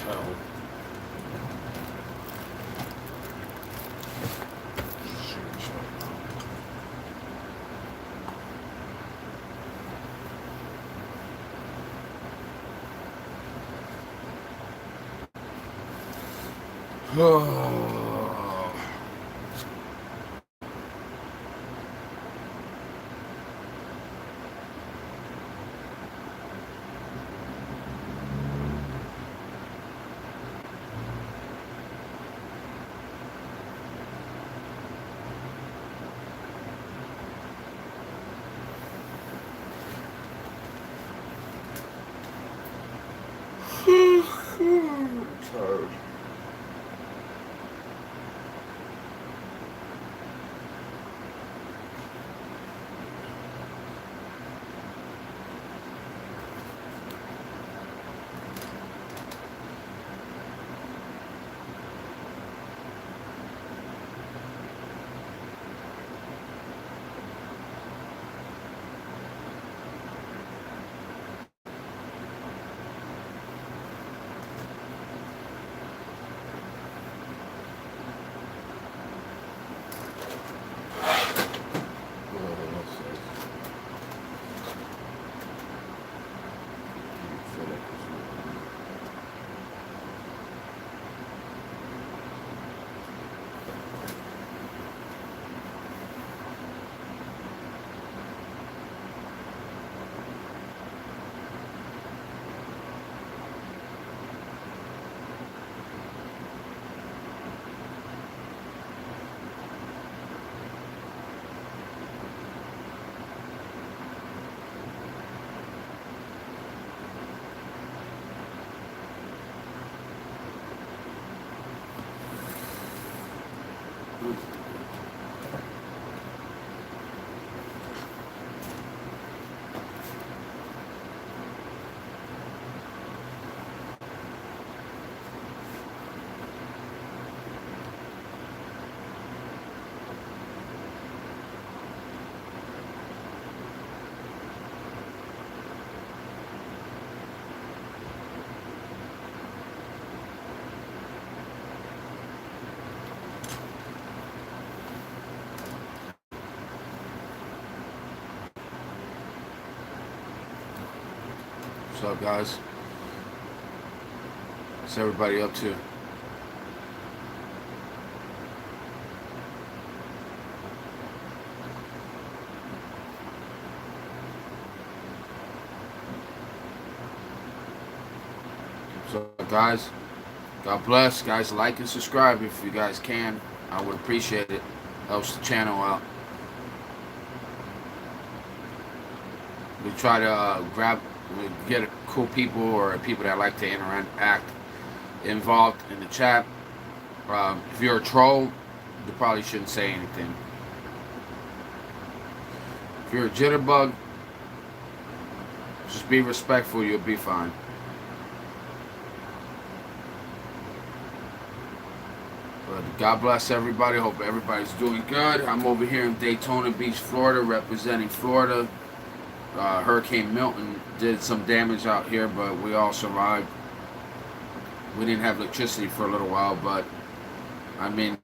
Tired. What's up, guys? What's everybody up to? So, guys, God bless. Guys, like and subscribe if you guys can. I would appreciate it. Helps the channel out. We try to get cool people or people that like to interact involved in the chat. If you're a troll, you probably shouldn't say anything. If you're a jitterbug, just be respectful, you'll be fine. But God bless everybody. Hope everybody's doing good. I'm over here in Daytona Beach, Florida, representing Florida. Hurricane Milton did some damage out here, but we all survived. We didn't have electricity for a little while, but I mean,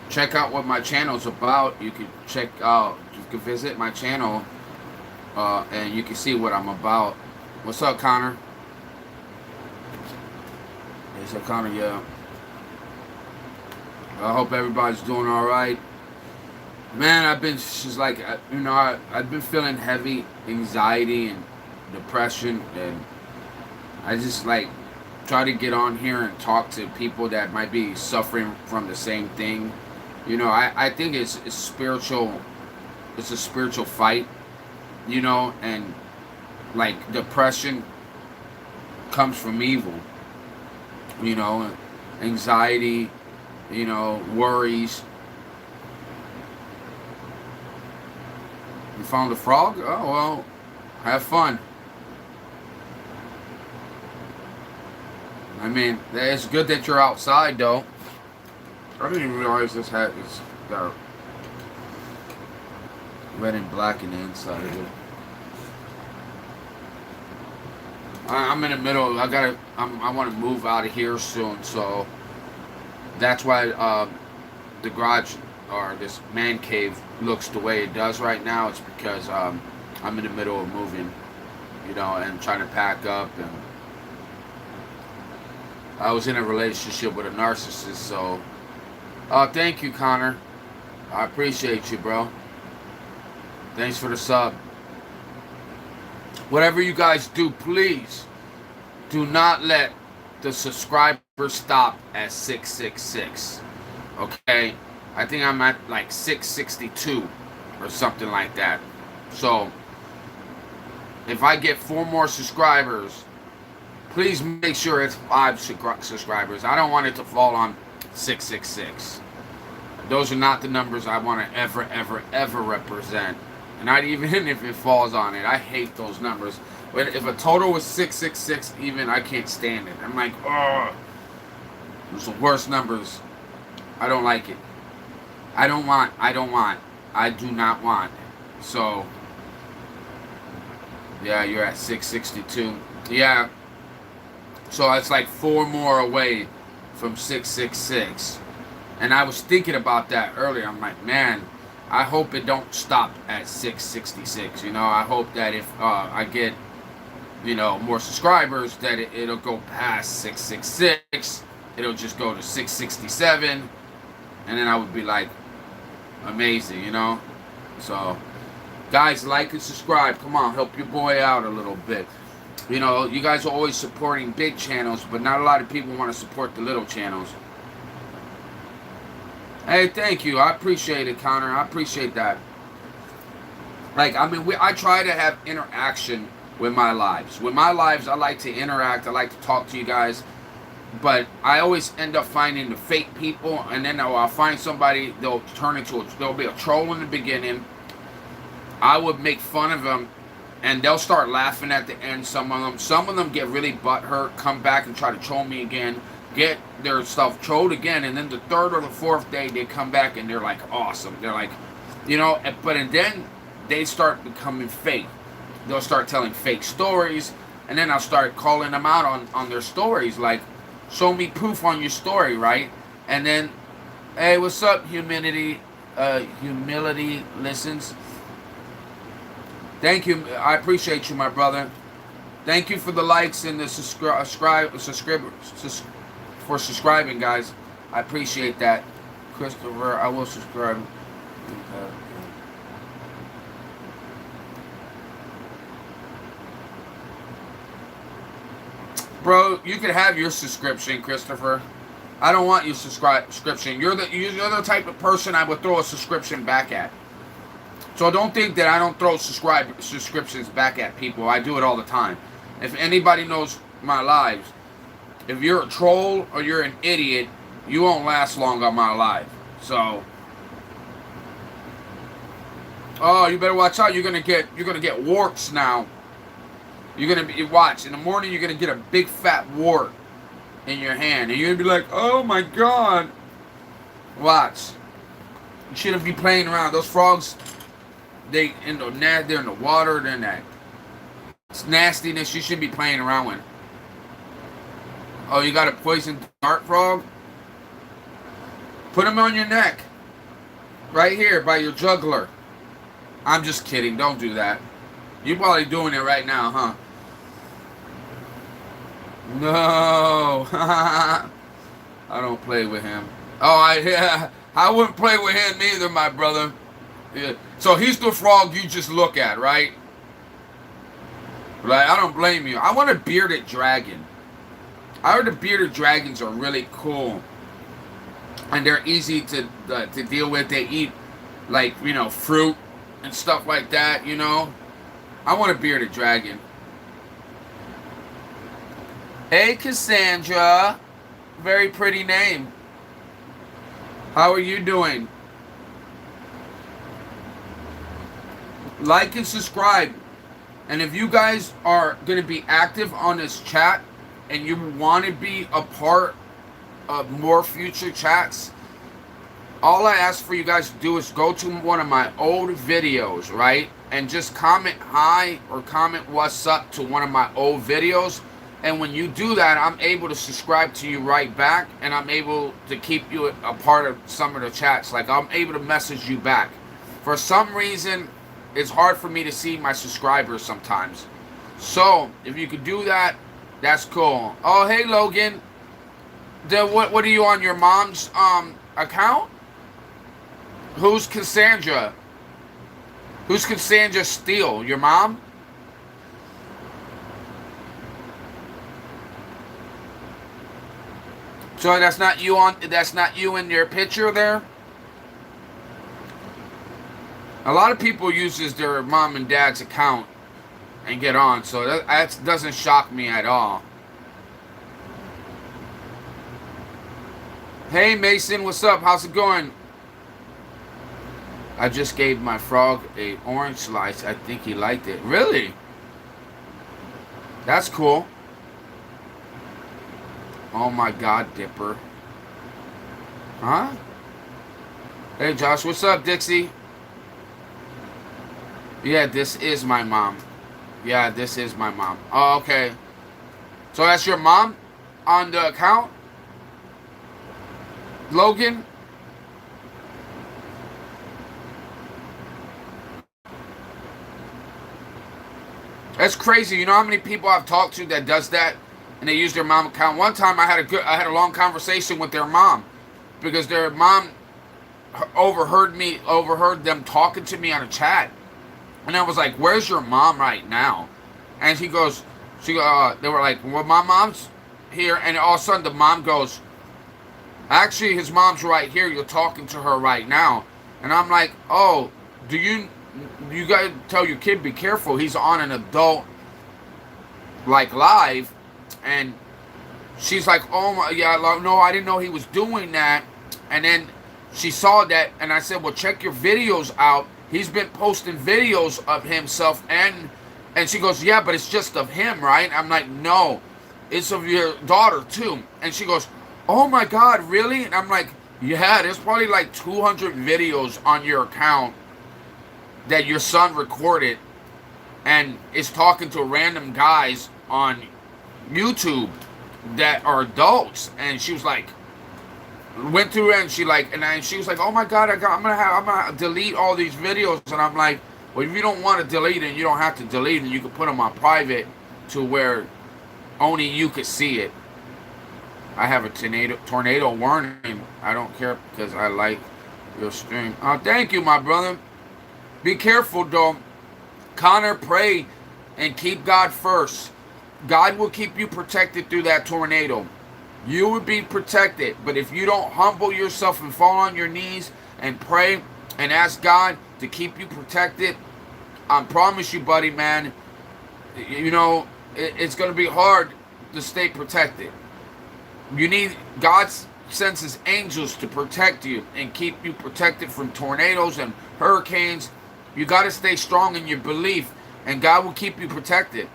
check out what my channel's about. You can visit my channel, and you can see what I'm about. What's up, Connor? What's up, Connor? Yeah. I hope everybody's doing all right. Man, I've been just like, I've been feeling heavy anxiety and depression, and I just like try to get on here and talk to people that might be suffering from the same thing. You know, I think it's spiritual. It's a spiritual fight, you know, and like depression comes from evil, you know, anxiety, you know, worries. You found a frog? Oh, well, have fun. I mean, it's good that you're outside, though. I didn't even realize this hat is got red and black in the inside of it. I'm in the middle. I want to move out of here soon, so that's why the garage or this man cave looks the way it does right now. It's because I'm in the middle of moving, and trying to pack up. And I was in a relationship with a narcissist, so thank you, Connor. I appreciate you, bro. Thanks for the sub. Whatever you guys do, please do not let the subscribers stop at 666. Okay? I think I'm at like 662 or something like that. So, if I get 4 more subscribers, please make sure it's 5 subscribers. I don't want it to fall on 666. Those are not the numbers I want to ever represent. And not even if it falls on it. I hate those numbers. But if a total was 666 even, I can't stand it. I'm like, oh, those are the worst numbers. I don't like it. I do not want. So, yeah, you're at 662. Yeah. So it's like 4 more away from 666. And I was thinking about that earlier. I'm like, man, I hope it don't stop at 666. I hope that if I get, more subscribers, that it'll go past 666. It'll just go to 667. And then I would be like, amazing, So, guys, like and subscribe. Come on, help your boy out a little bit. You guys are always supporting big channels, but not a lot of people want to support the little channels. Hey, thank you. I appreciate it, Connor. I appreciate that. I try to have interaction with my lives. With my lives, I like to interact. I like to talk to you guys. But I always end up finding the fake people, and then I'll find somebody, they'll be a troll in the beginning. I would make fun of them, and they'll start laughing at the end, some of them get really butthurt, come back and try to troll me again, get their stuff trolled again, and then the 3rd or the 4th day, they come back and they're like awesome. They're like, and then they start becoming fake. They'll start telling fake stories, and then I'll start calling them out on their stories, like, show me proof on your story, right? And then, hey, what's up, humility listens. Thank you. I appreciate you, my brother. Thank you for the likes and the for subscribing, guys. I appreciate that. Christopher, I will subscribe. Bro, you can have your subscription, Christopher. I don't want your subscription. You're the type of person I would throw a subscription back at. So don't think that I don't throw subscriptions back at people. I do it all the time. If anybody knows my lives, if you're a troll or you're an idiot, you won't last long on my live. So, oh, you better watch out. You're gonna get warts now. Watch in the morning. You're gonna get a big fat wart in your hand, and you're gonna be like, oh my god. Watch. You shouldn't be playing around. Those frogs, they're in the water. They're in that nastiness. You shouldn't be playing around with. Oh, you got a poison dart frog? Put them on your neck. Right here by your jugular. I'm just kidding. Don't do that. You're probably doing it right now, huh? No. I don't play with him. Oh, I wouldn't play with him either, my brother. Yeah. So he's the frog you just look at, right? Like, I don't blame you. I want a bearded dragon. I heard the bearded dragons are really cool. And they're easy to deal with. They eat, like, fruit and stuff like that, I want a bearded dragon. Hey, Cassandra. Very pretty name. How are you doing? Like and subscribe. And if you guys are going to be active on this chat and you want to be a part of more future chats, all I ask for you guys to do is go to one of my old videos, right? and just comment hi or comment what's up to one of my old videos. And when you do that, I'm able to subscribe to you right back, and I'm able to keep you a part of some of the chats. Like, I'm able to message you back. For some reason, it's hard for me to see my subscribers sometimes. So, if you could do that, that's cool. Oh, hey, Logan. What are you on, your mom's account? Who's Cassandra? Who's Cassandra Steele? Your mom? So that's not you in your picture there? A lot of people uses their mom and dad's account and get on, so that doesn't shock me at all. Hey Mason, what's up? How's it going? I just gave my frog a orange slice. I think he liked it. Really? That's cool. Oh my God, Dipper. Huh? Hey Josh, what's up, Dixie? Yeah, this is my mom. Yeah, this is my mom. Oh, okay. So that's your mom on the account? Logan? That's crazy. You know how many people I've talked to that does that, and they use their mom account? One time I had a long conversation with their mom because their mom overheard them talking to me on a chat, and I was like, "Where's your mom right now?" And they were like, "Well, my mom's here," and all of a sudden the mom goes, "Actually, his mom's right here. You're talking to her right now." And I'm like, "Oh, you gotta tell your kid, be careful. He's on an adult, like, live." And she's like, "Oh my, yeah, no, I didn't know he was doing that." And then she saw that, and I said, "Well, check your videos out. He's been posting videos of himself." And she goes, "Yeah, but it's just of him, right?" I'm like, "No, it's of your daughter too." And she goes, "Oh my God, really?" And I'm like, "Yeah, there's probably like 200 videos on your account that your son recorded and is talking to random guys on YouTube that are adults." And she was like, went through it, and she was like, "Oh my God, I'm gonna delete all these videos." And I'm like, "Well, if you don't want to delete it, you don't have to delete it. You can put them on private to where only you could see it." I have a tornado warning. I don't care because I like your stream. Oh, thank you, my brother. Be careful, though. Connor, pray and keep God first. God will keep you protected through that tornado. You will be protected. But if you don't humble yourself and fall on your knees and pray and ask God to keep you protected, I promise you, buddy, man, you know, it's going to be hard to stay protected. You need, God sends his angels to protect you and keep you protected from tornadoes and hurricanes. You got to stay strong in your belief, and God will keep you protected.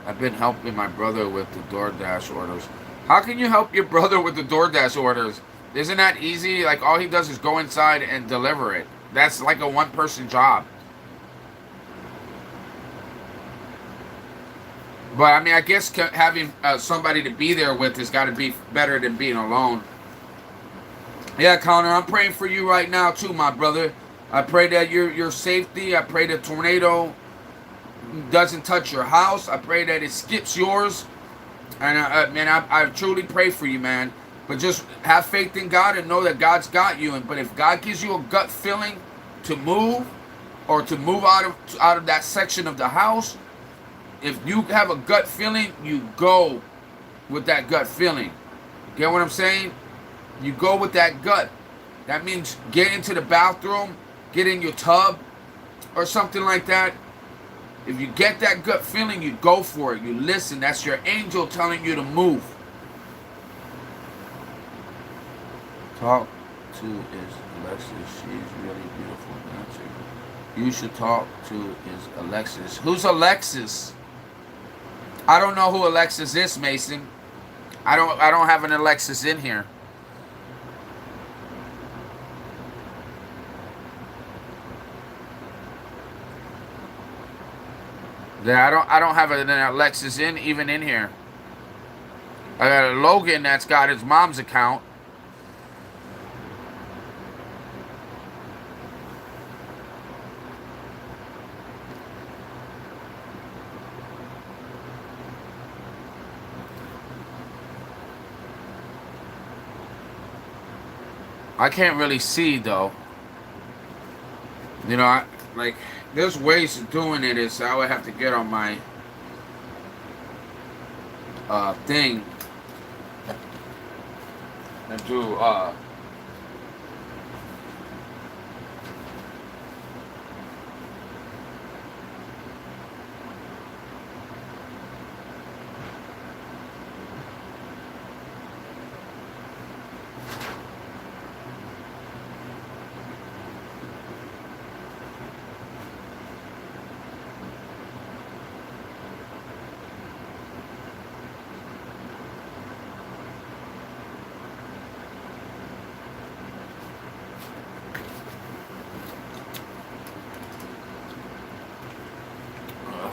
I've been helping my brother with the DoorDash orders. How can you help your brother with the DoorDash orders? Isn't that easy? Like, all he does is go inside and deliver it. That's like a one-person job. But, I mean, I guess having somebody to be there with has got to be better than being alone. Yeah, Connor, I'm praying for you right now, too, my brother. I pray that your safety. I pray the tornado doesn't touch your house. I pray that it skips yours. And, I truly pray for you, man. But just have faith in God and know that God's got you. But if God gives you a gut feeling to move or to move out of that section of the house, if you have a gut feeling, you go with that gut feeling. Get what I'm saying? You go with that gut. That means get into the bathroom, get in your tub, or something like that. If you get that gut feeling, you go for it. You listen. That's your angel telling you to move. Talk to is Alexis. She's really beautiful dancer. You should talk to is Alexis. Who's Alexis? I don't know who Alexis is, Mason. I don't have an Alexis in here. Yeah, I don't have an Alexis even in here. I got a Logan that's got his mom's account. I can't really see though. You know, like there's ways of doing it. Is I would have to get on my thing and do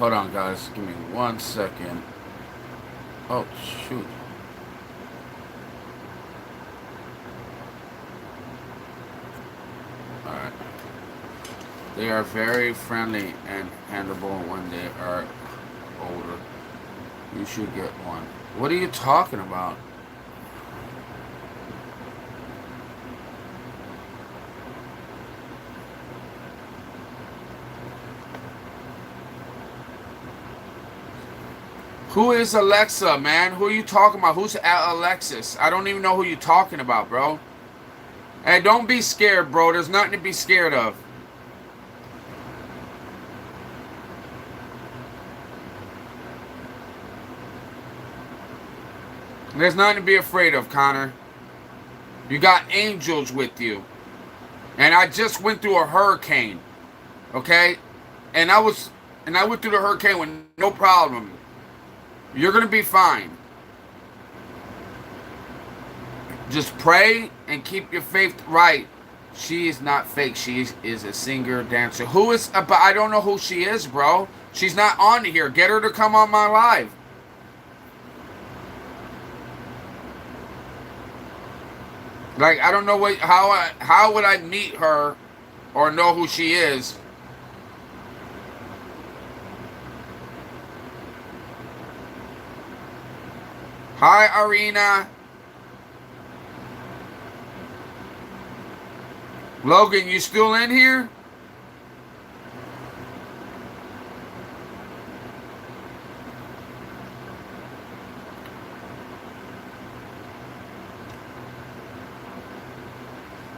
hold on, guys. Give me 1 second. Oh, shoot. Alright. They are very friendly and handleable when they are older. You should get one. What are you talking about? Who is Alexa, man? Who are you talking about? Who's Alexis? I don't even know who you're talking about, bro. Hey, don't be scared, bro. There's nothing to be scared of. There's nothing to be afraid of, Connor. You got angels with you. And I just went through a hurricane. Okay? And I went through the hurricane with no problem. You're going to be fine. Just pray and keep your faith right. She is not fake. She is a singer, dancer. Who is... But I don't know who she is, bro. She's not on here. Get her to come on my live. Like, I don't know how would I meet her or know who she is. Hi, Arena. Logan, you still in here?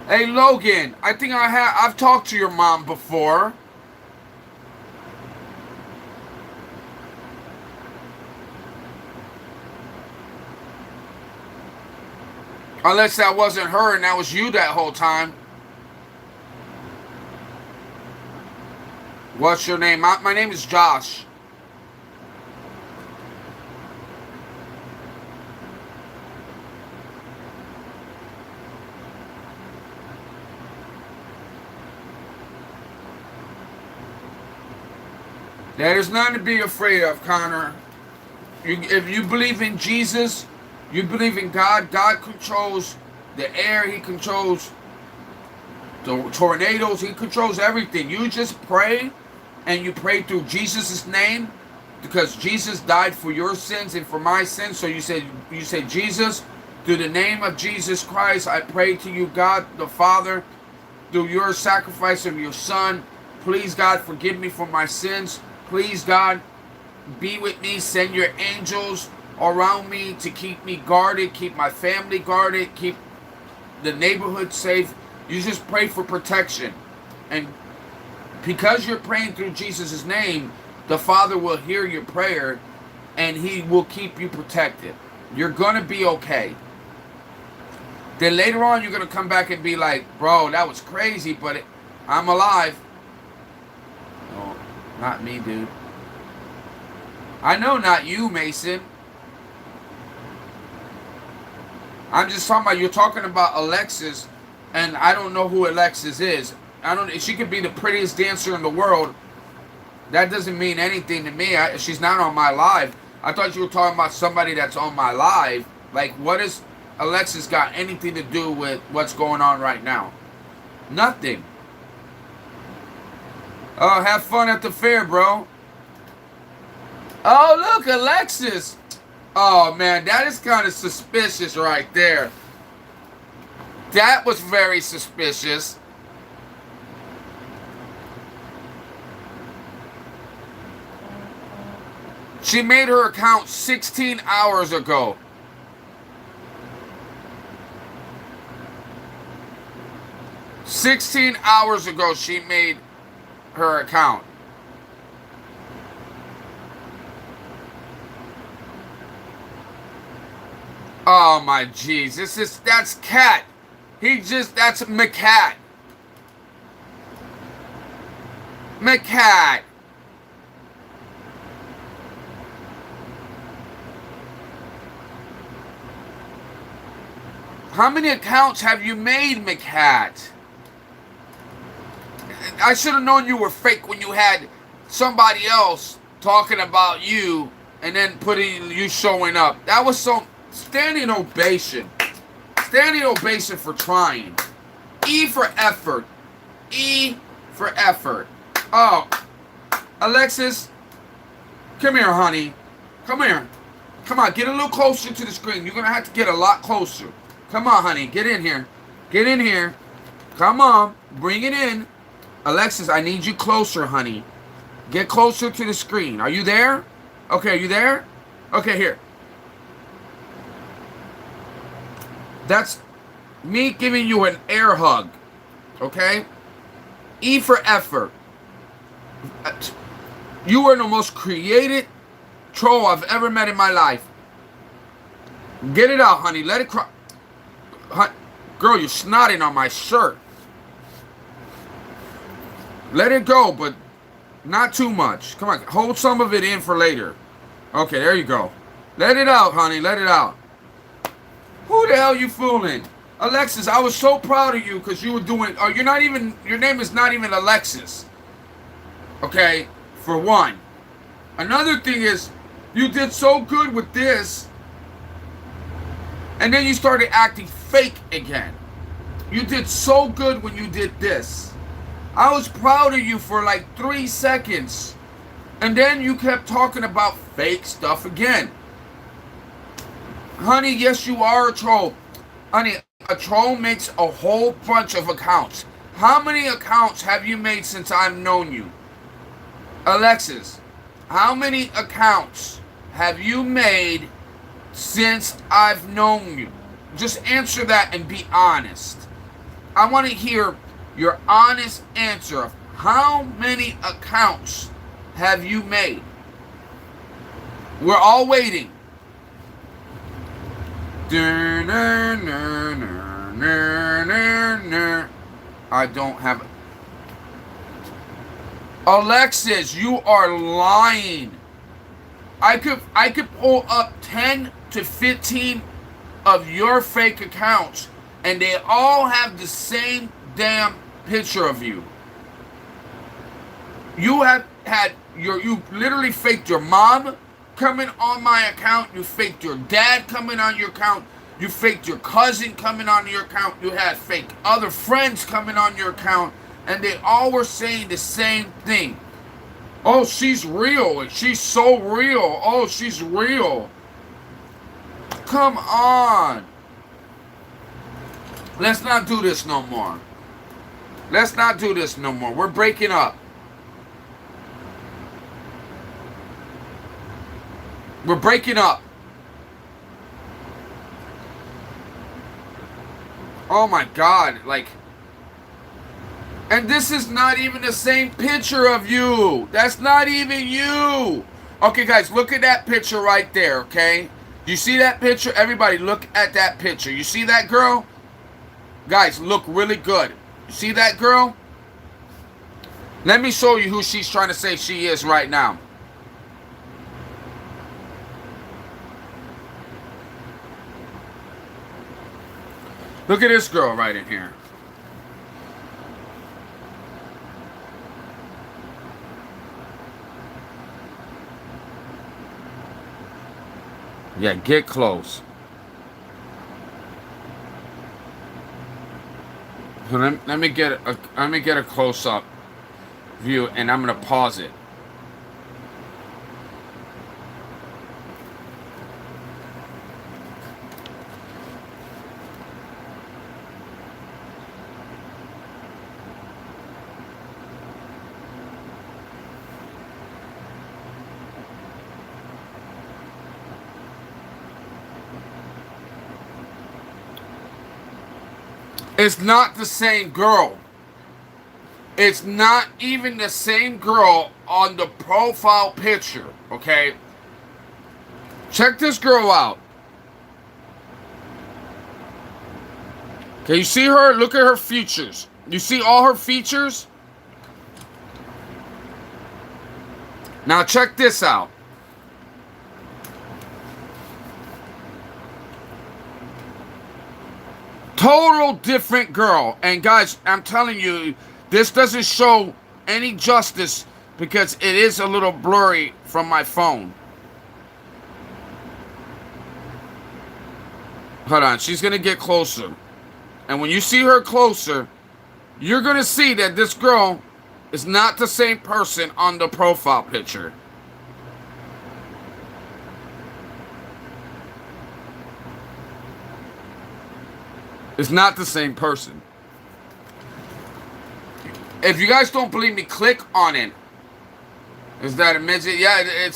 Hey, Logan, I think I've talked to your mom before. Unless that wasn't her and that was you that whole time. What's your name? My name is Josh. There's nothing to be afraid of, Connor. If you believe in Jesus, you believe in God. God controls the air. He controls the tornadoes. He controls everything. You just pray, and you pray through Jesus' name, because Jesus died for your sins and for my sins. So you say, Jesus, through the name of Jesus Christ, I pray to you, God the Father, through your sacrifice of your Son. Please, God, forgive me for my sins. Please, God, be with me. Send your angels around me to keep me guarded, keep my family guarded, keep the neighborhood safe. You just pray for protection. And because you're praying through Jesus' name, the Father will hear your prayer and He will keep you protected. You're going to be okay. Then later on, you're going to come back and be like, bro, that was crazy, but I'm alive. No, not me, dude. I know not you, Mason. I'm just talking about, you're talking about Alexis, and I don't know who Alexis is. She could be the prettiest dancer in the world, That doesn't mean anything to me. She's not on my live. I thought you were talking about somebody that's on my live. Like, what has Alexis got anything to do with what's going on right now? Nothing. Oh, have fun at the fair, bro. Oh, look, Alexis. Oh, man, that is kind of suspicious right there. That was very suspicious. She made her account 16 hours ago. "16 hours ago she made her account." Oh my jeez, that's Cat. That's McCat. McCat. How many accounts have you made, McCat? I should have known you were fake when you had somebody else talking about you and then putting you showing up. That was so standing ovation. Standing ovation for trying. E for effort. E for effort. Oh, Alexis, come here, honey. Come here. Come on, get a little closer to the screen. You're going to have to get a lot closer. Come on, honey. Get in here. Get in here. Come on. Bring it in. Alexis, I need you closer, honey. Get closer to the screen. Are you there? Okay, are you there? Okay, here. That's me giving you an air hug. Okay? E for effort. You are the most creative troll I've ever met in my life. Get it out, honey. Let it cry. Girl, you're snotting on my shirt. Let it go, but not too much. Come on, hold some of it in for later. Okay, there you go. Let it out, honey. Let it out. Who the hell you fooling? Alexis, I was so proud of you because you were doing... Oh, you're not even... Your name is not even Alexis. Okay? For one. Another thing is, you did so good with this, and then you started acting fake again. You did so good when you did this. I was proud of you for like 3 seconds. And then you kept talking about fake stuff again. Honey, yes, you are a troll. Honey, a troll makes a whole bunch of accounts. How many accounts have you made since I've known you? Alexis, how many accounts have you made since I've known you? Just answer that and be honest. I want to hear your honest answer of how many accounts have you made? We're all waiting. I don't have... Alexis, you are lying. I could pull up 10 to 15 of your fake accounts, and they all have the same damn picture of you. You have had you literally faked your mom coming on my account. You faked your dad coming on your account. You faked your cousin coming on your account. You had fake other friends coming on your account, and they all were saying the same thing. Oh, she's real. She's so real. Oh, she's real. Come on. Let's not do this no more. Let's not do this no more. We're breaking up. We're breaking up. Oh my God, like... And this is not even the same picture of you. That's not even you. Okay, guys, look at that picture right there, okay? You see that picture? Everybody, look at that picture. You see that girl? Guys, look really good. You see that girl? Let me show you who she's trying to say she is right now. Look at this girl right in here. Yeah, get close. So let me get a close up view, and I'm gonna pause it. It's not the same girl. It's not even the same girl on the profile picture, okay? Check this girl out. Okay, you see her? Look at her features. You see all her features? Now check this out. Total different girl. And guys, I'm telling you, this doesn't show any justice because it is a little blurry from my phone. Hold on, she's gonna get closer. And when you see her closer, you're gonna see that this girl is not the same person on the profile picture. It's not the same person. If you guys don't believe me, click on it. Is that a midget? Yeah,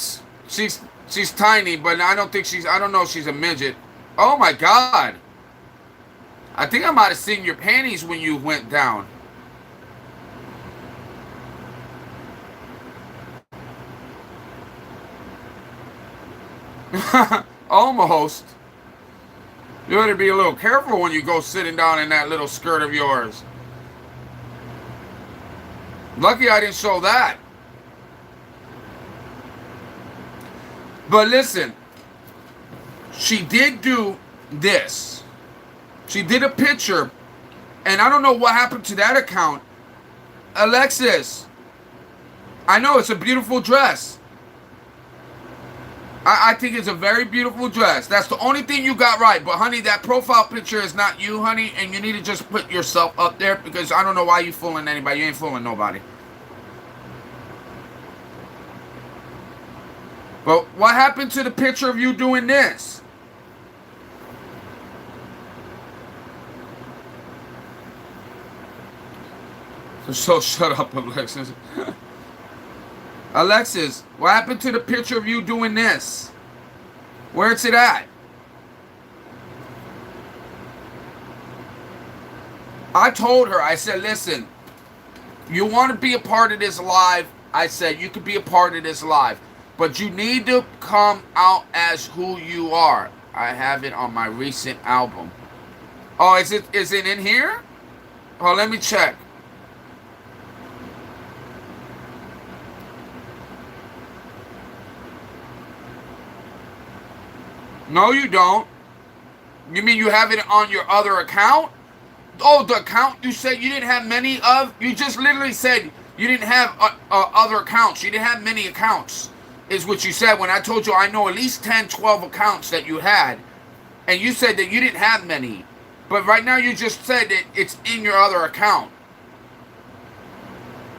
she's tiny, but I don't know if she's a midget. Oh my God. I think I might have seen your panties when you went down. Almost. You better be a little careful when you go sitting down in that little skirt of yours. Lucky I didn't show that. But listen, she did do this. She did a picture, and I don't know what happened to that account. Alexis, I know it's a beautiful dress. I think it's a very beautiful dress. That's the only thing you got right. But, honey, that profile picture is not you, honey. And you need to just put yourself up there because I don't know why you fooling anybody. You ain't fooling nobody. But what happened to the picture of you doing this? So shut up, Alexis. Alexis, what happened to the picture of you doing this? Where's it at? I told her, I said, listen, you want to be a part of this live? I said, you could be a part of this live. But you need to come out as who you are. I have it on my recent album. Oh, is it in here? Oh, let me check. No, you don't. You mean you have it on your other account? Oh, the account you said you didn't have many of? You just literally said you didn't have other accounts. You didn't have many accounts, is what you said when I told you I know at least 10, 12 accounts that you had. And you said that you didn't have many. But right now you just said that it's in your other account.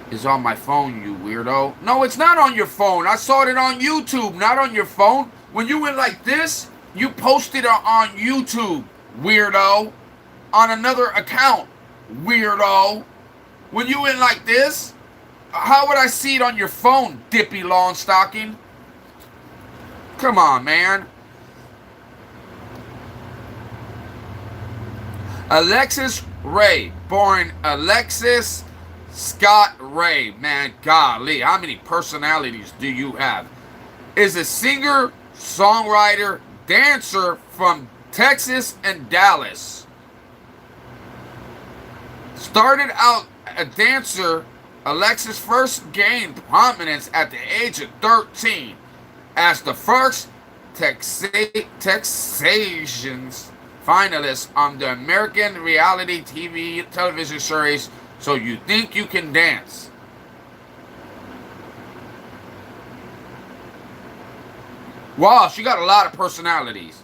It's on my phone, you weirdo. No, it's not on your phone. I saw it on YouTube, not on your phone. When you went like this, you posted it on YouTube, weirdo. On another account, weirdo. When you went like this, how would I see it on your phone, Dippy Longstocking? Come on, man. Alexis Ray, born Alexis Scott Ray. Man, golly, how many personalities do you have? Is a singer, songwriter, dancer from Texas and Dallas. Started out a dancer, Alexis first gained prominence at the age of 13 as the first Texasians finalist on the American reality television series So You Think You Can Dance. Wow, she got a lot of personalities.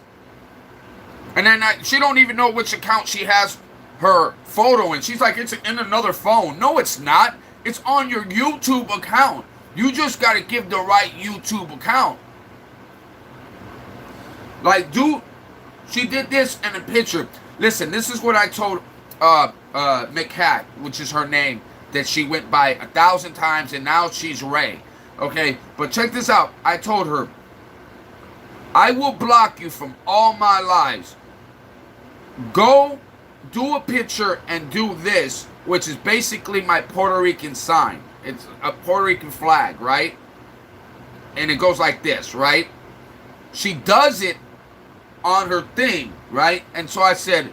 And then she don't even know which account she has her photo in. She's like, it's in another phone. No, it's not. It's on your YouTube account. You just got to give the right YouTube account. Like, dude, she did this in a picture. Listen, this is what I told McCat, which is her name, that she went by 1,000 times, and now she's Ray. Okay, but check this out. I told her, I will block you from all my lives. Go do a picture and do this, which is basically my Puerto Rican sign. It's a Puerto Rican flag, right? And it goes like this, right? She does it on her thing, right? And so I said,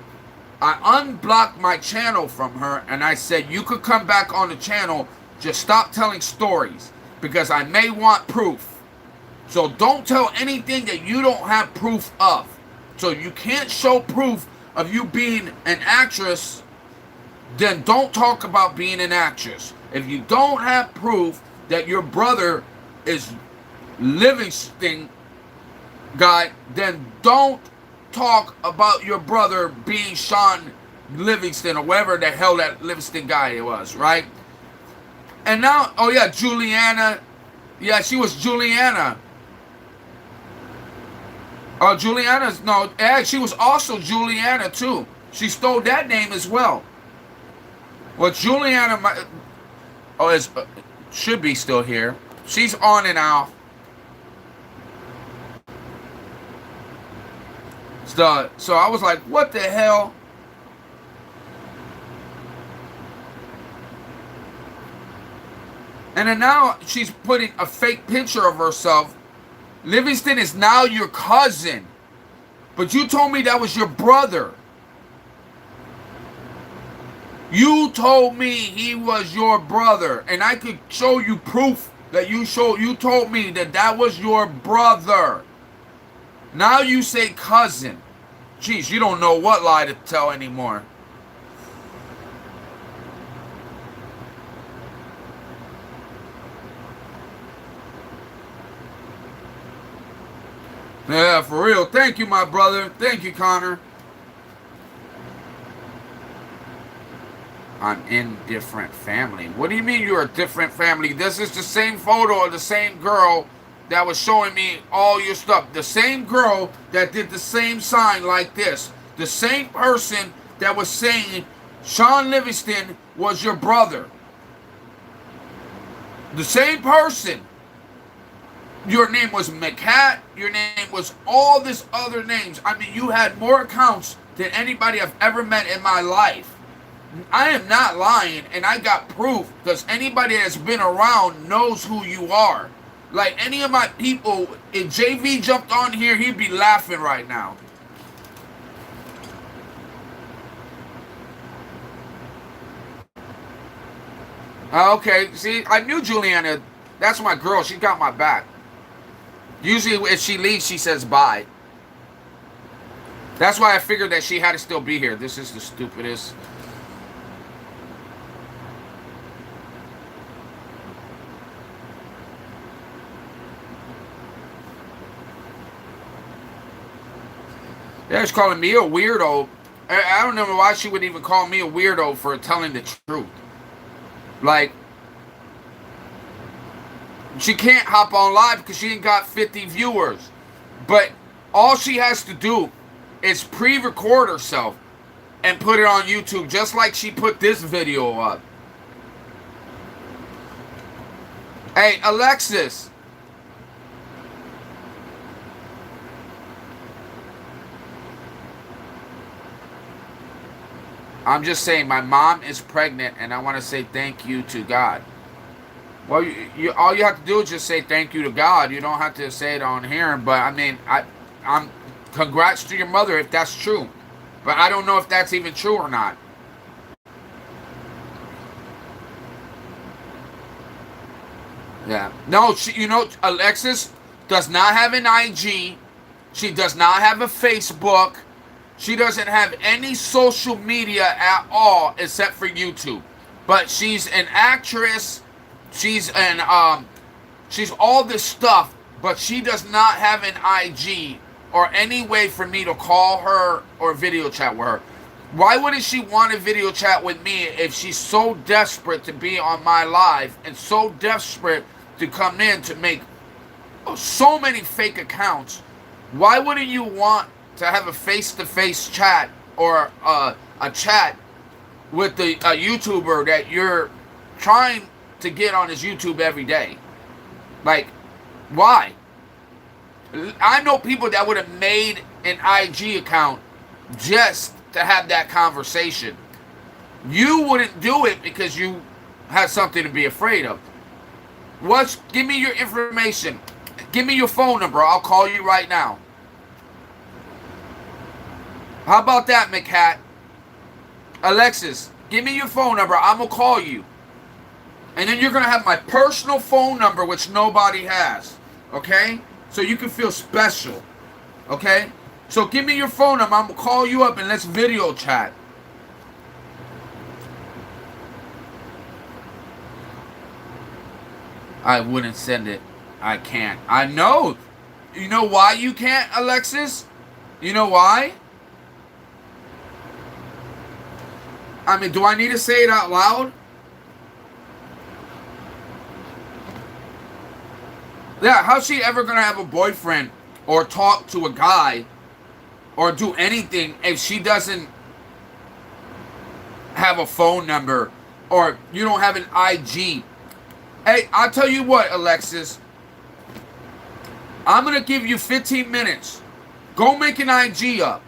I unblocked my channel from her, and I said, you could come back on the channel, just stop telling stories, because I may want proof. So don't tell anything that you don't have proof of. So you can't show proof of you being an actress, then don't talk about being an actress. If you don't have proof that your brother is Livingston guy, then don't talk about your brother being Sean Livingston or whatever the hell that Livingston guy was, right? And now, oh yeah, Juliana. Yeah, she was Juliana. Oh, Juliana's, no, she was also Juliana too. She stole that name as well. Well, Juliana, should be still here. She's on and off. So I was like, what the hell? And then now she's putting a fake picture of herself. Livingston is now your cousin. But you told me that was your brother. You told me he was your brother. And I could show you proof that you told me that that was your brother. Now you say cousin. Jeez, you don't know what lie to tell anymore. Yeah, for real. Thank you, my brother. Thank you, Connor. I'm in different family. What do you mean you're a different family? This is the same photo of the same girl that was showing me all your stuff. The same girl that did the same sign like this. The same person that was saying Sean Livingston was your brother. The same person. Your name was McCat. Your name was all this other names. I mean, you had more accounts than anybody I've ever met in my life. I am not lying, and I got proof, because anybody that's been around knows who you are. Like, any of my people, if JV jumped on here, he'd be laughing right now. Okay, see, I knew Juliana. That's my girl. She got my back. Usually, if she leaves, she says bye. That's why I figured that she had to still be here. This is the stupidest. Yeah, she's calling me a weirdo. I don't know why she would even call me a weirdo for telling the truth. Like, she can't hop on live because she ain't got 50 viewers. But all she has to do is pre-record herself and put it on YouTube, just like she put this video up. Hey, Alexis. I'm just saying, my mom is pregnant, and I want to say thank you to God. Well, all you have to do is just say thank you to God. You don't have to say it on here. But I mean, I'm congrats to your mother if that's true. But I don't know if that's even true or not. Yeah. No, Alexis does not have an IG. She does not have a Facebook. She doesn't have any social media at all except for YouTube. But she's an actress. She's all this stuff, but she does not have an IG or any way for me to call her or video chat with her. Why wouldn't she want to video chat with me if she's so desperate to be on my live and so desperate to come in to make so many fake accounts? Why wouldn't you want to have a face-to-face chat or a chat with the YouTuber that you're trying to get on his YouTube every day? Like, why? I know people that would have made an IG account just to have that conversation. You wouldn't do it because you have something to be afraid of. Give me your information. Give me your phone number. I'll call you right now. How about that, McHat? Alexis, give me your phone number. I'm going to call you. And then you're going to have my personal phone number, which nobody has. Okay? So you can feel special. Okay? So give me your phone number. I'm going to call you up and let's video chat. I wouldn't send it. I can't. I know. You know why you can't, Alexis? You know why? I mean, do I need to say it out loud? Yeah, how's she ever going to have a boyfriend or talk to a guy or do anything if she doesn't have a phone number or you don't have an IG? Hey, I'll tell you what, Alexis. I'm going to give you 15 minutes. Go make an IG up.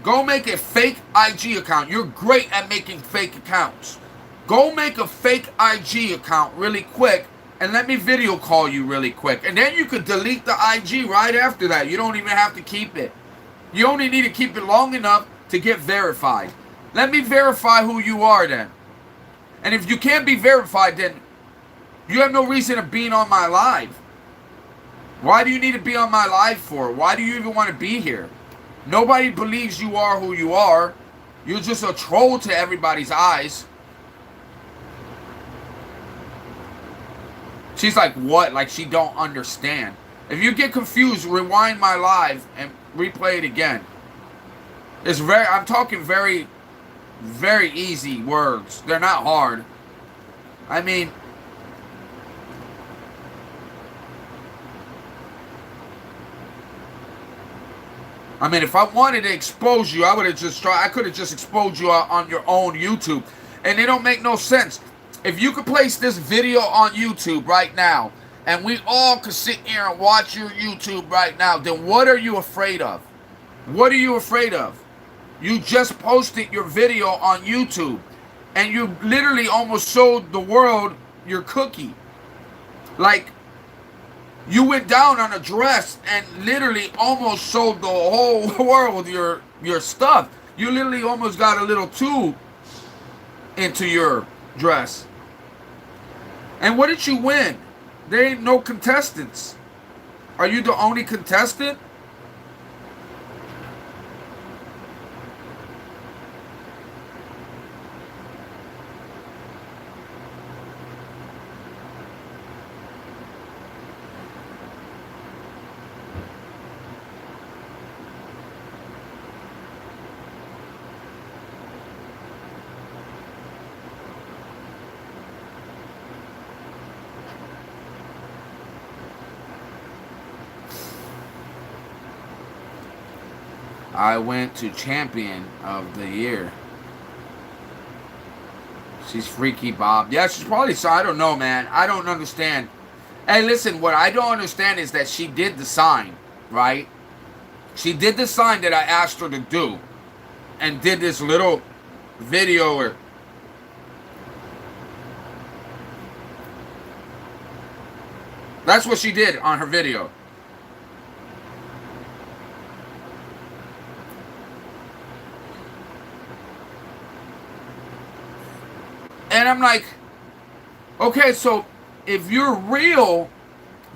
Go make a fake IG account. You're great at making fake accounts. Go make a fake IG account really quick and let me video call you really quick. And then you could delete the IG right after that. You don't even have to keep it. You only need to keep it long enough to get verified. Let me verify who you are then. And if you can't be verified, then you have no reason of being on my live. Why do you need to be on my live for? Why do you even want to be here? Nobody believes you are who you are. You're just a troll to everybody's eyes. She's like, what? Like she don't understand. If you get confused, rewind my live and replay it again. I'm talking very, very easy words. They're not hard. I mean, if I wanted to expose you, I would have just tried. I could have just exposed you on your own YouTube. And it don't make no sense. If you could place this video on YouTube right now, and we all could sit here and watch your YouTube right now, then what are you afraid of? What are you afraid of? You just posted your video on YouTube, and you literally almost showed the world your cookie. Like, you went down on a dress and literally almost showed the whole world your stuff. You literally almost got a little too into your dress. And what did you win? There ain't no contestants. Are you the only contestant? I went to champion of the year. She's Freaky Bob. Yeah, she's probably so. I don't know, man. I don't understand. Hey, listen, what I don't understand is that she did the sign, right? She did the sign that I asked her to do. And did this little video or... That's what she did on her video. And I'm like, okay, so if you're real,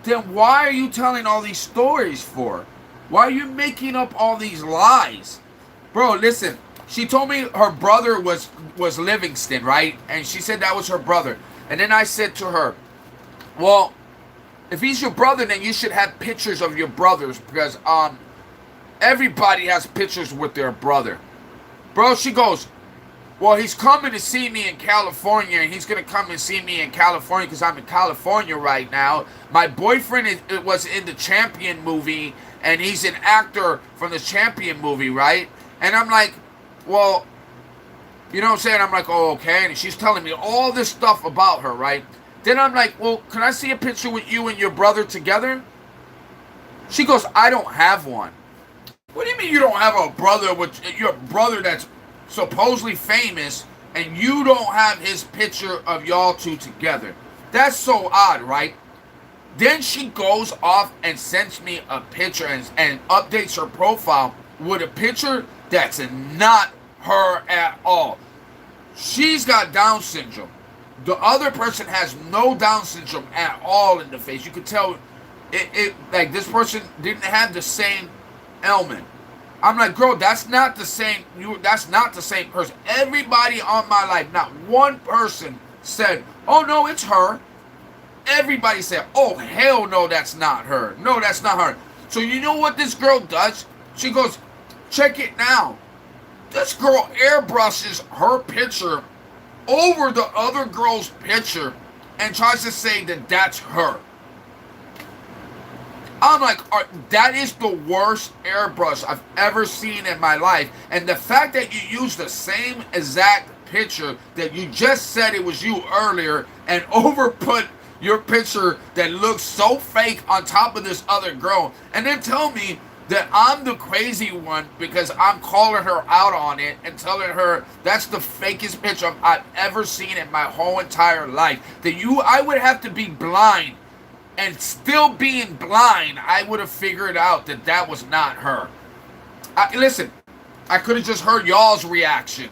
then why are you telling all these stories for? Why are you making up all these lies? Bro, listen, she told me her brother was Livingston, right? And she said that was her brother. And then I said to her, well, If he's your brother, then you should have pictures of your brothers, because everybody has pictures with their brother. Bro, she goes, well, he's coming to see me in California, and he's going to come and see me in California because I'm in California right now. My boyfriend was in the Champion movie, and he's an actor from the Champion movie, right? And I'm like, well, you know what I'm saying? I'm like, oh, okay. And she's telling me all this stuff about her, right? Then I'm like, well, can I see a picture with you and your brother together? She goes, I don't have one. What do you mean you don't have a brother with your brother that's supposedly famous, and you don't have his picture of y'all two together? That's so odd, right? Then she goes off and sends me a picture and updates her profile with a picture that's not her at all. She's got Down syndrome. The other person has no Down syndrome at all in the face. You could tell it like this person didn't have the same ailment. I'm like, girl, that's not the same. That's not the same person. Everybody on my life, not one person said, oh no, it's her. Everybody said, oh hell no, that's not her. No, that's not her. So you know what this girl does? She goes, check it now. This girl airbrushes her picture over the other girl's picture and tries to say that that's her. I'm like, that is the worst airbrush I've ever seen in my life. And the fact that you use the same exact picture that you just said it was you earlier and overput your picture that looks so fake on top of this other girl, and then tell me that I'm the crazy one because I'm calling her out on it and telling her that's the fakest picture I've ever seen in my whole entire life. That I would have to be blind, and still being blind, I would have figured out that that was not her. Listen, I could have just heard y'all's reaction,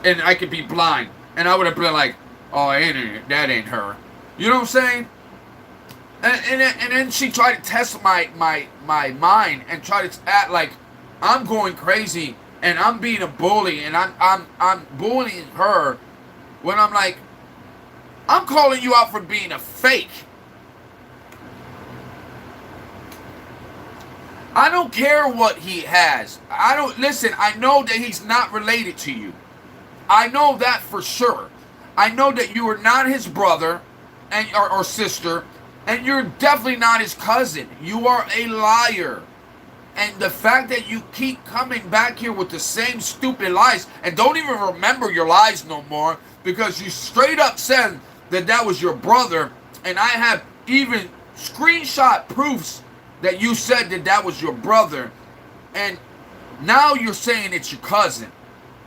and I could be blind, and I would have been like, oh, that ain't her. You know what I'm saying? And then she tried to test my mind and try to act like I'm going crazy and I'm being a bully and I'm bullying her, when I'm like, I'm calling you out for being a fake. I don't care what he has. Listen, I know that he's not related to you. I know that for sure. I know that you are not his brother or sister, and you're definitely not his cousin. You are a liar. And the fact that you keep coming back here with the same stupid lies and don't even remember your lies no more, because you straight up said that was your brother, and I have even screenshot proofs that you said that was your brother, and now you're saying it's your cousin.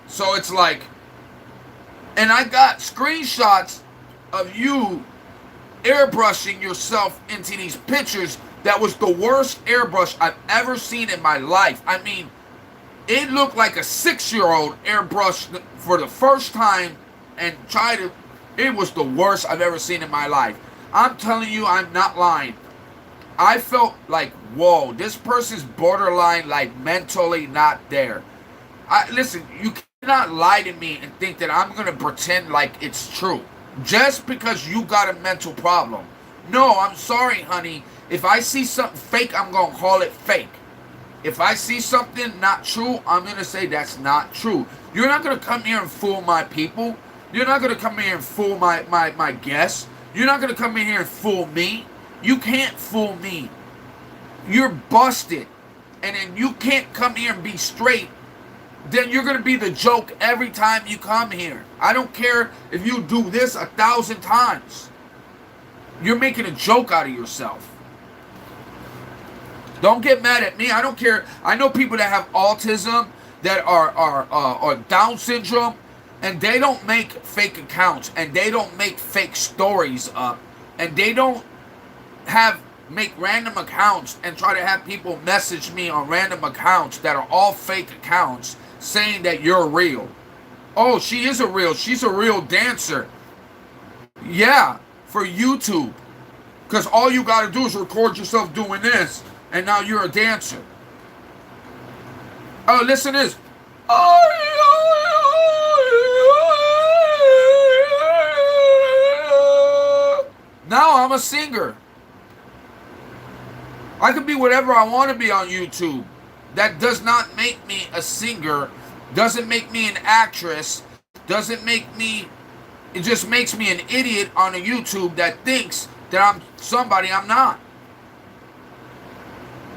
So it's like, and I got screenshots of you airbrushing yourself into these pictures. That was the worst airbrush I've ever seen in my life. I mean, it looked like a 6-year-old airbrushed for the first time and it was the worst I've ever seen in my life. I'm telling you, I'm not lying. I felt like, whoa, this person's borderline, like, mentally not there. Listen, you cannot lie to me and think that I'm going to pretend like it's true just because you got a mental problem. No, I'm sorry, honey. If I see something fake, I'm going to call it fake. If I see something not true, I'm going to say that's not true. You're not going to come here and fool my people. You're not going to come here and fool my guests. You're not going to come in here and fool me. You can't fool me. You're busted. And then you can't come here and be straight. Then you're going to be the joke every time you come here. I don't care if you do this 1,000 times. You're making a joke out of yourself. Don't get mad at me. I don't care. I know people that have autism, that are Down syndrome, and they don't make fake accounts, and they don't make fake stories up, and they don't make random accounts and try to have people message me on random accounts that are all fake accounts saying that you're real. Oh, she's a real dancer. Yeah, for YouTube. Because all you got to do is record yourself doing this, and now you're a dancer. Oh, listen to this. Now I'm a singer. I could be whatever I want to be on YouTube. That does not make me a singer, doesn't make me an actress, doesn't make me, it just makes me an idiot on a YouTube that thinks that I'm somebody I'm not.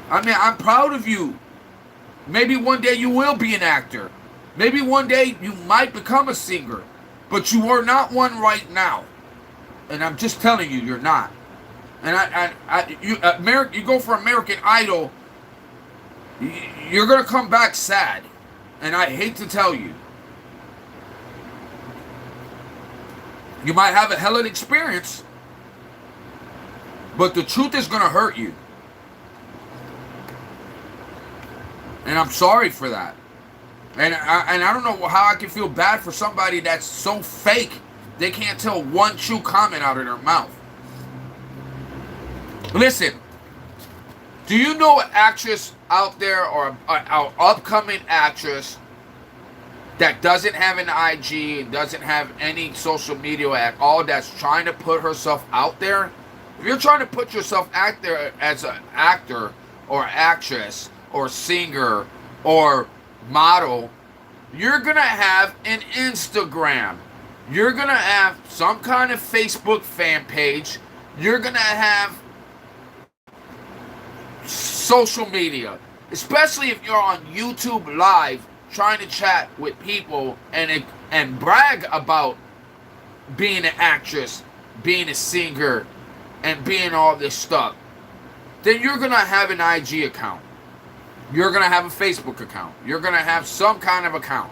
I mean, I'm proud of you. Maybe one day you will be an actor. Maybe one day you might become a singer. But you are not one right now. And I'm just telling you, you're not. And you go for American Idol, you're going to come back sad. And I hate to tell you. You might have a hell of an experience, but the truth is going to hurt you. And I'm sorry for that. And I don't know how I can feel bad for somebody that's so fake they can't tell one true comment out of their mouth. Listen, do you know an actress out there or an upcoming actress that doesn't have an IG and doesn't have any social media at all that's trying to put herself out there? If you're trying to put yourself out there as an actor or actress or singer or model, you're going to have an Instagram. You're going to have some kind of Facebook fan page. You're going to have social media, especially if you're on YouTube Live trying to chat with people and brag about being an actress, being a singer, and being all this stuff. Then you're going to have an IG account. You're going to have a Facebook account. You're going to have some kind of account.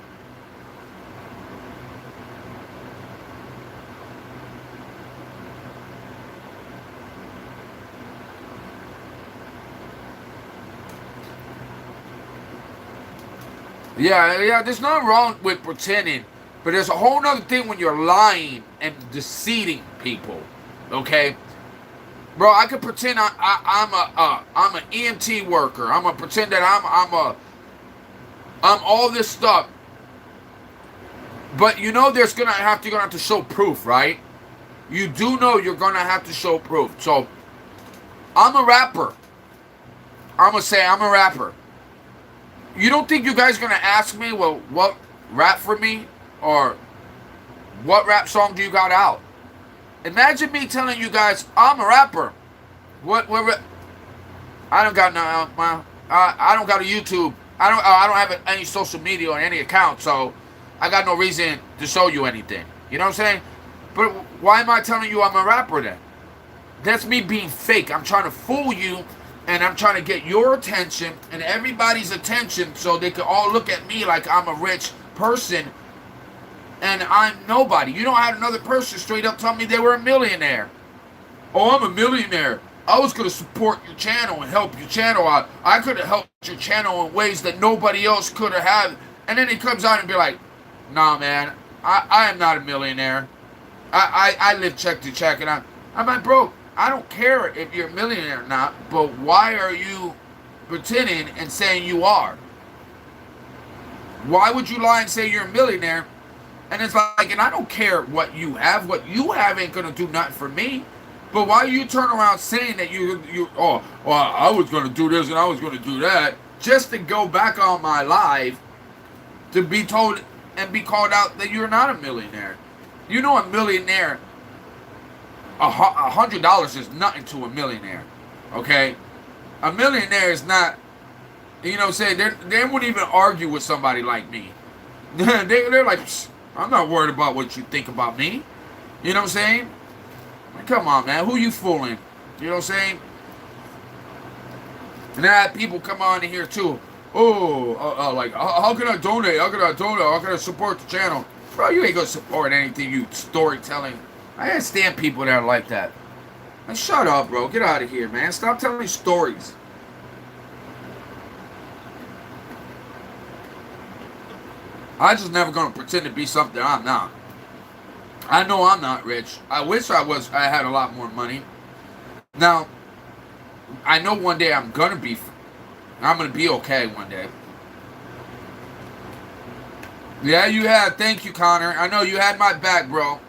Yeah, there's nothing wrong with pretending, but there's a whole nother thing when you're lying and deceiving people, okay? Bro, I could pretend I'm an EMT worker. I'm gonna pretend that I'm all this stuff. But you know you're gonna have to show proof, right? You do know you're gonna have to show proof. So I'm a rapper. I'm gonna say I'm a rapper. You don't think you guys are gonna ask me, well, what rap for me? Or what rap song do you got out? Imagine me telling you guys I'm a rapper. What I don't got no I don't got a YouTube. I don't have any social media or any account, so I got no reason to show you anything. You know what I'm saying? But why am I telling you I'm a rapper then? That's me being fake. I'm trying to fool you, and I'm trying to get your attention and everybody's attention so they can all look at me like I'm a rich person and I'm nobody. You don't have another person straight up tell me they were a millionaire. Oh, I'm a millionaire. I was going to support your channel and help your channel out. I could have helped your channel in ways that nobody else could have. And then he comes out and be like, nah, man, I am not a millionaire. I live check to check. And I'm like, bro, I don't care if you're a millionaire or not, but why are you pretending and saying you are? Why would you lie and say you're a millionaire? And it's like, and I don't care what you have. What you have ain't gonna do nothing for me. But why you turn around saying that well, I was gonna do this and I was gonna do that, just to go back on my live to be told and be called out that you're not a millionaire. You know, a millionaire, $100 is nothing to a millionaire. Okay, a millionaire is not. You know what I'm saying? They wouldn't even argue with somebody like me. They're like, I'm not worried about what you think about me. You know what I'm saying? Like, come on, man. Who you fooling? You know what I'm saying? And then I have people come on in here too. Like, how can I donate? How can I donate? How can I support the channel? Bro, you ain't gonna support anything, you storytelling. I can't stand people that are like that. Man, shut up, bro. Get out of here, man. Stop telling me stories. I just never gonna pretend to be something I'm not. I know I'm not rich. I wish I had a lot more money. Now, I know one day I'm gonna be okay one day. Yeah, you had. Thank you, Connor. I know you had my back, bro.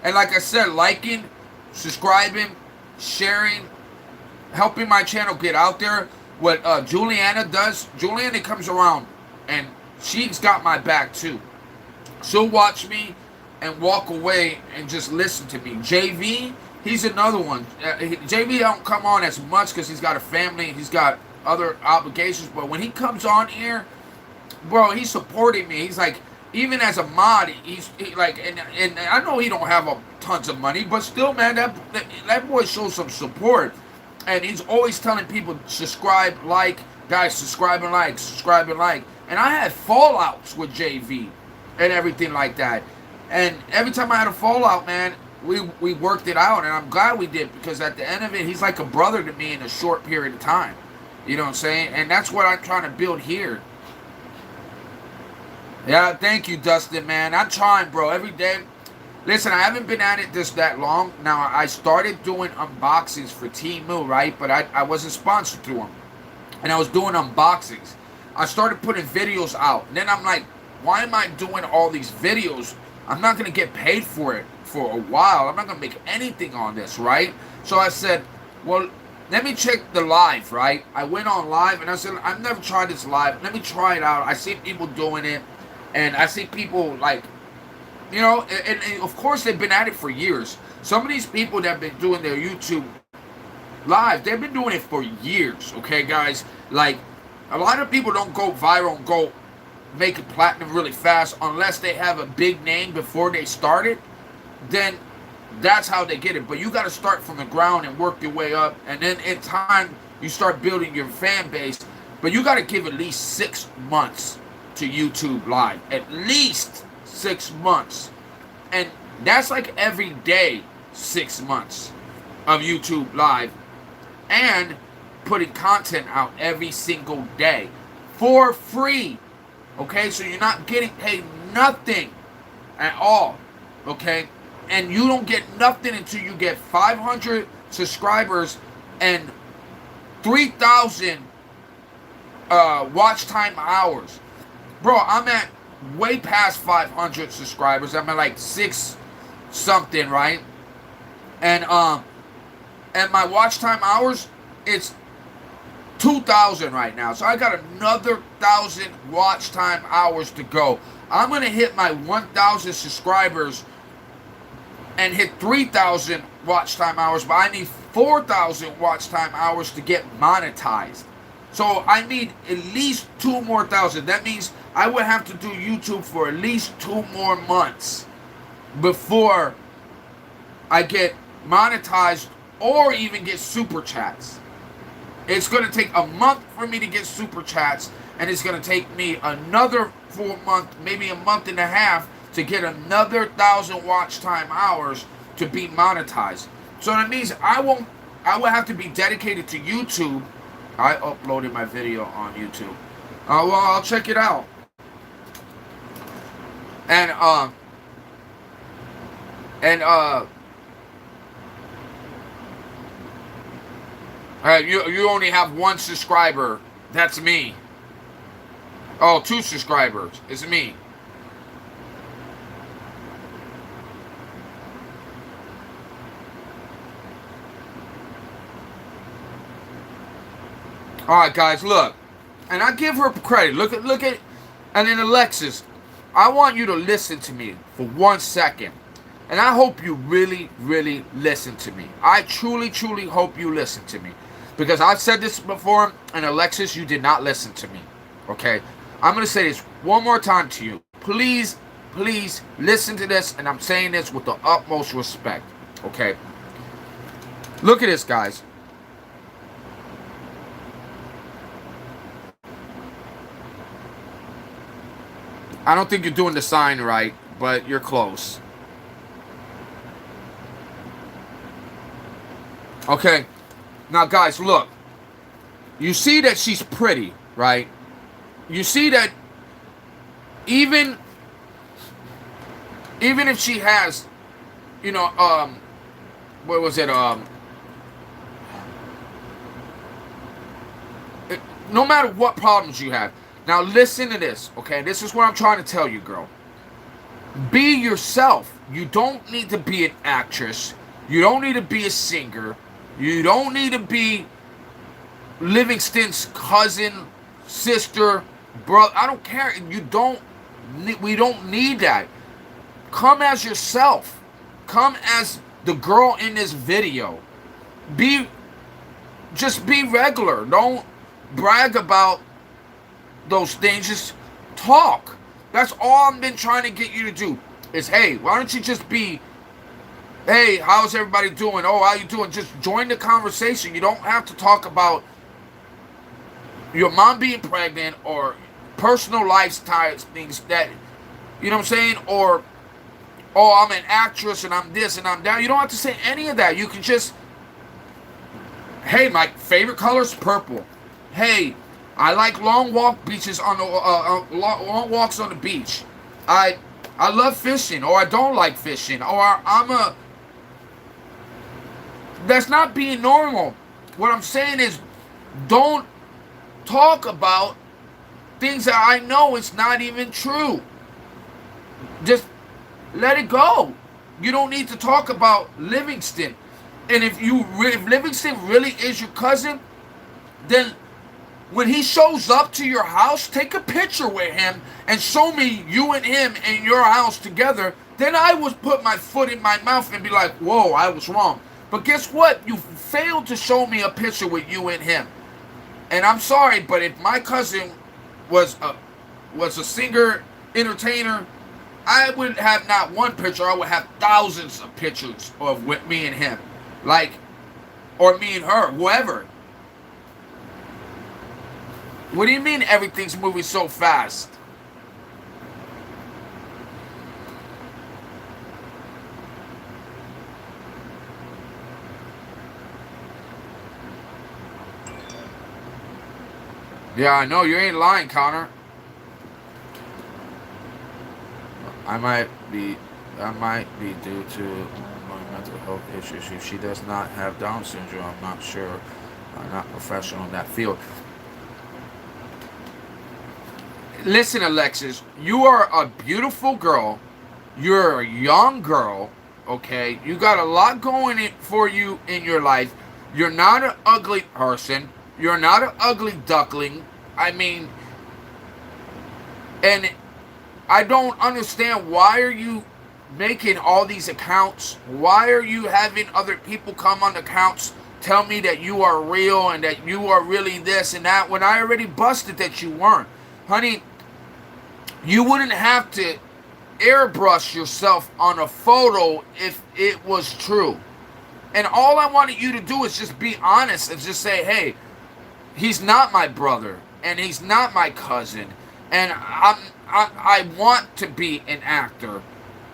And like I said, liking, subscribing, sharing, helping my channel get out there. What Juliana does, Juliana comes around and she's got my back too. She'll watch me and walk away and just listen to me. JV, he's another one. JV don't come on as much because he's got a family, he's got other obligations. But when he comes on here, bro, he's supporting me. He's like, even as a mod, he's like, and I know he don't have tons of money, but still, man, that boy shows some support. And he's always telling people, subscribe, like, guys, subscribe and like, subscribe and like. And I had fallouts with JV and everything like that. And every time I had a fallout, man, we worked it out. And I'm glad we did, because at the end of it, he's like a brother to me in a short period of time. You know what I'm saying? And that's what I'm trying to build here. Yeah, thank you, Dustin, man. I'm trying, bro, every day. Listen, I haven't been at it that long. Now, I started doing unboxings for Temu, right? But I wasn't sponsored through them. And I was doing unboxings. I started putting videos out. And then I'm like, why am I doing all these videos? I'm not going to get paid for it for a while. I'm not going to make anything on this, right? So I said, well, let me check the live, right? I went on live and I said, I've never tried this live. Let me try it out. I see people doing it. And I see people like, you know, and of course they've been at it for years. Some of these people that have been doing their YouTube live, they've been doing it for years, okay, guys? Like, a lot of people don't go viral and go make it platinum really fast unless they have a big name before they start it. Then that's how they get it. But you got to start from the ground and work your way up. And then in time, you start building your fan base. But you got to give at least 6 months to YouTube live. At least 6 months. And that's like every day 6 months of YouTube live, and putting content out every single day for free. Okay, so you're not getting paid nothing at all. Okay, and you don't get nothing until you get 500 subscribers and 3,000 watch time hours. Bro, I'm at way past 500 subscribers. I'm at like 6 something, right? And my watch time hours, it's 2,000 right now. So I got another 1,000 watch time hours to go. I'm gonna hit my 1,000 subscribers and hit 3,000 watch time hours, but I need 4,000 watch time hours to get monetized. So I need at least 2 more thousand. That means I would have to do YouTube for at least 2 more months before I get monetized or even get super chats. It's going to take a month for me to get super chats, and it's going to take me another 4 months, maybe a month and a half, to get another 1,000 watch time hours to be monetized. So that means I will have to be dedicated to YouTube. I uploaded my video on YouTube. Well, I'll check it out. And you only have 1 subscriber. That's me. Oh, 2 subscribers. It's me. Alright, guys, look. And I give her credit. Look at, and then Alexis, I want you to listen to me for 1 second. And I hope you really, really listen to me. I truly, truly hope you listen to me. Because I've said this before, and Alexis, you did not listen to me. Okay? I'm going to say this one more time to you. Please, please listen to this, and I'm saying this with the utmost respect. Okay? Look at this, guys. I don't think you're doing the sign right, but you're close. Okay. Now, guys, look. You see that she's pretty, right? You see that even if she has, you know, what was it, no matter what problems you have. Now listen to this, okay? This is what I'm trying to tell you, girl. Be yourself. You don't need to be an actress. You don't need to be a singer. You don't need to be Livingston's cousin, sister, brother. I don't care. We don't need that. Come as yourself. Come as the girl in this video. Be Just be regular. Don't brag about those things. Just talk. That's all I've been trying to get you to do. Is, hey, why don't you just be, hey, how's everybody doing? Oh, how you doing? Just join the conversation. You don't have to talk about your mom being pregnant or personal lifestyle things that, you know what I'm saying? Or, oh, I'm an actress and I'm this and I'm that. You don't have to say any of that. You can just, hey, my favorite color is purple. Hey, I like long beaches on the long walks on the beach. I love fishing, or I don't like fishing, or that's not being normal. What I'm saying is, don't talk about things that I know it's not even true. Just let it go. You don't need to talk about Livingston. And if Livingston really is your cousin, then when he shows up to your house, take a picture with him and show me you and him in your house together. Then I would put my foot in my mouth and be like, whoa, I was wrong. But guess what? You failed to show me a picture with you and him. And I'm sorry, but if my cousin was a singer, entertainer, I would have not one picture. I would have thousands of pictures of with me and him. Like, or me and her, whoever. What do you mean everything's moving so fast? Yeah, I know, you ain't lying, Connor. I might be due to my mental health issues. If she does not have Down syndrome, I'm not sure. I'm not professional in that field. Listen, Alexis, you are a beautiful girl. You're a young girl, okay? You got a lot going for you in your life. You're not an ugly person. You're not an ugly duckling. I mean, and I don't understand, why are you making all these accounts? Why are you having other people come on accounts tell me that you are real and that you are really this and that, when I already busted that you weren't? Honey, you wouldn't have to airbrush yourself on a photo if it was true. And all I wanted you to do is just be honest and just say, hey, he's not my brother and he's not my cousin, and I want to be an actor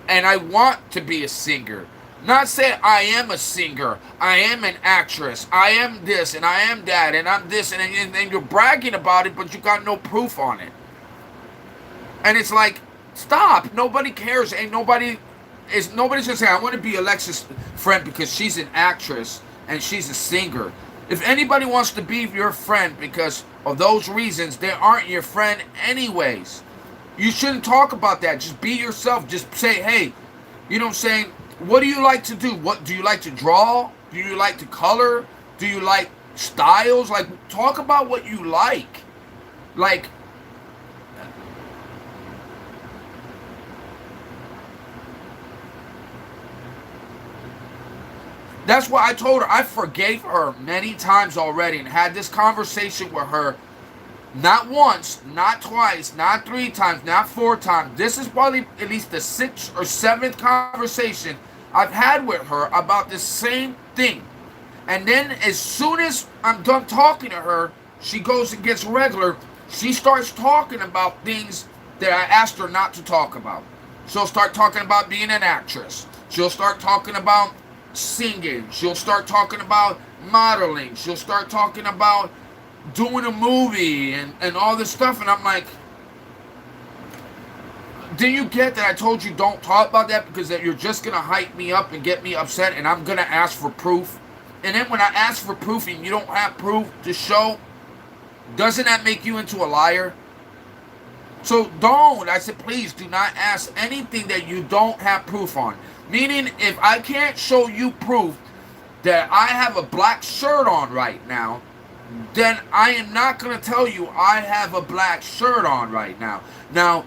and I want to be a singer. Not say I am a singer, I am an actress, I am this and I am that and I'm this, and you're bragging about it, but you got no proof on it. And it's like, stop. Nobody cares. Nobody's gonna say, I want to be Alexis' friend because she's an actress and she's a singer. If anybody wants to be your friend because of those reasons, they aren't your friend anyways. You shouldn't talk about that. Just be yourself. Just say, hey, you know what I'm saying? What do you like to do? What do you like to draw? Do you like to color? Do you like styles? Like, talk about what you like. Like, that's why I told her I forgave her many times already and had this conversation with her. Not once, not twice, not 3 times, not 4 times. This is probably at least the 6th or 7th conversation I've had with her about the same thing. And then as soon as I'm done talking to her, she goes and gets regular. She starts talking about things that I asked her not to talk about. She'll start talking about being an actress. She'll start talking about singing. She'll start talking about modeling. She'll start talking about doing a movie and all this stuff. And I'm like, do you get that I told you don't talk about that because that you're just going to hype me up and get me upset and I'm going to ask for proof? And then when I ask for proof and you don't have proof to show, doesn't that make you into a liar? So don't. I said, please do not ask anything that you don't have proof on. Meaning, if I can't show you proof that I have a black shirt on right now, then I am not going to tell you I have a black shirt on right now. Now,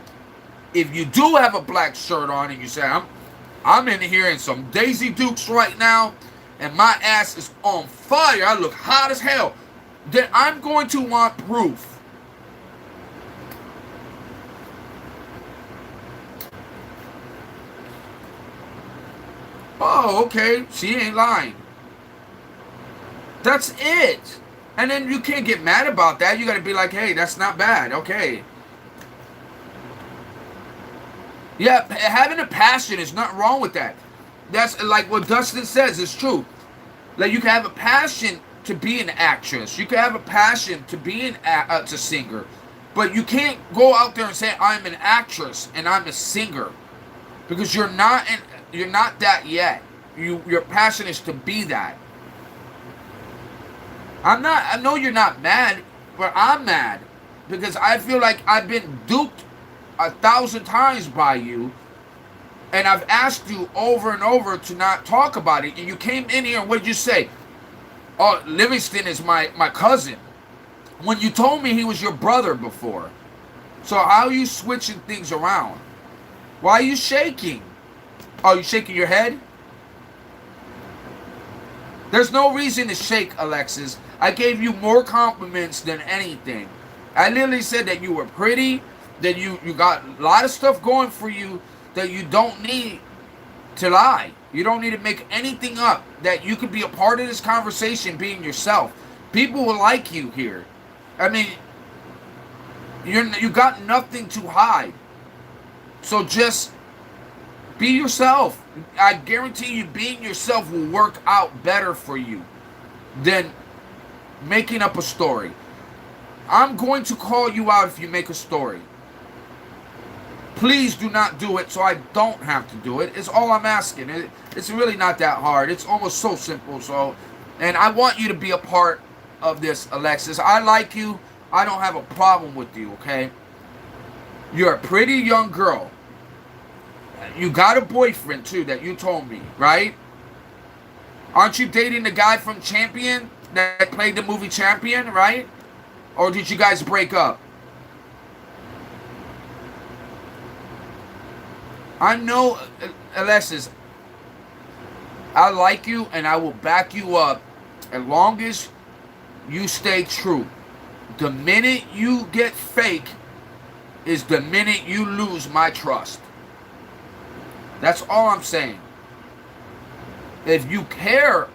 if you do have a black shirt on and you say, I'm in here in some Daisy Dukes right now, and my ass is on fire, I look hot as hell, then I'm going to want proof. Oh, okay, she ain't lying. That's it. And then you can't get mad about that. You got to be like, hey, that's not bad. Okay. Yeah, having a passion is not wrong with that. That's like what Dustin says. It's true. Like you can have a passion to be an actress. You can have a passion to be a singer, but you can't go out there and say I'm an actress and I'm a singer, because you're not that yet. Your passion is to be that. I know you're not mad, but I'm mad because I feel like I've been duped 1,000 times by you, and I've asked you over and over to not talk about it, and you came in here and what did you say? Oh, Livingston is my cousin. When you told me he was your brother before. So how are you switching things around? Why are you shaking? Oh, you shaking your head? There's no reason to shake, Alexis. I gave you more compliments than anything. I literally said that you were pretty, that you got a lot of stuff going for you, that you don't need to lie. You don't need to make anything up, that you could be a part of this conversation being yourself. People will like you here. I mean, you got nothing to hide. So just be yourself. I guarantee you being yourself will work out better for you than making up a story. I'm going to call you out if you make a story. Please do not do it so I don't have to do it. It's all I'm asking. It's really not that hard. It's almost so simple. So, and I want you to be a part of this, Alexis. I like you. I don't have a problem with you, okay? You're a pretty young girl. You got a boyfriend, too, that you told me, right? Aren't you dating the guy from Champion that played the movie Champion, right? Or did you guys break up? I know, Alexis, I like you and I will back you up as long as you stay true. The minute you get fake is the minute you lose my trust. That's all I'm saying. If you care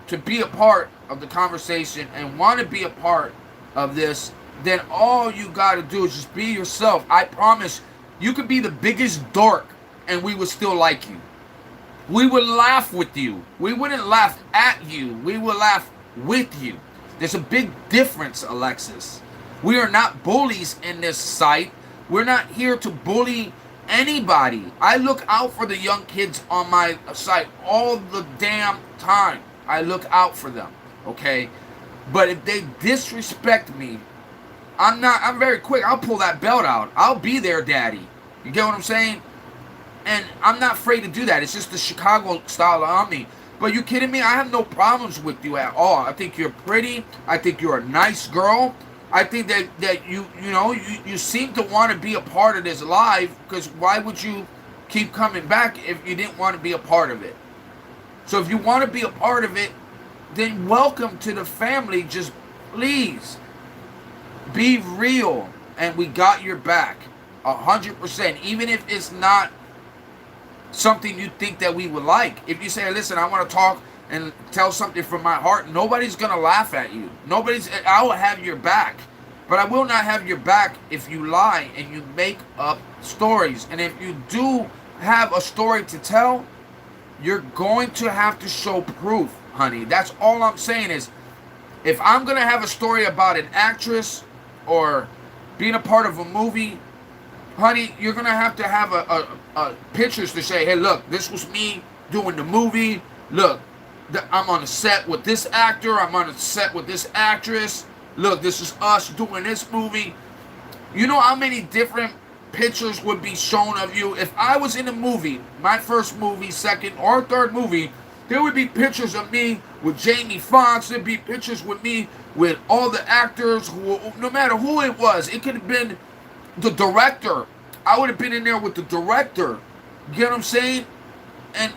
to be a part of the conversation and want to be a part of this, then all you got to do is just be yourself. I promise you could be the biggest dork and we would still like you. We would laugh with you. We wouldn't laugh at you. We would laugh with you. There's a big difference, Alexis. We are not bullies in this site. We're not here to bully anybody. I look out for the young kids on my site all the damn time. I look out for them, okay? But if they disrespect me, I'm very quick. I'll pull that belt out. I'll be their daddy. You get what I'm saying? And I'm not afraid to do that. It's just the Chicago style on me. But you kidding me? I have no problems with you at all. I think you're pretty. I think you're a nice girl. I think that you seem to want to be a part of this live, because why would you keep coming back if you didn't want to be a part of it? So if you want to be a part of it, then welcome to the family. Just please be real, and we got your back 100%. Even if it's not something you think that we would like. If you say, listen, I want to talk and tell something from my heart, nobody's going to laugh at you. I will have your back. But I will not have your back if you lie and you make up stories. And if you do have a story to tell, you're going to have to show proof, honey. That's all I'm saying is, if I'm going to have a story about an actress or being a part of a movie, honey, you're going to have a pictures to say, hey, look, this was me doing the movie. Look, I'm on a set with this actor. I'm on a set with this actress. Look, this is us doing this movie. You know how many different pictures would be shown of you? If I was in a movie, my first movie, second or third movie, There would be pictures of me with Jamie Foxx. There'd be pictures with me with all the actors, who, no matter who it was. It could have been the director. I would have been in there with the director. You get what I'm saying? And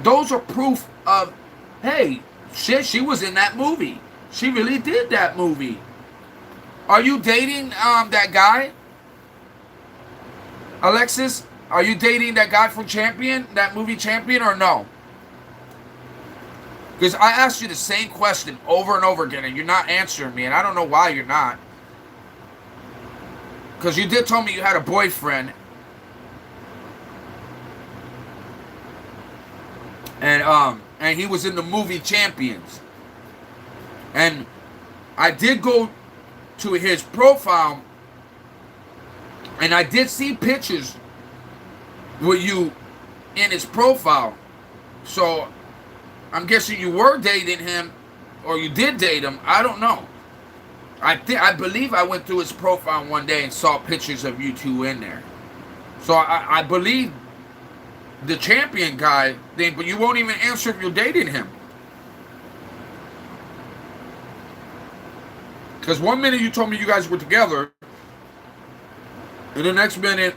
those are proof of, hey, shit, she was in that movie. She really did that movie. Are you dating that guy? Alexis, are you dating that guy from Champion, that movie Champion, or no? Because I asked you the same question over and over again, and you're not answering me, and I don't know why you're not. Because you did tell me you had a boyfriend. And he was in the movie Champions. And I did go to his profile, and I did see pictures with you in his profile. So I'm guessing you were dating him, or you did date him. I don't know. I believe I went through his profile one day and saw pictures of you two in there. So I believe the Champion guy thing, but you won't even answer if you're dating him. Because one minute you told me you guys were together, and the next minute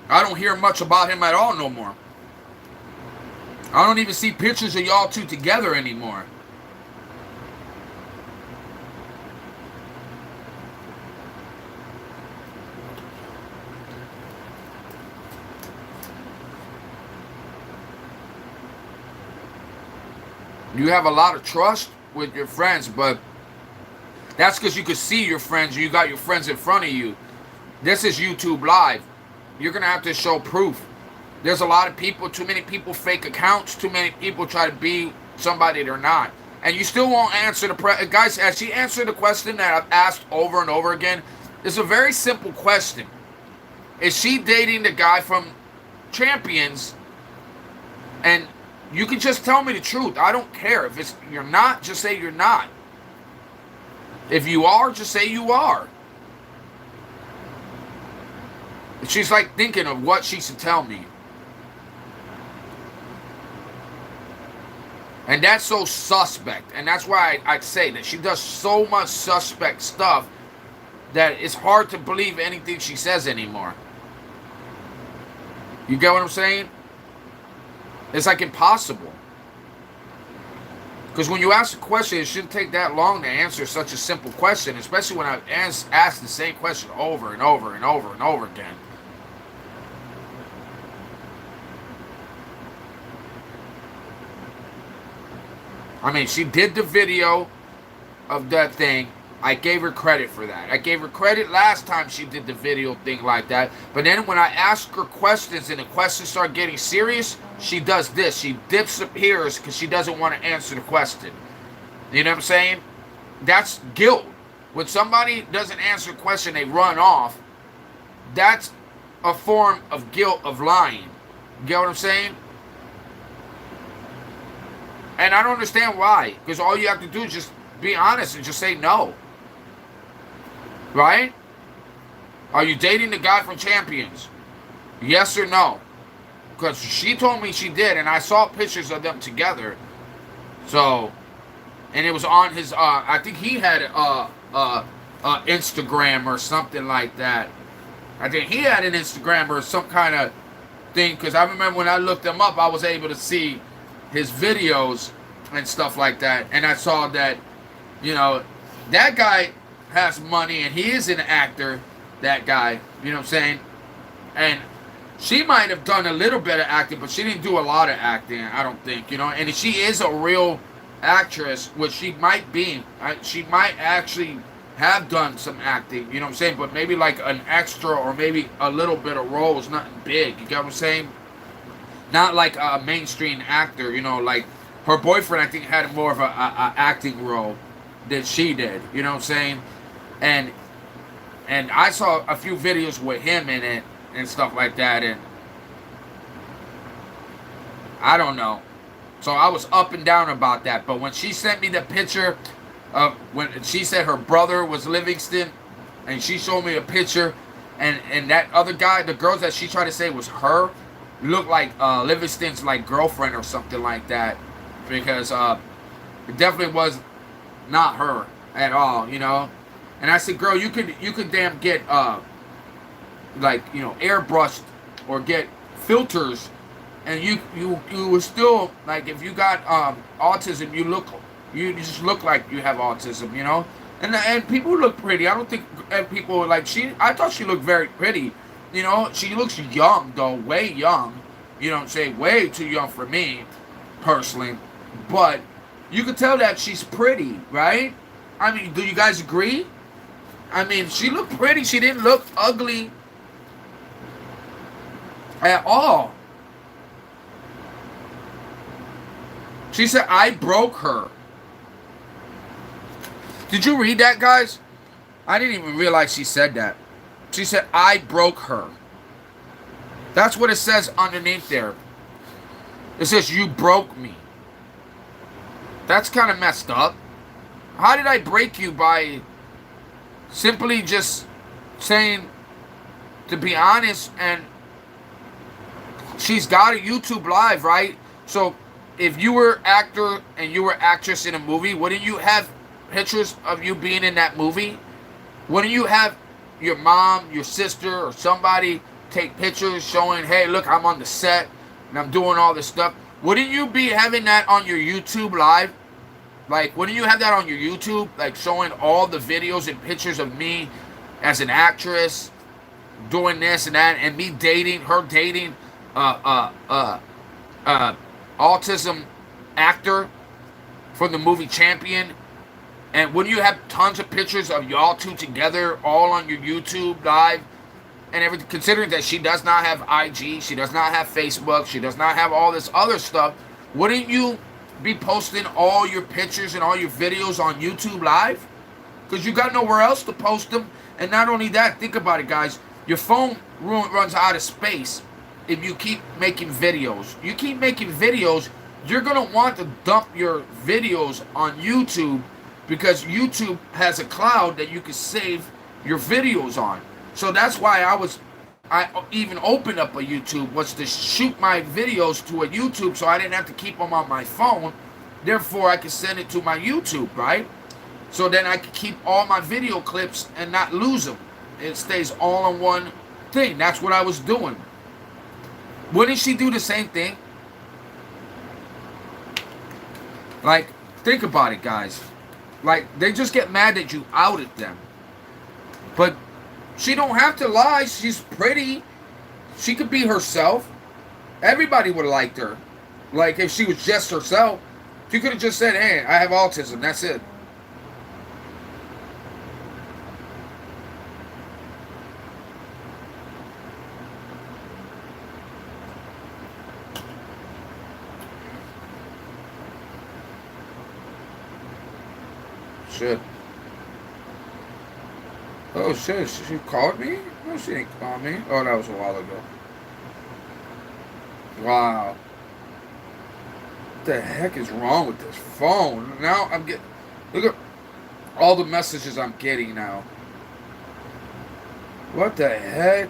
I don't hear much about him at all no more. I don't even see pictures of y'all two together anymore. You have a lot of trust with your friends, but that's because you could see your friends. You got your friends in front of you. This is YouTube Live. You're going to have to show proof. There's a lot of people, too many people fake accounts. Too many people try to be somebody they're not. And you still won't answer the... Guys, has she answered the question that I've asked over and over again? It's a very simple question. Is she dating the guy from Champions? And you can just tell me the truth. I don't care. If it's you're not, just say you're not. If you are, just say you are. She's like thinking of what she should tell me. And that's so suspect. And that's why I'd say that she does so much suspect stuff that it's hard to believe anything she says anymore. You get what I'm saying? It's like impossible. Because when you ask a question, it shouldn't take that long to answer such a simple question, especially when I've asked the same question over and over and over and over again. I mean, she did the video of that thing. I gave her credit for that. I gave her credit last time she did the video thing like that. But then when I ask her questions and the questions start getting serious, she does this. She disappears because she doesn't want to answer the question. You know what I'm saying? That's guilt. When somebody doesn't answer a question, they run off. That's a form of guilt of lying. You get what I'm saying? And I don't understand why. Because all you have to do is just be honest and just say no. Right? Are you dating the guy from Champions? Yes or no? Because she told me she did, and I saw pictures of them together. So, and it was on his, I think he had Instagram or something like that. I think he had an Instagram or some kind of thing, because I remember when I looked him up, I was able to see his videos and stuff like that. And I saw that, you know, that guy has money, and he is an actor, that guy, you know what I'm saying? And she might have done a little bit of acting, but she didn't do a lot of acting, I don't think, you know. And she is a real actress, which she might be. She might actually have done some acting, you know what I'm saying? But maybe like an extra or maybe a little bit of roles, nothing big, you get what I'm saying? Not like a mainstream actor, you know, like her boyfriend, I think, had more of a acting role than she did, you know what I'm saying? And I saw a few videos with him in it and stuff like that, and I don't know. So I was up and down about that. But when she sent me the picture of when she said her brother was Livingston, and she showed me a picture, and that other guy, the girls that she tried to say was her, looked like Livingston's like girlfriend or something like that. because it definitely was not her at all, you know. And I said, girl, you could damn get like, you know, airbrushed or get filters, and you were still like, if you got autism, you just look like you have autism, you know. And people look pretty. I don't think people like I thought she looked very pretty, you know. She looks young though, way young. You don't say way too young for me, personally, but you could tell that she's pretty, right? I mean, do you guys agree? I mean, she looked pretty. She didn't look ugly at all. She said, I broke her. Did you read that, guys? I didn't even realize she said that. She said, I broke her. That's what it says underneath there. It says, you broke me. That's kind of messed up. How did I break you? By simply just saying, to be honest, and she's got a YouTube live, right? So if you were actor and you were actress in a movie, wouldn't you have pictures of you being in that movie? Wouldn't you have your mom, your sister, or somebody take pictures showing, hey, look, I'm on the set and I'm doing all this stuff? Wouldn't you be having that on your YouTube live? Like, wouldn't you have that on your YouTube, like showing all the videos and pictures of me as an actress doing this and that, and me dating autism actor from the movie Champion? And wouldn't you have tons of pictures of y'all two together all on your YouTube live and everything? Considering that she does not have IG, she does not have Facebook, she does not have all this other stuff, wouldn't you be posting all your pictures and all your videos on YouTube live? Because you got nowhere else to post them. And not only that, think about it, guys. Your phone runs out of space if you keep making videos. You keep making videos, you're going to want to dump your videos on YouTube, because YouTube has a cloud that you can save your videos on. So that's why I even opened up a YouTube, was to shoot my videos to a YouTube so I didn't have to keep them on my phone. Therefore, I could send it to my YouTube, right? So then I could keep all my video clips and not lose them. It stays all on one thing. That's what I was doing. Wouldn't she do the same thing? Like, think about it, guys. Like, they just get mad that you outed them. But she don't have to lie. She's pretty. She could be herself. Everybody would have liked her. Like, if she was just herself, she could have just said, hey, I have autism. That's it. Shit. Oh shit, she called me? No, she didn't call me. Oh, that was a while ago. Wow. What the heck is wrong with this phone? Now I'm getting... Look at all the messages I'm getting now. What the heck?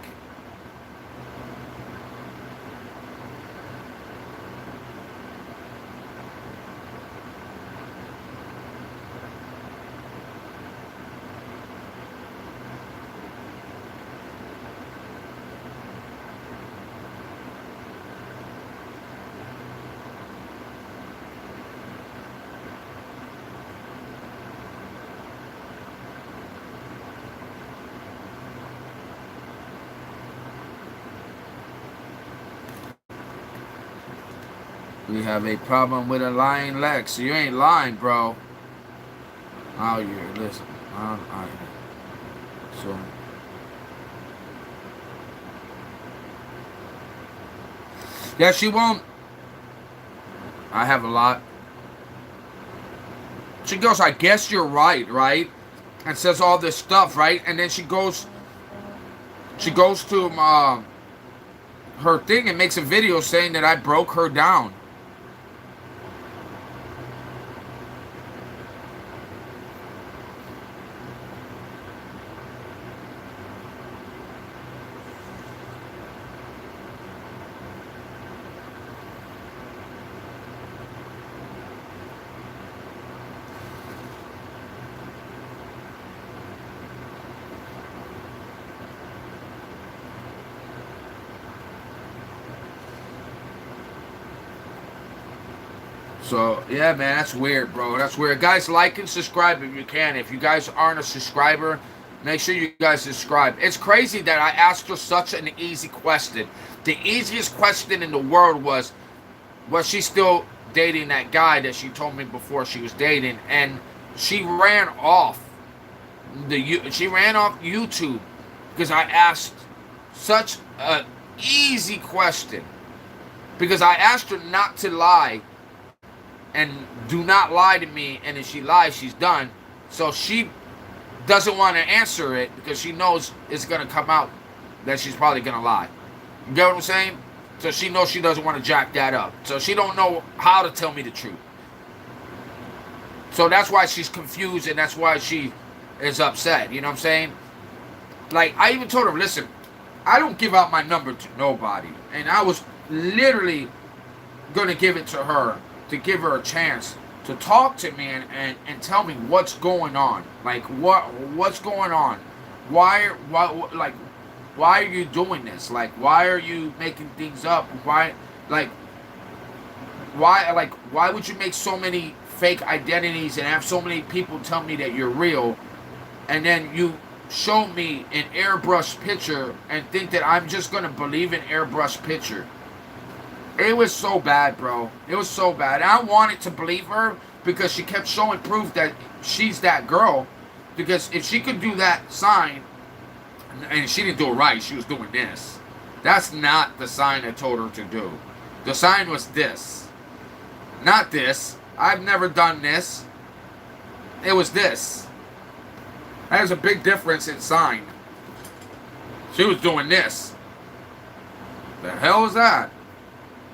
We have a problem with a lying Lex. You ain't lying, bro. Oh, you listen. So, yeah, she won't. I have a lot. She goes, I guess you're right, right? And says all this stuff, right? And then she goes to her thing and makes a video saying that I broke her down. So, yeah, man, that's weird, bro. That's weird. Guys, like and subscribe if you can. If you guys aren't a subscriber, make sure you guys subscribe. It's crazy that I asked her such an easy question. The easiest question in the world was she still dating that guy that she told me before she was dating? And she ran off she ran off YouTube because I asked such a easy question. Because I asked her not to lie and do not lie to me, and if she lies, she's done. So she doesn't want to answer it because she knows it's going to come out that she's probably going to lie. You get what I'm saying? So she knows she doesn't want to jack that up. So she don't know how to tell me the truth. So that's why she's confused, and that's why she is upset. You know what I'm saying? Like, I even told her, listen, I don't give out my number to nobody. And I was literally going to give it to her to give her a chance to talk to me and tell me what's going on. Like, what's going on? Why are you doing this? Like, why are you making things up? Why would you make so many fake identities and have so many people tell me that you're real, and then you show me an airbrush picture and think that I'm just gonna believe an airbrush picture? It was so bad, bro. It was so bad. And I wanted to believe her because she kept showing proof that she's that girl. Because if she could do that sign, and she didn't do it right, she was doing this. That's not the sign I told her to do. The sign was this. Not this. I've never done this. It was this. There's a big difference in sign. She was doing this. The hell is that?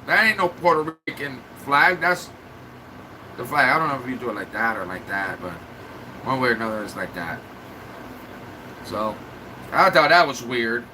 That ain't no Puerto Rican flag. That's the flag. I don't know if you do it like that or like that, but one way or another it's like that. So, I thought that was weird.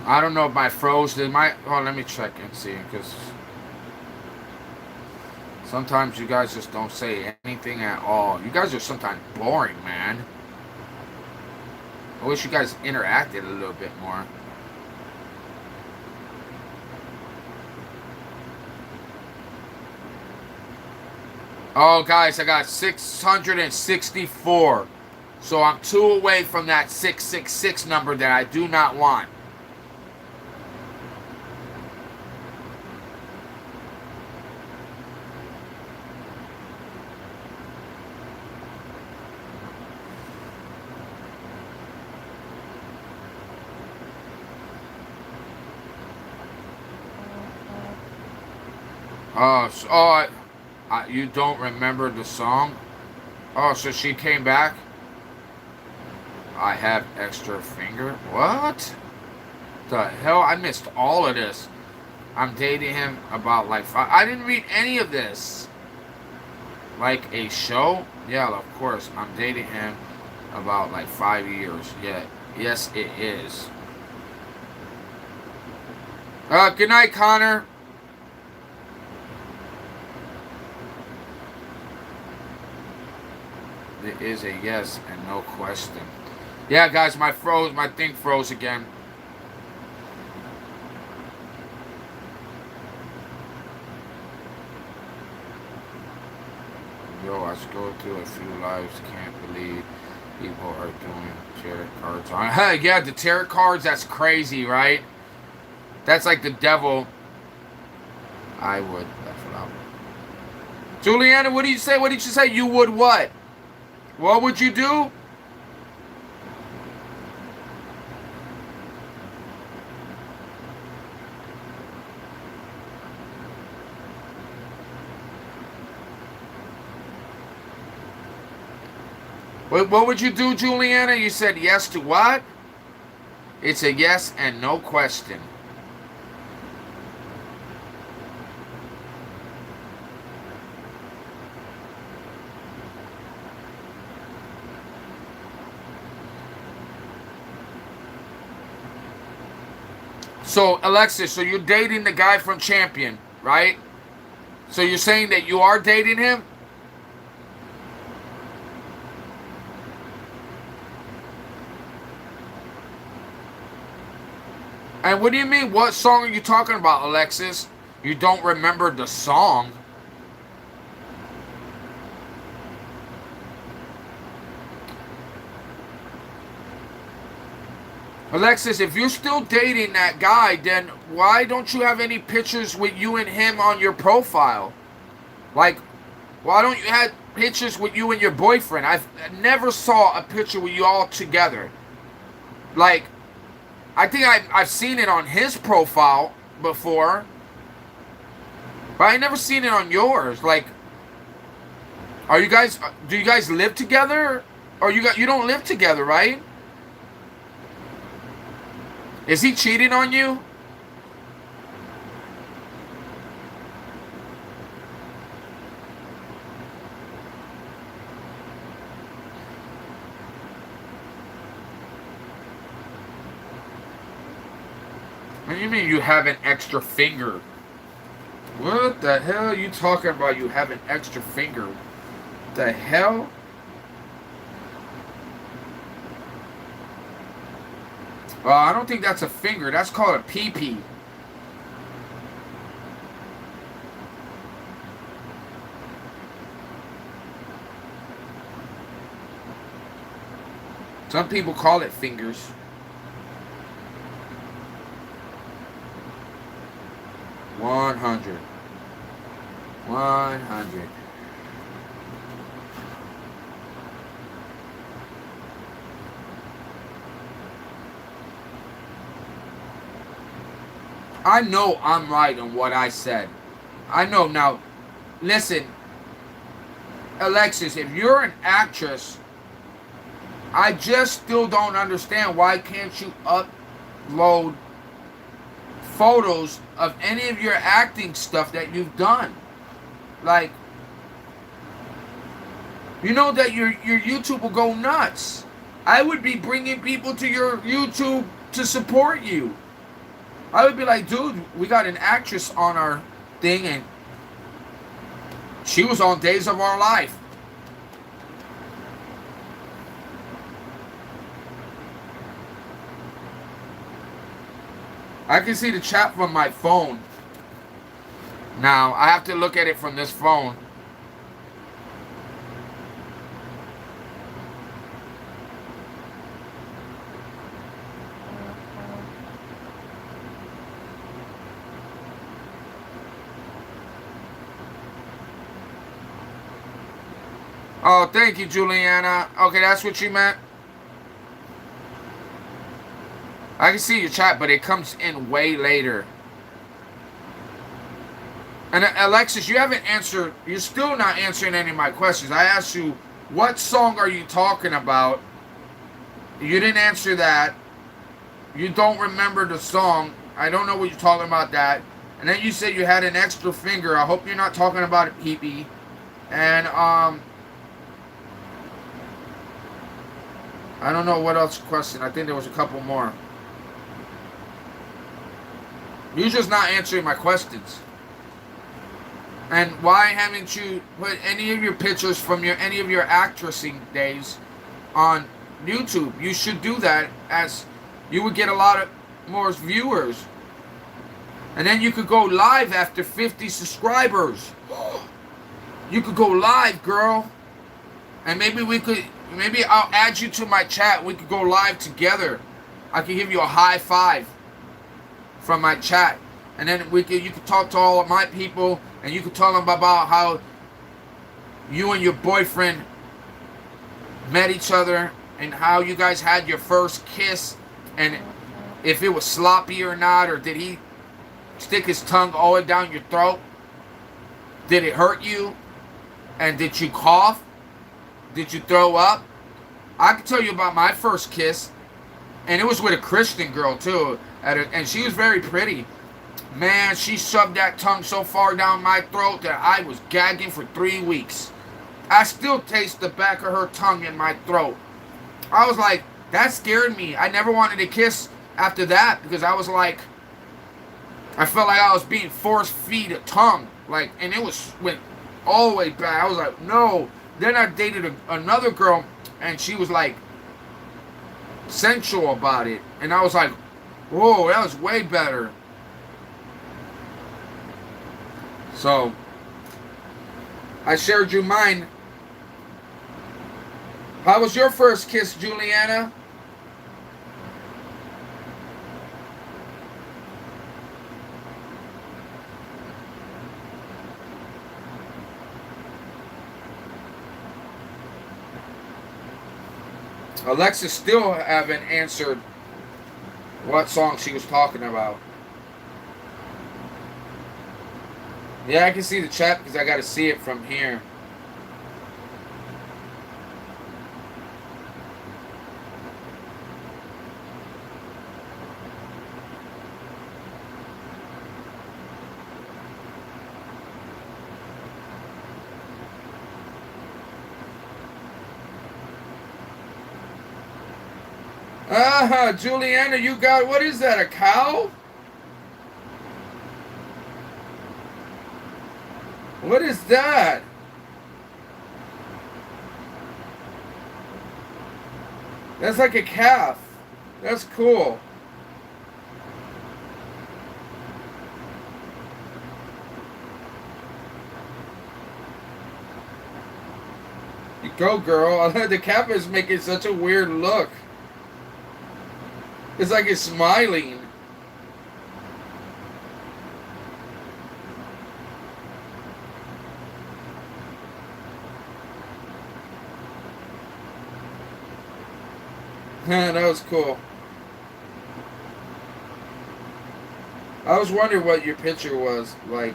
I don't know if my froze. Did my... Oh, let me check and see, because sometimes you guys just don't say anything at all. You guys are sometimes boring, man. I wish you guys interacted a little bit more. Oh, guys, I got 664. So I'm 2 away from that 666 number that I do not want. You don't remember the song? Oh, so she came back? I have extra finger? What? The hell? I missed all of this. I'm dating him about like 5... I didn't read any of this. Like a show? Yeah, of course. I'm dating him about like 5 years. Yeah. Yes, it is. Good night, Connor. It is a yes and no question. Yeah, guys, my thing froze again. Yo, I scrolled through a few lives, can't believe people are doing tarot cards on. Hey, yeah, the tarot cards, that's crazy, right? That's like the devil. I would. That's what I would. Juliana, what did you say? What did you say? You would what? What would you do? What would you do, Juliana? You said yes to what? It's a yes and no question. So, Alexis, so you're dating the guy from Champion, right? So you're saying that you are dating him? And what do you mean? What song are you talking about, Alexis? You don't remember the song? Alexis, if you're still dating that guy, then why don't you have any pictures with you and him on your profile? Like, why don't you have pictures with you and your boyfriend? I never saw a picture with you all together. Like, I think I've seen it on his profile before, but I never seen it on yours. Like, do you guys live together? Or you don't live together, right? Is he cheating on you? What do you mean you have an extra finger? What the hell are you talking about? You have an extra finger? The hell? I don't think that's a finger. That's called a pee-pee. Some people call it fingers. 100. 100. I know I'm right on what I said. I know now. Listen, Alexis, if you're an actress, I just still don't understand why can't you upload photos of any of your acting stuff that you've done. Like, you know that your YouTube will go nuts. I would be bringing people to your YouTube to support you. I would be like, dude, we got an actress on our thing and she was on Days of Our Life. I can see the chat from my phone. Now, I have to look at it from this phone. Oh, thank you, Juliana. Okay, that's what you meant. I can see your chat, but it comes in way later. And Alexis, you haven't answered, you're still not answering any of my questions. I asked you, what song are you talking about? You didn't answer that. You don't remember the song. I don't know what you're talking about that. And then you said you had an extra finger. I hope you're not talking about a pee-pee. And, I don't know what else question. I think there was a couple more. You're just not answering my questions. And why haven't you put any of your pictures from any of your actressing days on YouTube? You should do that, as you would get a lot of more viewers. And then you could go live after 50 subscribers. You could go live, girl. And maybe I'll add you to my chat. We could go live together. I could give you a high five from my chat. And then you could talk to all of my people, and you could tell them about how you and your boyfriend met each other and how you guys had your first kiss, and if it was sloppy or not, or did he stick his tongue all the way down your throat? Did it hurt you? And did you cough? Did you throw up? I can tell you about my first kiss, and it was with a Christian girl too, and she was very pretty. Man, she shoved that tongue so far down my throat that I was gagging for 3 weeks. I still taste the back of her tongue in my throat. I was like, that scared me. I never wanted to kiss after that because I was like, I felt like I was being force-fed a tongue. Like, and it went all the way back. I was like, no. Then I dated another girl, and she was like sensual about it. And I was like, whoa, that was way better. So, I shared you mine. How was your first kiss, Juliana? Alexis still haven't answered what song she was talking about. Yeah, I can see the chat because I got to see it from here. Juliana, you got, what is that, a cow? What is that? That's like a calf. That's cool. You go, girl. The calf is making such a weird look. It's like it's smiling. That was cool. I was wondering what your picture was like.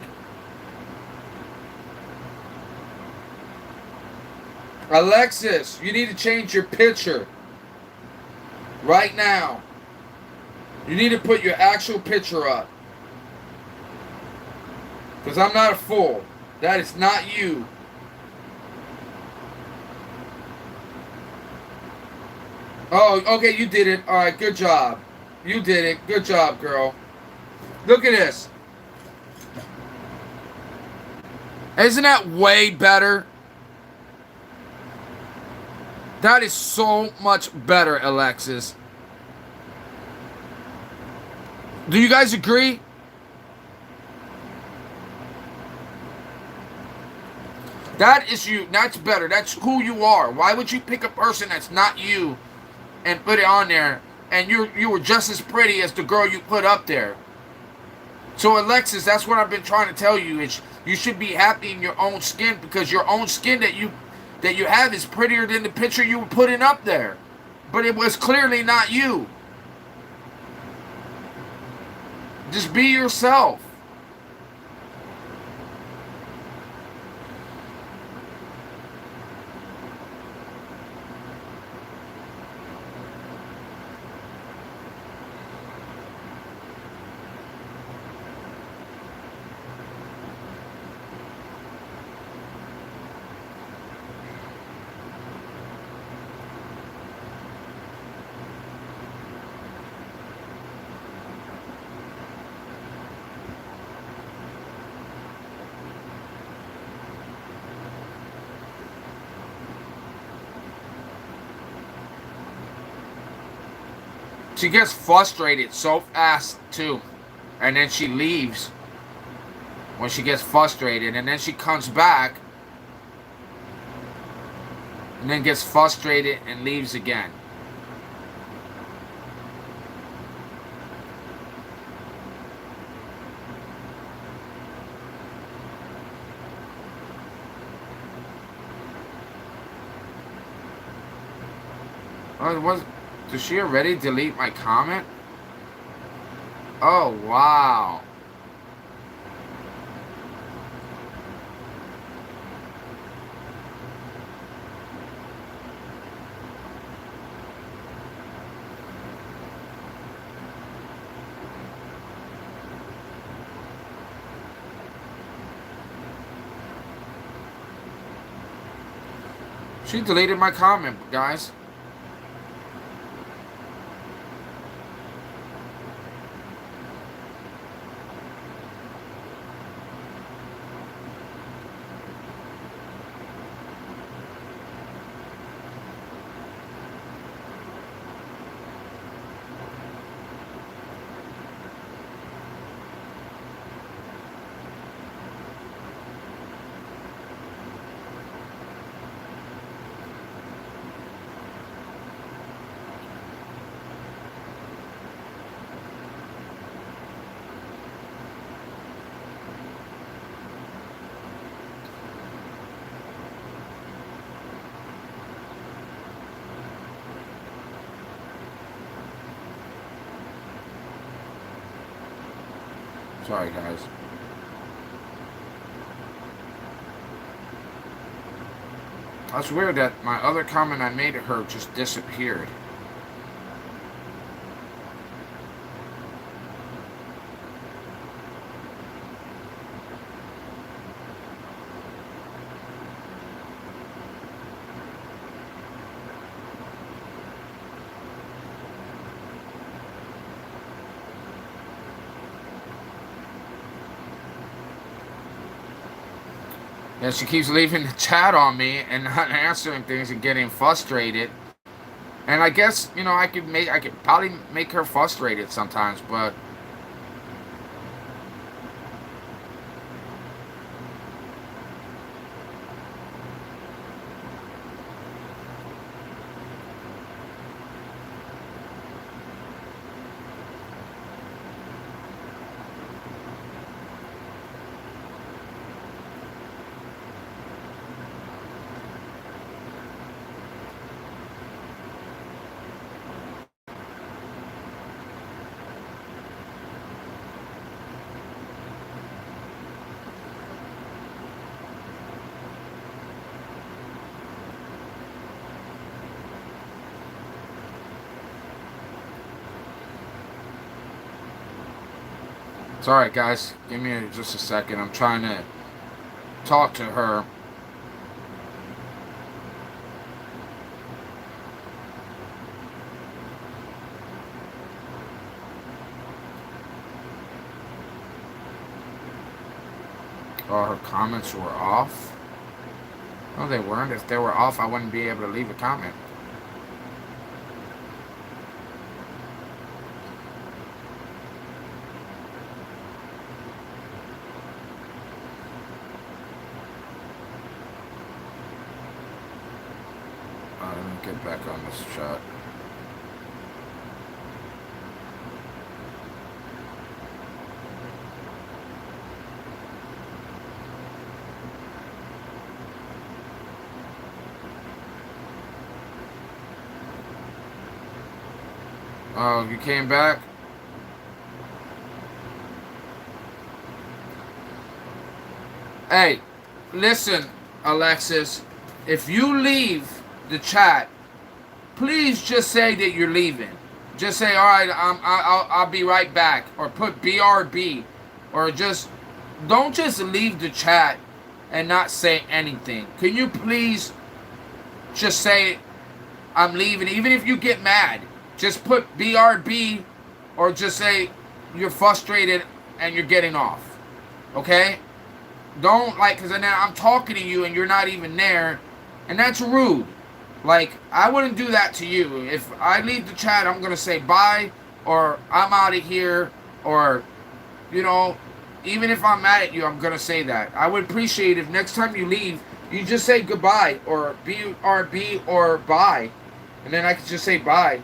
Alexis, you need to change your picture. Right now. You need to put your actual picture up. Because I'm not a fool. That is not you. Oh, okay, you did it. Alright, good job. You did it. Good job, girl. Look at this. Isn't that way better? That is so much better, Alexis. Do you guys agree? That is you. That's better. That's who you are. Why would you pick a person that's not you and put it on there? And you were just as pretty as the girl you put up there. So Alexis, that's what I've been trying to tell you. Is you should be happy in your own skin, because your own skin that you have is prettier than the picture you were putting up there. But it was clearly not you. Just be yourself. She gets frustrated so fast, too. And then she leaves when she gets frustrated. And then she comes back and then gets frustrated and leaves again. Oh, did she already delete my comment? Oh, wow. She deleted my comment, guys. Sorry, guys. That's weird that my other comment I made to her just disappeared. And she keeps leaving the chat on me and not answering things and getting frustrated. And I guess, you know, I could probably make her frustrated sometimes, but it's alright, guys. Give me just a second. I'm trying to talk to her. Oh, her comments were off? No, they weren't. If they were off, I wouldn't be able to leave a comment. Let me get back on this chat. Oh, you came back? Hey, listen, Alexis. If you leave the chat, please just say that you're leaving. Just say, all right, I'll be right back. Or put BRB. Or just, don't just leave the chat and not say anything. Can you please just say, I'm leaving? Even if you get mad, just put BRB or just say you're frustrated and you're getting off. Okay? Don't, like, because then I'm talking to you and you're not even there. And that's rude. Like, I wouldn't do that to you. If I leave the chat, I'm going to say bye, or I'm out of here, or, you know, even if I'm mad at you, I'm going to say that. I would appreciate if next time you leave, you just say goodbye, or BRB, or bye. And then I could just say bye.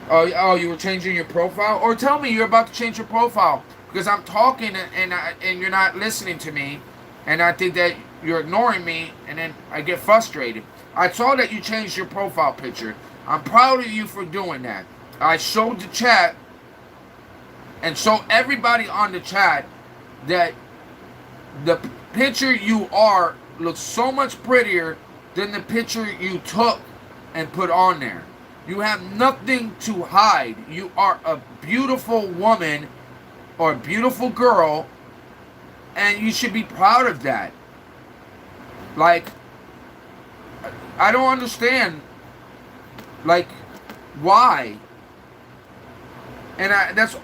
Oh, you were changing your profile? Or tell me you're about to change your profile. Because I'm talking and you're not listening to me. And I think that you're ignoring me, and then I get frustrated. I saw that you changed your profile picture. I'm proud of you for doing that. I showed the chat and show everybody on the chat that the picture you are looks so much prettier than the picture you took and put on there. You have nothing to hide. You are a beautiful woman or a beautiful girl, and you should be proud of that. Like, I don't understand, like, why. And that's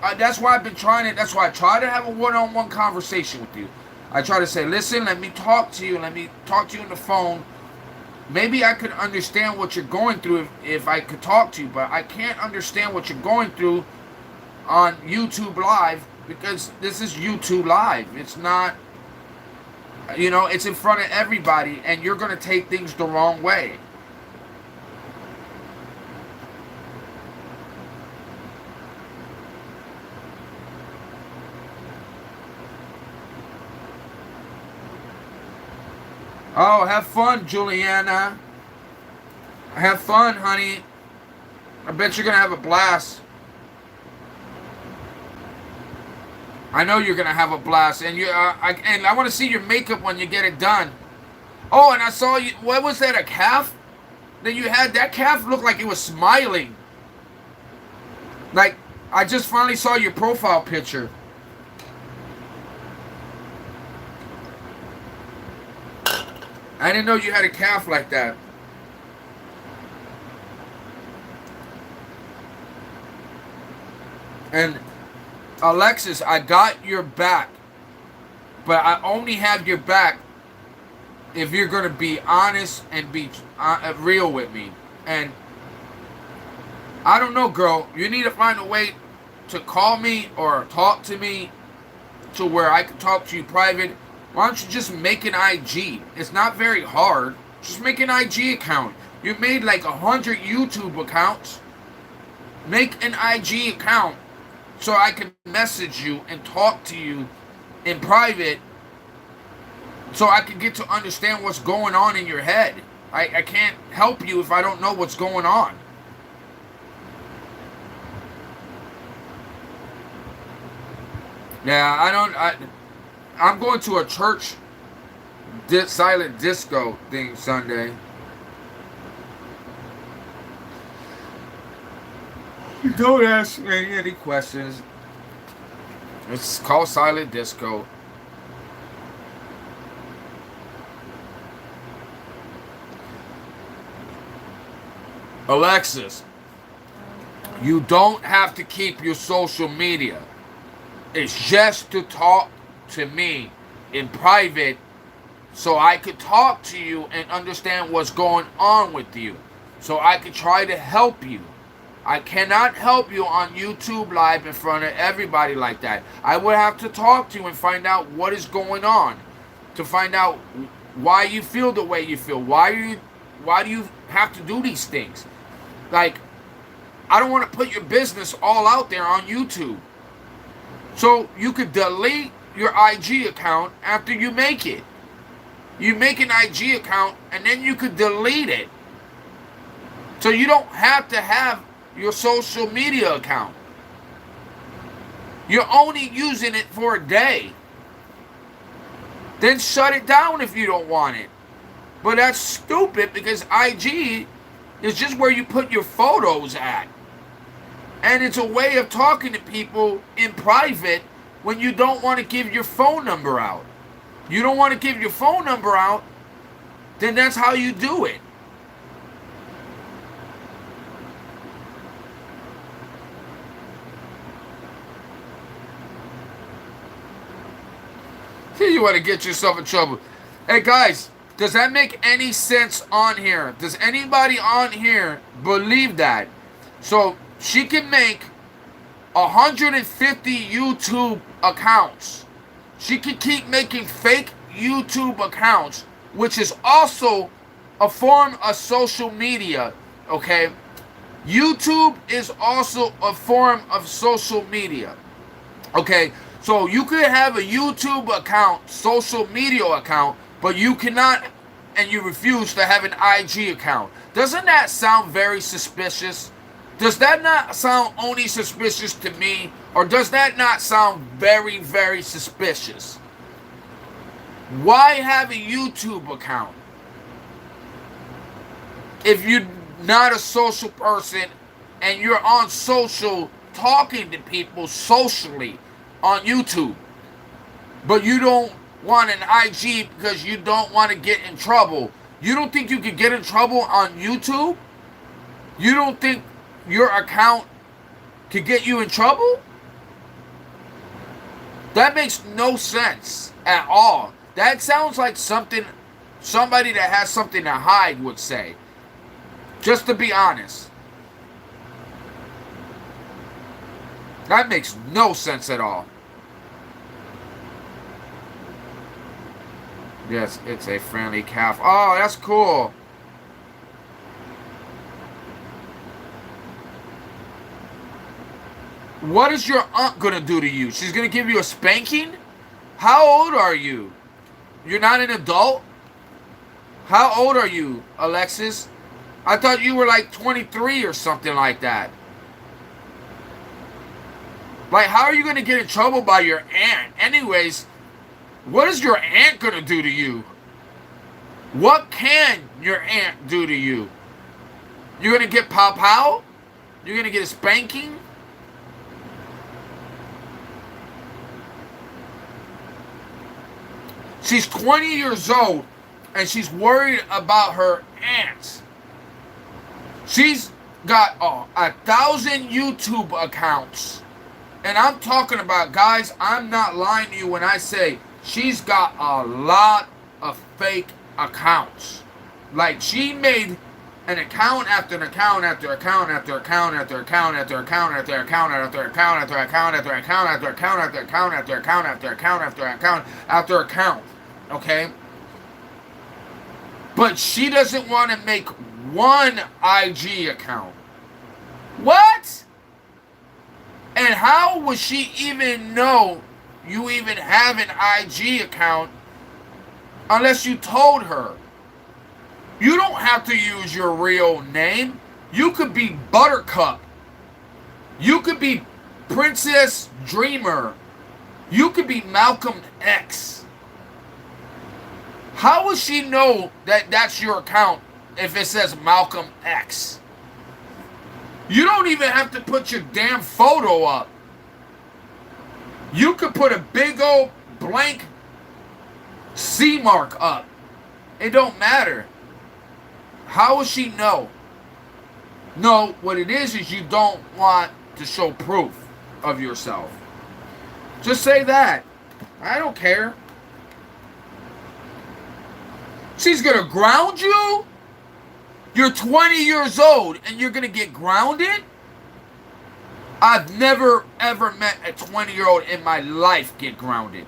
why I've been trying it. That's why I try to have a one-on-one conversation with you. I try to say, listen, let me talk to you. Let me talk to you on the phone. Maybe I could understand what you're going through if I could talk to you. But I can't understand what you're going through on YouTube Live, because this is YouTube Live. It's not, it's in front of everybody, and you're going to take things the wrong way. Oh, have fun, Juliana. Have fun, honey. I bet you're going to have a blast. I know you're going to have a blast. And I want to see your makeup when you get it done. Oh, and I saw you. What was that, a calf? That you had? That calf looked like it was smiling. Like, I just finally saw your profile picture. I didn't know you had a calf like that. And Alexis, I got your back. But I only have your back if you're going to be honest and be real with me. And I don't know, girl. You need to find a way to call me or talk to me to where I can talk to you private. Why don't you just make an IG? It's not very hard. Just make an IG account. You made like 100 YouTube accounts. Make an IG account so I can message you and talk to you in private, so I can get to understand what's going on in your head. I can't help you if I don't know what's going on. Yeah, I'm going to a church silent disco thing Sunday. Don't ask me any questions. It's called silent disco. Alexis, you don't have to keep your social media. It's just to talk to me in private so I could talk to you and understand what's going on with you, so I could try to help you. I cannot help you on YouTube Live in front of everybody like that. I would have to talk to you and find out what is going on, to find out why you feel the way you feel. Why do you have to do these things? Like, I don't want to put your business all out there on YouTube. So you could delete your IG account after you make it. You make an IG account and then you could delete it. So you don't have to have your social media account. You're only using it for a day. Then shut it down if you don't want it. But that's stupid, because IG is just where you put your photos at. And it's a way of talking to people in private when you don't want to give your phone number out. You don't want to give your phone number out, then that's how you do it. You want to get yourself in trouble. Hey guys, does that make any sense on here? Does anybody on here believe that? So she can make 150 YouTube accounts. She can keep making fake YouTube accounts, which is also a form of social media, okay? YouTube is also a form of social media, okay? So you could have a YouTube account, social media account, but you cannot, and you refuse to have an IG account. Doesn't that sound very suspicious? Does that not sound only suspicious to me, or does that not sound very, very suspicious? Why have a YouTube account if you're not a social person and you're on social talking to people socially on YouTube, but you don't want an IG because you don't want to get in trouble? You don't think you could get in trouble on YouTube? You don't think your account could get you in trouble? That makes no sense at all. That sounds like something somebody that has something to hide would say. Just to be honest. That makes no sense at all. Yes, it's a friendly calf. Oh, that's cool. What is your aunt gonna do to you? She's gonna give you a spanking? How old are you? You're not an adult? How old are you, Alexis? I thought you were like 23 or something like that. Like, how are you gonna get in trouble by your aunt? Anyways, what is your aunt gonna do to you? What can your aunt do to you? You're gonna get pow-pow? You're gonna get a spanking? She's 20 years old, and she's worried about her aunts. She's got 1,000 YouTube accounts. And I'm talking about, guys, I'm not lying to you when I say she's got a lot of fake accounts. Like, she made an account after an account after account after account after account after account after account after account after account after account after account after account after account after account after account after account. Okay? But she doesn't want to make one IG account. What? And how would she even know you even have an IG account unless you told her? You don't have to use your real name. You could be Buttercup. You could be Princess Dreamer. You could be Malcolm X. How would she know that that's your account if it says Malcolm X? You don't even have to put your damn photo up. You could put a big old blank C mark up. It don't matter. How will she know? No, what it is you don't want to show proof of yourself. Just say that. I don't care. She's gonna ground you? You're 20 years old and you're gonna get grounded? I've never ever met a 20-year-old in my life get grounded.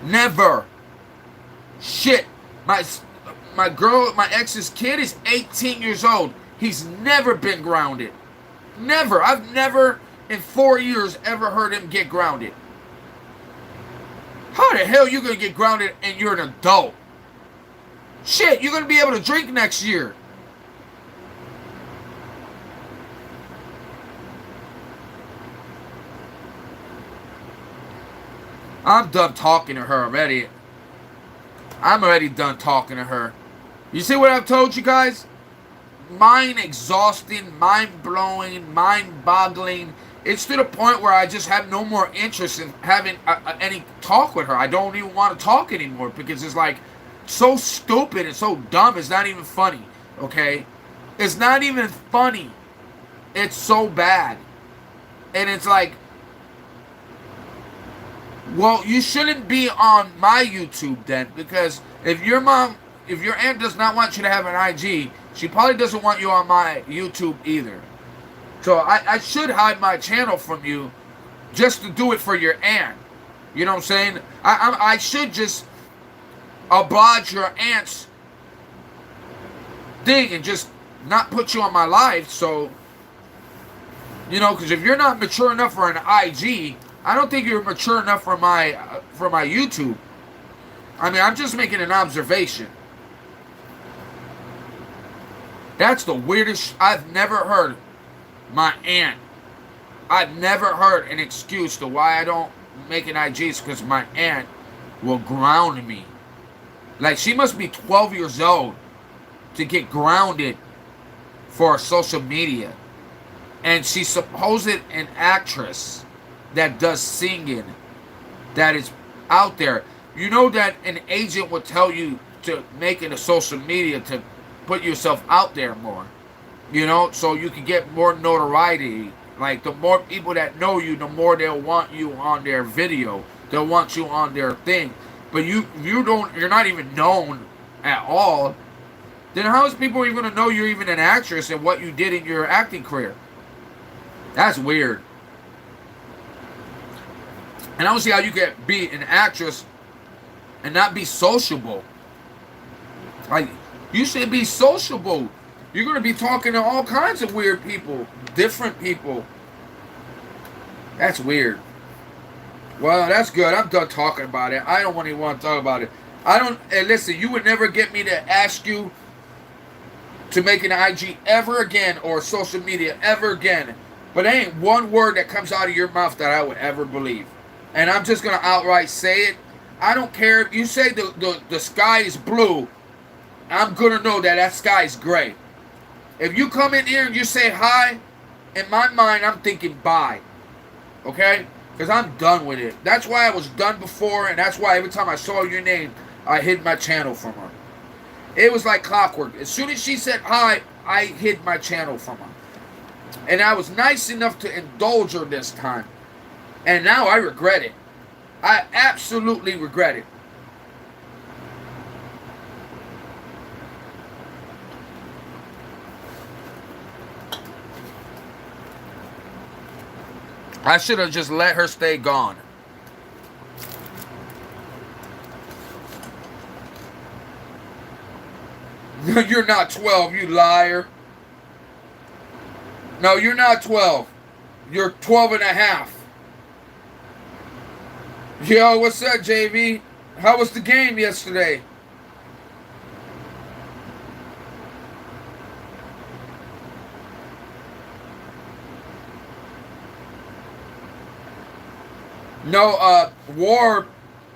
Never. Shit. My ex's kid is 18 years old. He's never been grounded. Never. I've never in 4 years ever heard him get grounded. How the hell are you gonna get grounded and you're an adult? Shit, you're gonna be able to drink next year. I'm done talking to her already. I'm already done talking to her. You see what I've told you guys? Mind exhausting, mind blowing, mind boggling. It's to the point where I just have no more interest in having any talk with her. I don't even want to talk anymore because it's like so stupid and so dumb. It's not even funny. Okay? It's not even funny. It's so bad. And it's like, well, you shouldn't be on my YouTube then, because if your aunt does not want you to have an IG, she probably doesn't want you on my YouTube either. So I should hide my channel from you just to do it for your aunt. You know what I'm saying? I should just oblige your aunt's thing and just not put you on my life. So, you know, because if you're not mature enough for an IG, I don't think you're mature enough for my YouTube. I mean, I'm just making an observation. That's the weirdest. I've never heard my aunt. I've never heard an excuse to why I don't make an IG because my aunt will ground me. Like, she must be 12 years old to get grounded for social media. And she's supposed an actress that does singing that is out there. You know that an agent would tell you to make it a social media to put yourself out there more. You know, so you can get more notoriety. Like, the more people that know you, the more they'll want you on their video. They'll want you on their thing. But you're not even known at all. Then how is people even going to know you're even an actress and what you did in your acting career? That's weird. And I don't see how you can be an actress and not be sociable. Like, you should be sociable. You're going to be talking to all kinds of weird people, different people. That's weird. Well, that's good. I'm done talking about it. I don't even want to talk about it. And listen, you would never get me to ask you to make an IG ever again or social media ever again. But there ain't one word that comes out of your mouth that I would ever believe. And I'm just going to outright say it. I don't care if you say the sky is blue. I'm going to know that sky is gray. If you come in here and you say hi, in my mind, I'm thinking bye. Okay? Because I'm done with it. That's why I was done before, and that's why every time I saw your name, I hid my channel from her. It was like clockwork. As soon as she said hi, I hid my channel from her. And I was nice enough to indulge her this time. And now I regret it. I absolutely regret it. I should have just let her stay gone. You're not 12, you liar. No, you're not 12. You're 12 and a half. Yo, what's up, JV? How was the game yesterday? No, War,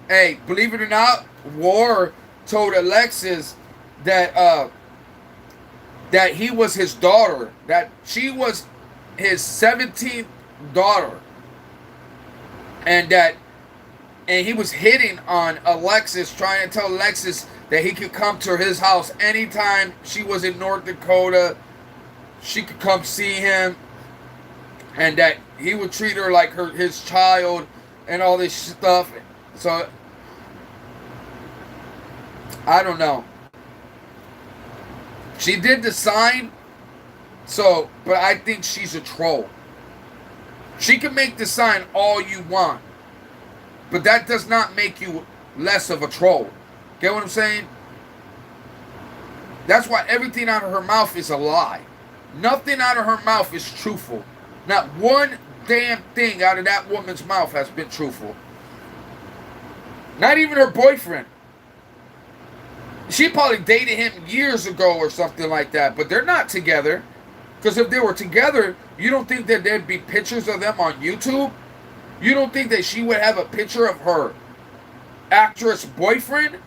hey, believe it or not, War told Alexis that that he was his daughter, that she was his 17th daughter, and he was hitting on Alexis, trying to tell Alexis that he could come to his house anytime she was in North Dakota. She could come see him, and that he would treat her like his child and all this stuff. So I don't know. She did the sign, so, but I think she's a troll. She can make the sign all you want, but that does not make you less of a troll. Get what I'm saying? That's why everything out of her mouth is a lie. Nothing out of her mouth is truthful. Not one damn thing out of that woman's mouth has been truthful. Not even her boyfriend. She probably dated him years ago or something like that, but they're not together. Because if they were together, you don't think that there'd be pictures of them on YouTube? You don't think that she would have a picture of her actress boyfriend?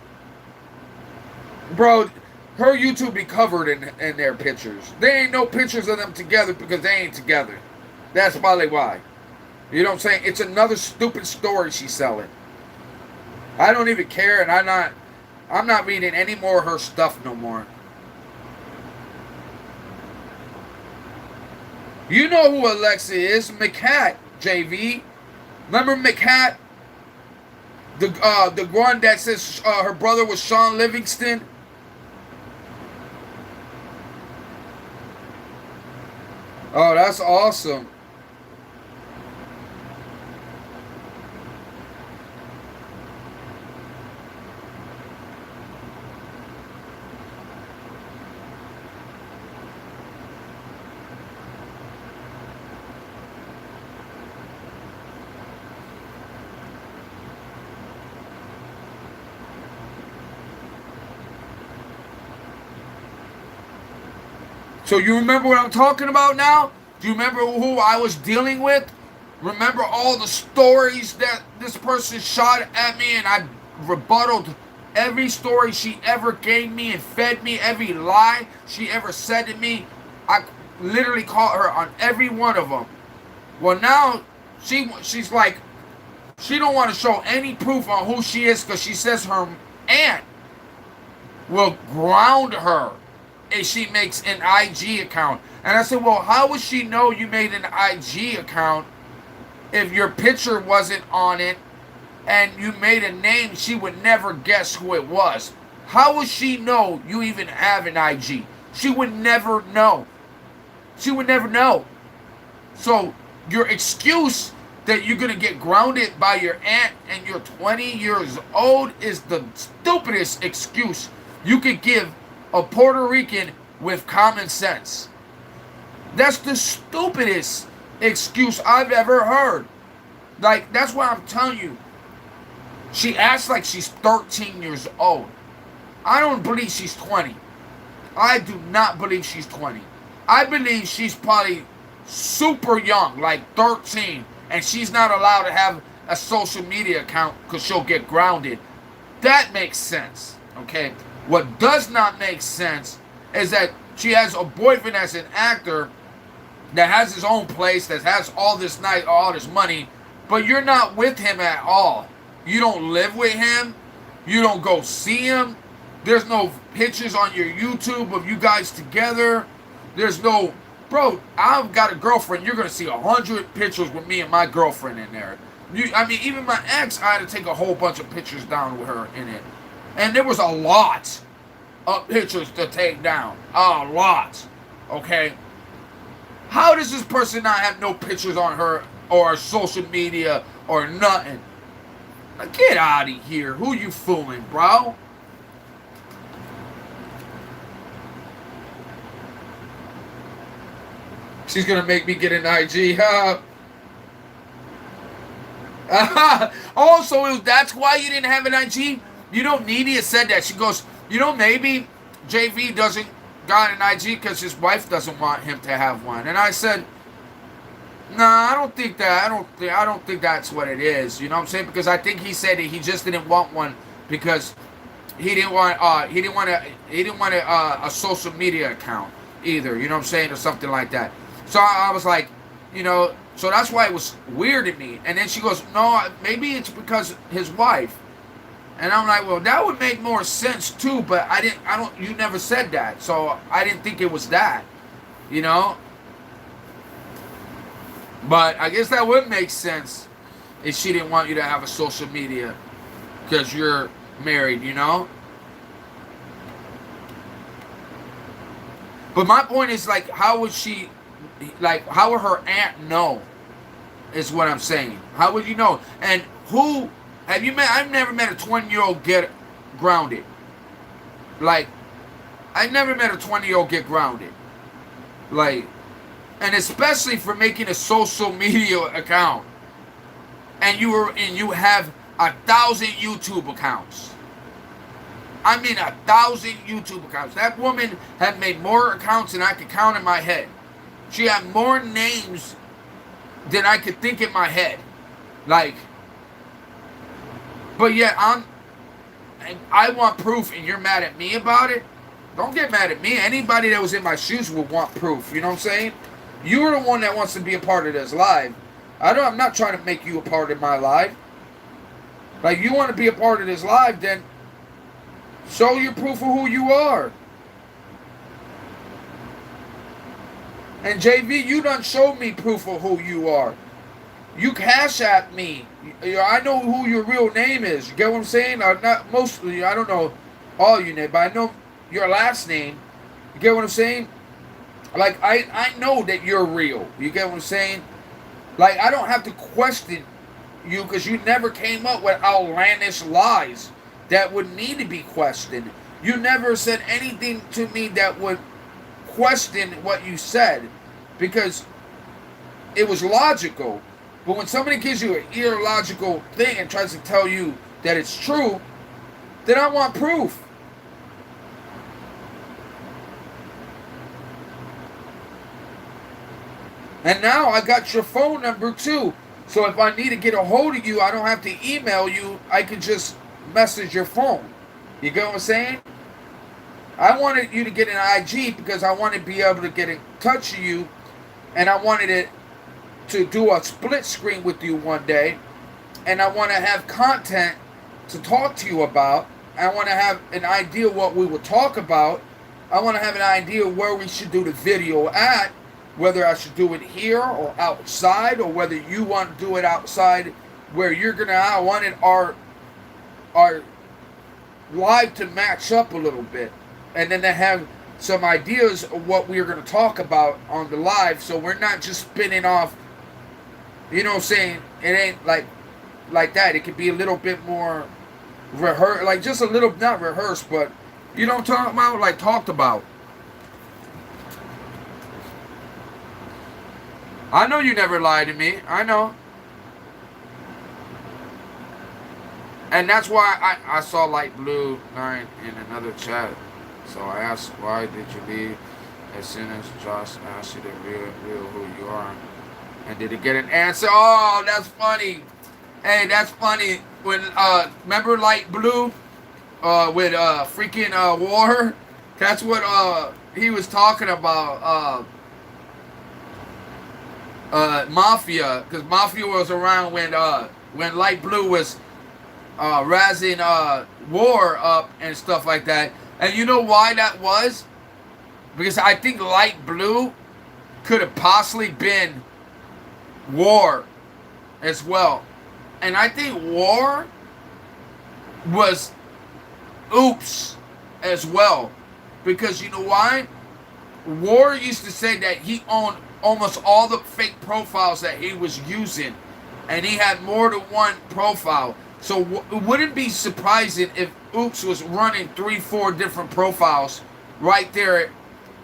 Bro, her YouTube be covered in their pictures. There ain't no pictures of them together because they ain't together. That's probably why. You know what I'm saying? It's another stupid story she's selling. I don't even care, and I'm not reading any more of her stuff no more. You know who Alexa is, McCat, JV. Remember McCat? The one that says her brother was Sean Livingston? Oh, that's awesome. So you remember what I'm talking about now? Do you remember who I was dealing with? Remember all the stories that this person shot at me, and I rebutted every story she ever gave me and fed me, every lie she ever said to me. I literally caught her on every one of them. Well, now she's like, she don't want to show any proof on who she is because she says her aunt will ground her if she makes an IG account. And I said, well, how would she know you made an IG account if your picture wasn't on it and you made a name she would never guess who it was? How would she know you even have an IG? She would never know. She would never know. So your excuse that you're going to get grounded by your aunt and you're 20 years old is the stupidest excuse you could give a Puerto Rican with common sense. That's the stupidest excuse I've ever heard. Like, that's why I'm telling you. She acts like she's 13 years old. I don't believe she's 20. I do not believe she's 20. I believe she's probably super young, like 13, and she's not allowed to have a social media account because she'll get grounded. That makes sense, okay? What does not make sense is that she has a boyfriend as an actor that has his own place, that has all this money, but you're not with him at all. You don't live with him. You don't go see him. There's no pictures on your YouTube of you guys together. There's no, bro, I've got a girlfriend. You're going to see 100 pictures with me and my girlfriend in there. Even my ex, I had to take a whole bunch of pictures down with her in it. And there was a lot of pictures to take down. A lot. Okay? How does this person not have no pictures on her or social media or nothing? Now get out of here. Who you fooling, bro? She's going to make me get an IG. Also, that's why you didn't have an IG? You know, Nidia said that. She goes, maybe JV doesn't got an IG because his wife doesn't want him to have one. And I said, nah, I don't think that. I don't think that's what it is. You know what I'm saying? Because I think he said that he just didn't want one because he didn't want a social media account either. You know what I'm saying? Or something like that. So I was like, so that's why it was weird to me. And then she goes, no, maybe it's because his wife. And I'm like, well, that would make more sense too, but you never said that. So I didn't think it was that, But I guess that would make sense if she didn't want you to have a social media because you're married, But my point is, like, how would her aunt know is what I'm saying. How would you know? And who have you met? I've never met a 20-year-old get grounded. Like, I never met a 20-year-old get grounded. Like, and especially for making a social media account. And you have 1,000 YouTube accounts. I mean 1,000 YouTube accounts. That woman had made more accounts than I could count in my head. She had more names than I could think in my head. Like, but yet I want proof and you're mad at me about it? Don't get mad at me. Anybody that was in my shoes would want proof. You know what I'm saying? You're the one that wants to be a part of this live. I'm not trying to make you a part of my life. Like, you want to be a part of this live, then show your proof of who you are. And JV, you done showed me proof of who you are. You cash at me. I know who your real name is. You get what I'm saying? Not mostly. I don't know all your name, but I know your last name. You get what I'm saying? Like, I know that you're real. You get what I'm saying? Like, I don't have to question you because you never came up with outlandish lies that would need to be questioned. You never said anything to me that would question what you said because it was logical. But when somebody gives you an illogical thing and tries to tell you that it's true, then I want proof. And now I got your phone number too. So if I need to get a hold of you, I don't have to email you. I can just message your phone. You get what I'm saying? I wanted you to get an IG because I wanted to be able to get in touch with you, and I wanted it to do a split screen with you one day, and I want to have content to talk to you about. I want to have an idea what we will talk about. I want to have an idea where we should do the video at, whether I should do it here or outside, or whether you want to do it outside where you're gonna. I wanted our live to match up a little bit, and then to have some ideas of what we're gonna talk about on the live, so we're not just spinning off. You know what I'm saying? It ain't like that. It could be a little bit more rehearsed, like just a little, not rehearsed, but you know what I'm talking about, like talked about. I know you never lied to me. I know. And that's why I saw Light Blue 9 in another chat. So I asked, why did you leave as soon as Josh asked you to reveal who you are? And did it get an answer? Oh, that's funny. Hey, that's funny. When, remember Light Blue? With, freaking, War? That's what, he was talking about, Mafia, because Mafia was around when Light Blue was razzing War up and stuff like that. And you know why that was? Because I think Light Blue could have possibly been War as well. And I think War was Oops as well. Because you know why? War used to say that he owned almost all the fake profiles that he was using, and he had more than one profile. So it wouldn't be surprising if Oops was running 3-4 different profiles right there.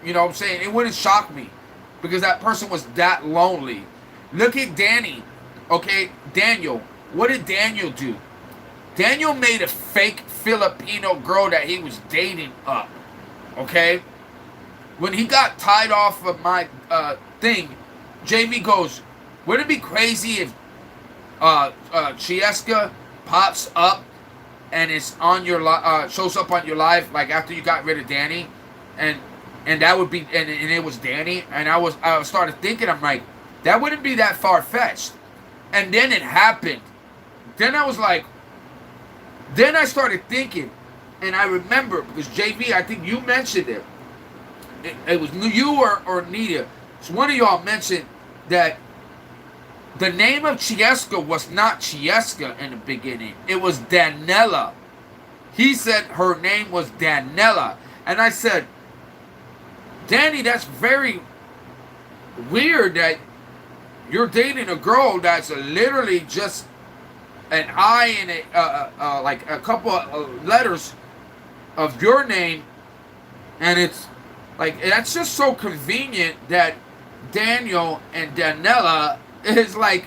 You know what I'm saying? It wouldn't shock me, because that person was that lonely. Look at Danny. Okay, Daniel. What did Daniel do? Daniel made a fake Filipino girl that he was dating up. Okay? When he got tied off of my thing, JV goes, wouldn't it be crazy if Chieska pops up and it's on your shows up on your live, like after you got rid of Danny, and that would be, and it was Danny, and I started thinking, I'm like, that wouldn't be that far-fetched. And then it happened. Then I was like, then I started thinking, and I remember, because JV, I think you mentioned it. It was you or Nita. So one of y'all mentioned that the name of Chieska was not Chieska in the beginning. It was Danella. He said her name was Danella. And I said, Danny, that's very weird that you're dating a girl that's literally just an I and a like a couple of letters of your name, and it's like, that's just so convenient that Daniel and Danella is like,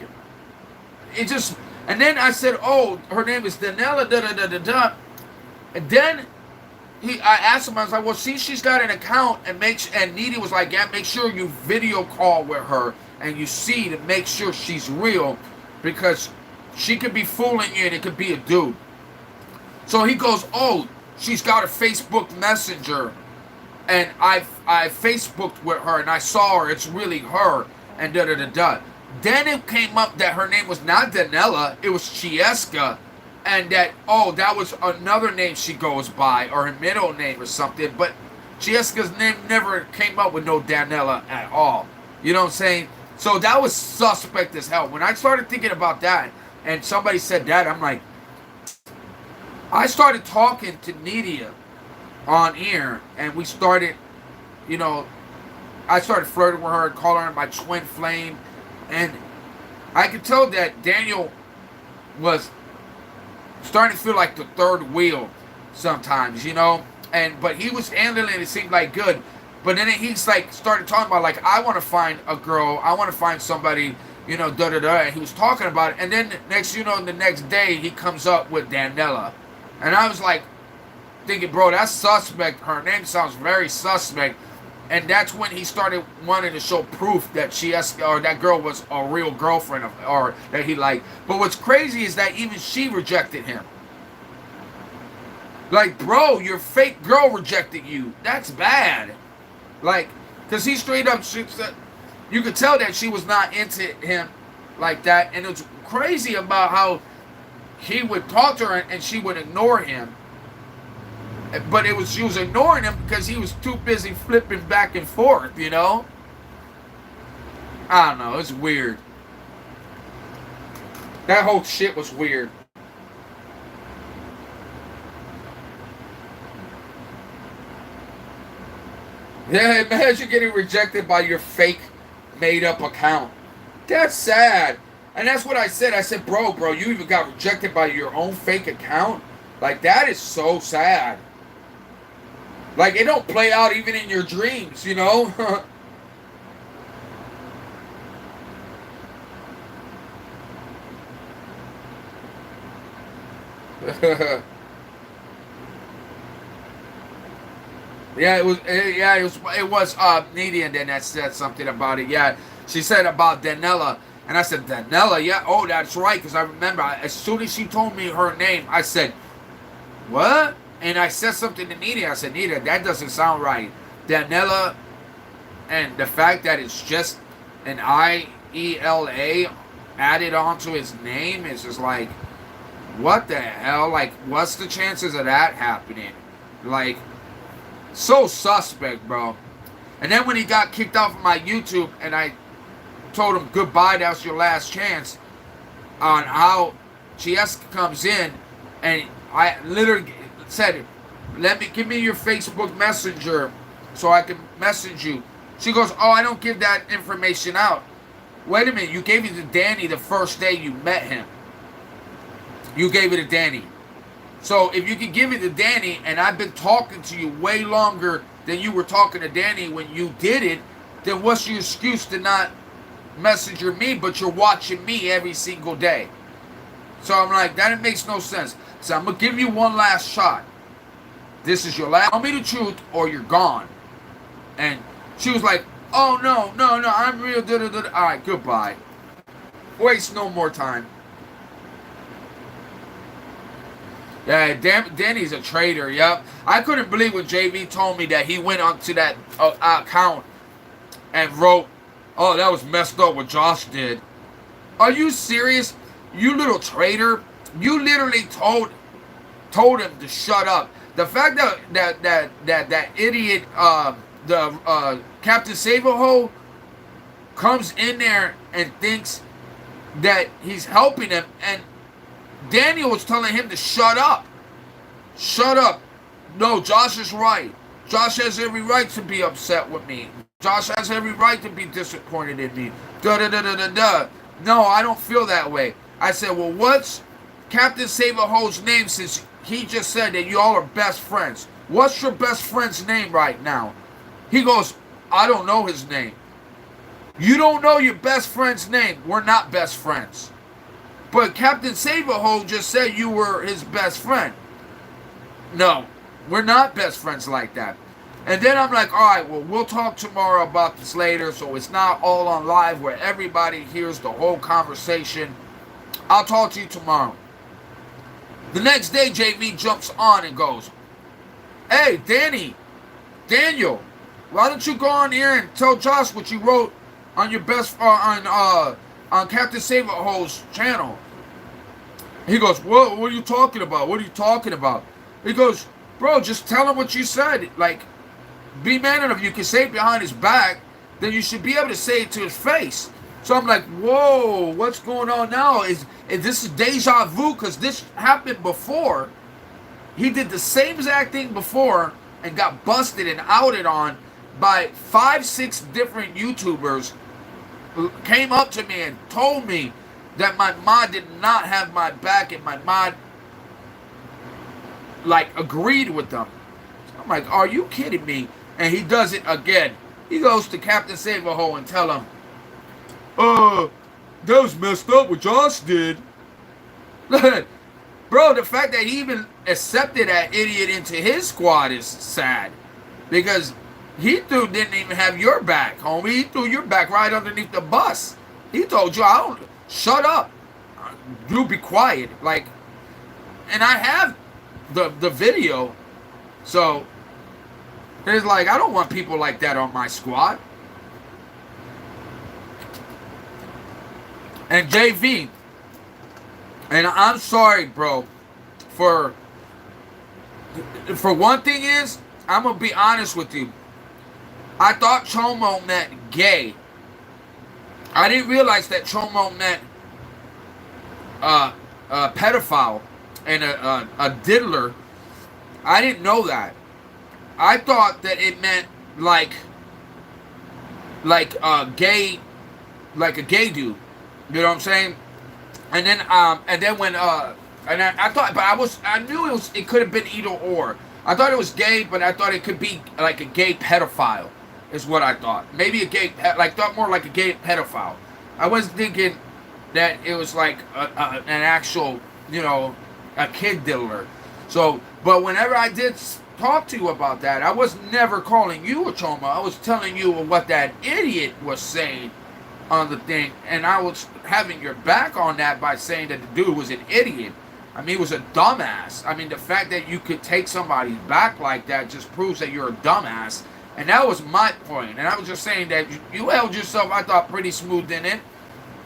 it just, and then I said, oh, her name is Danella, da da da da da, and then I asked him, I was like, well, see, she's got an account, and Needy was like, yeah, make sure you video call with her, and you see to make sure she's real, because she could be fooling you, and it could be a dude. So he goes, oh, she's got a Facebook Messenger, and I Facebooked with her, and I saw her, it's really her, and da da da da. Then it came up that her name was not Danella, it was Chieska, and that, oh, that was another name she goes by, or her middle name or something, but Chieska's name never came up with no Danella at all. You know what I'm saying? So that was suspect as hell. When I started thinking about that, and somebody said that, I'm like, I started talking to Nidia on air, and we started, you know, I started flirting with her and calling her my twin flame, and I could tell that Daniel was starting to feel like the third wheel sometimes, you know, but he was handling it, seemed like good, but then he's like started talking about, like, I want to find a girl, I want to find somebody, you know, da da da, and he was talking about it, and then the next day he comes up with Danella, and I was like thinking, bro, that's suspect. Her name sounds very suspect. And that's when he started wanting to show proof that or that girl was a real girlfriend or that he liked. But what's crazy is that even she rejected him. Like, bro, your fake girl rejected you. That's bad. Like, because he straight up, you could tell that she was not into him like that. And it's crazy about how he would talk to her and she would ignore him. But she was ignoring him because he was too busy flipping back and forth, you know? I don't know, it's weird. That whole shit was weird. Yeah, imagine getting rejected by your fake made-up account. That's sad. And that's what I said. I said, bro, you even got rejected by your own fake account? Like, that is so sad. Like, it don't play out even in your dreams, you know? Yeah, it was Nidia then that said something about it. Yeah, she said about Danella, and I said, Danella, yeah, oh, that's right, because I remember, as soon as she told me her name, I said, what? And I said something to Nidia. I said, Nidia, that doesn't sound right. Danella, and the fact that it's just an I-E-L-A added onto his name is just like, what the hell? Like, what's the chances of that happening? Like, so suspect, bro. And then when he got kicked off of my YouTube and I told him goodbye, that was your last chance, on how Chieska comes in, and I literally said, give me your Facebook Messenger so I can message you. She goes, oh, I don't give that information out. Wait a minute, you gave it to Danny the first day you met him. You gave it to Danny. So if you can give it to Danny, and I've been talking to you way longer than you were talking to Danny when you did it, then what's your excuse to not message me, but you're watching me every single day? So I'm like, that makes no sense. So I'm going to give you one last shot. This is your last. Tell me the truth or you're gone. And she was like, oh, no, I'm real. All right, goodbye. Waste no more time. Yeah, Danny's a traitor, yep. I couldn't believe when JV told me that he went onto that account and wrote, oh, that was messed up what Josh did. Are you serious? You little traitor. You literally told him to shut up. The fact that idiot, the Captain Save-A-Hole comes in there and thinks that he's helping him, and Daniel was telling him to shut up. Shut up. No, Josh is right. Josh has every right to be upset with me. Josh has every right to be disappointed in me. Da-da-da-da-da-da. No, I don't feel that way. I said, well, what's Captain Save-A-Hole's name, since he just said that you all are best friends? What's your best friend's name right now? He goes, I don't know his name. You don't know your best friend's name. We're not best friends. But Captain Save-A-Hole just said you were his best friend. No, we're not best friends like that. And then I'm like, all right, well, we'll talk tomorrow about this later, so it's not all on live where everybody hears the whole conversation. I'll talk to you tomorrow. The next day, JV jumps on and goes, hey, Daniel, why don't you go on here and tell Josh what you wrote on your on Captain Save-A-Hole's channel? He goes, what are you talking about? What are you talking about? He goes, bro, just tell him what you said. Like, be man enough. You can say it behind his back, then you should be able to say it to his face. So I'm like, whoa, what's going on now? Is this is deja vu? Because this happened before. He did the same exact thing before and got busted and outed on by 5-6 different YouTubers. Came up to me and told me that my mod did not have my back, and my mod like agreed with them. I'm like, are you kidding me? And he does it again. He goes to Captain Save-A-Hole and tell him, that was messed up what Josh did. Bro, the fact that he even accepted that idiot into his squad is sad. Because He didn't even have your back, homie. He threw your back right underneath the bus. He told you, I don't, shut up. You be quiet. Like, and I have the video. So, it's like, I don't want people like that on my squad. And JV, and I'm sorry, bro, for one thing is, I'm going to be honest with you. I thought Chomo meant gay. I didn't realize that Chomo meant a pedophile and a diddler. I didn't know that. I thought that it meant like gay, like a gay dude. You know what I'm saying? And then when and I thought, but I knew it could have been either or. I thought it was gay, but I thought it could be like a gay pedophile, is what I thought. Maybe a gay, thought more like a gay pedophile. I wasn't thinking that it was like an actual, a kid diddler. So, but whenever I did talk to you about that, I was never calling you a choma. I was telling you what that idiot was saying on the thing, and I was having your back on that by saying that the dude was an idiot. I mean, he was a dumbass. I mean, the fact that you could take somebody's back like that just proves that you're a dumbass. And that was my point. And I was just saying that you held yourself, I thought, pretty smooth in it.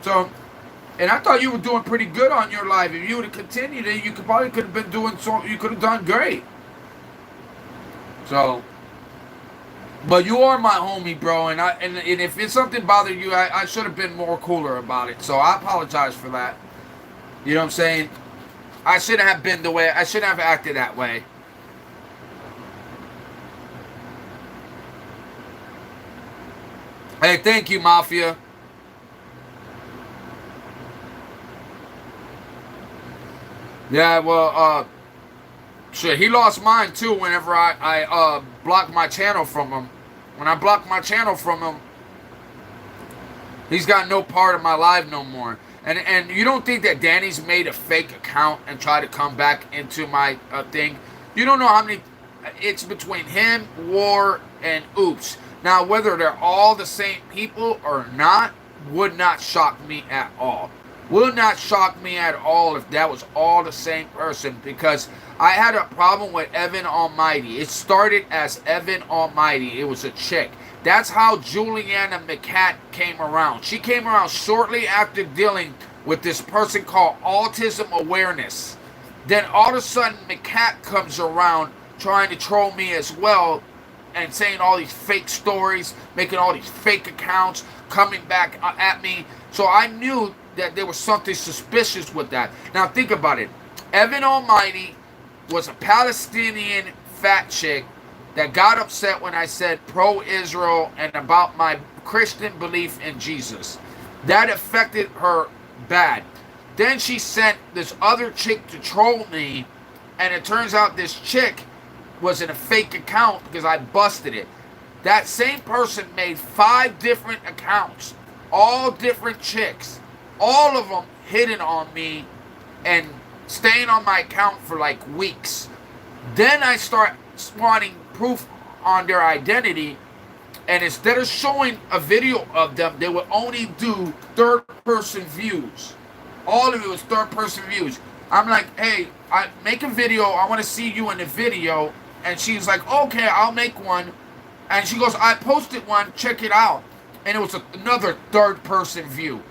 So, and I thought you were doing pretty good on your life. If you would have continued it, you could have been doing so. You could have done great. So, but you are my homie, bro. And if it's something bothered you, I should have been more cooler about it. So I apologize for that. You know what I'm saying? I shouldn't have been the way. I shouldn't have acted that way. Hey, thank you, Mafia. Yeah, well, shit, he lost mine too whenever I blocked my channel from him. When I blocked my channel from him, he's got no part of my life no more. And you don't think that Danny's made a fake account and tried to come back into my thing? You don't know how many... It's between him, War, and Oops. Now, whether they're all the same people or not would not shock me at all. Would not shock me at all if that was all the same person, because I had a problem with Evan Almighty. It started as Evan Almighty. It was a chick. That's how Juliana McCat came around. She came around shortly after dealing with this person called Autism Awareness. Then all of a sudden, McCat comes around trying to troll me as well and saying all these fake stories, making all these fake accounts, coming back at me. So I knew that there was something suspicious with that. Now think about it. Evan Almighty was a Palestinian fat chick that got upset when I said pro-Israel and about my Christian belief in Jesus. That affected her bad. Then she sent this other chick to troll me, and it turns out this chick was in a fake account because I busted it. That same person made 5 different accounts, all different chicks, all of them hidden on me and staying on my account for like weeks. Then I start wanting proof on their identity, and instead of showing a video of them, they would only do third-person views. All of it was third-person views. I'm like, hey, I make a video. I want to see you in the video. And she's like, okay, I'll make one. And she goes, I posted one, check it out. And it was another third-person view.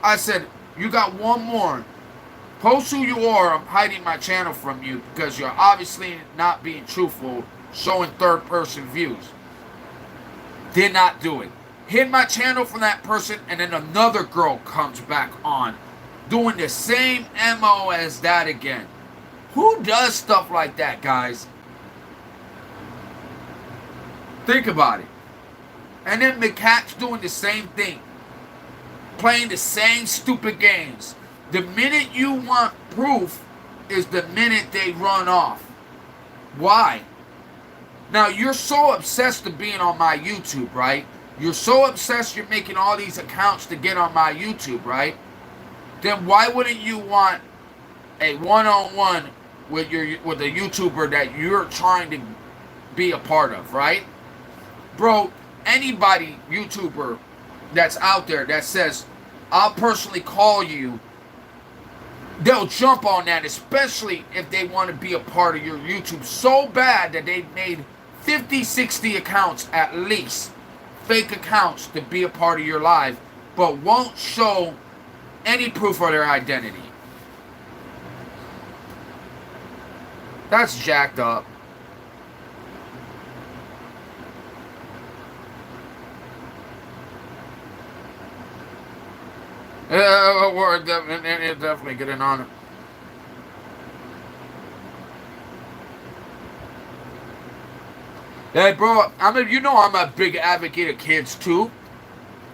I said, you got one more. Post who you are. I'm hiding my channel from you because you're obviously not being truthful, showing third-person views. Did not do it. Hid my channel from that person, and then another girl comes back on, doing the same MO as that again. Who does stuff like that, guys? Think about it. And then McCat's doing the same thing. Playing the same stupid games. The minute you want proof is the minute they run off. Why? Now, you're so obsessed with being on my YouTube, right? You're so obsessed you're making all these accounts to get on my YouTube, right? Then why wouldn't you want a one-on-one with a YouTuber that you're trying to be a part of, right? Bro, anybody, YouTuber that's out there that says, I'll personally call you, they'll jump on that, especially if they want to be a part of your YouTube so bad that they made 50, 60 accounts at least, fake accounts to be a part of your life, but won't show any proof of their identity. That's jacked up. We're definitely getting on it. Hey, bro, you know I'm a big advocate of kids too.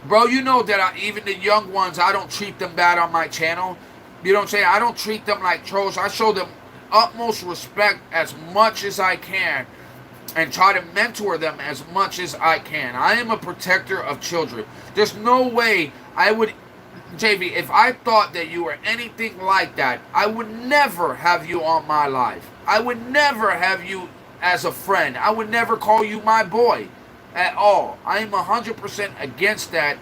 Bro, you know that even the young ones, I don't treat them bad on my channel. You know what I'm saying? I don't treat them like trolls. I show them utmost respect as much as I can and try to mentor them as much as I can. I am a protector of children. There's no way I would, JV, if I thought that you were anything like that, I would never have you on my life. I would never have you as a friend. I would never call you my boy at all. I am 100% against that.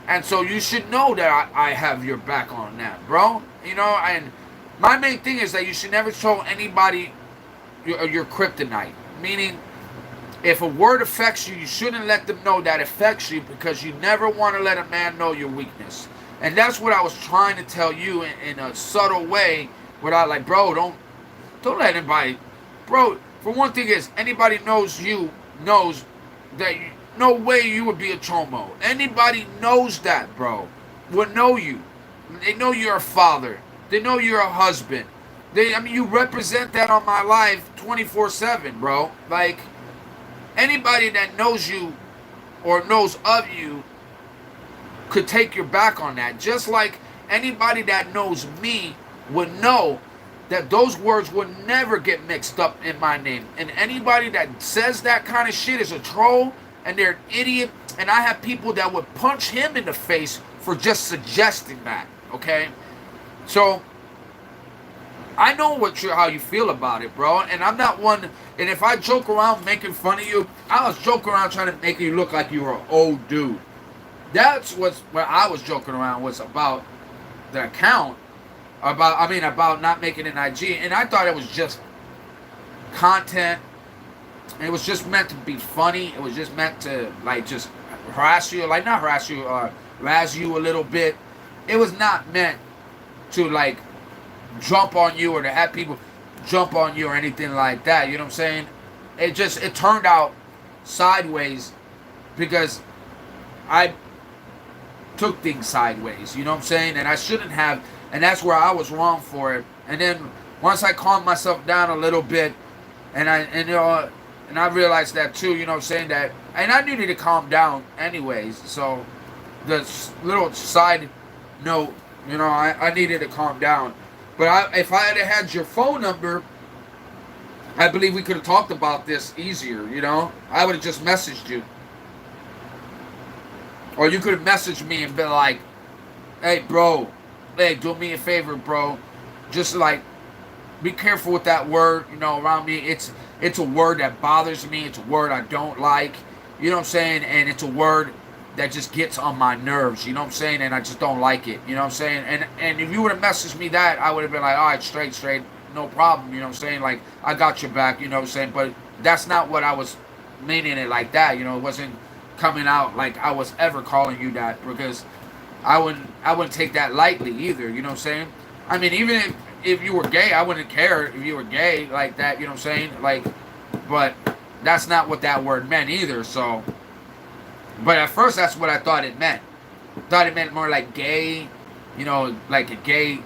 And so you should know that I have your back on that, bro. You know, and my main thing is that you should never show anybody your kryptonite. Meaning, if a word affects you, you shouldn't let them know that affects you, because you never want to let a man know your weakness. And that's what I was trying to tell you in a subtle way, without like, bro, don't let anybody, bro. For one thing is, anybody knows you knows that no way you would be a chomo. Anybody knows that, bro, would know you. They know you're a father. They know you're a husband. You represent that on my life 24/7, bro. Like, anybody that knows you or knows of you could take your back on that. Just like anybody that knows me would know that those words would never get mixed up in my name. And anybody that says that kind of shit is a troll, and they're an idiot. And I have people that would punch him in the face for just suggesting that, okay? So, I know how you feel about it, bro. And I'm not one, and if I joke around making fun of you, I was joking around trying to make you look like you were an old dude. That's where I was joking around, was about the account. About not making an IG. And I thought it was just content. It was just meant to be funny. It was just meant to, like, just harass you. Like, not harass you, razz you a little bit. It was not meant to, like, jump on you or to have people jump on you or anything like that. You know what I'm saying? It turned out sideways because I took things sideways. You know what I'm saying? And I shouldn't have. And that's where I was wrong for it. And then once I calmed myself down a little bit, and I realized that too, you know what I'm saying, that, and I needed to calm down anyways. So the little side note, you know, I needed to calm down. But if I had your phone number, I believe we could have talked about this easier, you know. I would have just messaged you. Or you could have messaged me and been like, hey, bro, hey, do me a favor, bro. Just, like, be careful with that word, you know, around me. It's a word that bothers me. It's a word I don't like. You know what I'm saying? And it's a word that just gets on my nerves. You know what I'm saying? And I just don't like it. You know what I'm saying? And if you would have messaged me that, I would have been like, all right, straight, no problem. You know what I'm saying? Like, I got your back. You know what I'm saying? But that's not what I was meaning it like that. You know, it wasn't coming out like I was ever calling you that, because I wouldn't take that lightly either. You know what I'm saying? I mean, even if you were gay, I wouldn't care if you were gay like that. You know what I'm saying? Like, but that's not what that word meant either. So, but at first that's what I thought it meant. I thought it meant more like gay, you know, like a gay,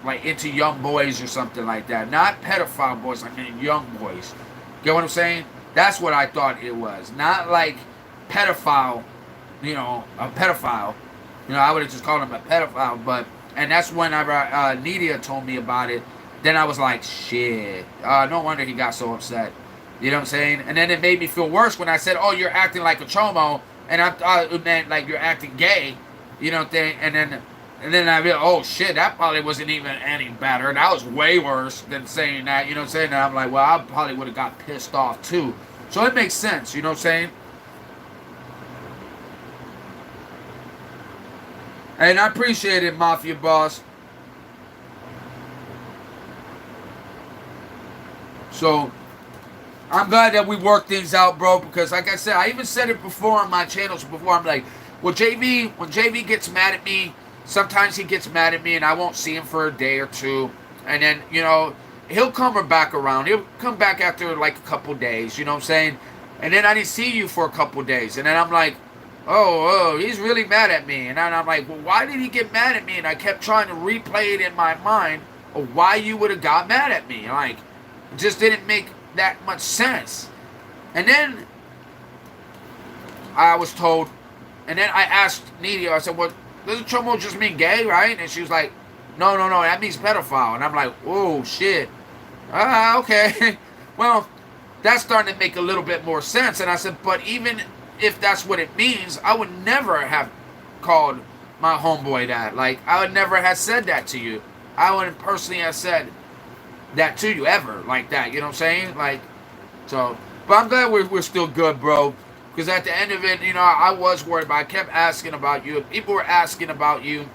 like into young boys or something like that. Not pedophile boys, I mean young boys. Get what I'm saying? That's what I thought it was. Not like pedophile, you know, a pedophile. You know, I would have just called him a pedophile, but, and that's whenever Nidia told me about it, then I was like, shit, no wonder he got so upset. You know what I'm saying? And then it made me feel worse when I said, oh, you're acting like a chomo, and I thought it meant like you're acting gay, you know what I'm saying? And then I realized, oh shit, that probably wasn't even any better. That was way worse than saying that, you know what I'm saying? And I'm like, well, I probably would have got pissed off too. So it makes sense, you know what I'm saying? And I appreciate it, Mafia Boss. So I'm glad that we worked things out, bro, because like I said, I even said it before on my channels before. I'm like, well, when JV gets mad at me, sometimes he gets mad at me and I won't see him for a day or two. And then, he'll come back around. He'll come back after like a couple days, you know what I'm saying? And then I didn't see you for a couple days. And then I'm like, oh, he's really mad at me. And then I'm like, well, why did he get mad at me? And I kept trying to replay it in my mind of why you would have got mad at me. Like, it just didn't make that much sense. And then I was told, and then I asked Nidia, I said, well, doesn't chomo just mean gay, right? And she was like, no, that means pedophile. And I'm like, oh, shit. Okay. Well, that's starting to make a little bit more sense. And I said, but even if that's what it means, I would never have called my homeboy that. Like, I would never have said that to you. I wouldn't personally have said that to you ever like that. You know what I'm saying? Like, so, but I'm glad we're still good, bro. Because at the end of it, I was worried about it. I kept asking about you. People were asking about you.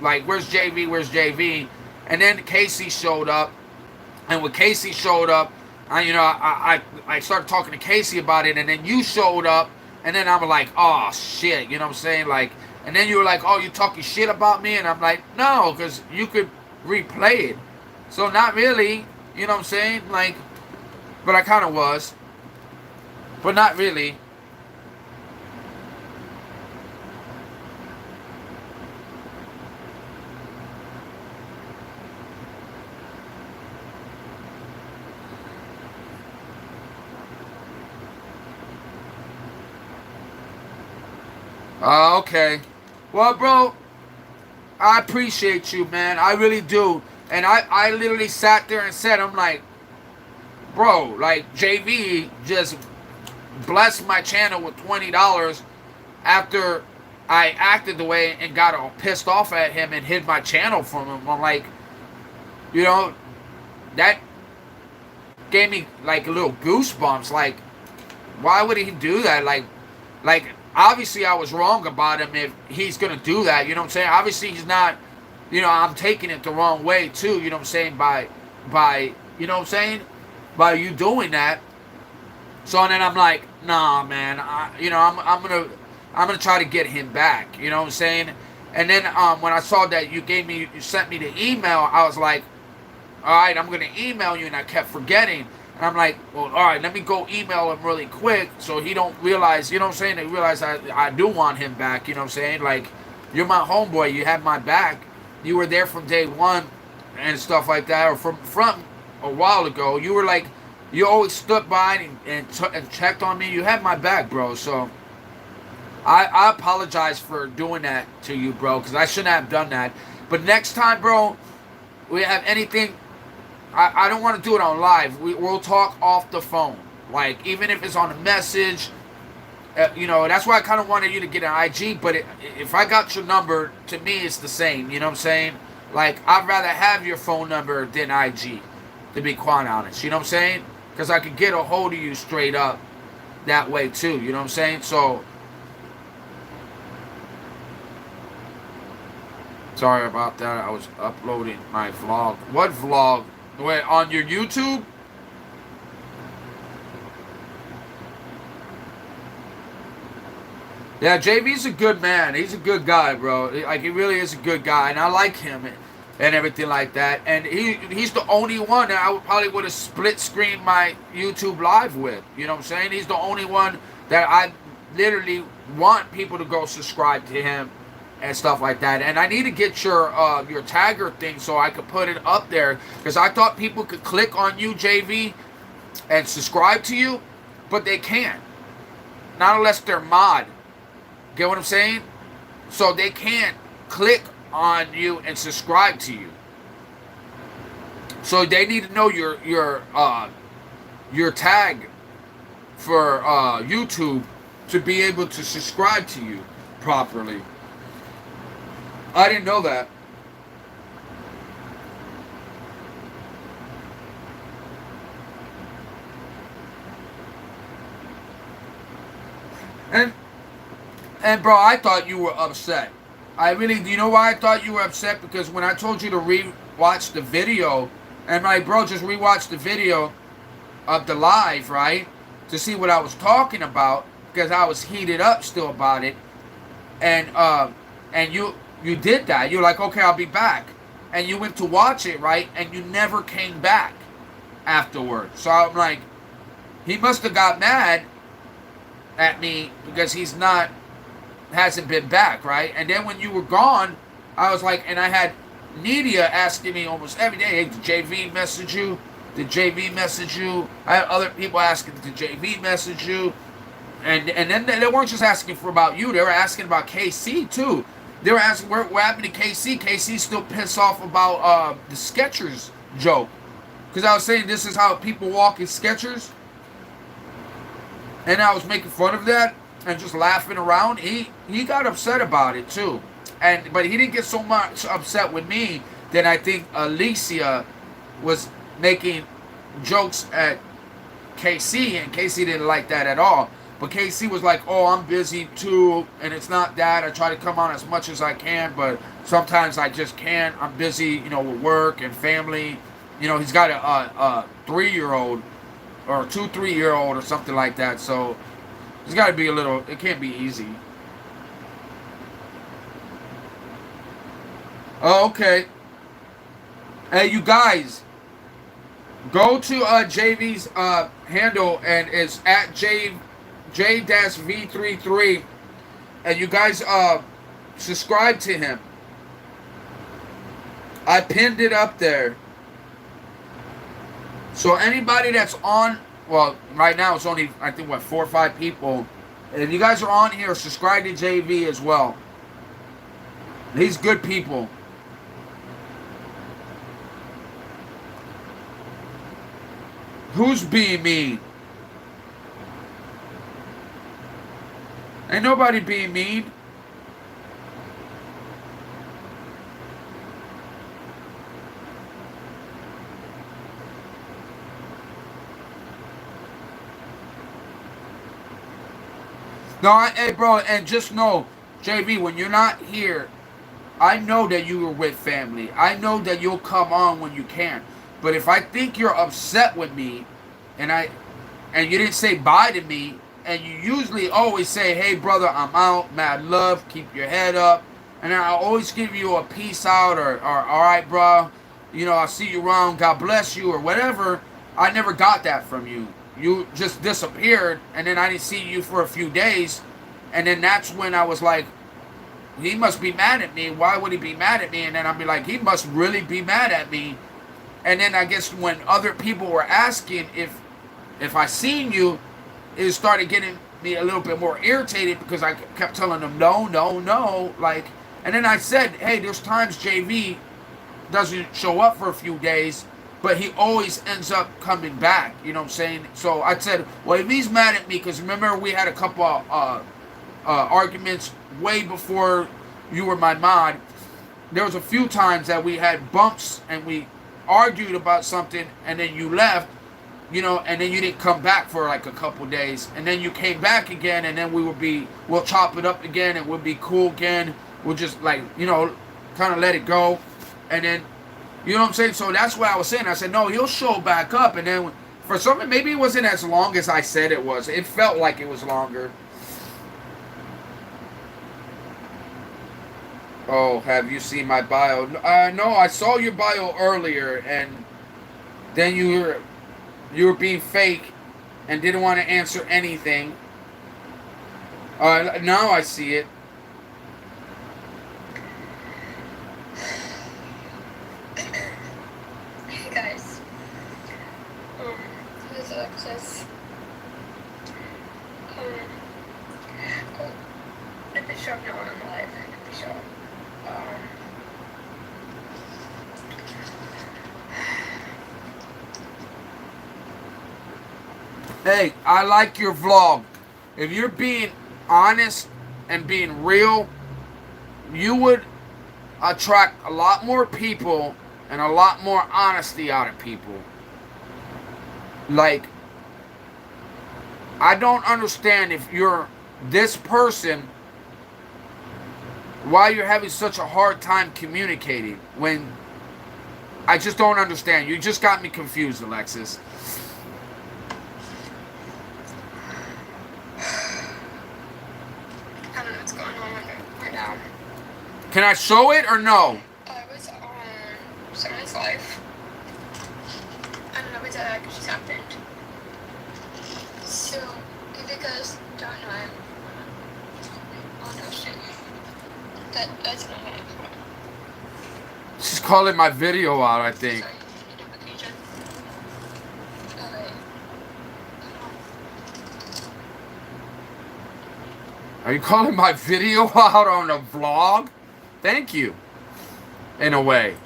Like, where's JV? Where's JV? And then Casey showed up. And when Casey showed up, I started talking to Casey about it. And then you showed up. And then I'm like, oh, shit. You know what I'm saying? Like, and then you were like, oh, you talking shit about me? And I'm like, no, because you could replay it. So not really. You know what I'm saying? Like, but I kind of was. But not really. Okay. Well, bro, I appreciate you, man. I really do. And I literally sat there and said, I'm like, bro, like, JV just blessed my channel with $20 after I acted the way and got all pissed off at him and hid my channel from him. I'm like, that gave me, like, a little goosebumps. Like, why would he do that? Like, obviously I was wrong about him if he's going to do that. You know what I'm saying? Obviously he's not, I'm taking it the wrong way too. You know what I'm saying? By, you know what I'm saying? By you doing that. So then I'm like, nah, man, I'm going to try to get him back. You know what I'm saying? And then when I saw that you sent me the email, I was like, all right, I'm going to email you. And I kept forgetting. And I'm like, well, all right, let me go email him really quick so he don't realize, you know what I'm saying? They realize I do want him back, you know what I'm saying? Like, you're my homeboy. You have my back. You were there from day one and stuff like that. Or from a while ago. You were like, you always stood by and checked on me. You had my back, bro. So I apologize for doing that to you, bro, because I shouldn't have done that. But next time, bro, we have anything... I don't want to do it on live. We'll talk off the phone. Like, even if it's on a message, that's why I kind of wanted you to get an IG. But if I got your number, to me, it's the same. You know what I'm saying? Like, I'd rather have your phone number than IG, to be quite honest. You know what I'm saying? Because I could get a hold of you straight up that way, too. You know what I'm saying? So, sorry about that. I was uploading my vlog. What vlog? Wait, on your YouTube? Yeah, JV's a good man. He's a good guy, bro. Like, he really is a good guy, and I like him and everything like that. And he's the only one that I probably would have split screened my YouTube live with. You know what I'm saying? He's the only one that I literally want people to go subscribe to him and stuff like that. And I need to get your tagger thing so I could put it up there, because I thought people could click on you, JV, and subscribe to you, but they can't, not unless they're mod. Get what I'm saying? So they can't click on you and subscribe to you. So they need to know your tag for YouTube to be able to subscribe to you properly. I didn't know that. And bro, I thought you were upset. I really, you know why I thought you were upset? Because when I told you to re-watch the video, and my bro, just re-watch the video of the live, right? To see what I was talking about, because I was heated up still about it. And you did that. You're like, okay, I'll be back. And you went to watch it, right? And you never came back afterwards. So I'm like, he must have got mad at me because hasn't been back, right? And then when you were gone, I was like, and I had Nidia asking me almost every day, hey, did JV message you? Did JV message you? I had other people asking, did JV message you? And then they weren't just asking for about you, they were asking about KC too. They were asking what happened to KC. KC's still pissed off about the Skechers joke. Because I was saying this is how people walk in Skechers. And I was making fun of that and just laughing around. He got upset about it too. But he didn't get so much upset with me that I think Alicia was making jokes at KC, and KC didn't like that at all. But KC was like, oh, I'm busy too, and it's not that. I try to come on as much as I can, but sometimes I just can't. I'm busy, with work and family. He's got a 3-year-old or a 2-3-year-old or something like that. So it's got to be it can't be easy. Oh, okay. Hey, you guys, go to JV's handle, and it's at J-V33, and you guys subscribe to him. I pinned it up there. So anybody that's on, well, right now it's only, I think, 4 or 5 people. If you guys are on here, subscribe to JV as well. These good people. Who's being mean? Ain't nobody being mean. No, hey, bro, and just know, JV, when you're not here, I know that you were with family. I know that you'll come on when you can. But if I think you're upset with me, and you didn't say bye to me, and you usually always say, hey, brother, I'm out, mad love, keep your head up, and then I'll always give you a peace out, or all right, bro, I'll see you around, God bless you, or whatever. I never got that from you. You just disappeared, and then I didn't see you for a few days, and then that's when I was like, he must be mad at me. Why would he be mad at me? And then I'd be like, he must really be mad at me. And then I guess when other people were asking if I seen you, it started getting me a little bit more irritated because I kept telling them no, like. And then I said, hey, there's times JV doesn't show up for a few days, but he always ends up coming back. You know what I'm saying? So I said, well, if he's mad at me, because remember we had a couple of arguments way before you were my mod. There was a few times that we had bumps and we argued about something, and then you left, and then you didn't come back for like a couple days, and then you came back again, and then we'll chop it up again, and we'll be cool again. We'll just kind of let it go, and then, you know what I'm saying? So that's what I was saying. I said, no, he'll show back up, and then for something, maybe it wasn't as long as I said it was. It felt like it was longer. Oh, have you seen my bio? No, I saw your bio earlier, and then you were being fake and didn't want to answer anything. Now I see it. Hey guys, this is Alexis. At the shop now, I'm live at the shop. Hey, I like your vlog. If you're being honest and being real, you would attract a lot more people and a lot more honesty out of people. Like, I don't understand if you're this person why you're having such a hard time communicating when I just don't understand. You just got me confused, Alexis. I don't know what's going on with it right now. Can I show it or no? I was on someone's life. I don't know what the heck just happened. So, if you guys don't know, oh no shit. That's not it. She's calling my video out, I think. Sorry, notification. Okay. Are you calling my video out on a vlog? Thank you. In a way.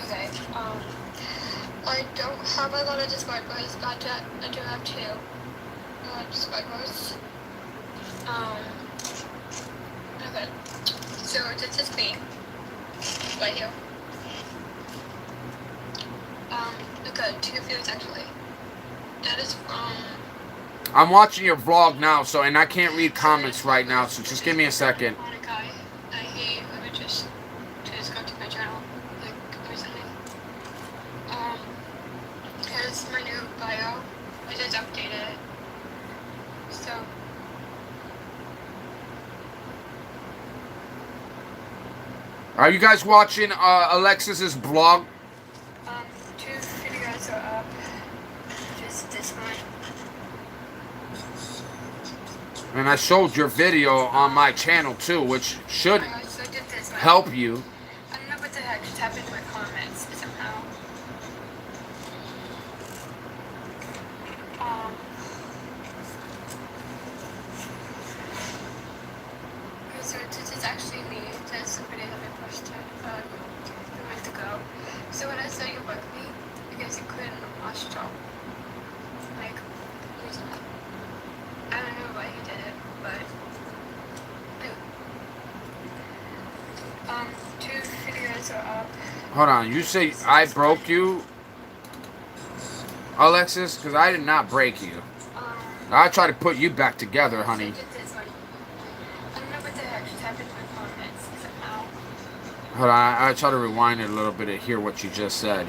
Okay, I don't have a lot of subscribers, but I do have 2 subscribers. Okay, so this is me, right here. Okay, 2 views actually. That is from... I'm watching your vlog now, so, and I can't read comments right now, so just give me a second. Monica, I hate whoever just subscribed to my channel, like, recently. Here's my new bio. I just updated it. So, Are you guys watching Alexis's vlog? 2 videos are up. Just this one. And I showed your video on my channel too, which should So I did this one. help you. I don't know what the heck just happened to my comments somehow. So this is actually me. That's the video that I posted a month ago. So when I saw you booked me, because you couldn't watch it all. Like, recently. I don't know why he did it, but... 2 videos are up. Hold on, you say I broke you, Alexis? Because I did not break you. I tried to put you back together, honey. I don't know what the heck just happened to my comments somehow. Hold on, I try to rewind it a little bit to hear what you just said.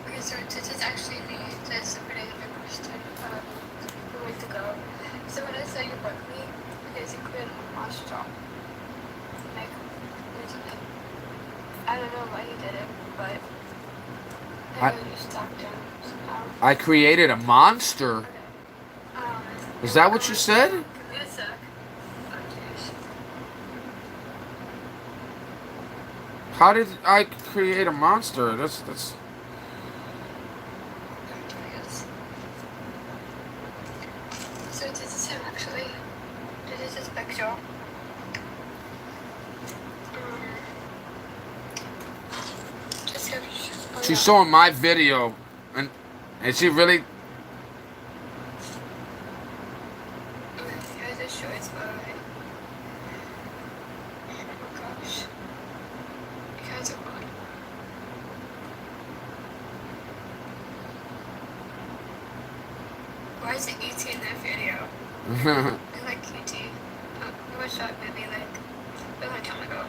Okay, so this is actually me. That's the video that I posted a month ago. So when I saw you booked me, because you couldn't watch it all. Like, recently. I don't know why he did it, but I really stalked him somehow. I created a monster. Okay. Is that what you said? Give me a sec. Oh, jeez. How did I create a monster? That's So this is him actually. This is his picture. she's showing my video, and she really. Okay, here's the shorts by. Oh gosh. You guys are fun. Why is it ET in that video? I like ET. I watched that movie like a long time ago.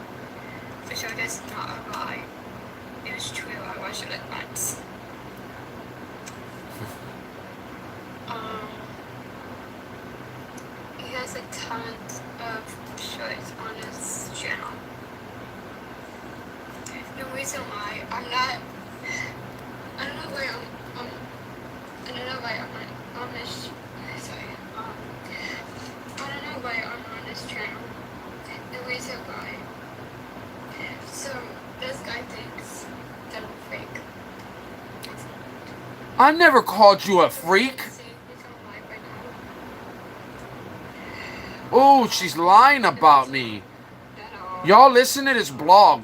For sure that's not a lie. It was true, I watched it like once. He has a ton of shorts on his channel. The reason why I'm not, I don't know why I don't know why I'm on this, sorry, I don't know why I'm on this channel. The reason why, so this guy thinks that I'm fake. I never called you a freak. See, he's on live right now. Oh, she's lying about me. At all. Y'all listen to this vlog.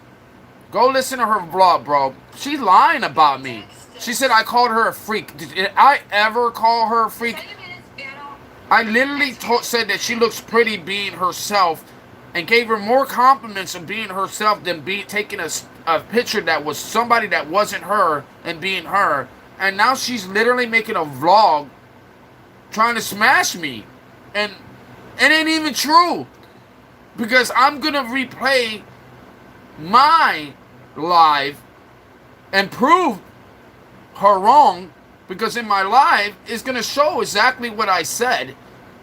Go listen to her vlog, bro. She's lying about me. She said I called her a freak. Did I ever call her a freak? 10 minutes battle. I literally said that she looks pretty being herself, and gave her more compliments of being herself than taking a picture that was somebody that wasn't her and being her. And now she's literally making a vlog trying to smash me. And it ain't even true. Because I'm going to replay my live and prove her wrong. Because in my live, it's going to show exactly what I said.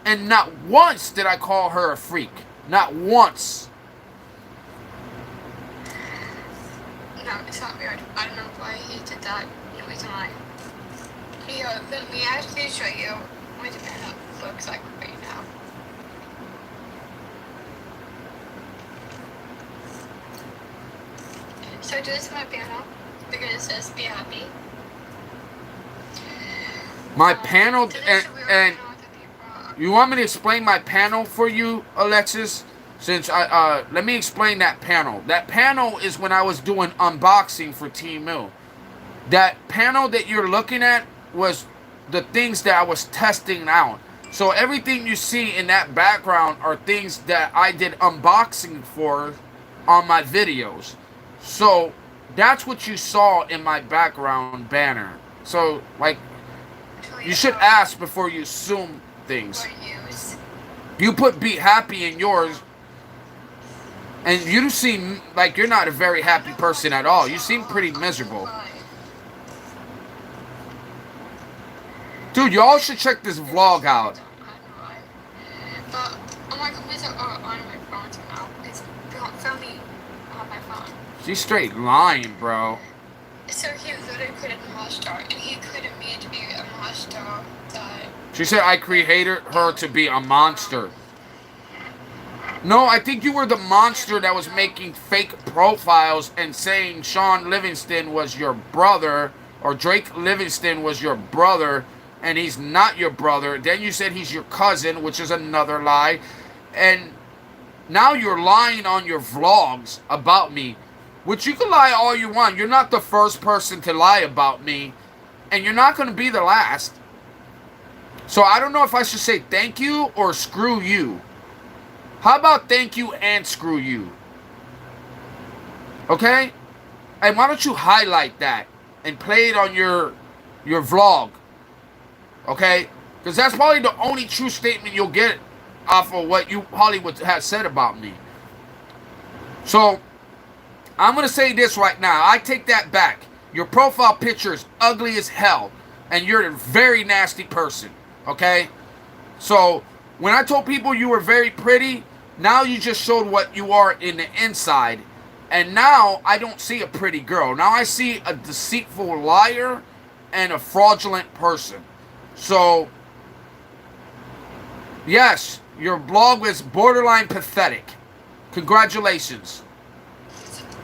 And not once did I call her a freak. Not once. No, it's not weird. I don't know why he did that. No reason why. Here, let me actually show you what the panel looks like right now. So this is my panel because it says be happy. My panel, and you want me to explain my panel for you, Alexis? Since let me explain that panel. That panel is when I was doing unboxing for T-Mill. That panel that you're looking at was the things that I was testing out. So everything you see in that background are things that I did unboxing for on my videos. So that's what you saw in my background banner. So like, you should ask before you assume things. You put be happy in yours, and you seem like you're not a very happy person at all. You seem pretty miserable. Dude, y'all should check this vlog out. But all my comments are on my phone now. It's filming on my phone. She's straight lying, bro. So he literally created a monster, and he created me to be a monster that... She said I created her to be a monster. No, I think you were the monster that was making fake profiles and saying Sean Livingston was your brother, or Drake Livingston was your brother, and he's not your brother. Then you said he's your cousin, which is another lie. And now you're lying on your vlogs about me, which you can lie all you want. You're not the first person to lie about me, and you're not going to be the last. So I don't know if I should say thank you or screw you. How about thank you and screw you? Okay? And why don't you highlight that and play it on your vlog? Okay? Because that's probably the only true statement you'll get off of what you Hollywood has said about me. So, I'm going to say this right now. I take that back. Your profile picture is ugly as hell. And you're a very nasty person. Okay? So, when I told people you were very pretty, now you just showed what you are in the inside. And now I don't see a pretty girl. Now I see a deceitful liar and a fraudulent person. So, yes, your blog was borderline pathetic. Congratulations.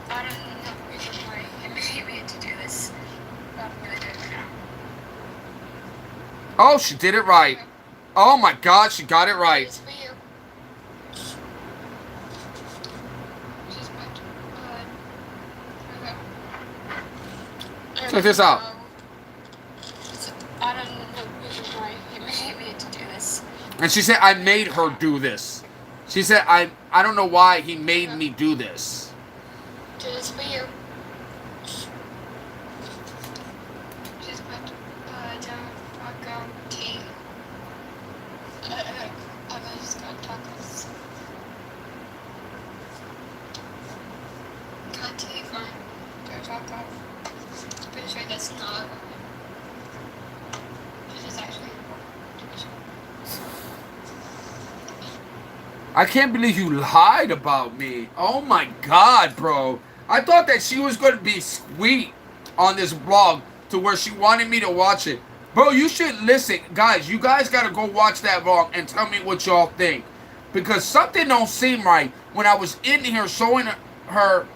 I don't know why he made me to do this. But I'm really doing it now. Oh, she did it right. Oh my God, she got it right. It's for you. She's much. Check this out. I don't know why he made me to do this. And she said, I made her do this. She said, I don't know why he made me do this. Do this for you. She's much. Tea. I'm just gonna talk this. Got tea from their taco. Pretty sure that's not. This is actually. I can't believe you lied about me. Oh my God, bro. I thought that she was going to be sweet on this vlog to where she wanted me to watch it. Bro, you should listen. Guys, you guys got to go watch that vlog and tell me what y'all think. Because something don't seem right when I was in here showing her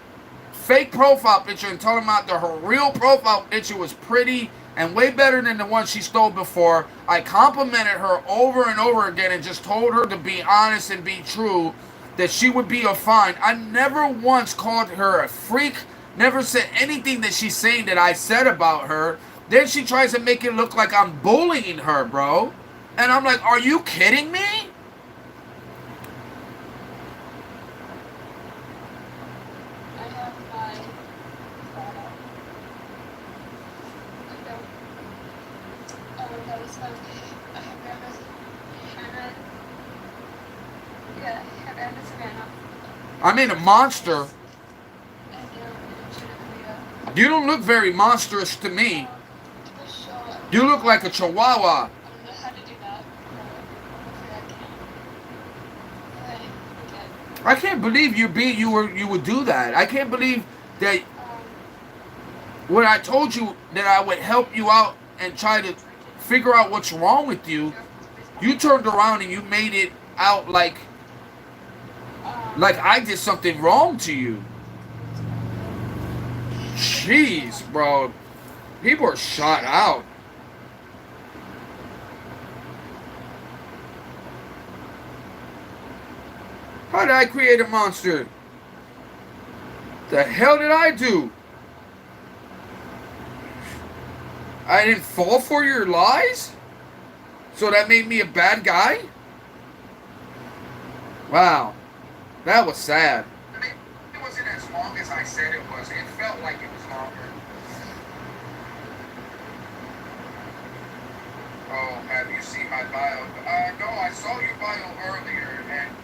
fake profile picture and telling her that her real profile picture was pretty and way better than the one she stole before. I complimented her over and over again and just told her to be honest and be true, that she would be a fine. I never once called her a freak, never said anything that she's saying that I said about her. Then she tries to make it look like I'm bullying her, bro. And I'm like, are you kidding me? Yeah, have ever Savannah. I mean a monster. And you're You don't look very monstrous to me. the show. You look like a chihuahua. I don't know how to do that. I can't believe you would do that. I can't believe that when I told you that I would help you out and try to figure out what's wrong with you, you turned around and you made it out like I did something wrong to you. Jeez, bro. People are shot out. How did I create a monster? The hell did I do? I didn't fall for your lies? So that made me a bad guy? Wow. That was sad. It wasn't as long as I said it was. It felt like it was longer. Oh, have you seen my bio? No, I saw your bio earlier, and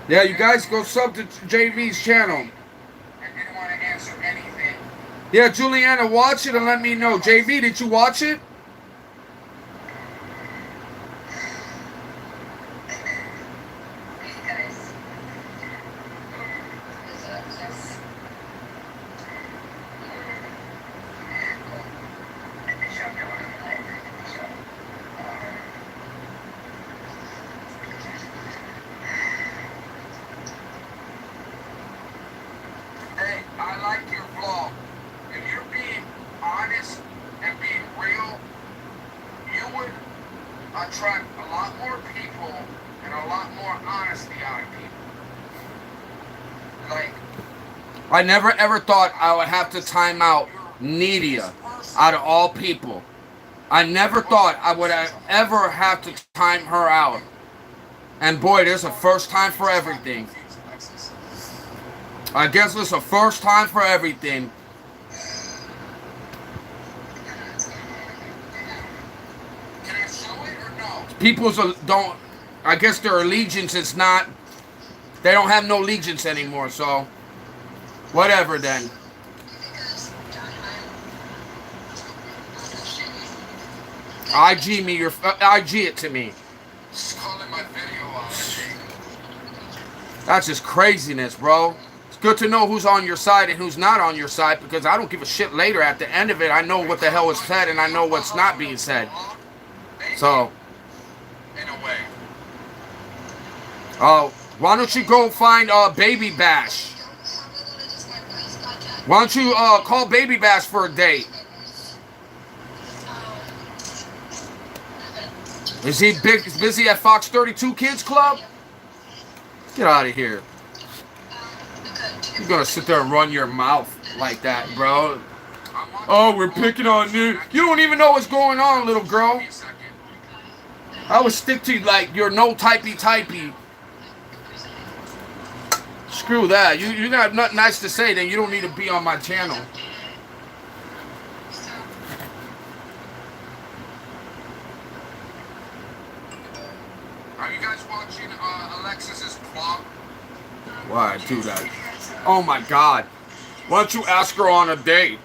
Yeah, you guys go sub to JV's channel. I didn't want to answer anything. Yeah, Juliana, watch it and let me know. JV, did you watch it? Guys. Hey, I like your vlog. If you're being honest and being real, you would attract a lot more people and a lot more honesty out of people. Like, I never ever thought I would have to time out Nidia out of all people. I never thought I would ever have to time her out. And boy, there's a first time for everything. I guess there's a first time for everything. can I show it or no? People's don't. I guess their allegiance is not. They don't have no allegiance anymore. So, whatever then. IG me your IG it to me. Just calling my video out. That's just craziness, bro. It's good to know who's on your side and who's not on your side because I don't give a shit later. At the end of it, I know what the hell is said and I know what's not being said. So, In a way. why don't you go find Baby Bash? Why don't you call Baby Bash for a date? Is he busy at Fox 32 Kids Club? Get out of here. You're gonna sit there and run your mouth like that, bro. Oh, we're picking on you. You don't even know what's going on, little girl. I would stick to like your no typey. Screw that. You got nothing nice to say, then you don't need to be on my channel. Are you guys watching Alexis's vlog? Why do that? Oh my God. Why don't you ask her on a date?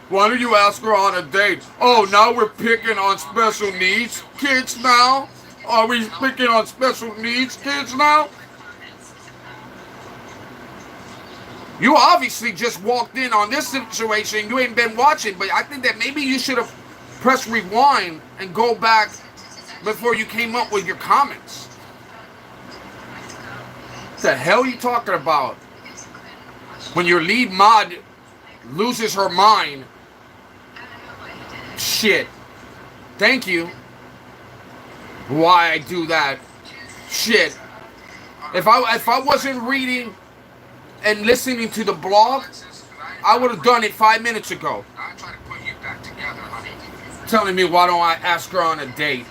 Why don't you ask her on a date? Oh, now we're picking on special needs kids now? Are we picking on special needs kids now? You obviously just walked in on this situation. You ain't been watching, but I think that maybe you should have pressed rewind and go back before you came up with your comments. What the hell are you talking about? When your lead mod loses her mind. Shit. Thank you. Why I do that? Shit. If I wasn't reading and listening to the blog, I would have done it 5 minutes ago. I try to put you back together, honey. Telling me why don't I ask her on a date?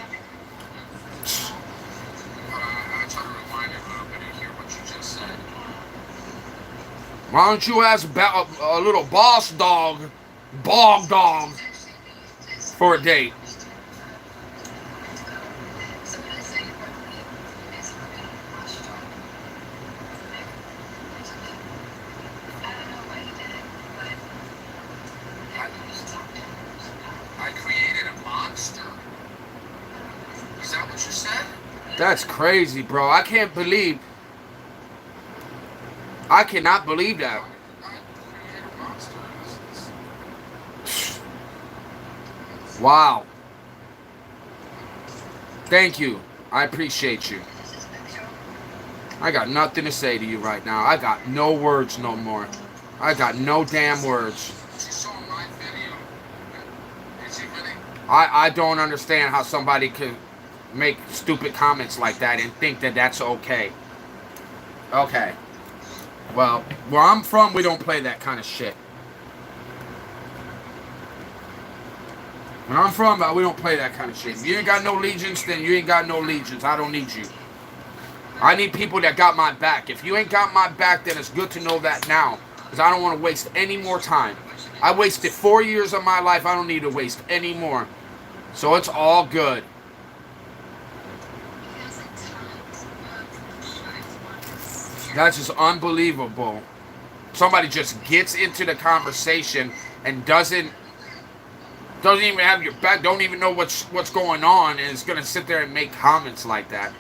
I try to rewind it a little bit and hear what you just said. Why don't you ask a little boss dog, bog dog, for a date? That's crazy, bro. I cannot believe that. Wow. Thank you. I appreciate you. I got nothing to say to you right now. I got no words no more. I got no damn words. I don't understand how somebody could make stupid comments like that and think that that's okay. Okay. Well, where I'm from, we don't play that kind of shit. Where I'm from, we don't play that kind of shit. If you ain't got no allegiance, then you ain't got no allegiance. I don't need you. I need people that got my back. If you ain't got my back, then it's good to know that now. Because I don't want to waste any more time. I wasted 4 years of my life. I don't need to waste any more. So it's all good. That's just unbelievable. Somebody just gets into the conversation and doesn't even have your back, don't even know what's going on, and is gonna sit there and make comments like that.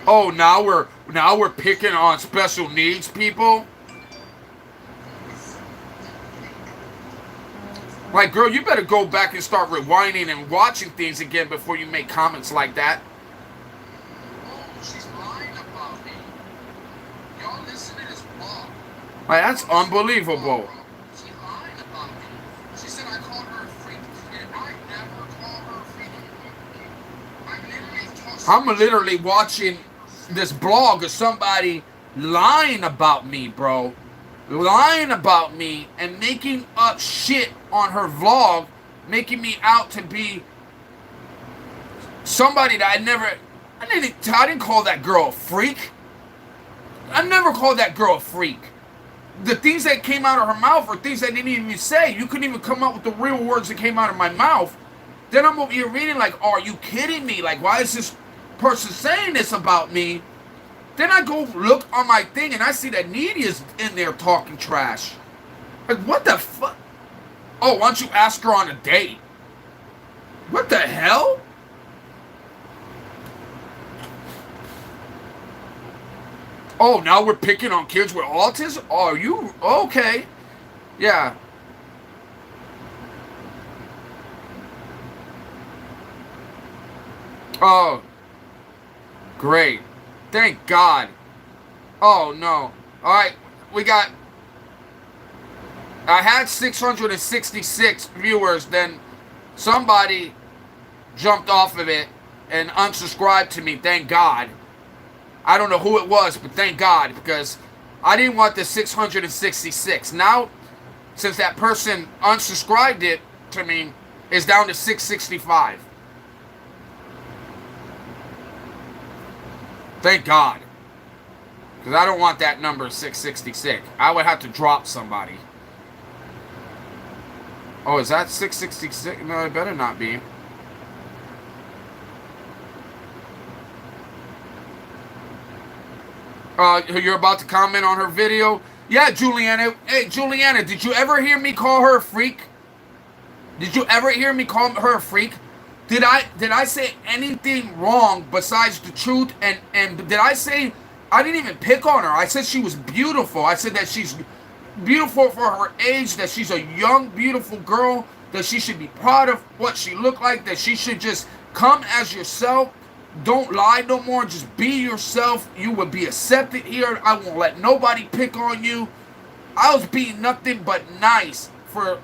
Oh, now we're picking on special needs people? Like, girl, you better go back and start rewinding and watching things again before you make comments like that. Like, that's unbelievable. She lied about me. She said I called her a freak, and I never called her a freak. I'm literally watching this blog of somebody lying about me, bro. Lying about me and making up shit on her vlog, making me out to be somebody that I didn't call that girl a freak. I never called that girl a freak. The things that came out of her mouth are things I didn't even say. You couldn't even come up with the real words that came out of my mouth. Then I'm over here reading like, oh, are you kidding me? Like, why is this person saying this about me? Then I go look on my thing and I see that Needy is in there talking trash. Like, what the fuck? Oh, why don't you ask her on a date? What the hell? Oh, now we're picking on kids with autism? Oh, are you? Okay. Yeah. Oh. Great. Thank God. Oh, no. Alright, we got... I had 666 viewers, then somebody jumped off of it and unsubscribed to me, thank God. I don't know who it was, but thank God, because I didn't want the 666. Now, since that person unsubscribed it to me, it's down to 665. Thank God. Because I don't want that number 666. I would have to drop somebody. Oh, is that 666? No, it better not be. You're about to comment on her video? Yeah, Juliana. Hey, Juliana, did you ever hear me call her a freak? Did you ever hear me call her a freak? Did I say anything wrong besides the truth? And did I say... I didn't even pick on her. I said she was beautiful. I said that she's beautiful for her age, that she's a young, beautiful girl, that she should be proud of what she looked like, that she should just come as yourself. Don't lie no more. Just be yourself. You will be accepted here. I won't let nobody pick on you. I was being nothing but nice for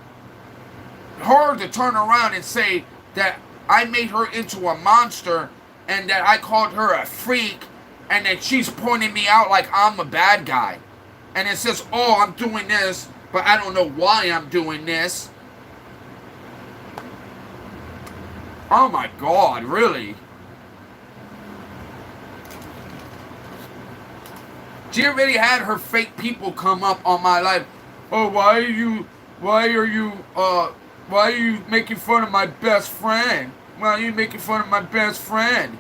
her to turn around and say that I made her into a monster and that I called her a freak and that she's pointing me out like I'm a bad guy. And it says, oh, I'm doing this, but I don't know why I'm doing this. Oh my God, really? She already had her fake people come up on my life. Oh, why are you making fun of my best friend? Why are you making fun of my best friend?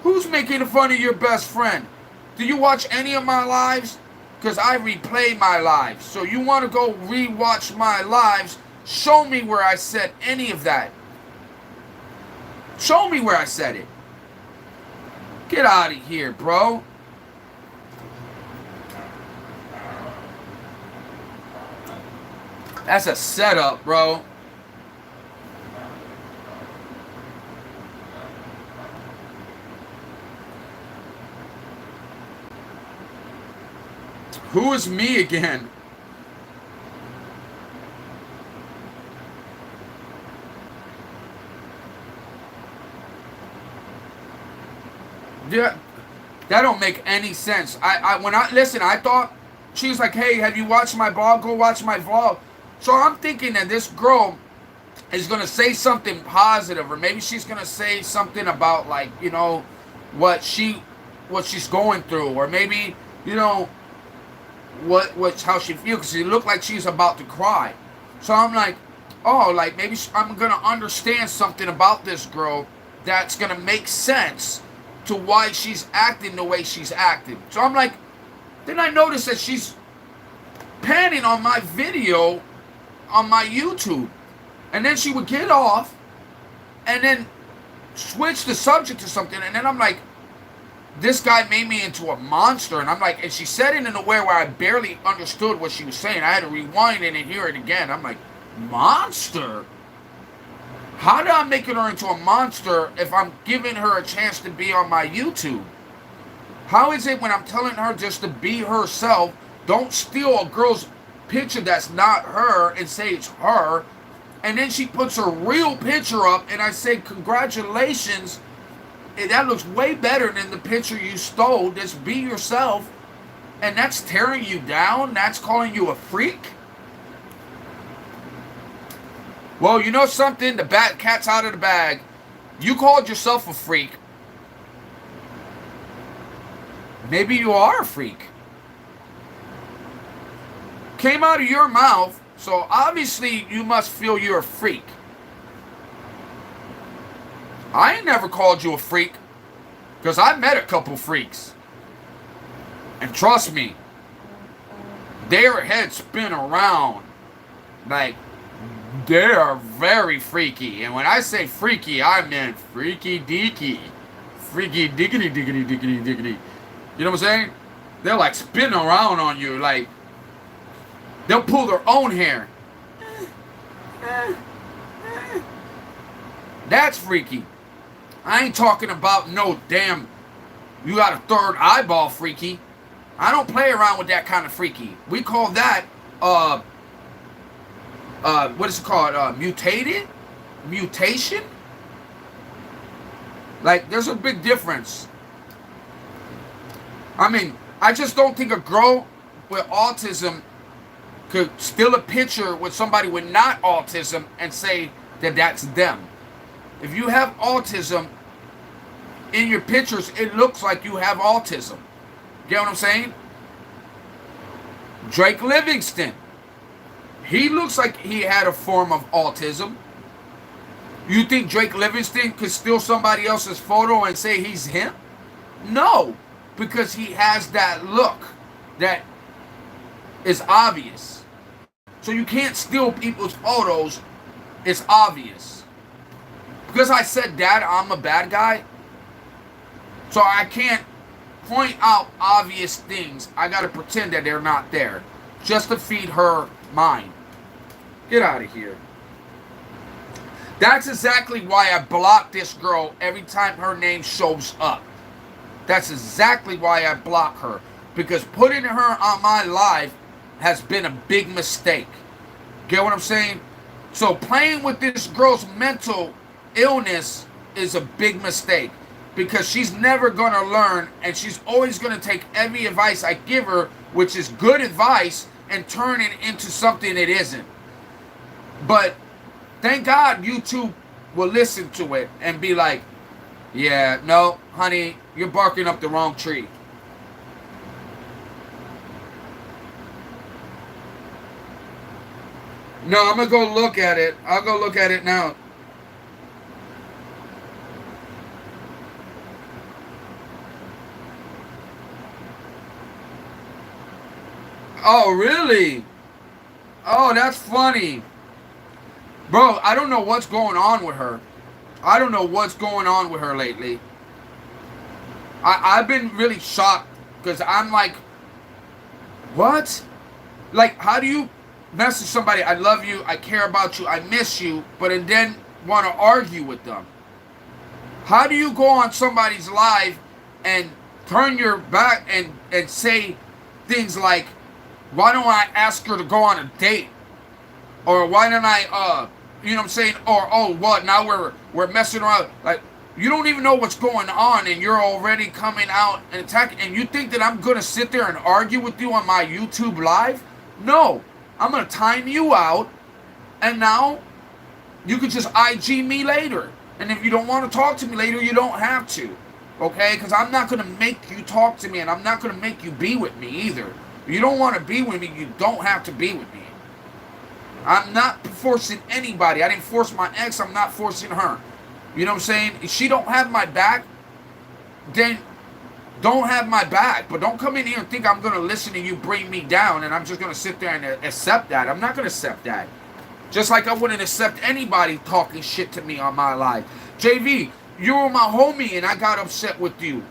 Who's making fun of your best friend? Do you watch any of my lives? Because I replay my lives. So you want to go rewatch my lives? Show me where I said any of that. Show me where I said it. Get out of here, bro. That's a setup, bro. Who is me again? Yeah, that don't make any sense. When I listen, I thought she was like, "Hey, have you watched my vlog? Go watch my vlog." So I'm thinking that this girl is gonna say something positive, or maybe she's gonna say something about, like, you know, what she's going through, or maybe, you know, how she feels, because she looked like she's about to cry. So I'm like, oh, like maybe I'm gonna understand something about this girl that's gonna make sense to why she's acting the way she's acting. So I'm like, then I noticed that she's panning on my video on my YouTube, and then she would get off and then switch the subject to something, and then I'm like, this guy made me into a monster. And I'm like, and she said it in a way where I barely understood what she was saying. I had to rewind it and hear it again. I'm like, monster? How did I make her into a monster if I'm giving her a chance to be on my YouTube? How is it when I'm telling her just to be herself, don't steal a girl's picture that's not her and say it's her, and then she puts her real picture up and I say, congratulations, that looks way better than the picture you stole, just be yourself, and that's tearing you down? That's calling you a freak? Well, you know something? The cat's out of the bag. You called yourself a freak. Maybe you are a freak. Came out of your mouth, so obviously you must feel you're a freak. I ain't never called you a freak, because I met a couple freaks. And trust me, their heads spin around like they are very freaky. And when I say freaky, I mean freaky deaky. Freaky diggity diggity diggity diggity. You know what I'm saying? They're like spinning around on you, like they'll pull their own hair. That's freaky. I ain't talking about no damn, you got a third eyeball freaky. I don't play around with that kind of freaky. We call that, what is it called? Mutated? Mutation? Like, there's a big difference. I mean, I just don't think a girl with autism could steal a picture with somebody with not autism and say that that's them. If you have autism, in your pictures, it looks like you have autism. Get what I'm saying? Drake Livingston. He looks like he had a form of autism. You think Drake Livingston could steal somebody else's photo and say he's him? No, because he has that look that is obvious. So you can't steal people's photos. It's obvious. Because I said that I'm a bad guy, so I can't point out obvious things. I gotta pretend that they're not there, just to feed her mind. Get out of here. That's exactly why I block this girl every time her name shows up. That's exactly why I block her. Because putting her on my live has been a big mistake. Get what I'm saying? So playing with this girl's mental illness is a big mistake, because she's never going to learn, and she's always going to take every advice I give her, which is good advice, and turn it into something it isn't. But thank God YouTube will listen to it and be like, yeah, no, honey, you're barking up the wrong tree. No, I'm going to go look at it. I'll go look at it now. Oh, really? Oh, that's funny. Bro, I don't know what's going on with her. I don't know what's going on with her lately. I've been really shocked because I'm like, what? Like, how do you message somebody, I love you, I care about you, I miss you, but and then want to argue with them? How do you go on somebody's live and turn your back and say things like, why don't I ask her to go on a date? Or why don't I, you know what I'm saying? Or, oh, what, now we're messing around. Like, you don't even know what's going on and you're already coming out and attacking. And you think that I'm going to sit there and argue with you on my YouTube live? No. I'm going to time you out. And now you can just IG me later. And if you don't want to talk to me later, you don't have to. Okay? Because I'm not going to make you talk to me, and I'm not going to make you be with me either. If you don't want to be with me, you don't have to be with me. I'm not forcing anybody. I didn't force my ex. I'm not forcing her. You know what I'm saying? If she don't have my back, then don't have my back. But don't come in here and think I'm going to listen to you bring me down and I'm just going to sit there and accept that. I'm not going to accept that. Just like I wouldn't accept anybody talking shit to me on my life. JV, you were my homie and I got upset with you.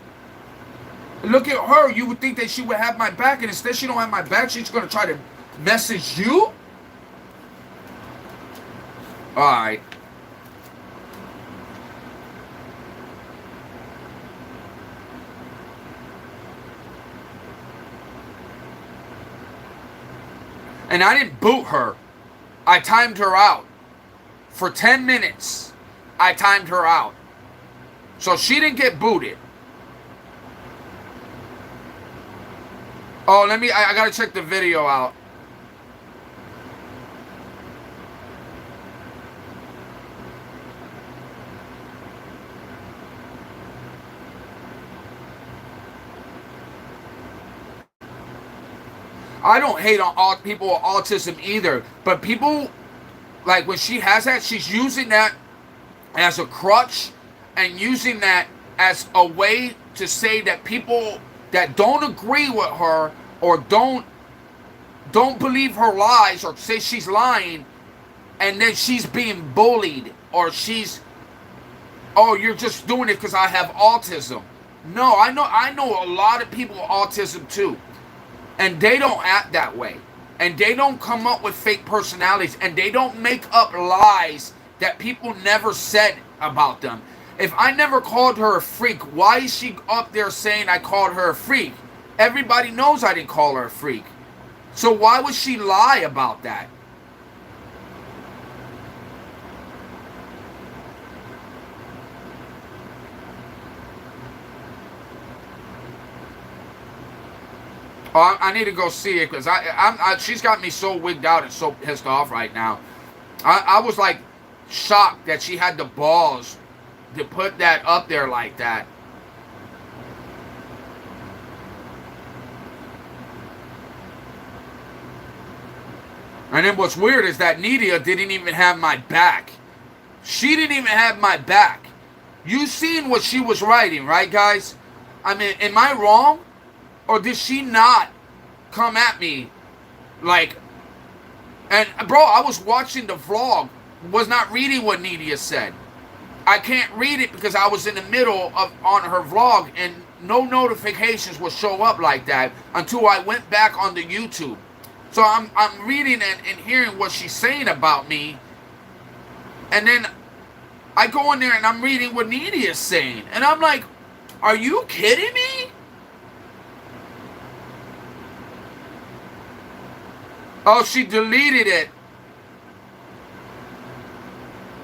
Look at her. You would think that she would have my back, and instead she don't have my back. She's going to try to message you? Alright. And I didn't boot her. I timed her out. For 10 minutes, I timed her out. So she didn't get booted. Oh, I gotta check the video out. I don't hate on all people with autism either, but people, like when she has that, she's using that as a crutch and using that as a way to say that people that don't agree with her or don't believe her lies or say she's lying, and then she's being bullied, or oh, you're just doing it because I have autism. No, I know a lot of people with autism too. And they don't act that way. And they don't come up with fake personalities. And they don't make up lies that people never said about them. If I never called her a freak, why is she up there saying I called her a freak? Everybody knows I didn't call her a freak. So why would she lie about that? Oh, I need to go see it because she's got me so wigged out and so pissed off right now. I was like shocked that she had the balls to put that up there like that. And then what's weird is that Nidia didn't even have my back. She didn't even have my back. You seen what she was writing, right, guys? I mean, am I wrong? Or did she not come at me like... And, bro, I was watching the vlog, was not reading what Nidia said. I can't read it because I was in the middle of on her vlog, and no notifications will show up like that until I went back on the YouTube. So I'm reading and hearing what she's saying about me, and then I go in there and I'm reading what Nidia is saying, and I'm like, are you kidding me? Oh, she deleted it.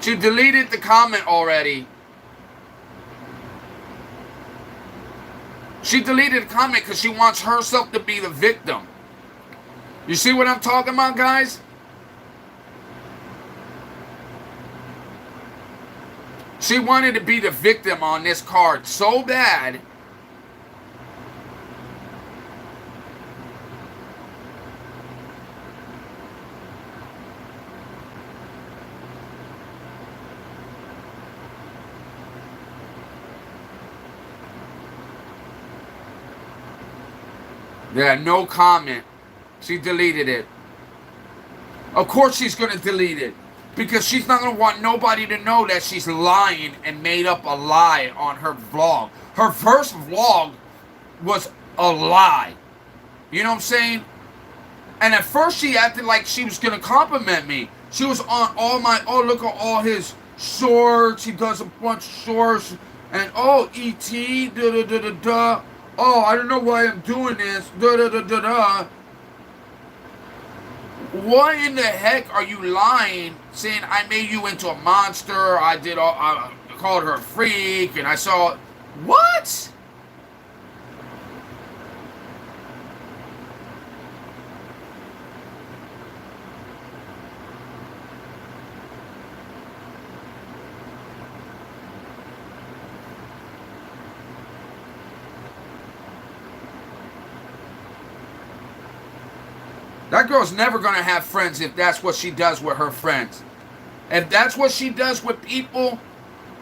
She deleted the comment already. She deleted the comment because she wants herself to be the victim. You see what I'm talking about, guys? She wanted to be the victim on this card so bad. Yeah, no comment. She deleted it. Of course she's going to delete it. Because she's not going to want nobody to know that she's lying and made up a lie on her vlog. Her first vlog was a lie. You know what I'm saying? And at first she acted like she was going to compliment me. She was on all my, oh, look at all his shorts. He does a bunch of shorts. And, oh, E.T., da-da-da-da-da. Oh, I don't know why I'm doing this, da-da-da-da-da. What in the heck are you lying, saying I made you into a monster, I called her a freak, and I saw, what? That girl's never going to have friends if that's what she does with her friends. If that's what she does with people,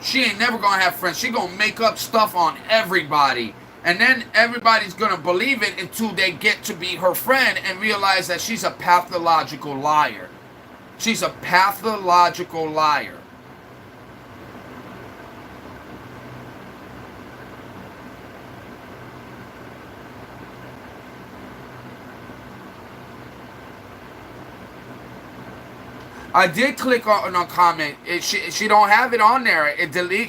she ain't never going to have friends. She going to make up stuff on everybody. And then everybody's going to believe it until they get to be her friend and realize that she's a pathological liar. She's a pathological liar. I did click on a comment. She don't have it on there.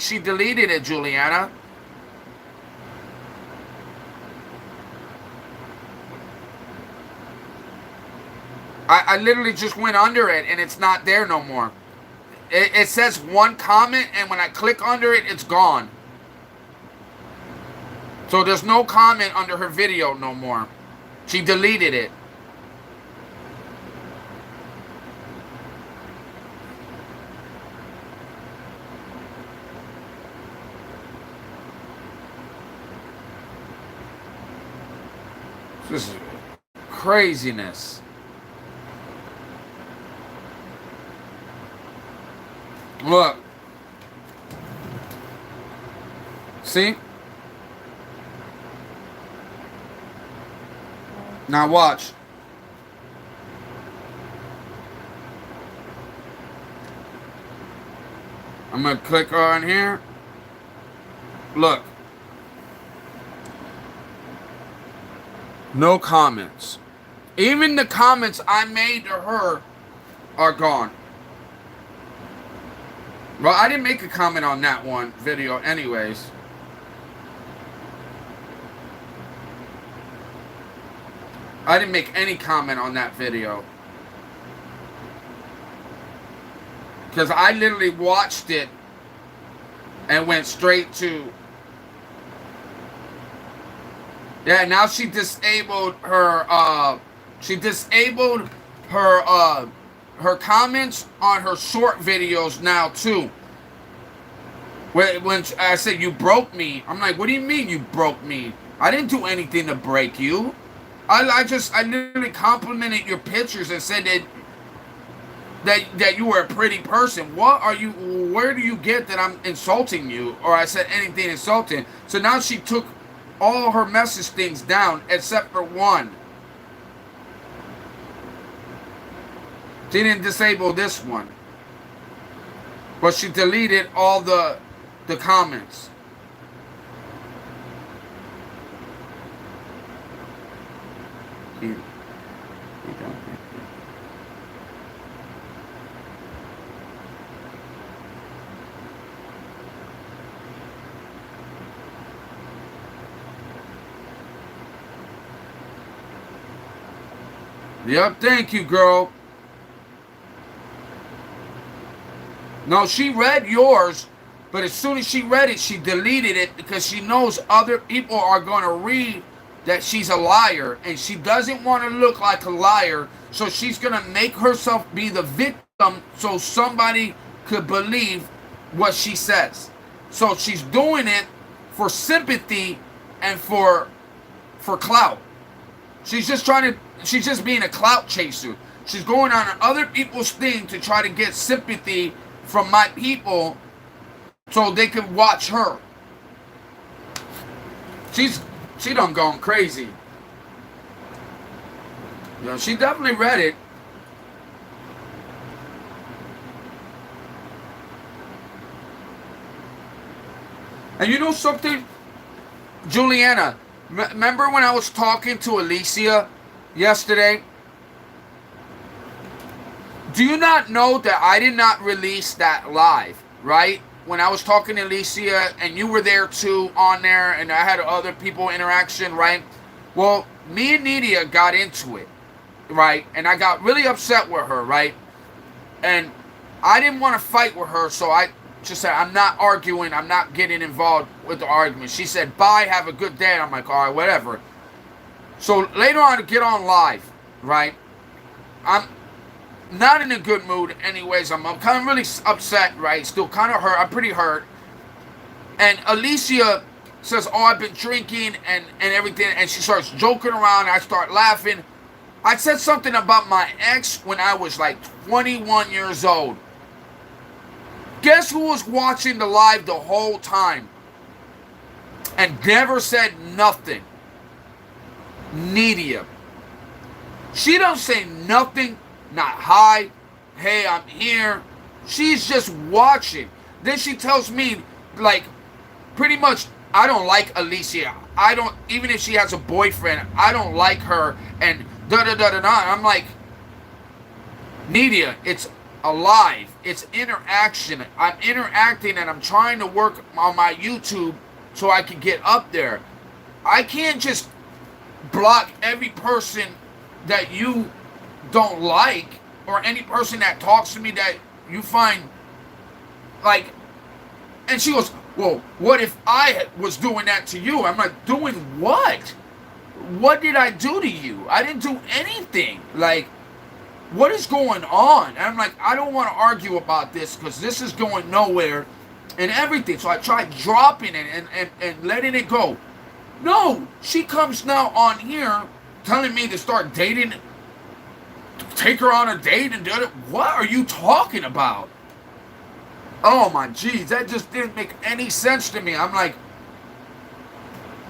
She deleted it, Juliana. I literally just went under it and it's not there no more. It says one comment and when I click under it, it's gone. So there's no comment under her video no more. She deleted it. This is craziness. Look. See? Now watch. I'm going to click on here. Look. No comments. Even the comments I made to her are gone. Well, I didn't make a comment on that one video anyways. I didn't make any comment on that video. Because I literally watched it and went straight to... Yeah, now she disabled her, her comments on her short videos now, too. When I said, you broke me, I'm like, what do you mean you broke me? I didn't do anything to break you. I literally complimented your pictures and said that you were a pretty person. Where do you get that I'm insulting you? Or I said anything insulting. So now she took all her message things down except for one. She didn't disable this one. But she deleted all the comments. Yep, thank you, girl. No, she read yours, but as soon as she read it, she deleted it because she knows other people are going to read that she's a liar, and she doesn't want to look like a liar, so she's going to make herself be the victim so somebody could believe what she says. So she's doing it for sympathy and for clout. She's just being a clout chaser. She's going on other people's thing to try to get sympathy from my people so they can watch her. She done gone crazy. You know, she definitely read it. And you know something, Juliana? Remember when I was talking to Alicia yesterday? Do you not know that I did not release that live, right? When I was talking to Alicia and you were there too on there and I had other people interaction, right? Well, me and Nidia got into it, right? And I got really upset with her, right? And I didn't want to fight with her, so I just said, I'm not arguing, I'm not getting involved with the argument. She said, bye, have a good day. And I'm like, all right, whatever. So later on, to get on live, right? I'm not in a good mood anyways. I'm kind of really upset, right? Still kind of hurt. I'm pretty hurt. And Alicia says, oh, I've been drinking and everything. And she starts joking around. I start laughing. I said something about my ex when I was like 21 years old. Guess who was watching the live the whole time and never said nothing? Nidia. She don't say nothing, not hi, hey, I'm here. She's just watching. Then she tells me, like, pretty much, I don't like Alicia. I don't, even if she has a boyfriend, I don't like her, and da-da-da-da-da. I'm like, Nidia, it's alive. It's interaction. I'm interacting and I'm trying to work on my YouTube so I can get up there. I can't just block every person that you don't like or any person that talks to me that you find like. And she goes, well, what if I was doing that to you? I'm like, doing what? What did I do to you? I didn't do anything. Like, what is going on? And I'm like, I don't want to argue about this because this is going nowhere and everything. So I tried dropping it and letting it go. No, she comes now on here telling me to start dating, take her on a date and do it. What are you talking about? Oh my geez, that just didn't make any sense to me. I'm like,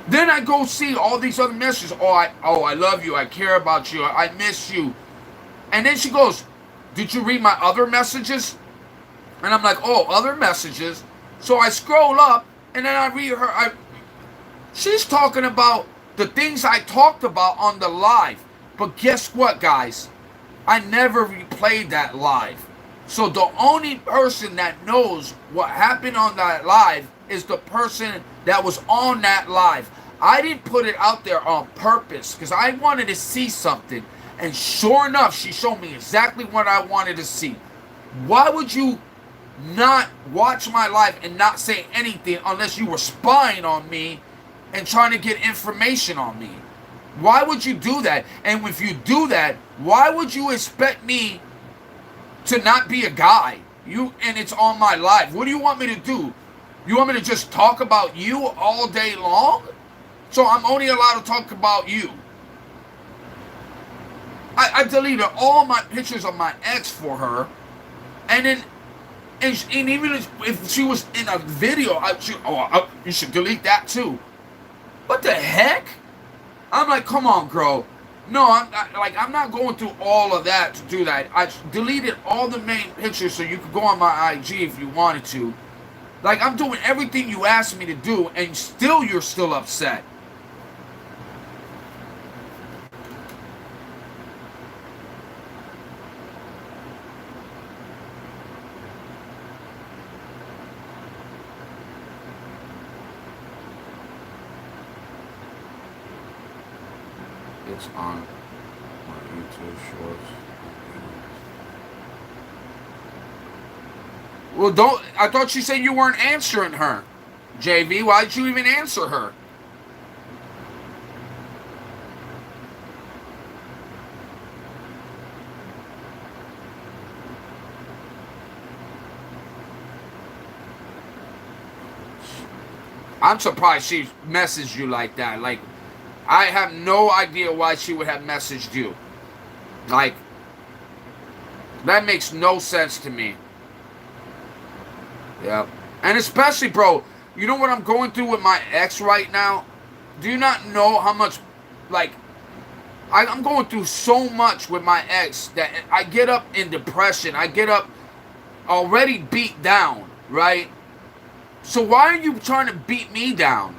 then I go see all these other messages. Oh, I love you. I care about you. I miss you. And then she goes, did you read my other messages? And I'm like, oh, other messages. So I scroll up and then I read her. She's talking about the things I talked about on the live. But guess what, guys? I never replayed that live. So the only person that knows what happened on that live is the person that was on that live. I didn't put it out there on purpose because I wanted to see something. And sure enough, she showed me exactly what I wanted to see. Why would you not watch my live and not say anything unless you were spying on me and trying to get information on me? Why would you do that? And if you do that, why would you expect me to not be a guy? And it's on my live. What do you want me to do? You want me to just talk about you all day long? So I'm only allowed to talk about you. I deleted all my pictures of my ex for her, and then, and even if she was in a video, you should delete that too. What the heck? I'm like, come on, girl. No, I'm not going through all of that to do that. I deleted all the main pictures so you could go on my IG if you wanted to. Like, I'm doing everything you asked me to do, and still you're still upset. It's on my YouTube shorts. Well, I thought you said you weren't answering her. JV, why did you even answer her? I'm surprised she messaged you like that. Like, I have no idea why she would have messaged you. Like, that makes no sense to me. Yeah. And especially, bro, you know what I'm going through with my ex right now? Do you not know how much, like, I'm going through so much with my ex that I get up in depression. I get up already beat down, right? So why are you trying to beat me down?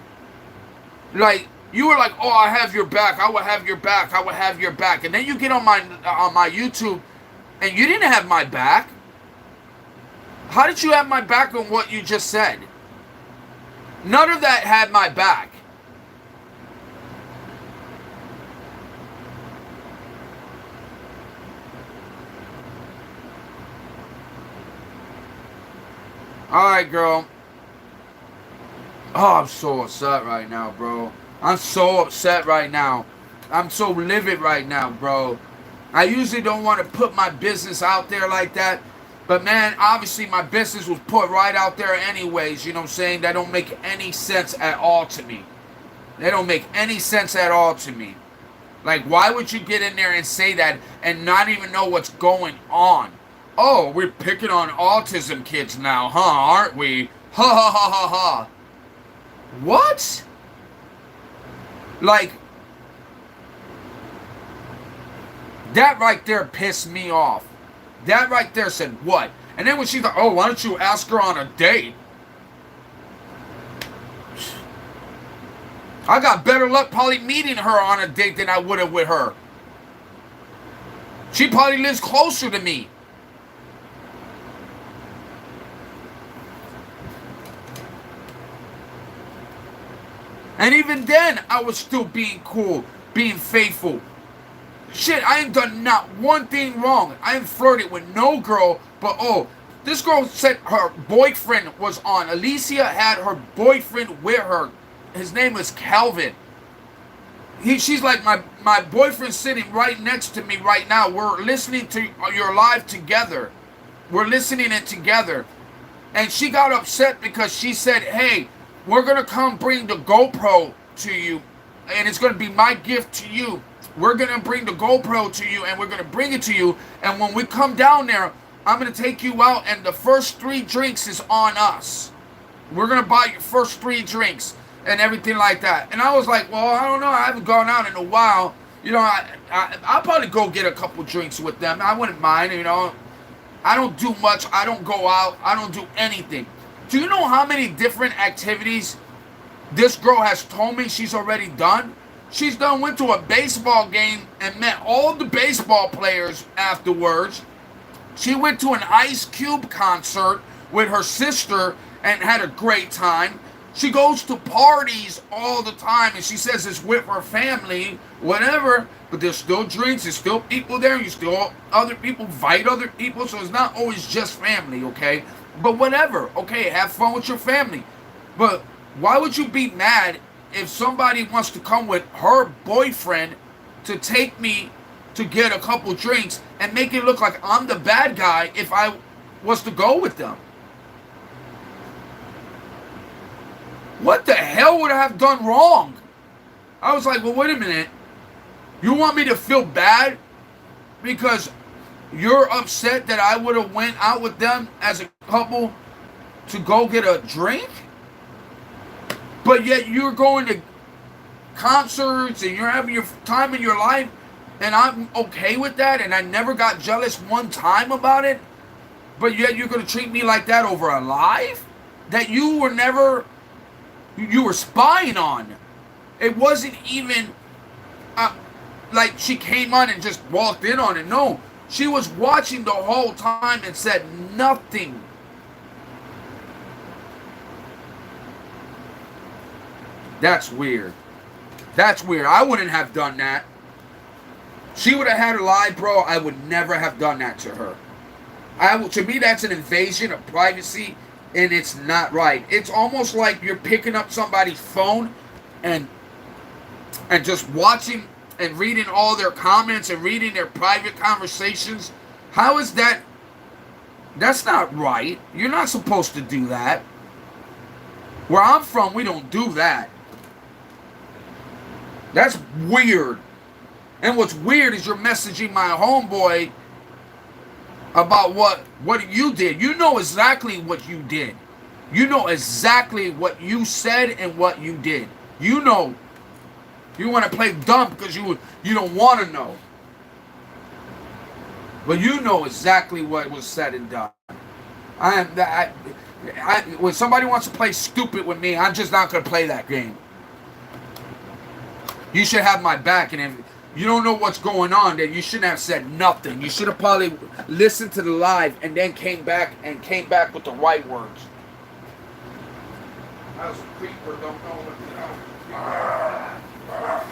Like, you were like, oh, I have your back. I will have your back. I will have your back. And then you get on my YouTube and you didn't have my back. How did you have my back on what you just said? None of that had my back. Alright, girl. Oh, I'm so upset right now, bro. I'm so upset right now. I'm so livid right now, bro. I usually don't want to put my business out there like that. But, man, obviously my business was put right out there anyways. You know what I'm saying? That don't make any sense at all to me. They don't make any sense at all to me. Like, why would you get in there and say that and not even know what's going on? Oh, we're picking on autism kids now, huh? Aren't we? Ha ha ha ha ha. What? Like, that right there pissed me off. That right there said, what? And then when she's like, oh, why don't you ask her on a date? I got better luck probably meeting her on a date than I would have with her. She probably lives closer to me. And even then, I was still being cool, being faithful. Shit, I ain't done not one thing wrong. I ain't flirted with no girl, but oh, this girl said her boyfriend was on. Alicia had her boyfriend with her. His name was Calvin. She's like, my boyfriend's sitting right next to me right now. We're listening to your live together. We're listening it together. And she got upset because she said, hey, we're going to come bring the GoPro to you. And it's going to be my gift to you. We're going to bring the GoPro to you and we're going to bring it to you. And when we come down there, I'm going to take you out and the first 3 drinks is on us. We're going to buy your first 3 drinks and everything like that. And I was like, well, I don't know. I haven't gone out in a while. You know, I'll probably go get a couple drinks with them. I wouldn't mind, you know. I don't do much. I don't go out. I don't do anything. Do you know how many different activities this girl has told me she's already done? She's done went to a baseball game and met all the baseball players afterwards. She went to an Ice Cube concert with her sister and had a great time. She goes to parties all the time and she says it's with her family, whatever, but there's still drinks, there's still people there, you still other people invite other people, so it's not always just family, okay? But whatever, okay, have fun with your family. But why would you be mad if somebody wants to come with her boyfriend to take me to get a couple drinks and make it look like I'm the bad guy if I was to go with them? What the hell would I have done wrong? I was like, well, wait a minute. You want me to feel bad because you're upset that I would have went out with them as a couple to go get a drink? But yet you're going to concerts and you're having your time in your life and I'm okay with that and I never got jealous one time about it? But yet you're going to treat me like that over a live that you were never... You were spying on. It wasn't even like she came on and just walked in on it. No, she was watching the whole time and said nothing. That's weird. That's weird. I wouldn't have done that. She would have had a lie, bro. I would never have done that to her. To me, that's an invasion of privacy. And it's not right. It's almost like you're picking up somebody's phone and just watching and reading all their comments and reading their private conversations. How is that? That's not right. You're not supposed to do that. Where I'm from, we don't do that. That's weird. And what's weird is you're messaging my homeboy about what you did. You know exactly what you did. You know exactly what you said and what you did. You know. You want to play dumb because you don't want to know. But you know exactly what was said and done. When somebody wants to play stupid with me, I'm just not going to play that game. You should have my back, and if you don't know what's going on, then you shouldn't have said nothing. You should have probably listened to the live and then came back with the right words. I was a creeper, don't know what the hell.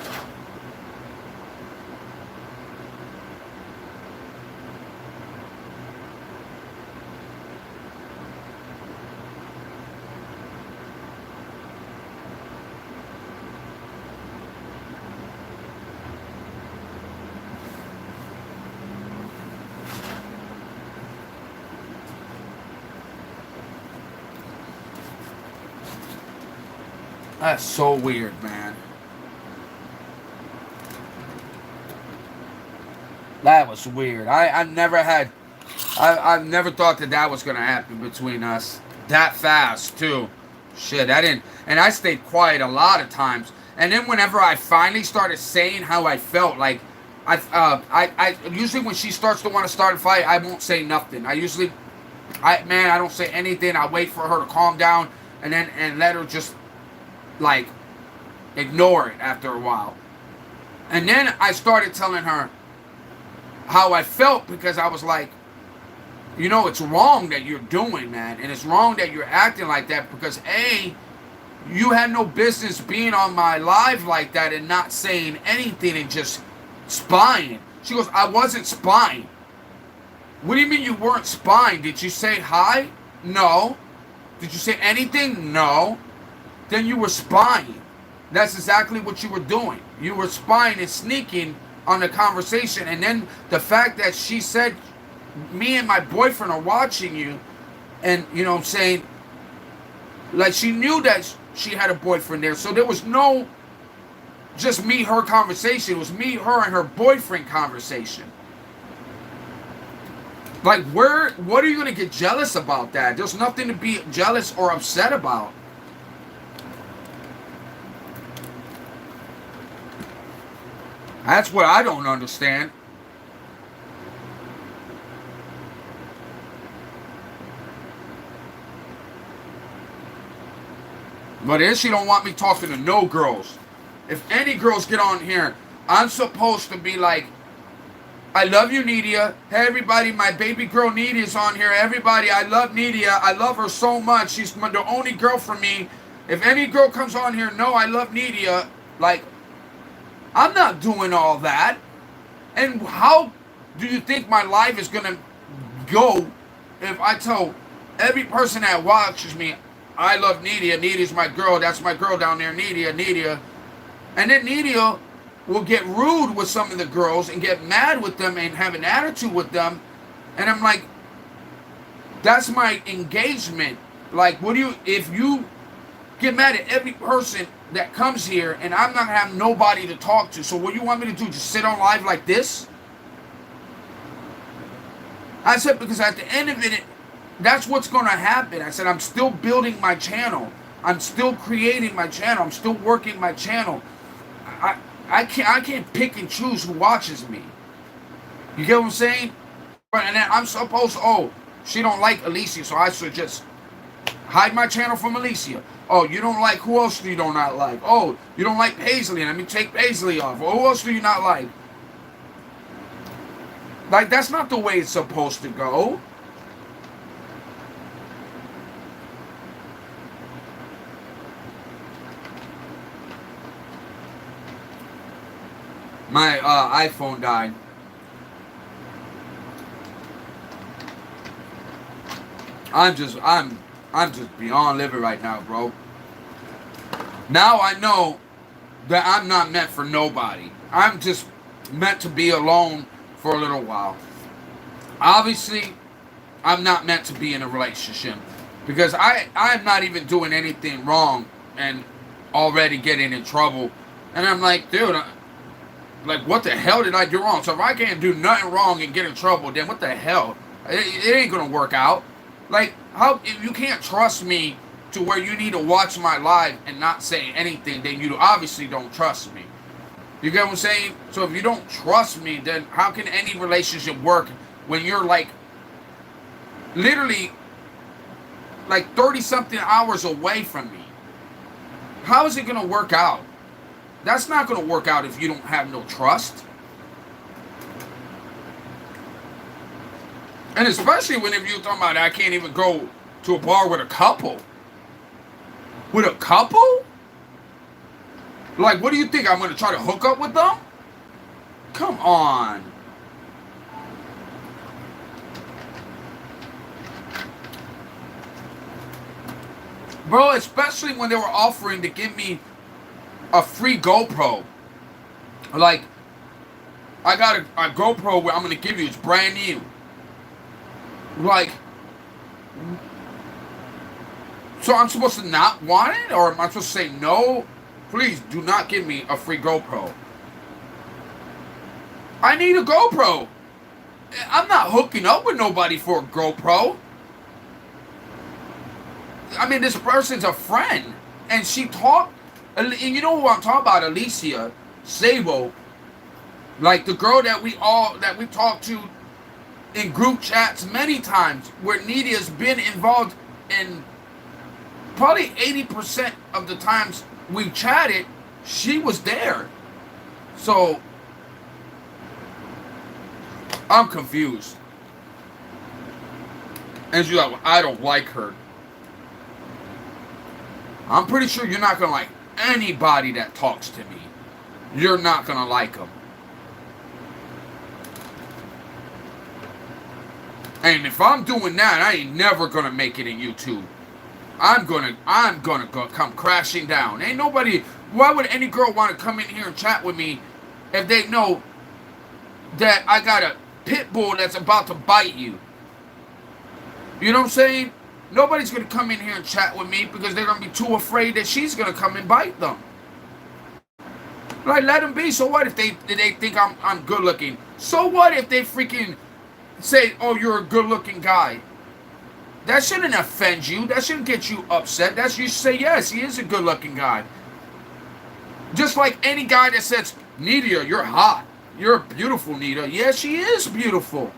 That's so weird, man. That was weird. I've never thought that was gonna happen between us that fast too. Shit, I didn't, and I stayed quiet a lot of times. And then whenever I finally started saying how I felt, like I usually when she starts to want to start a fight, I won't say nothing. I don't say anything. I wait for her to calm down and let her just like ignore it after a while. And then I started telling her how I felt, because I was like, you know, it's wrong that you're doing that, and it's wrong that you're acting like that, because A, you had no business being on my live like that and not saying anything and just spying. She goes, I wasn't spying. What do you mean you weren't spying? Did you say hi? No. Did you say anything? No. Then you were spying. That's exactly what you were doing. You were spying and sneaking on the conversation. And then the fact that she said, me and my boyfriend are watching you, and, you know what I'm saying, like, she knew that she had a boyfriend there. So there was no just me, her conversation. It was me, her, and her boyfriend conversation. Like, what are you going to get jealous about that? There's nothing to be jealous or upset about. That's what I don't understand. But then she don't want me talking to no girls. If any girls get on here, I'm supposed to be like, I love you, Nidia. Hey, everybody, my baby girl Nidia's on here. Everybody, I love Nidia. I love her so much. She's the only girl for me. If any girl comes on here, no, I love Nidia. Like, I'm not doing all that. And how do you think my life is going to go if I tell every person that watches me, I love Nidia. Nidia's my girl. That's my girl down there, Nidia. And then Nidia will get rude with some of the girls and get mad with them and have an attitude with them. And I'm like, that's my engagement. Like, if you get mad at every person that comes here and I'm not having nobody to talk to, so what do you want me to do? Just sit on live like this? I said, because at the end of it, that's what's going to happen. I said, I'm still building my channel. I'm still creating my channel. I'm still working my channel. I can't pick and choose who watches me. You get what I'm saying? And then I'm supposed, she don't like Alicia, so I should just hide my channel from Alicia. Oh, you don't like, who else do you not like? Oh, you don't like Paisley, let me take Paisley off. Or who else do you not like? Like, that's not the way it's supposed to go. My iPhone died. I'm just beyond living right now, bro. Now I know that I'm not meant for nobody. I'm just meant to be alone for a little while. Obviously, I'm not meant to be in a relationship, because I'm not even doing anything wrong and already getting in trouble. And I'm like, dude, like, what the hell did I do wrong? So if I can't do nothing wrong and get in trouble, then what the hell? It ain't gonna work out. Like, how, if you can't trust me to where you need to watch my live and not say anything, then you obviously don't trust me. You get what I'm saying? So if you don't trust me, then how can any relationship work when you're like, literally, like 30-something hours away from me. How is it going to work out? That's not going to work out if you don't have no trust. And especially whenever you're talking about I can't even go to a bar with a couple. With a couple? Like, what do you think? I'm going to try to hook up with them? Come on. Bro, especially when they were offering to give me a free GoPro. Like, I got a GoPro where I'm going to give you. It's brand new. Like, so I'm supposed to not want it? Or am I supposed to say, no, please do not give me a free GoPro? I need a GoPro. I'm not hooking up with nobody for a GoPro. I mean, this person's a friend. And she talked, and you know who I'm talking about, Alicia Sabo. Like the girl that we talked to in group chats many times, where Nidia's been involved in probably 80% of the times we chatted, she was there. So I'm confused. And she's like, well, I don't like her. I'm pretty sure you're not going to like anybody that talks to me. You're not going to like them. And if I'm doing that, I ain't never going to make it in YouTube. I'm gonna come crashing down. Ain't nobody, why would any girl want to come in here and chat with me if they know that I got a pit bull that's about to bite you? You know what I'm saying? Nobody's going to come in here and chat with me because they're going to be too afraid that she's going to come and bite them. Like, let them be. So what if they think I'm good looking? So what if they freaking say, oh, you're a good looking guy? That shouldn't offend you. That shouldn't get you upset. That's you say, yes, he is a good looking guy. Just like any guy that says, Nidia, you're hot. You're beautiful, Nidia. Yeah, she is beautiful.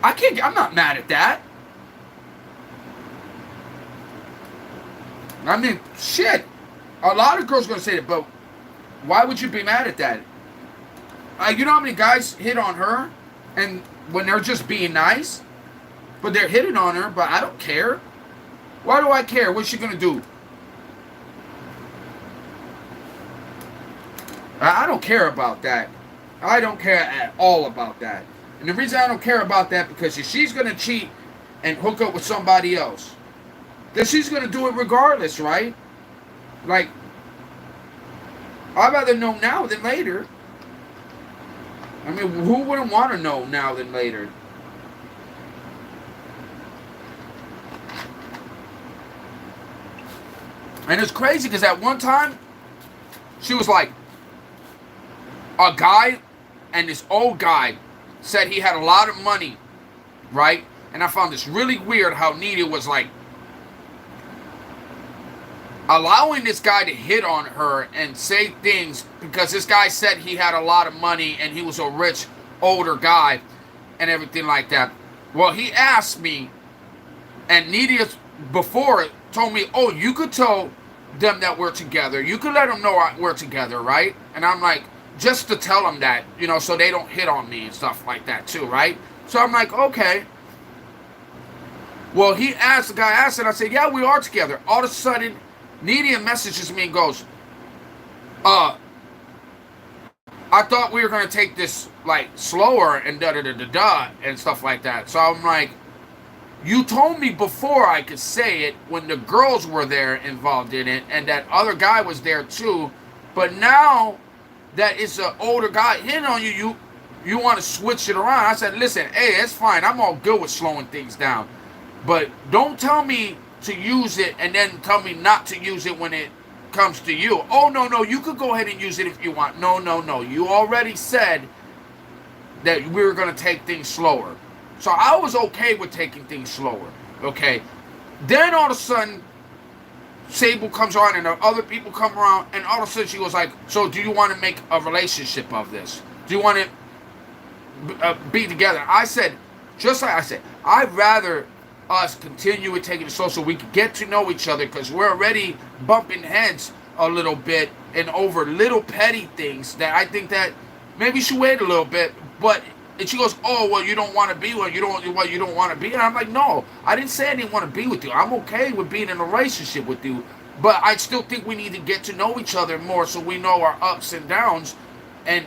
I'm not mad at that. I mean, shit. A lot of girls are going to say that, but why would you be mad at that? You know how many guys hit on her? And when they're just being nice? But they're hitting on her, but I don't care. Why do I care? What's she going to do? I don't care about that. I don't care at all about that. And the reason I don't care about that, because if she's going to cheat and hook up with somebody else, then she's going to do it regardless, right? Like, I'd rather know now than later. I mean, who wouldn't want to know now than later? And it's crazy because at one time, she was like, a guy and this old guy said he had a lot of money, right? And I found this really weird how Nidia was like allowing this guy to hit on her and say things because this guy said he had a lot of money and he was a rich older guy and everything like that. Well, he asked me, and Nidia before told me, oh, you could tell them that we're together. You could let them know we're together, right? And I'm like, just to tell them that, you know, so they don't hit on me and stuff like that too, right? So I'm like, okay. Well, the guy asked, and I said, yeah, we are together. All of a sudden, Nidia messages me and goes, I thought we were going to take this, like, slower and da-da-da-da-da and stuff like that. So I'm like, you told me before I could say it when the girls were there involved in it and that other guy was there too, but now that it's an older guy hitting on you, you want to switch it around. I said, listen, hey, it's fine. I'm all good with slowing things down. But don't tell me to use it and then tell me not to use it when it comes to you. Oh, no, you could go ahead and use it if you want. No. You already said that we were going to take things slower. So I was okay with taking things slower. Okay. Then all of a sudden, Sable comes on and the other people come around, and all of a sudden she was like, so do you want to make a relationship of this? Do you want to be together? I said, Just like I said, I'd rather us continue with taking it slow so we can get to know each other, because we're already bumping heads a little bit and over little petty things that I think that maybe she wait a little bit. But and she goes, oh, well, you don't want to be with, you don't want to be. And I'm like, no, I didn't say I didn't want to be with you. I'm okay with being in a relationship with you, but I still think we need to get to know each other more so we know our ups and downs, and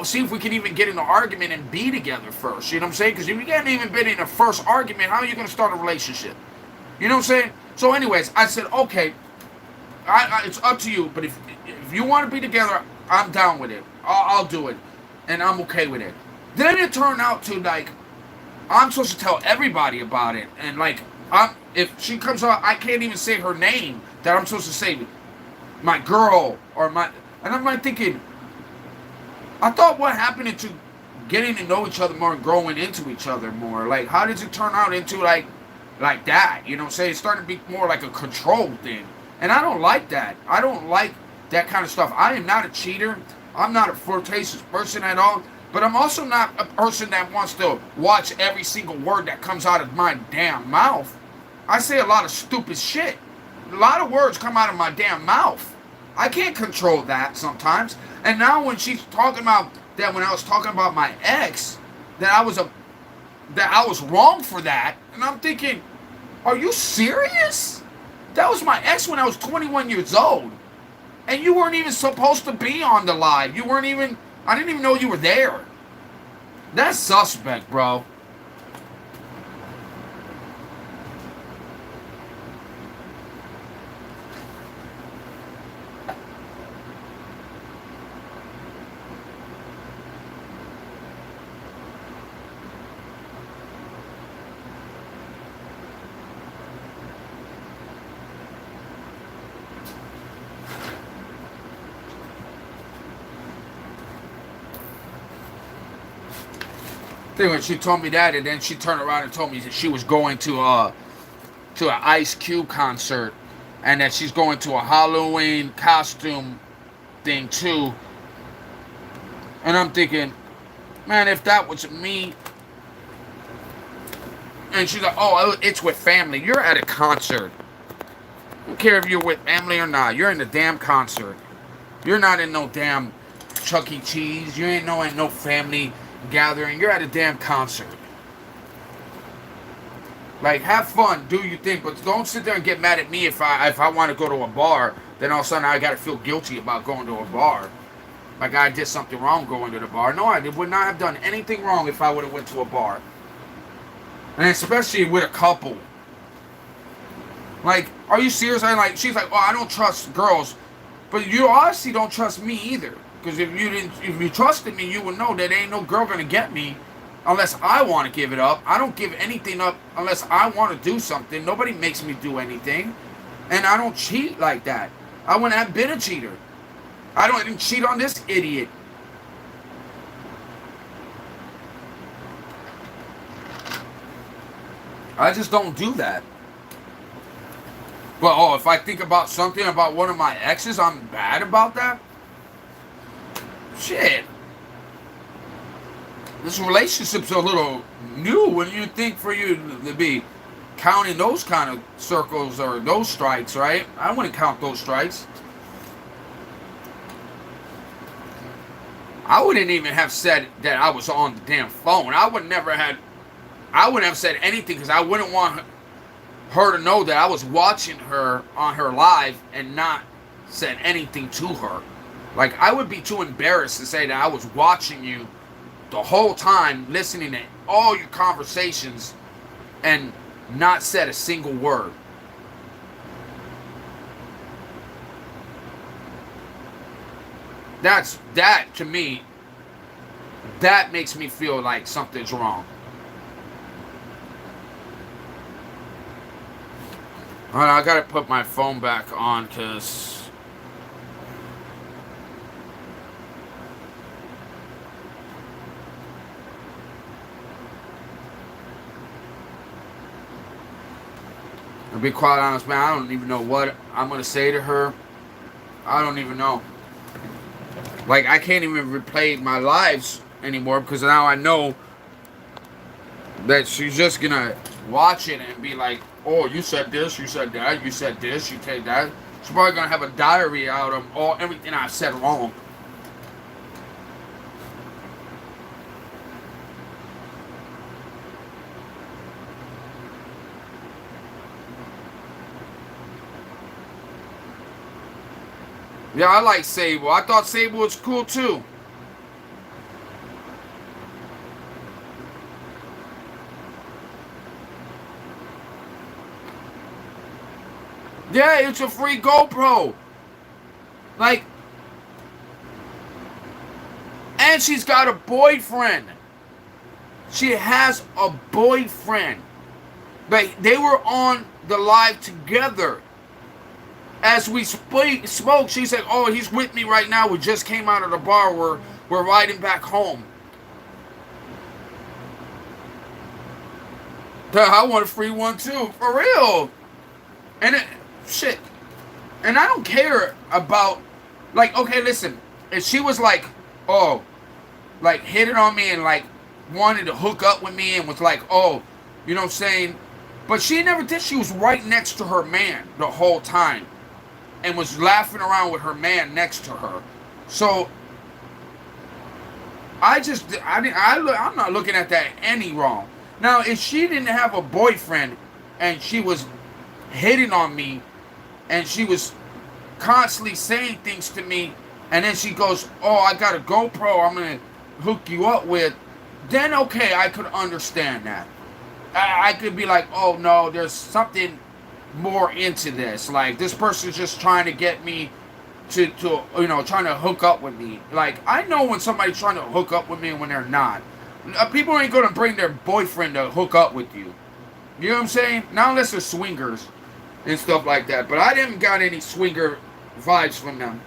see if we can even get in an argument and be together first. You know what I'm saying? Because if you haven't even been in a first argument, how are you going to start a relationship? You know what I'm saying? So anyways, I said, okay, it's up to you, but if you want to be together, I'm down with it. I'll do it, and I'm okay with it. Then it turned out to, like, I'm supposed to tell everybody about it, and, like, if she comes out, I can't even say her name, that I'm supposed to say my girl, or my, and I'm like thinking, I thought what happened into getting to know each other more and growing into each other more, like, how does it turn out into, like that, you know what I'm saying? It's starting to be more like a control thing, and I don't like that. I don't like that kind of stuff. I am not a cheater. I'm not a flirtatious person at all. But I'm also not a person that wants to watch every single word that comes out of my damn mouth. I say a lot of stupid shit. A lot of words come out of my damn mouth. I can't control that sometimes. And now when she's talking about that, when I was talking about my ex, that I was wrong for that, and I'm thinking, are you serious? That was my ex when I was 21 years old, and you weren't even supposed to be on the live. You weren't even. I didn't even know you were there. That's suspect, bro. When she told me that, and then she turned around and told me that she was going to an Ice Cube concert, and that she's going to a Halloween costume thing too. And I'm thinking, man, if that was me. And she's like, oh, it's with family. You're at a concert. I don't care if you're with family or not. You're in the damn concert. You're not in no damn Chuck E. Cheese. You ain't in no family gathering. You're at a damn concert. Like, have fun, do your thing, but don't sit there and get mad at me if I want to go to a bar. Then all of a sudden I gotta feel guilty about going to a bar, like I did something wrong going to the bar. No, I would not have done anything wrong if I would have went to a bar, and especially with a couple. Like, are you serious? She's like, oh, I don't trust girls, but you honestly don't trust me either. Because if you trusted me, you would know that ain't no girl gonna get me unless I want to give it up. I don't give anything up unless I want to do something. Nobody makes me do anything, and I don't cheat like that. I wouldn't have been a cheater. I didn't cheat on this idiot. I just don't do that. But if I think about something about one of my exes, I'm bad about that. Shit. This relationship's a little new when you think for you to be counting those kind of circles or those strikes, right? I wouldn't count those strikes. I wouldn't even have said that I was on the damn phone. I wouldn't have said anything because I wouldn't want her to know that I was watching her on her live and not said anything to her. Like, I would be too embarrassed to say that I was watching you the whole time, listening to all your conversations and not said a single word. That to me, that makes me feel like something's wrong. Alright, I gotta put my phone back on because to be quite honest, man, I don't even know what I'm going to say to her. I don't even know. Like, I can't even replay my lives anymore because now I know that she's just gonna watch it and be like, oh, you said this, you said that, you said this, you said that. She's probably gonna have a diary out of everything I said wrong. Yeah, I like Sable. I thought Sable was cool too. Yeah, it's a free GoPro. Like, and she's got a boyfriend. She has a boyfriend. Like, they were on the live together. As we spoke, she said, oh, he's with me right now. We just came out of the bar. We're riding back home. I want a free one too. For real. And shit. And I don't care about, like, okay, listen. If she was like, oh, like, hitting on me and, like, wanted to hook up with me and was like, oh, you know what I'm saying? But she never did. She was right next to her man the whole time. And was laughing around with her man next to her. So, I'm not looking at that any wrong. Now, if she didn't have a boyfriend and she was hitting on me and she was constantly saying things to me and then she goes, oh, I got a GoPro I'm going to hook you up with, then okay, I could understand that. I could be like, oh no, there's something more into this. Like, this person's just trying to get me to you know, trying to hook up with me. Like, I know when somebody's trying to hook up with me and when they're not. People ain't gonna bring their boyfriend to hook up with you. You know what I'm saying? Not unless they're swingers and stuff like that. But I didn't got any swinger vibes from them.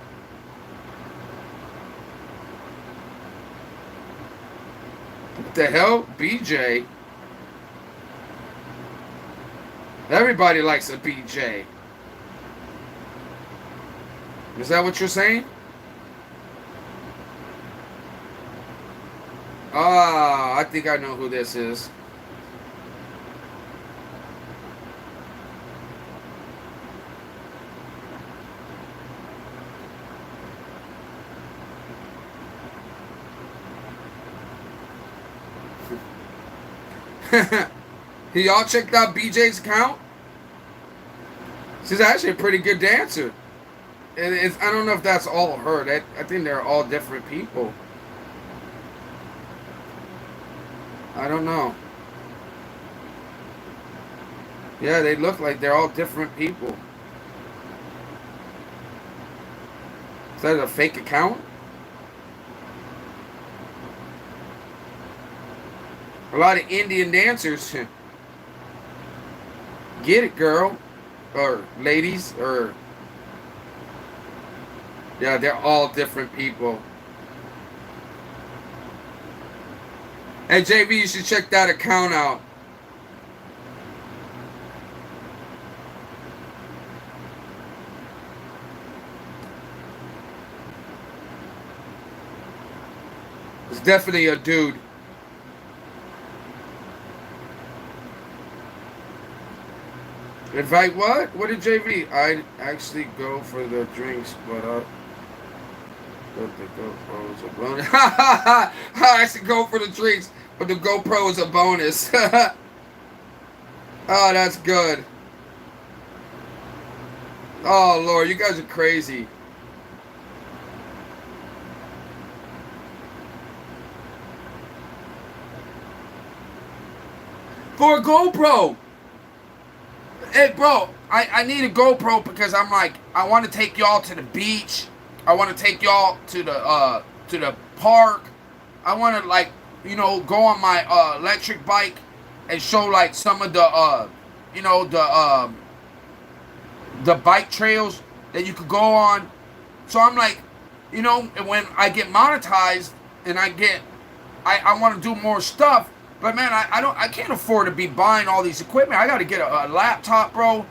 What the hell? BJ? Everybody likes a BJ. Is that what you're saying? Ah, I think I know who this is. Y'all checked out BJ's account? She's actually a pretty good dancer. And I don't know if that's all her. I think they're all different people. I don't know. Yeah, they look like they're all different people. Is that a fake account? A lot of Indian dancers. Get it, girl. Or ladies. Or... yeah, they're all different people. Hey, JV, you should check that account out. It's definitely a dude. Invite what? What did JV? I actually go for the drinks, but the GoPro is a bonus. I actually go for the drinks, but the GoPro is a bonus. Oh, that's good. Oh, Lord, you guys are crazy. For a GoPro. Hey, bro, I need a GoPro because I'm like, I want to take y'all to the beach. I want to take y'all to the park. I want to, like, you know, go on my electric bike and show, like, some of the you know, the bike trails that you could go on. So I'm like, you know, when I get monetized and I want to do more stuff. But man, I can't afford to be buying all these equipment. I got to get a laptop, bro.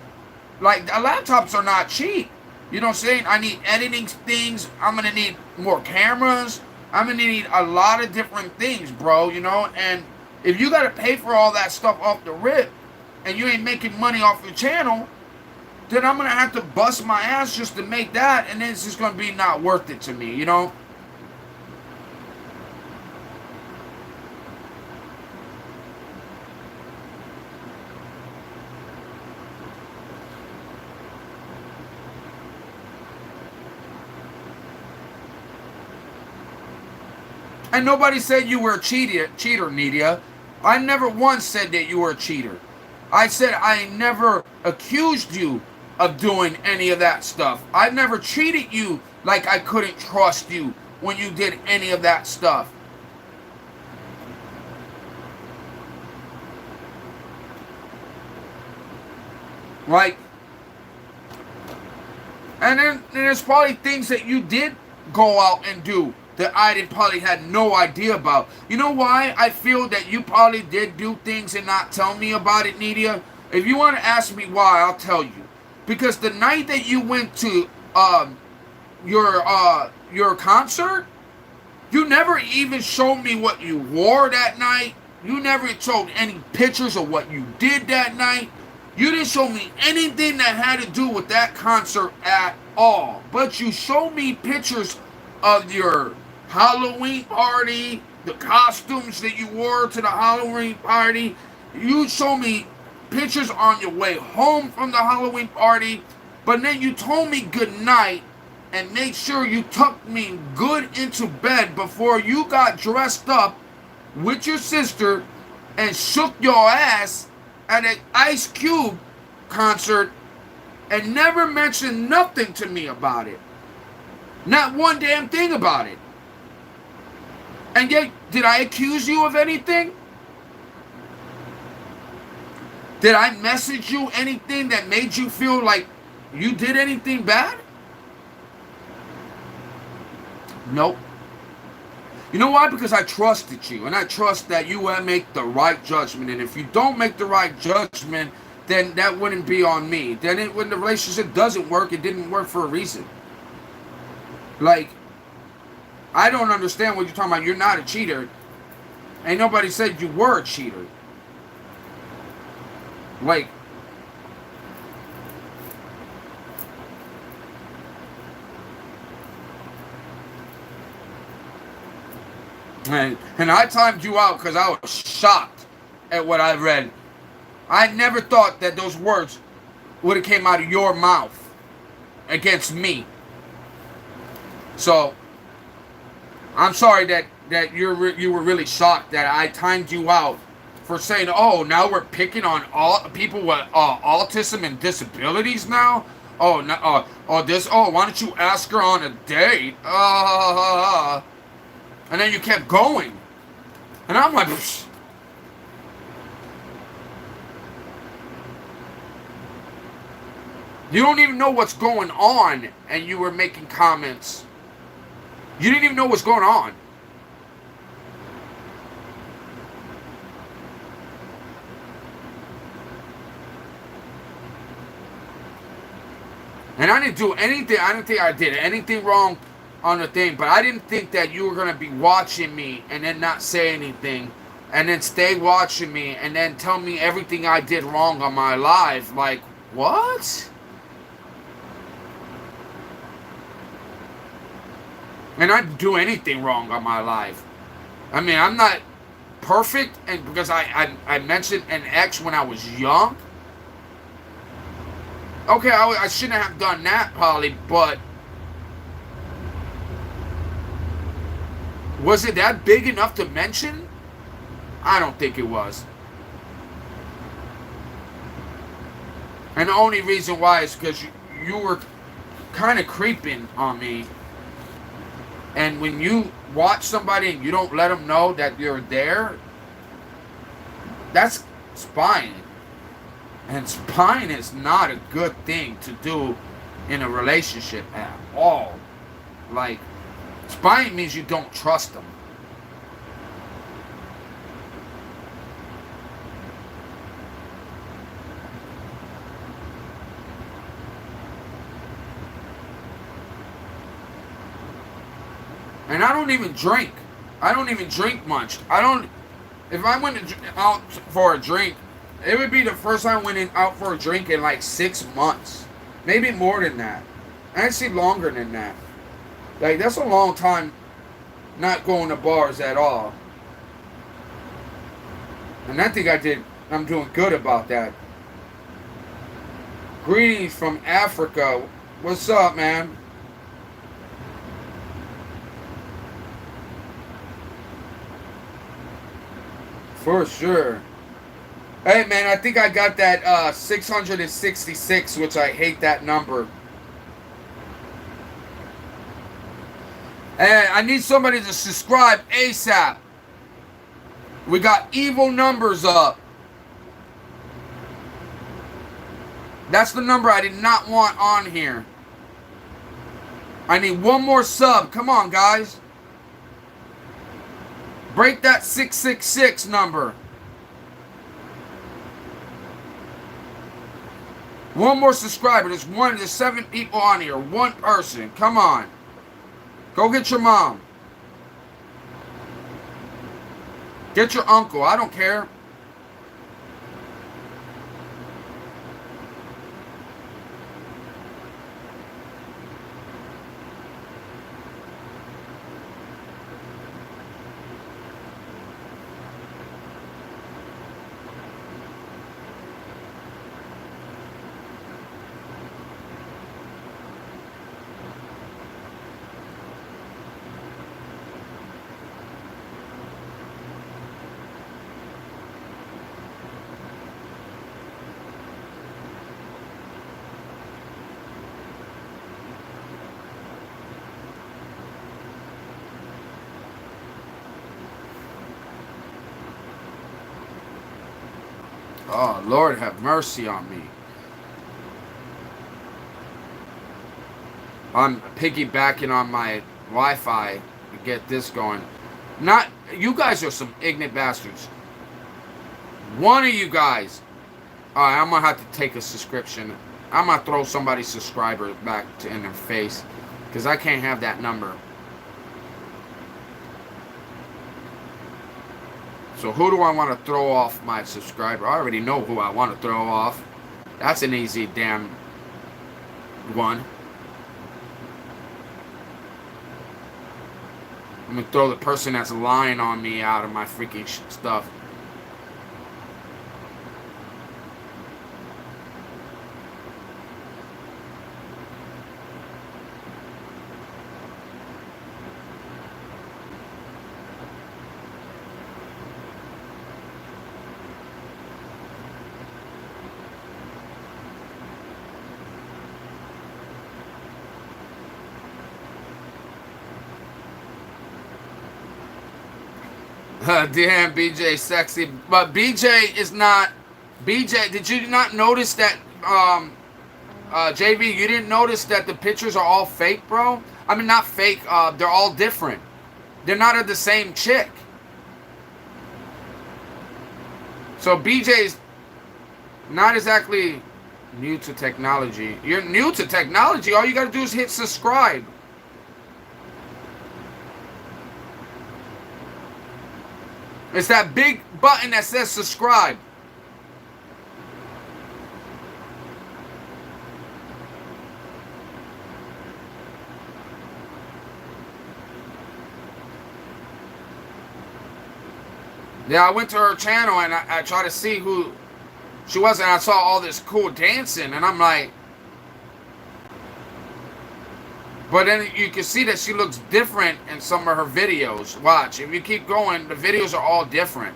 Like, laptops are not cheap. You know what I'm saying? I need editing things. I'm going to need more cameras. I'm going to need a lot of different things, bro, you know? And If you got to pay for all that stuff off the rip, and you ain't making money off your channel, then I'm going to have to bust my ass just to make that, and then it's just going to be not worth it to me, you know? And nobody said you were a cheater, Nidia. I never once said that you were a cheater. I said I never accused you of doing any of that stuff. I never treated you like I couldn't trust you when you did any of that stuff. Like, and then there's probably things that you did go out and do that I probably had no idea about. You know why I feel that you probably did do things and not tell me about it, Nidia? If you want to ask me why, I'll tell you. Because the night that you went to your concert, you never even showed me what you wore that night. You never showed any pictures of what you did that night. You didn't show me anything that had to do with that concert at all. But you showed me pictures of your Halloween party, the costumes that you wore to the Halloween party. You showed me pictures on your way home from the Halloween party. But then you told me good night and made sure you tucked me good into bed before you got dressed up with your sister and shook your ass at an Ice Cube concert and never mentioned nothing to me about it. Not one damn thing about it. And yet, did I accuse you of anything? Did I message you anything that made you feel like you did anything bad? Nope. You know why? Because I trusted you, and I trust that you will make the right judgment. And if you don't make the right judgment, then that wouldn't be on me. Then when the relationship doesn't work, it didn't work for a reason. Like, I don't understand what you're talking about. You're not a cheater. Ain't nobody said you were a cheater. Like, and I timed you out because I was shocked at what I read. I never thought that those words would have came out of your mouth against me. So, I'm sorry that you were really shocked that I timed you out for saying, oh, now we're picking on all people with autism and disabilities now? Oh, no, why don't you ask her on a date? And then you kept going. And I'm like, psh. You don't even know what's going on, and you were making comments. You didn't even know what's going on. And I didn't do anything. I didn't think I did anything wrong on the thing, but I didn't think that you were going to be watching me and then not say anything and then stay watching me and then tell me everything I did wrong on my live. Like, what? And I didn't do anything wrong on my live. I mean, I'm not perfect, and because I mentioned an ex when I was young. Okay, I shouldn't have done that, probably, but was it that big enough to mention? I don't think it was. And the only reason why is because you were kind of creeping on me. And when you watch somebody and you don't let them know that you're there, that's spying. And spying is not a good thing to do in a relationship at all. Like, spying means you don't trust them. And I don't even drink. I don't even drink much. if I went out for a drink, it would be the first time I went out for a drink in like 6 months. Maybe more than that. Actually longer than that. Like, that's a long time not going to bars at all. And I think I'm doing good about that. Greetings from Africa. What's up, man? For sure. Hey, man, I think I got that 666, which I hate that number. Hey, I need somebody to subscribe ASAP. We got evil numbers up. That's the number I did not want on here. I need one more sub. Come on, guys. Break that 666 number. One more subscriber. There's 7 people on here. One person. Come on. Go get your mom. Get your uncle. I don't care. Oh, Lord have mercy on me. I'm piggybacking on my Wi-Fi to get this going. Not, you guys are some ignorant bastards. One of you guys. Alright, I'm going to have to take a subscription. I'm going to throw somebody's subscriber back in their face. Because I can't have that number. So who do I want to throw off my subscriber? I already know who I want to throw off. That's an easy damn one. I'm going to throw the person that's lying on me out of my freaking stuff. Damn, BJ sexy. But BJ is not... BJ, did you not notice that... JV, you didn't notice that the pictures are all fake, bro? I mean, not fake. They're all different. They're not of the same chick. So BJ's not exactly new to technology. You're new to technology. All you got to do is hit subscribe. It's that big button that says subscribe. Yeah, I went to her channel and I tried to see who she was, and I saw all this cool dancing, and I'm like... But then you can see that she looks different in some of her videos. Watch, if you keep going, the videos are all different.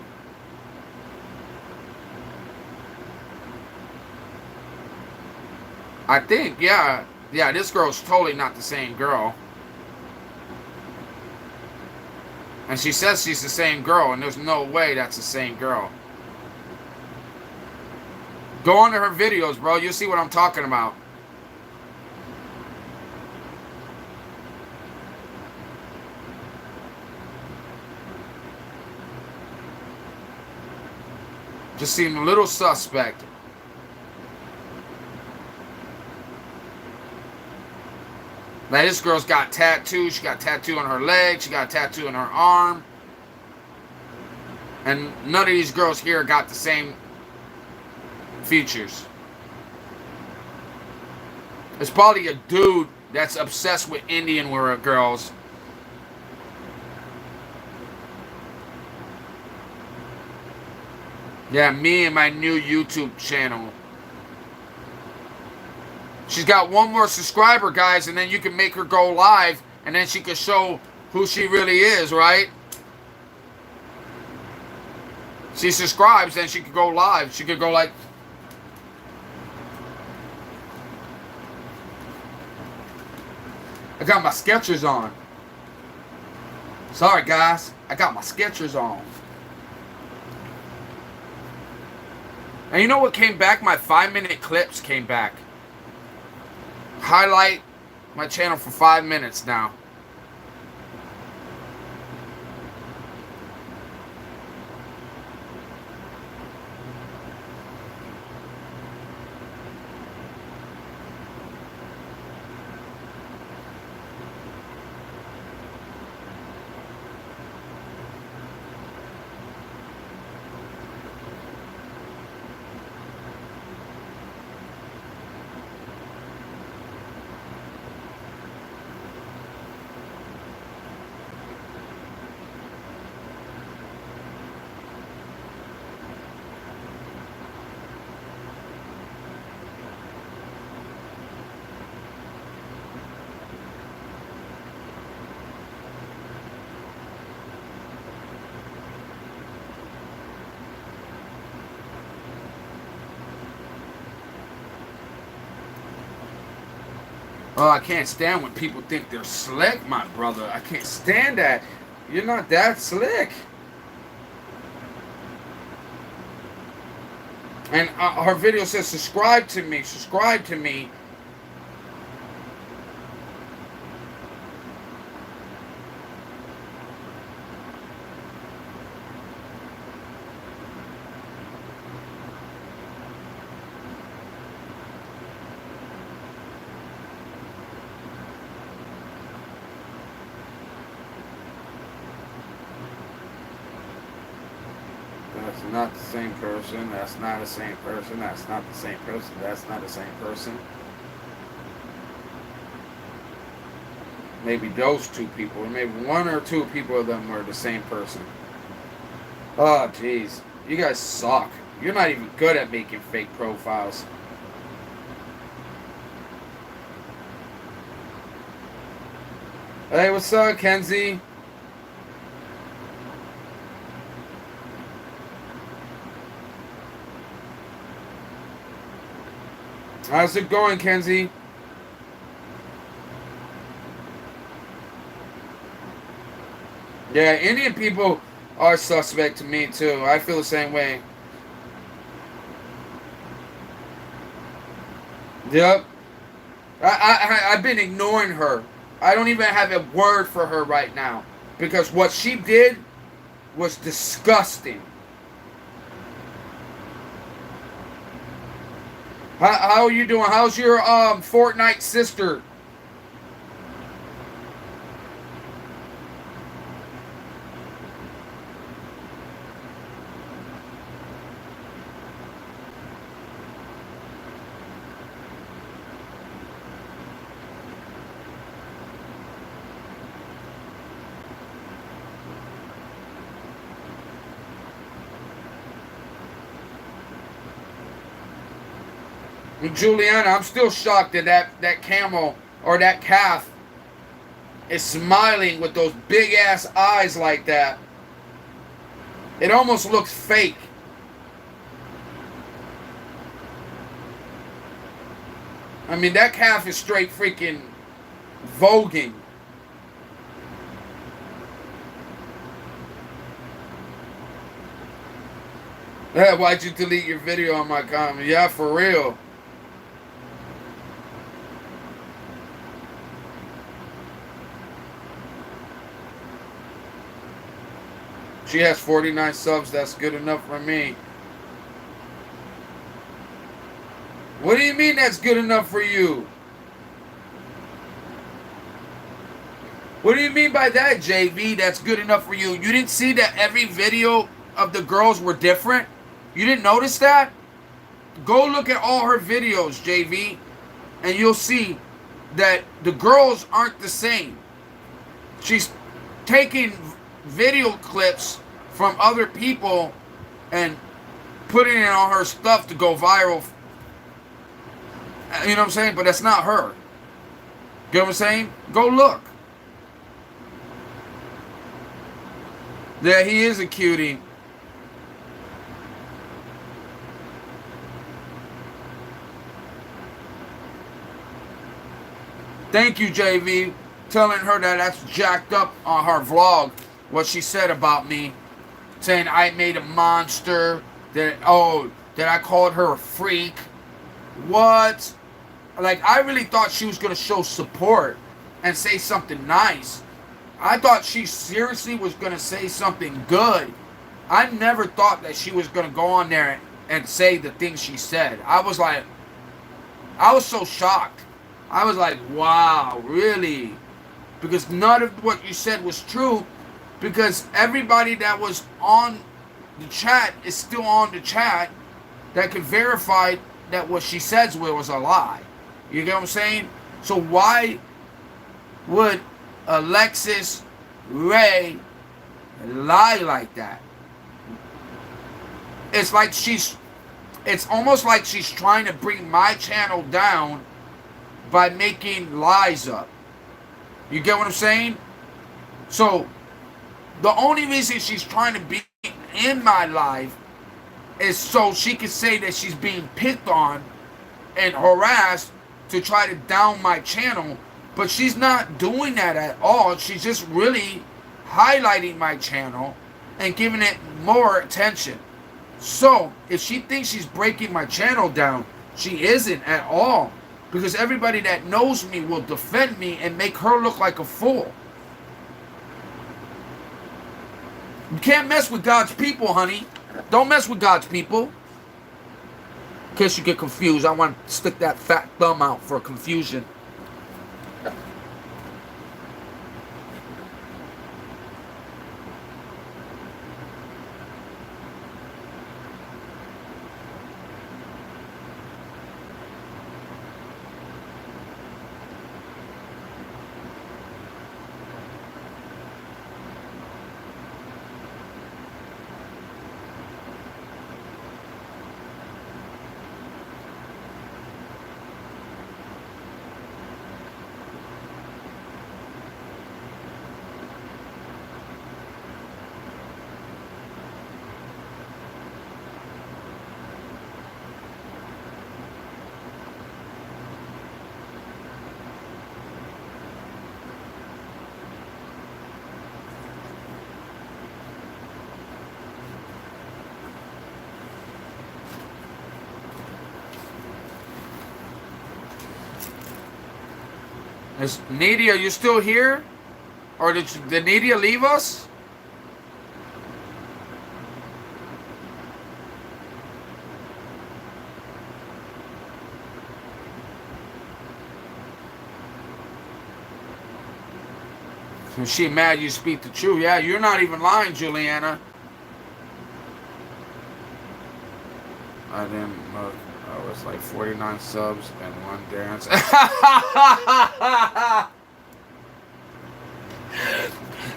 I think, yeah, this girl's totally not the same girl. And she says she's the same girl, and there's no way that's the same girl. Go on to her videos, bro. You'll see what I'm talking about. Just seemed a little suspect. Now this girl's got tattoos. She got a tattoo on her leg. She got a tattoo on her arm. And none of these girls here got the same features. It's probably a dude that's obsessed with Indian wear girls. Yeah, me and my new YouTube channel. She's got one more subscriber, guys, and then you can make her go live, and then she can show who she really is, right? She subscribes, then she could go live. She could go like... I got my Skechers on. Sorry, guys. I got my Skechers on. And you know what came back? My 5-minute clips came back. Highlight my channel for 5 minutes now. Oh, I can't stand when people think they're slick, my brother. I can't stand that. You're not that slick. And her video says, subscribe to me, subscribe to me. That's not the same person. That's not the same person. That's not the same person. That's not the same person. Maybe those two people, or maybe one or two people of them were the same person. Oh, jeez. You guys suck. You're not even good at making fake profiles. Hey, what's up, Kenzie? How's it going, Kenzie? Yeah, Indian people are suspect to me, too. I feel the same way. Yep. I've been ignoring her. I don't even have a word for her right now. Because what she did was disgusting. How are you doing? How's your Fortnite sister? Juliana, I'm still shocked that that camel or that calf is smiling with those big ass eyes like that. It almost looks fake. I mean, that calf is straight freaking voguing. Yeah, why'd you delete your video on my comment? Yeah, for real. She has 49 subs. That's good enough for me. What do you mean that's good enough for you? What do you mean by that, JV? That's good enough for you? You didn't see that every video of the girls were different? You didn't notice that? Go look at all her videos, JV, and you'll see that the girls aren't the same. She's taking video clips from other people and putting it on her stuff to go viral. You know what I'm saying? But that's not her. Get what I'm saying? Go look. Yeah, he is a cutie. Thank you, JV, telling her that that's jacked up on her vlog, what she said about me, saying I made a monster, that I called her a freak. What? Like, I really thought she was going to show support and say something nice. I thought she seriously was going to say something good. I never thought that she was going to go on there and say the things she said. I was so shocked. I was like, wow, really? Because none of what you said was true, because everybody that was on the chat is still on the chat that could verify that what she says was a lie. You get what I'm saying? So why would Alexis Ray lie like that? It's almost like she's trying to bring my channel down by making lies up. You get what I'm saying? So the only reason she's trying to be in my life is so she can say that she's being picked on and harassed to try to down my channel. But she's not doing that at all. She's just really highlighting my channel and giving it more attention. So if she thinks she's breaking my channel down, she isn't at all. Because everybody that knows me will defend me and make her look like a fool. You can't mess with God's people, honey. Don't mess with God's people. In case you get confused, I want to stick that fat thumb out for confusion. Is Nadia, you still here? Or did Nadia leave us? Is she mad you speak the truth? Yeah, you're not even lying, Juliana. I didn't look. Oh, it's like 49 subs and 1 dance.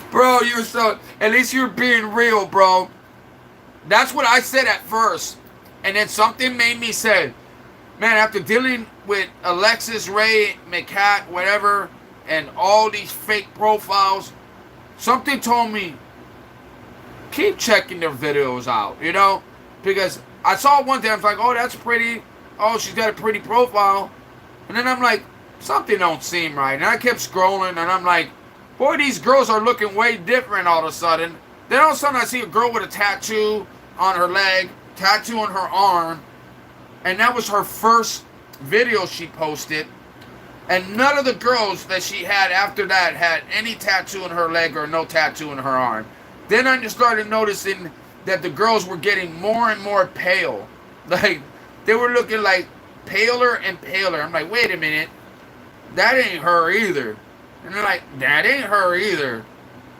Bro, you're so... At least you're being real, bro. That's what I said at first. And then something made me say, man, after dealing with Alexis Ray, McCat, whatever, and all these fake profiles, something told me, keep checking their videos out, you know? Because I saw one day, I was like, oh, that's pretty. Oh, she's got a pretty profile. And then I'm like, something don't seem right. And I kept scrolling, and I'm like, boy, these girls are looking way different all of a sudden. Then all of a sudden, I see a girl with a tattoo on her leg, tattoo on her arm. And that was her first video she posted. And none of the girls that she had after that had any tattoo on her leg or no tattoo on her arm. Then I just started noticing that the girls were getting more and more pale. Like, they were looking like paler and paler. I'm like, wait a minute. That ain't her either. And they're like, that ain't her either.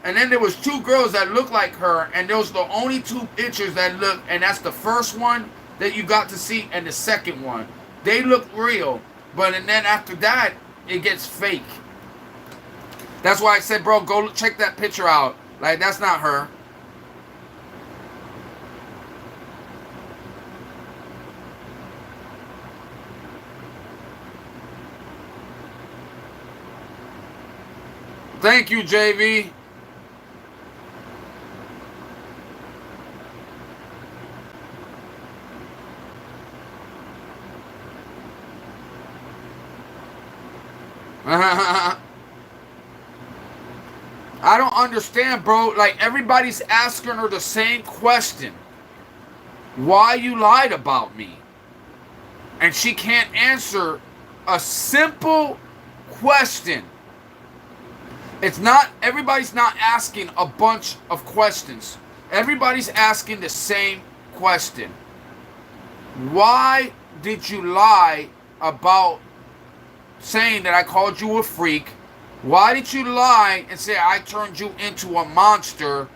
And then there was 2 girls that looked like her, and those were the only 2 pictures that looked, and that's the first one that you got to see and the second one. They look real, but and then after that, it gets fake. That's why I said, bro, go check that picture out. Like, that's not her. Thank you, JV. I don't understand, bro. Like, everybody's asking her the same question. Why you lied about me? And she can't answer a simple question. It's not, everybody's not asking a bunch of questions. Everybody's asking the same question. Why did you lie about saying that I called you a freak? Why did you lie and say I turned you into a monster?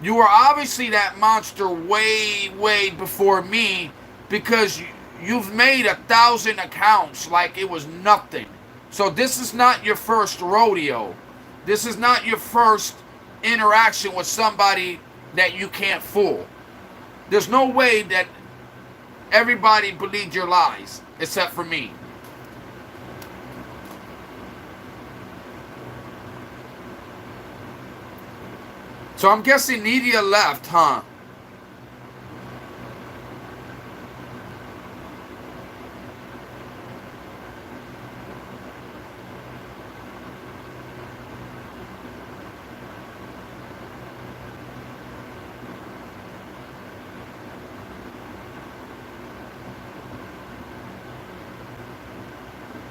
You were obviously that monster way, way before me, because you've made 1,000 accounts like it was nothing. So this is not your first rodeo. This is not your first interaction with somebody that you can't fool. There's no way that everybody believed your lies, except for me. So I'm guessing Nidia left, huh?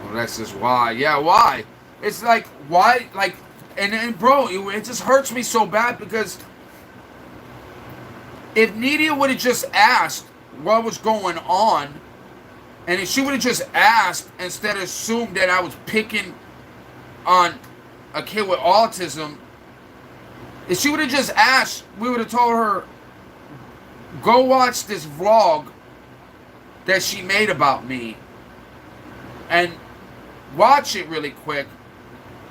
Alexis, why? Yeah, why? It's like, why? Like, and bro, it just hurts me so bad, because if Nidia would have just asked what was going on, and if she would have just asked instead of assumed that I was picking on a kid with autism, if she would have just asked, we would have told her, go watch this vlog that she made about me and watch it really quick,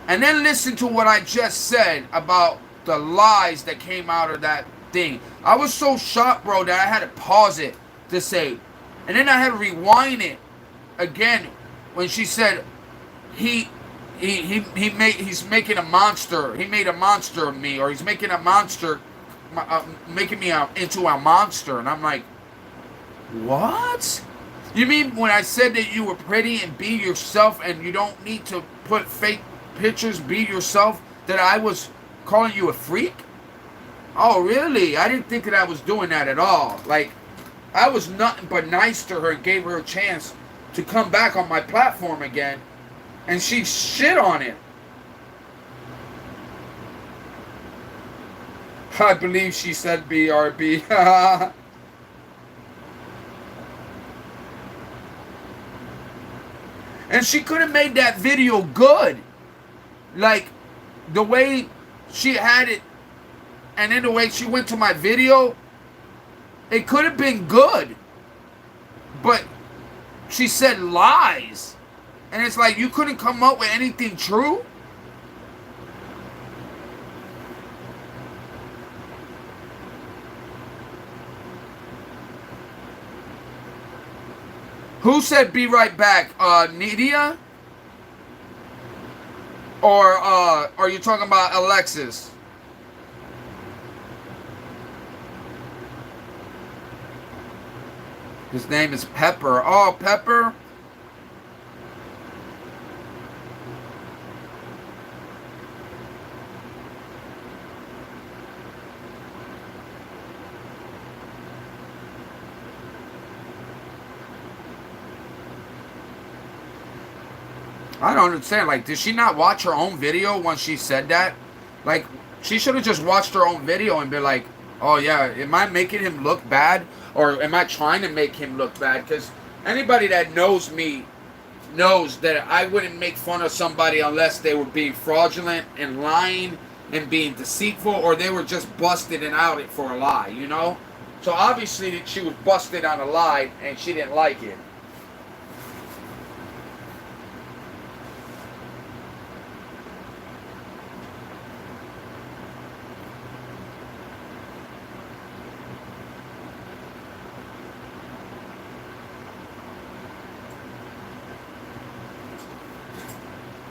and then listen to what I just said about the lies that came out of that thing. I was so shocked, bro, that I had to pause it to say, and then I had to rewind it again when she said he's making a monster. He made a monster of me, or he's making a monster, making me into a monster. And I'm like, what? You mean when I said that you were pretty and be yourself and you don't need to put fake pictures, be yourself, that I was calling you a freak? Oh, really? I didn't think that I was doing that at all. Like, I was nothing but nice to her and gave her a chance to come back on my platform again, and she shit on it. I believe she said BRB. And she could have made that video good. Like, the way she had it, and then the way she went to my video, it could have been good. But she said lies. And it's like, you couldn't come up with anything true? Who said be right back? Nidia? Or are you talking about Alexis? His name is Pepper. Oh, Pepper? I don't understand. Like, did she not watch her own video when she said that? Like, she should have just watched her own video and be like, oh yeah, am I making him look bad? Or am I trying to make him look bad? Because anybody that knows me knows that I wouldn't make fun of somebody unless they were being fraudulent and lying and being deceitful, or they were just busted and out it for a lie, you know? So obviously she was busted on a lie and she didn't like it.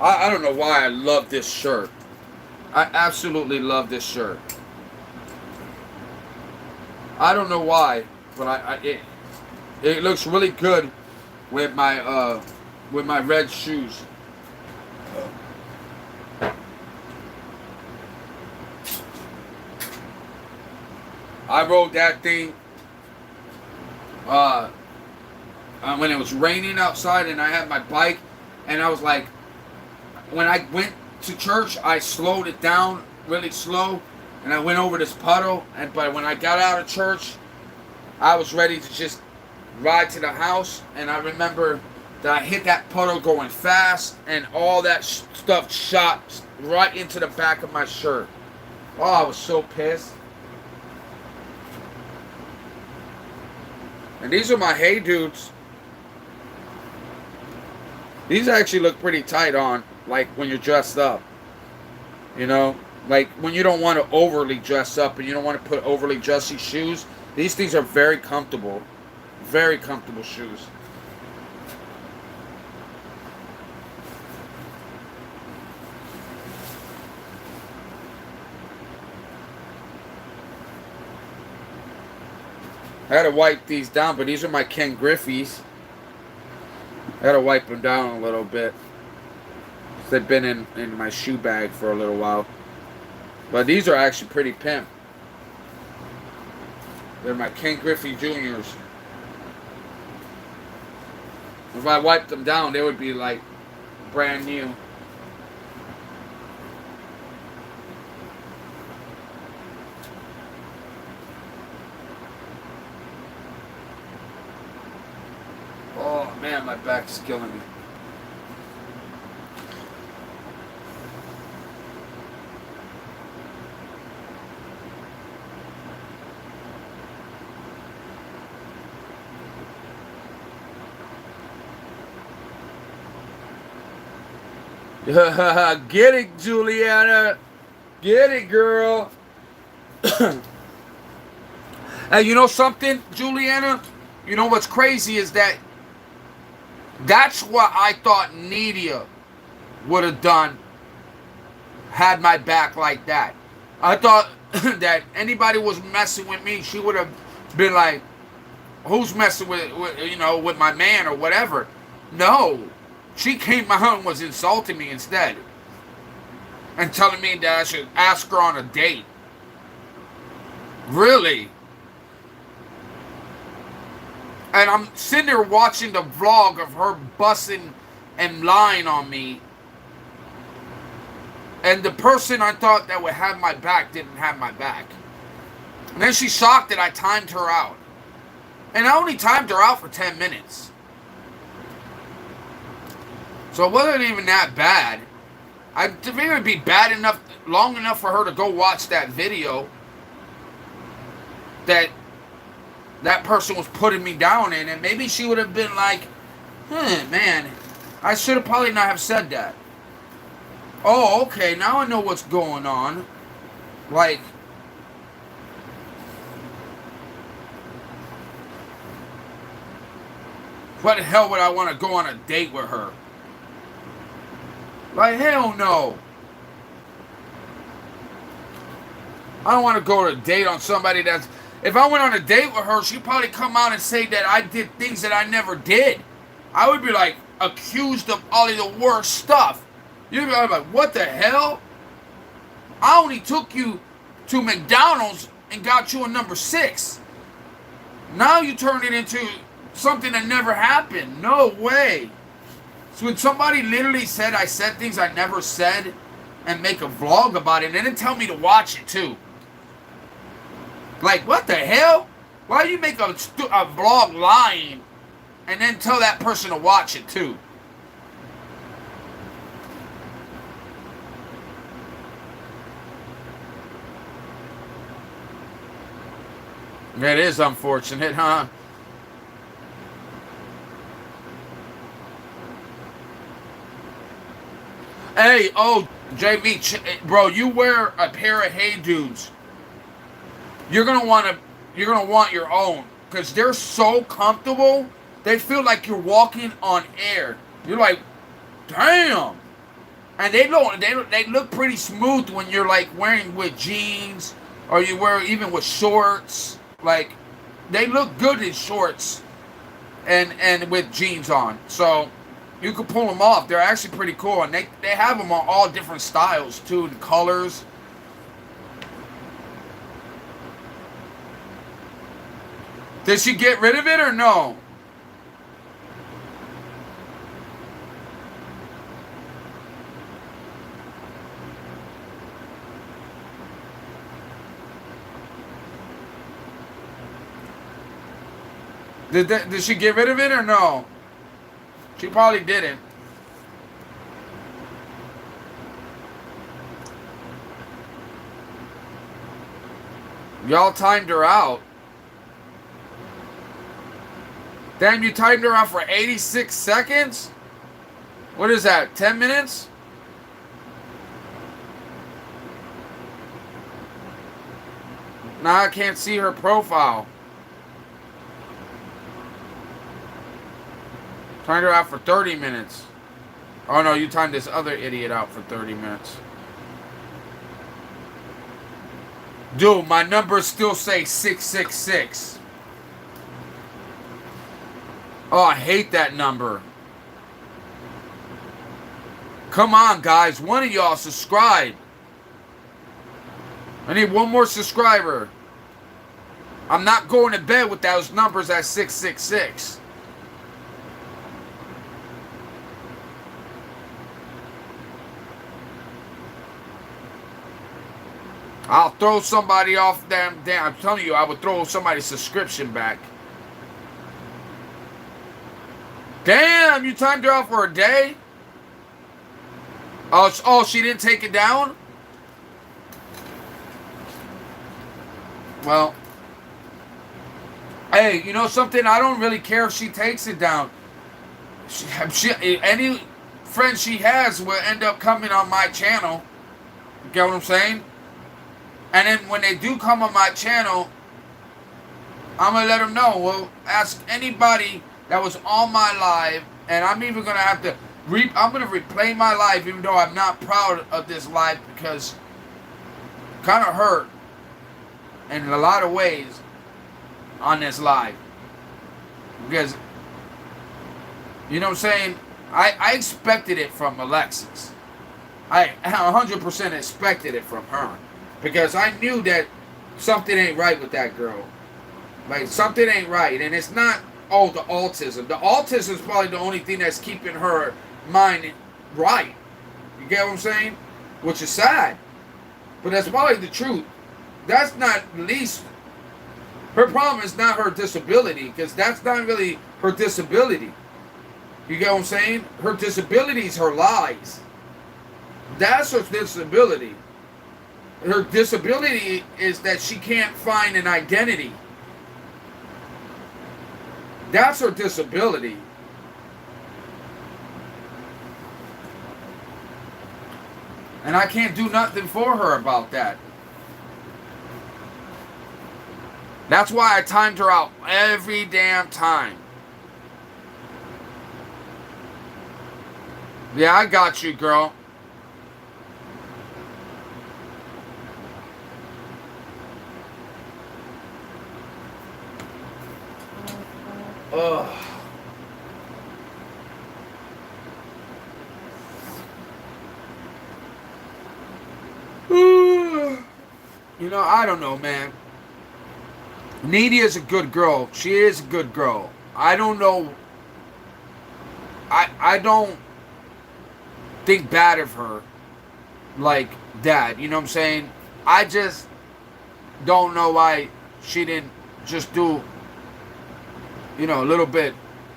I don't know why I love this shirt. I absolutely love this shirt. I don't know why, but it looks really good with my red shoes. I rode that thing when it was raining outside, and I had my bike, and I was like, when I went to church, I slowed it down really slow, and I went over this puddle, but when I got out of church, I was ready to just ride to the house, and I remember that I hit that puddle going fast, and all that stuff shot right into the back of my shirt. Oh, I was so pissed. And these are my Hey Dudes. These actually look pretty tight on, like when you're dressed up. You know, like when you don't want to overly dress up and you don't want to put overly dressy shoes. These things are very comfortable. Very comfortable shoes. I had to wipe these down, but these are my Ken Griffey's. I had to wipe them down a little bit. They've been in my shoe bag for a little while. But these are actually pretty pimp. They're my Ken Griffey Juniors. If I wiped them down, they would be like brand new. Oh man, my back's killing me. Get it, Juliana. Get it, girl. Hey, you know something, Juliana? You know what's crazy is that's what I thought Nidia would have done had my back like that. I thought that anybody was messing with me, she would have been like, who's messing with my man or whatever. No. She came out and was insulting me instead. And telling me that I should ask her on a date. Really? And I'm sitting there watching the vlog of her bussing and lying on me. And the person I thought that would have my back didn't have my back. And then she's shocked that I timed her out. And I only timed her out for 10 minutes. So it wasn't even that bad. I figured it would be bad enough, long enough for her to go watch that video that person was putting me down in, and maybe she would have been like, man, I should have probably not have said that. Oh, okay, now I know what's going on. Like, what the hell would I want to go on a date with her? Like, hell no. I don't want to go to a date on somebody that's... If I went on a date with her, she'd probably come out and say that I did things that I never did. I would be like, accused of all of the worst stuff. You'd be like, what the hell? I only took you to McDonald's and got you a number 6. Now you turned it into something that never happened. No way. So when somebody literally said I said things I never said and make a vlog about it and then tell me to watch it too. Like, what the hell? Why do you make a vlog lying and then tell that person to watch it too? It is unfortunate, huh? Hey, oh, JV, bro, you wear a pair of Hey Dudes. You're gonna want your own, because they're so comfortable. They feel like you're walking on air. You're like, damn. And they look pretty smooth when you're like wearing with jeans, or you wear even with shorts. Like, they look good in shorts and with jeans on. So you could pull them off. They're actually pretty cool, and they have them on all different styles too, and colors. Did she get rid of it or no? Did she get rid of it or no? She probably didn't. Y'all timed her out. Damn, you timed her out for 86 seconds? What is that, 10 minutes? Now I can't see her profile. Timed her out for 30 minutes. Oh no, you timed this other idiot out for 30 minutes. Dude, my numbers still say 666. Oh, I hate that number. Come on, guys. One of y'all subscribe. I need one more subscriber. I'm not going to bed with those numbers at 666. I'll throw somebody off damn. I'm telling you, I would throw somebody's subscription back. Damn, you timed her out for a day? Oh, she didn't take it down? Well, hey, you know something? I don't really care if she takes it down. Any friend she has will end up coming on my channel. You get what I'm saying? And then when they do come on my channel, I'm going to let them know. Well, ask anybody that was on my live, and I'm even going to have to, I'm going to replay my live, even though I'm not proud of this live, because it kind of hurt in a lot of ways on this live. Because, you know what I'm saying? I expected it from Alexis. I 100% expected it from her. Because I knew that something ain't right with that girl. Like, something ain't right. And it's not, oh, the autism. The autism is probably the only thing that's keeping her mind right. You get what I'm saying? Which is sad. But that's probably the truth. That's not least. Her problem is not her disability. Because that's not really her disability. You get what I'm saying? Her disability is her lies. That's her disability. Her disability is that she can't find an identity. That's her disability. And I can't do nothing for her about that. That's why I timed her out every damn time. Yeah, I got you, girl. Ugh. You know, I don't know, man. Needy is a good girl. She is a good girl. I don't know. I don't think bad of her like that. You know what I'm saying? I just don't know why she didn't just do, you know, a little bit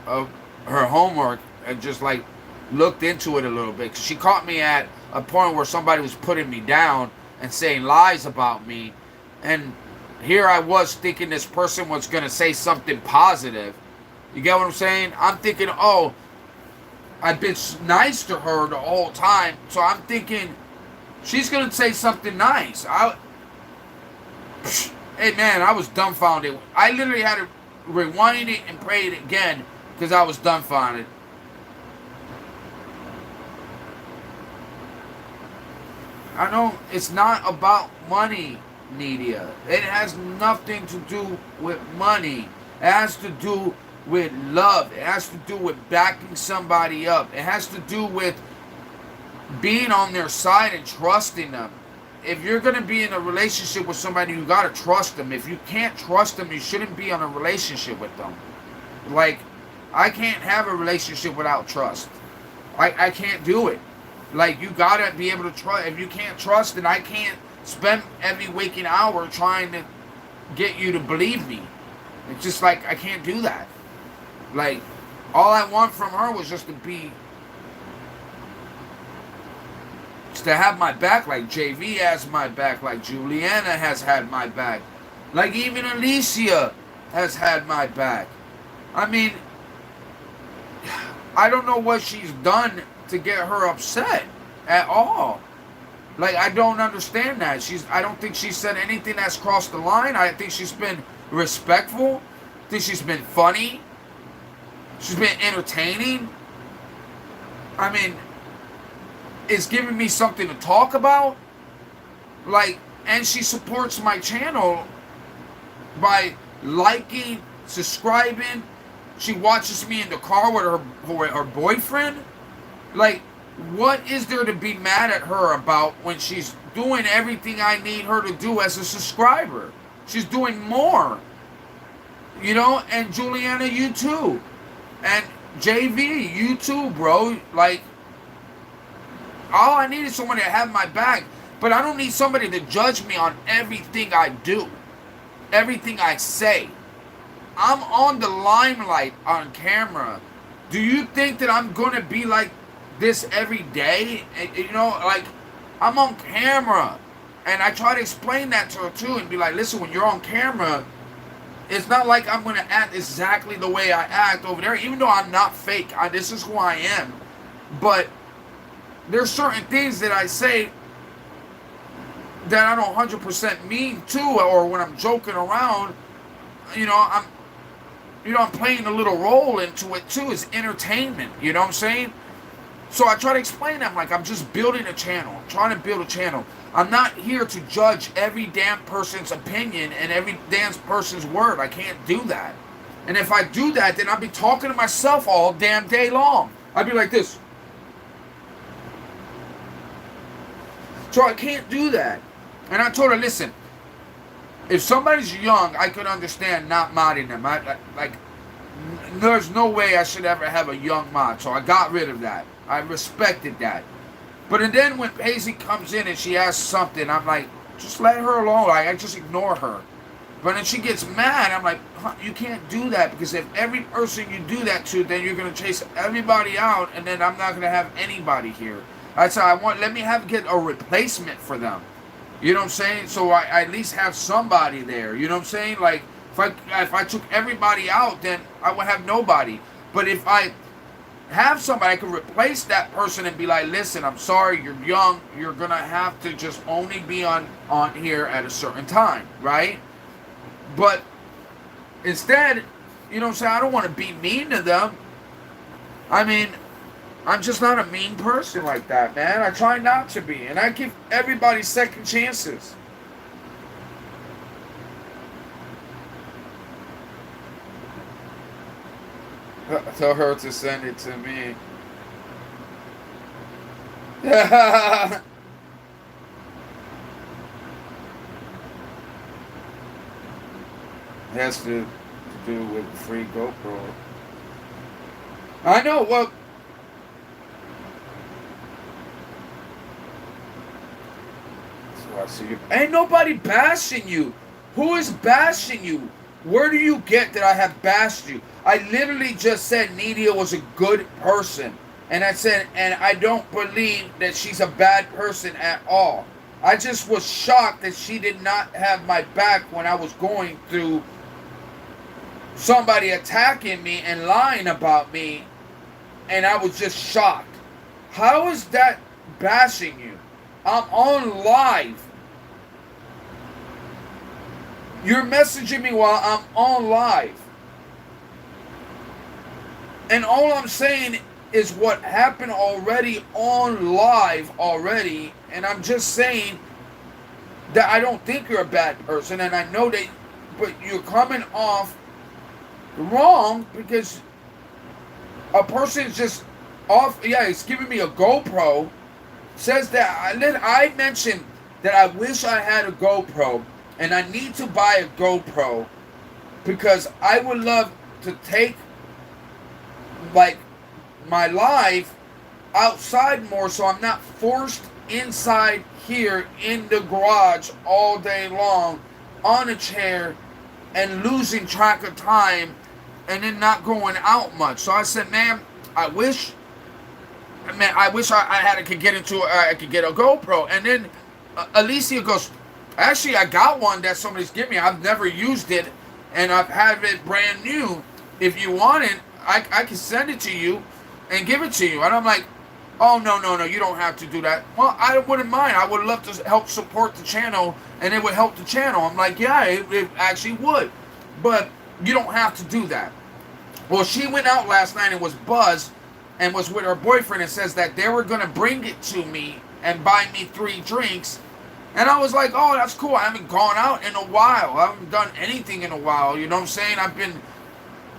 of her homework and just like looked into it a little bit. 'Cause she caught me at a point where somebody was putting me down and saying lies about me, and here I was thinking this person was going to say something positive. You get what I'm saying? I'm thinking, oh, I've been nice to her the whole time, so I'm thinking she's going to say something nice. Hey man, I was dumbfounded. I literally had to rewind it and play it again because I was dumbfounded. I know it's not about money, Nidia. It has nothing to do with money. It has to do with love. It has to do with backing somebody up. It has to do with being on their side and trusting them. If you're going to be in a relationship with somebody, you got to trust them. If you can't trust them, you shouldn't be in a relationship with them. Like, I can't have a relationship without trust. I can't do it. Like, you got to be able to trust. If you can't trust, then I can't spend every waking hour trying to get you to believe me. It's just like, I can't do that. Like, all I want from her was just to have my back, like JV has my back, like Juliana has had my back, like even Alicia has had my back. I mean, I don't know what she's done to get her upset at all. Like, I don't understand that. I don't think she said anything that's crossed the line. I think she's been respectful. I think she's been funny. She's been entertaining. I mean, it's giving me something to talk about. Like, and she supports my channel by liking, subscribing. She watches me in the car with her boyfriend. Like, what is there to be mad at her about when she's doing everything I need her to do as a subscriber? She's doing more. You know, and Juliana, you too. And JV, you too, bro. Like, all I need is someone to have my back. But I don't need somebody to judge me on everything I do. Everything I say. I'm on the limelight on camera. Do you think that I'm going to be like this every day? You know, like, I'm on camera. And I try to explain that to her too and be like, listen, when you're on camera, it's not like I'm going to act exactly the way I act over there, even though I'm not fake. This is who I am. But there's certain things that I say that I don't 100% mean to, or when I'm joking around, I'm playing a little role into it too. It's entertainment, you know what I'm saying? So I try to explain that. I'm like, I'm just building a channel. I'm trying to build a channel. I'm not here to judge every damn person's opinion and every damn person's word. I can't do that. And if I do that, then I'll be talking to myself all damn day long. I'd be like this. So I can't do that. And I told her, listen, if somebody's young, I could understand not modding them. There's no way I should ever have a young mod. So I got rid of that. I respected that. But then when Paisley comes in and she asks something, I'm like, just let her alone. I just ignore her. But then she gets mad. I'm like, you can't do that, because if every person you do that to, then you're going to chase everybody out, and then I'm not going to have anybody here. I said, let me get a replacement for them. You know what I'm saying? So I at least have somebody there. You know what I'm saying? Like, if I took everybody out, then I would have nobody. But if I have somebody, I could replace that person and be like, listen, I'm sorry, you're young. You're going to have to just only be on here at a certain time, right? But instead, you know what I'm saying? I don't want to be mean to them. I mean, I'm just not a mean person like that, man. I try not to be. And I give everybody second chances. Tell her to send it to me. It has to do with free GoPro. I know, well, so I see you. Ain't nobody bashing you. Who is bashing you? Where do you get that I have bashed you? I literally just said Nidia was a good person. And I said, and I don't believe that she's a bad person at all. I just was shocked that she did not have my back when I was going through somebody attacking me and lying about me, and I was just shocked. How is that bashing you? I'm on live. You're messaging me while I'm on live. And all I'm saying is what happened already on live already. And I'm just saying that I don't think you're a bad person. And I know that, but you're coming off wrong because a person's just off. Yeah, he's giving me a GoPro. Says that I mentioned that I wish I had a GoPro. And I need to buy a GoPro because I would love to take like my life outside more, so I'm not forced inside here in the garage all day long on a chair and losing track of time and then not going out much. So I said, man, I wish I could get a GoPro. And then Alicia goes, actually, I got one that somebody's giving me. I've never used it, and I've had it brand new. If you want it, I can send it to you and give it to you. And I'm like, oh, no, you don't have to do that. Well, I wouldn't mind. I would love to help support the channel, and it would help the channel. I'm like, yeah, it actually would. But you don't have to do that. Well, she went out last night and was buzzed and was with her boyfriend and says that they were going to bring it to me and buy me 3 drinks. And I was like, oh, that's cool. I haven't gone out in a while. I haven't done anything in a while. You know what I'm saying? I've been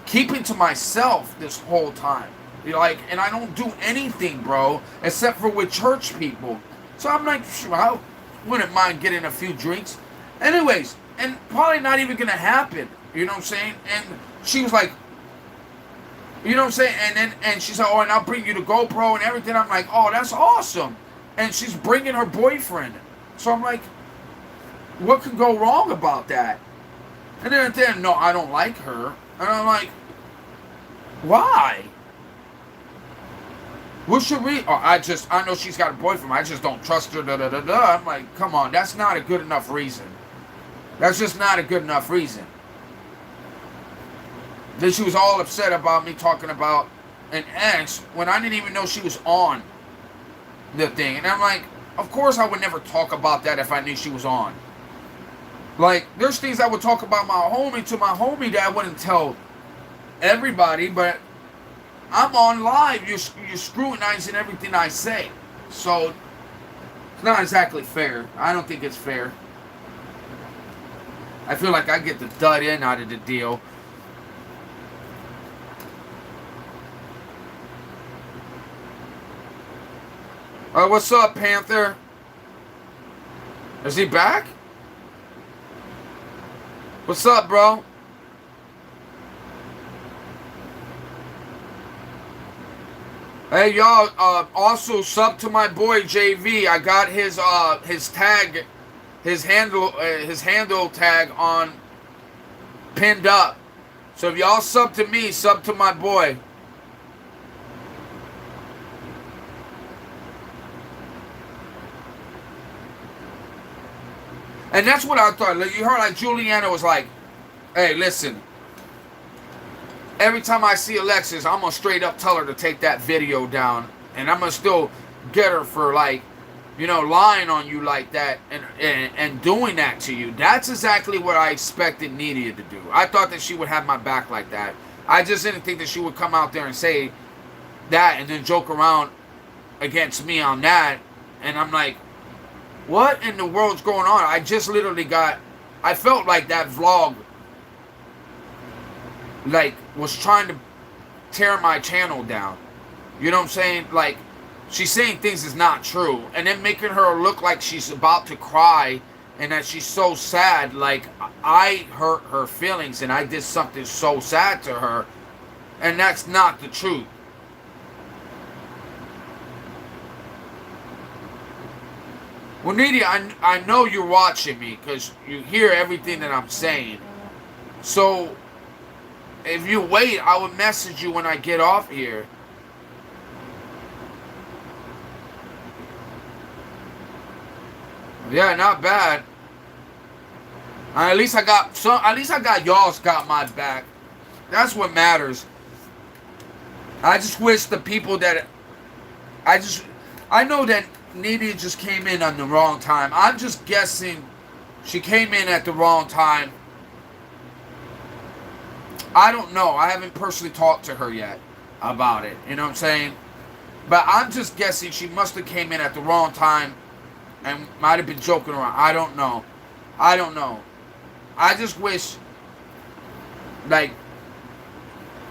keeping to myself this whole time. Like, and I don't do anything, bro, except for with church people. So I'm like, sure, I wouldn't mind getting a few drinks. Anyways, and probably not even going to happen. You know what I'm saying? And she was like, you know what I'm saying? And she said, oh, and I'll bring you the GoPro and everything. I'm like, oh, that's awesome. And she's bringing her boyfriend. So I'm like, what could go wrong about that? And then no, I don't like her. And I'm like, why? What should we? Oh, I know she's got a boyfriend. I just don't trust her. I'm like, come on, that's not a good enough reason. That's just not a good enough reason. Then she was all upset about me talking about an ex when I didn't even know she was on the thing. And I'm like, of course I would never talk about that if I knew she was on. Like, there's things I would talk about my homie to my homie that I wouldn't tell everybody, but I'm on live. You're scrutinizing everything I say. So, it's not exactly fair. I don't think it's fair. I feel like I get the dud in out of the deal. What's up, Panther? Is he back? What's up, bro? Hey, y'all, also sub to my boy JV. I got his tag, his handle tag on pinned up. So if y'all sub to me, sub to my boy. And that's what I thought. Like, you heard, like, Juliana was like, hey, listen. Every time I see Alexis, I'm going to straight up tell her to take that video down. And I'm going to still get her for, like, you know, lying on you like that and doing that to you. That's exactly what I expected Nidia to do. I thought that she would have my back like that. I just didn't think that she would come out there and say that and then joke around against me on that. And I'm like, what in the world's going on? I just literally I felt like that vlog, like, was trying to tear my channel down. You know what I'm saying? Like, she's saying things is not true. And then making her look like she's about to cry and that she's so sad. Like, I hurt her feelings and I did something so sad to her. And that's not the truth. Well, Nidia, I know you're watching me because you hear everything that I'm saying. So, if you wait, I will message you when I get off here. Yeah, not bad. At least I got some. At least I got y'all's got my back. That's what matters. I just wish the people that I just I know that Nadia just came in on the wrong time. I'm just guessing she came in at the wrong time. I don't know. I haven't personally talked to her yet about it. You know what I'm saying? But I'm just guessing she must have came in at the wrong time and might have been joking around. I don't know. I don't know. I just wish, like,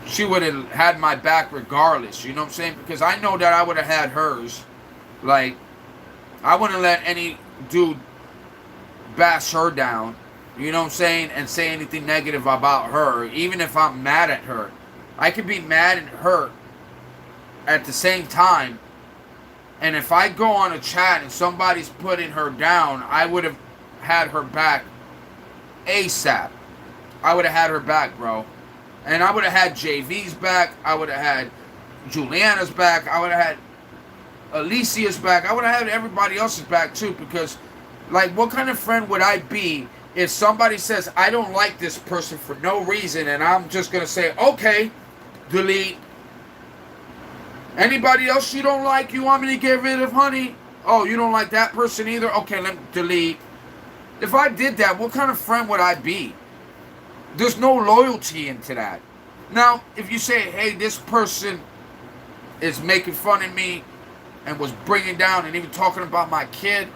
she would have had my back regardless. You know what I'm saying? Because I know that I would have had hers. Like, I wouldn't let any dude bash her down. You know what I'm saying? And say anything negative about her. Even if I'm mad at her. I could be mad at her at the same time. And if I go on a chat and somebody's putting her down, I would have had her back ASAP. I would have had her back, bro. And I would have had JV's back. I would have had Juliana's back. I would have had Alicia's back. I would have had everybody else's back too. Because, like, what kind of friend would I be if somebody says, I don't like this person for no reason, and I'm just going to say, okay, delete. Anybody else you don't like, you want me to get rid of, honey? Oh, you don't like that person either? Okay, let me delete. If I did that, what kind of friend would I be? There's no loyalty into that. Now, if you say, hey, this person is making fun of me and was bringing down and even talking about my kid,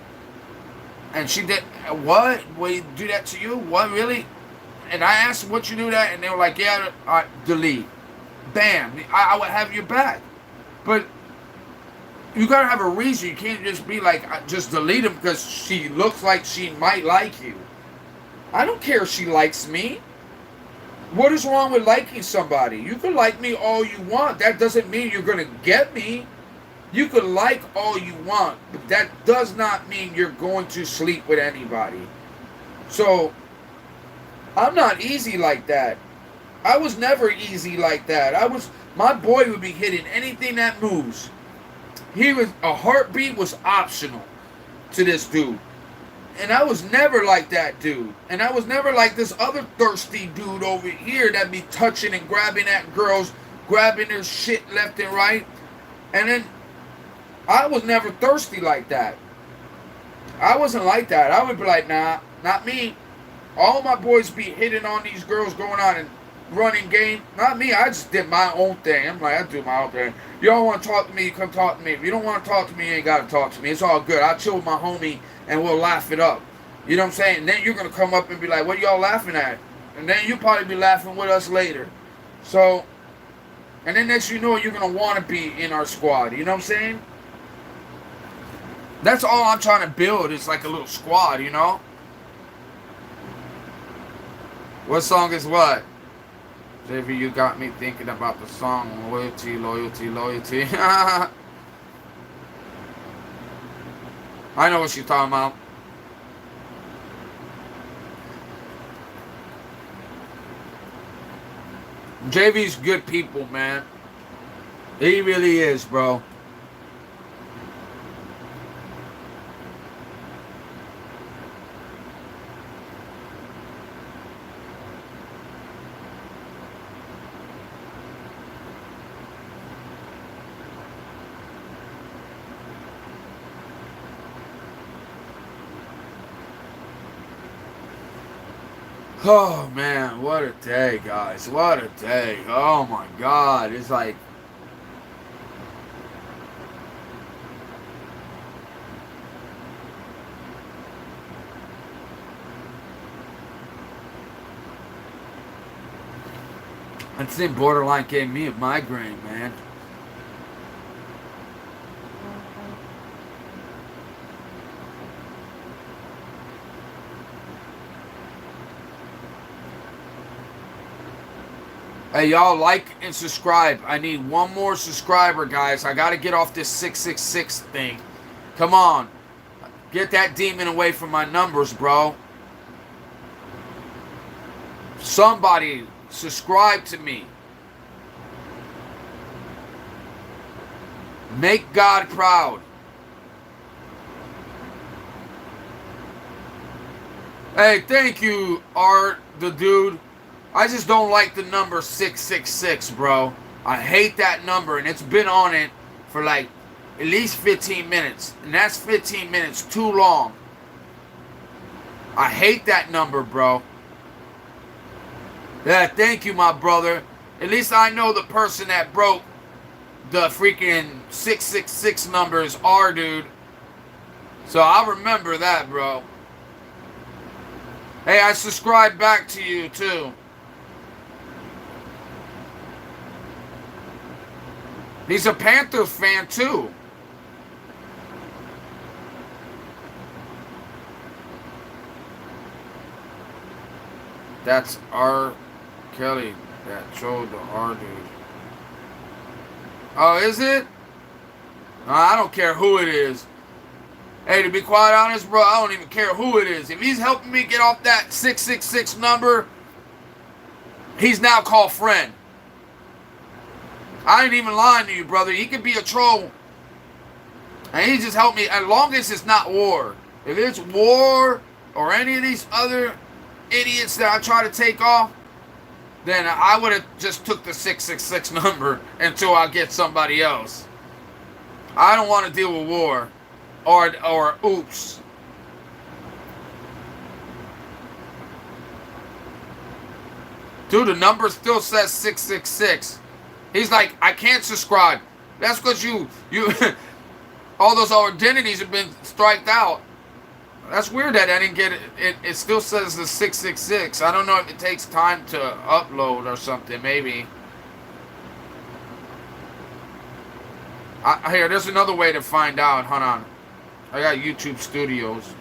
and she did, what? Would do that to you? What, really? And I asked them, what you do that? And they were like, yeah, delete. Bam. I would have your back. But you gotta have a reason. You can't just be like, just delete him because she looks like she might like you. I don't care if she likes me. What is wrong with liking somebody? You can like me all you want. That doesn't mean you're gonna get me. You can like all you want, but that does not mean you're going to sleep with anybody. So, I'm not easy like that. I was never easy like that. My boy would be hitting anything that moves. A heartbeat was optional to this dude. And I was never like that dude. And I was never like this other thirsty dude over here that be touching and grabbing at girls, grabbing their shit left and right. And then I was never thirsty like that. I wasn't like that. I would be like, nah, not me. All my boys be hitting on these girls going on and running game. Not me. I just did my own thing. I'm like, I do my own thing. You don't want to talk to me, you come talk to me. If you don't want to talk to me, you ain't got to talk to me. It's all good. I'll chill with my homie and we'll laugh it up. You know what I'm saying? And then you're going to come up and be like, what are y'all laughing at? And then you'll probably be laughing with us later. So, and then next you know, you're going to want to be in our squad. You know what I'm saying? That's all I'm trying to build. It's like a little squad, you know? What song is what? JV, you got me thinking about the song Loyalty, Loyalty, Loyalty. I know what you're talking about. JV's good people, man. He really is, bro. Oh man, what a day, guys. What a day. Oh my God. It's like, it's in borderline gave me a migraine, man. Hey, y'all, like and subscribe. I need one more subscriber, guys. I got to get off this 666 thing. Come on. Get that demon away from my numbers, bro. Somebody subscribe to me. Make God proud. Hey, thank you, Art, the dude. I just don't like the number 666, bro. I hate that number, and it's been on it for like at least 15 minutes. And that's 15 minutes too long. I hate that number, bro. Yeah, thank you, my brother. At least I know the person that broke the freaking 666 numbers are, dude. So I'll remember that, bro. Hey, I subscribe back to you, too. He's a Panthers fan, too. That's R. Kelly that showed the R dude. Oh, is it? I don't care who it is. Hey, to be quite honest, bro, I don't even care who it is. If he's helping me get off that 666 number, he's now called friend. I ain't even lying to you, brother. He could be a troll. And he just helped me as long as it's not war. If it's war or any of these other idiots that I try to take off, then I would have just took the 666 number until I get somebody else. I don't want to deal with war or oops. Dude, the number still says 666. He's like, I can't subscribe. That's because you all those identities have been striked out. That's weird that I didn't get it. It still says the 666. I don't know if it takes time to upload or something, maybe. Here, there's another way to find out. Hold on. I got YouTube Studios.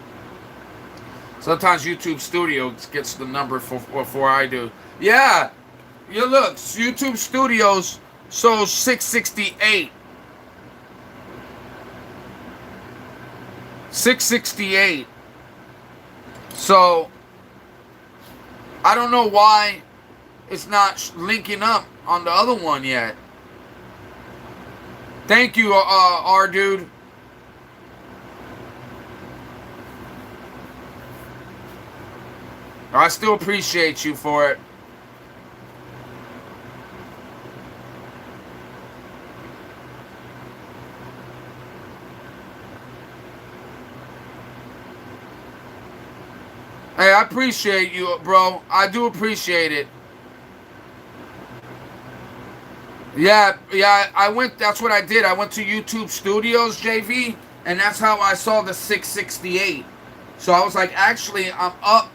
Sometimes YouTube Studios gets the number before I do. Yeah. You look, YouTube Studios shows 668. 668. So, I don't know why it's not linking up on the other one yet. Thank you, R dude. I still appreciate you for it. Hey, I appreciate you, bro. I do appreciate it. Yeah, I went, that's what I did. I went to YouTube Studios, JV, and that's how I saw the 668. So I was like, actually, I'm up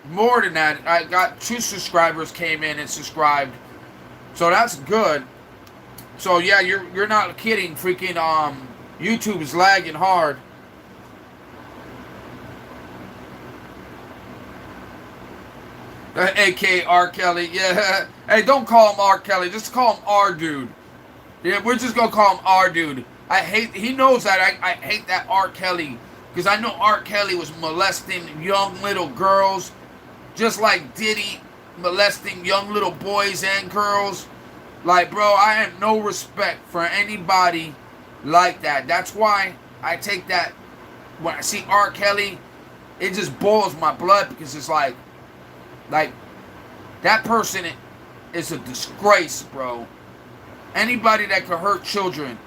more than that. I got 2 subscribers came in and subscribed. So that's good. So yeah, you're not kidding. Freaking YouTube is lagging hard. A.K.A. R. Kelly, yeah. Hey, don't call him R. Kelly. Just call him R. Dude. Yeah, we're just gonna call him R. Dude. He knows that I hate that R. Kelly. Because I know R. Kelly was molesting young little girls. Just like Diddy molesting young little boys and girls. Like, bro, I have no respect for anybody like that. That's why I take that. When I see R. Kelly, it just boils my blood. Because it's like, that person is a disgrace, bro. Anybody that could hurt children.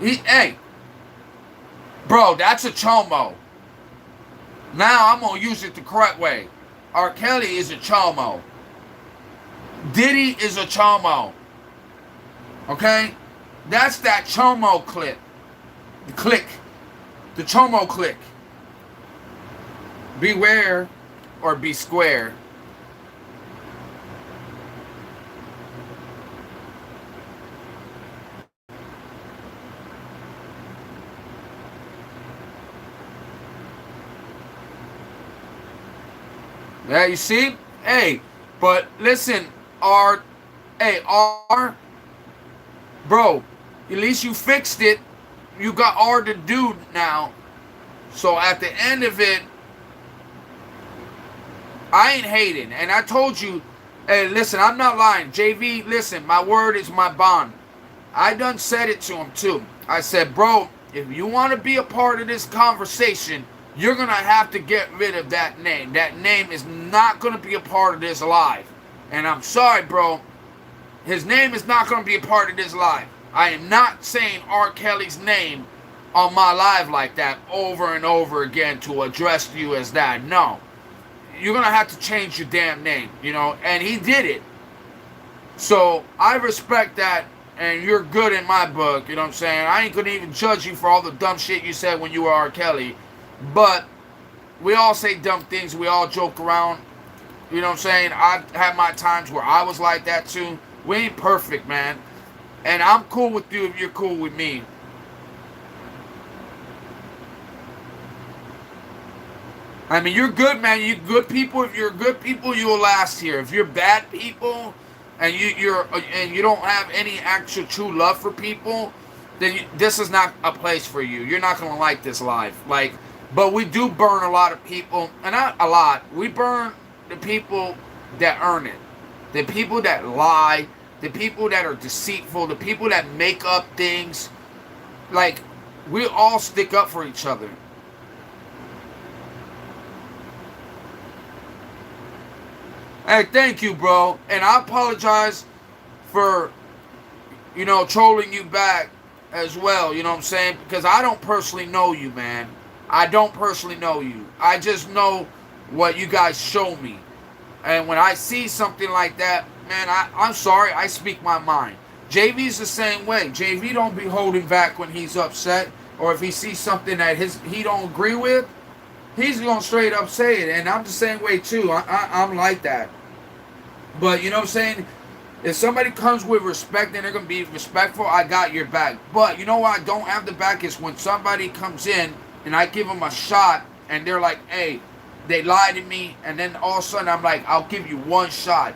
Hey, bro, that's a chomo. Now I'm going to use it the correct way. R. Kelly is a chomo. Diddy is a chomo. Okay? That's that chomo clip. The click. The chomo click. Beware or be square. Yeah, you see? Hey, but listen, R, bro, at least you fixed it. You got R the dude now. So at the end of it, I ain't hating. And I told you, hey, listen, I'm not lying. JV, listen, my word is my bond. I done said it to him too. I said, bro, if you want to be a part of this conversation, you're going to have to get rid of that name. That name is not going to be a part of this live. And I'm sorry, bro. His name is not going to be a part of this live. I am not saying R. Kelly's name on my live like that over and over again to address you as that. No. You're going to have to change your damn name, you know, and he did it. So I respect that, and you're good in my book, you know what I'm saying? I ain't going to even judge you for all the dumb shit you said when you were R. Kelly, but we all say dumb things, we all joke around, you know what I'm saying? I've had my times where I was like that too. We ain't perfect, man, and I'm cool with you if you're cool with me. I mean, you're good, man. You good people. If you're good people, you will last here. If you're bad people, and you don't have any actual true love for people, then this is not a place for you. You're not gonna like this life. Like, but we do burn a lot of people, and not a lot. We burn the people that earn it, the people that lie, the people that are deceitful, the people that make up things. Like, we all stick up for each other. Hey, thank you, bro. And I apologize for, you know, trolling you back as well, you know what I'm saying? Because I don't personally know you, man. I don't personally know you. I just know what you guys show me. And when I see something like that, man, I'm sorry, I speak my mind. JV's the same way. JV don't be holding back when he's upset, or if he sees something that he don't agree with, he's gonna straight up say it. And I'm the same way too. I'm like that. But you know what I'm saying? If somebody comes with respect and they're going to be respectful, I got your back. But you know what I don't have the back is when somebody comes in and I give them a shot and they're like, hey, they lied to me. And then all of a sudden I'm like, I'll give you one shot.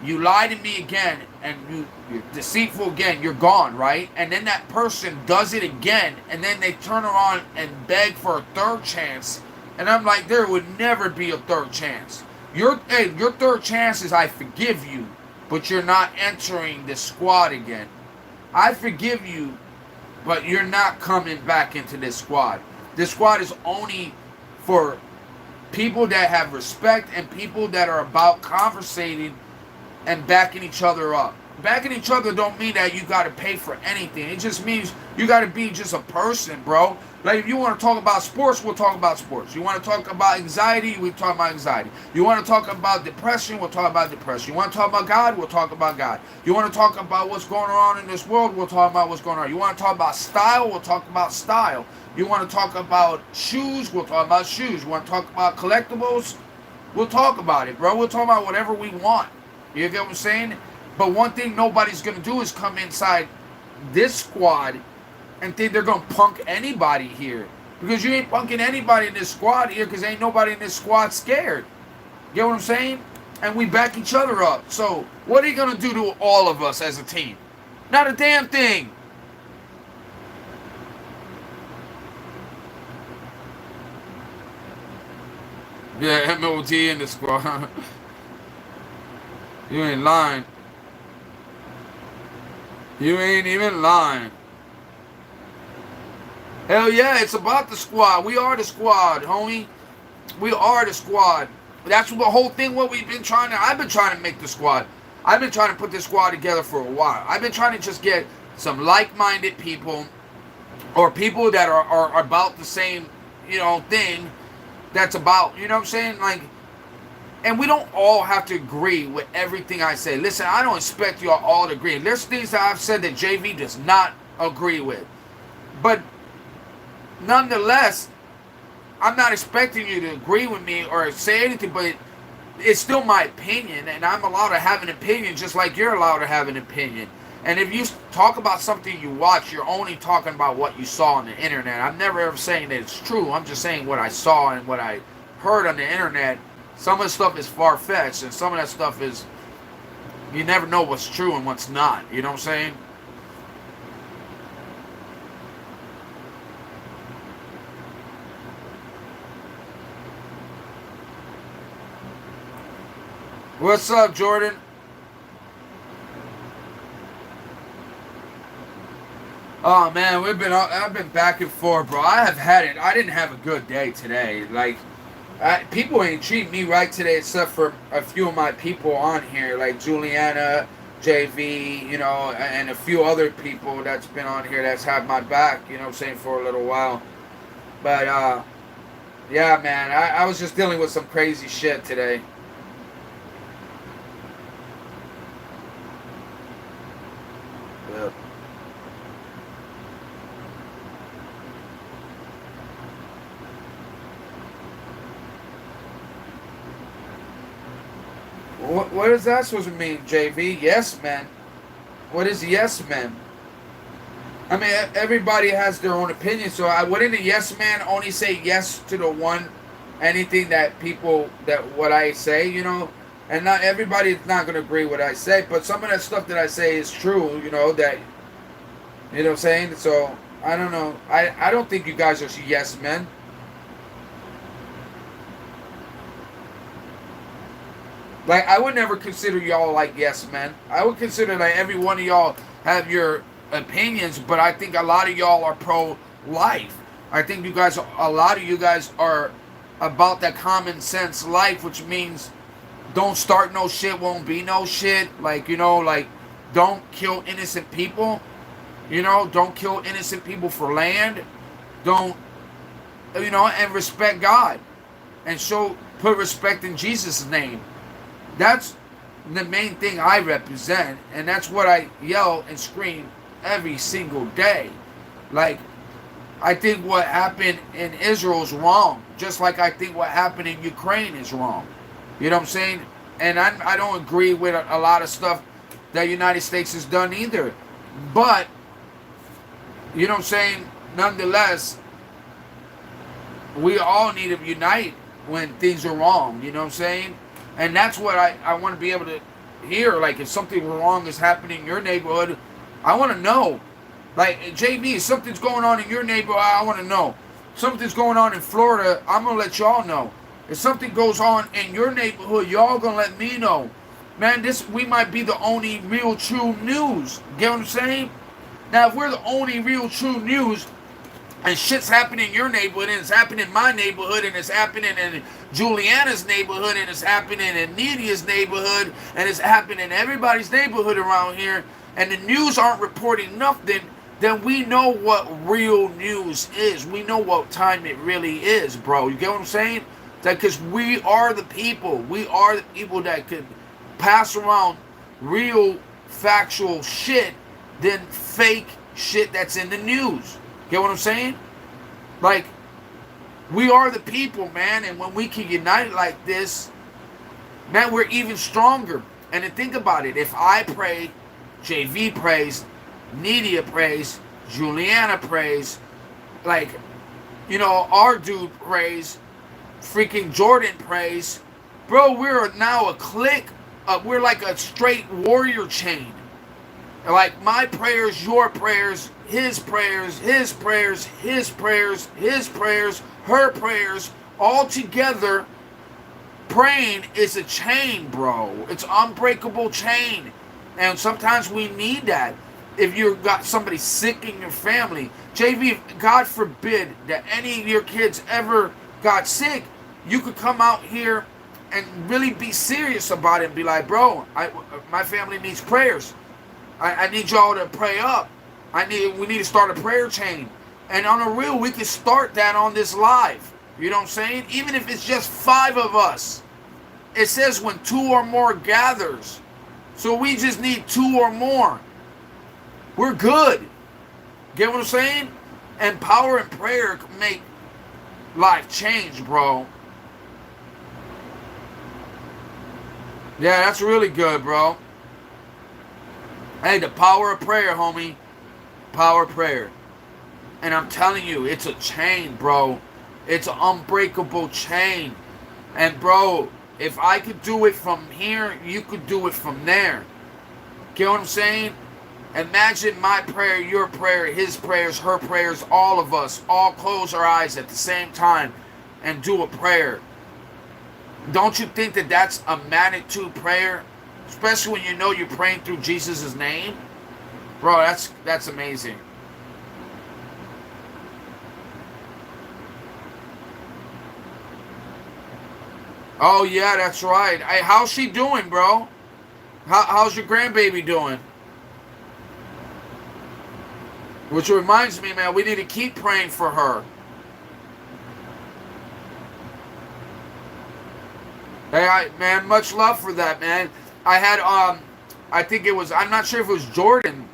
You lie to me again and you're deceitful again. You're gone, right? And then that person does it again. And then they turn around and beg for a third chance. And I'm like, there would never be a third chance. Your third chance is I forgive you, but you're not entering the squad again. I forgive you, but you're not coming back into this squad. This squad is only for people that have respect and people that are about conversating and backing each other up. Backing each other don't mean that you got to pay for anything. It just means you got to be just a person, bro. Like, if you want to talk about sports, we'll talk about sports. You want to talk about anxiety, we'll talk about anxiety. You want to talk about depression, we'll talk about depression. You want to talk about God, we'll talk about God. You want to talk about what's going on in this world, we'll talk about what's going on. You want to talk about style, we'll talk about style. You want to talk about shoes, we'll talk about shoes. You want to talk about collectibles, we'll talk about it, bro. We'll talk about whatever we want. You get what I'm saying? But one thing nobody's going to do is come inside this squad and think they're going to punk anybody here. Because you ain't punking anybody in this squad here because ain't nobody in this squad scared. You get what I'm saying? And we back each other up. So what are you going to do to all of us as a team? Not a damn thing. Yeah, MOT in the squad. You ain't lying. You ain't even lying. Hell yeah, it's about the squad. We are the squad, homie. We are the squad. That's the whole thing what we've been trying to... I've been trying to make the squad. I've been trying to put this squad together for a while. I've been trying to just get some like-minded people or people that are about the same, you know, thing that's about, you know what I'm saying? Like, and we don't all have to agree with everything I say. Listen, I don't expect you all to agree. There's things that I've said that JV does not agree with. But nonetheless, I'm not expecting you to agree with me or say anything, but it's still my opinion, and I'm allowed to have an opinion just like you're allowed to have an opinion. And if you talk about something you watch, you're only talking about what you saw on the internet. I'm never ever saying that it's true. I'm just saying what I saw and what I heard on the internet. Some of the stuff is far-fetched, and some of that stuff is, you never know what's true and what's not. You know what I'm saying? What's up, Jordan? Oh man, I've been back and forth, bro. I have had it. I didn't have a good day today. Like, people ain't treat me right today, except for a few of my people on here, like Juliana, JV, you know, and a few other people that's been on here that's had my back. You know what I'm saying, for a little while. But yeah, man, I was just dealing with some crazy shit today. Yeah. What is that supposed to mean, JV? Yes, man. What is yes, man? I mean, everybody has their own opinion, so I wouldn't a yes man only say yes to the one, anything that people, that what I say, you know? And not everybody's not going to agree with what I say, but some of that stuff that I say is true, you know, that, you know what I'm saying? So, I don't know. I don't think you guys are yes men. Like, I would never consider y'all like yes men. I would consider that every one of y'all have your opinions, but I think a lot of y'all are pro-life. I think a lot of you guys are about that common sense life, which means don't start no shit, won't be no shit. Like, you know, like, don't kill innocent people. You know, don't kill innocent people for land. Don't, you know, and respect God. And put respect in Jesus' name. That's the main thing I represent, and that's what I yell and scream every single day. Like, I think what happened in Israel is wrong, just like I think what happened in Ukraine is wrong. You know what I'm saying? And I don't agree with a lot of stuff that the United States has done either. But, you know what I'm saying? Nonetheless, we all need to unite when things are wrong. You know what I'm saying? And that's what I want to be able to hear. Like, if something wrong is happening in your neighborhood, I want to know. Like, JB, if something's going on in your neighborhood, I want to know. Something's going on in Florida, I'm going to let y'all know. If something goes on in your neighborhood, y'all going to let me know. Man, we might be the only real true news. Get what I'm saying? Now, if we're the only real true news, and shit's happening in your neighborhood, and it's happening in my neighborhood, and it's happening in Juliana's neighborhood, and it's happening in Nidia's neighborhood, and it's happening in everybody's neighborhood around here, and the news aren't reporting nothing, then we know what real news is. We know what time it really is, bro. You get what I'm saying? That because we are the people. We are the people that could pass around real, factual shit than fake shit that's in the news. Get what I'm saying? Like, we are the people, man, and when we can unite like this, man, we're even stronger. And then think about it. If I pray, JV prays, Nidia prays, Juliana prays, like, you know, our dude prays, freaking Jordan prays, bro, we're now a clique. We're like a straight warrior chain. Like, my prayers, your prayers, his prayers, his prayers, his prayers, his prayers, her prayers, all together, praying is a chain, bro. It's an unbreakable chain. And sometimes we need that. If you've got somebody sick in your family, JV, God forbid that any of your kids ever got sick, you could come out here and really be serious about it and be like, bro, my family needs prayers. I need y'all to pray up. We need to start a prayer chain. And on the real, we can start that on this live. You know what I'm saying? Even if it's just 5 of us. It says when 2 or more gathers. So we just need 2 or more. We're good. Get what I'm saying? And power and prayer can make life change, bro. Yeah, that's really good, bro. Hey, the power of prayer, homie. Power of prayer. And I'm telling you, it's a chain, bro. It's an unbreakable chain. And, bro, if I could do it from here, you could do it from there. Get what I'm saying? Imagine my prayer, your prayer, his prayers, her prayers, all of us, all close our eyes at the same time and do a prayer. Don't you think that that's a magnitude prayer? Especially when you know you're praying through Jesus' name. Bro, that's amazing. Oh yeah, that's right. Hey, how's she doing, bro? How's your grandbaby doing? Which reminds me, man, we need to keep praying for her. Hey, man, much love for that, man. I had, I think it was, I'm not sure if it was Jordan.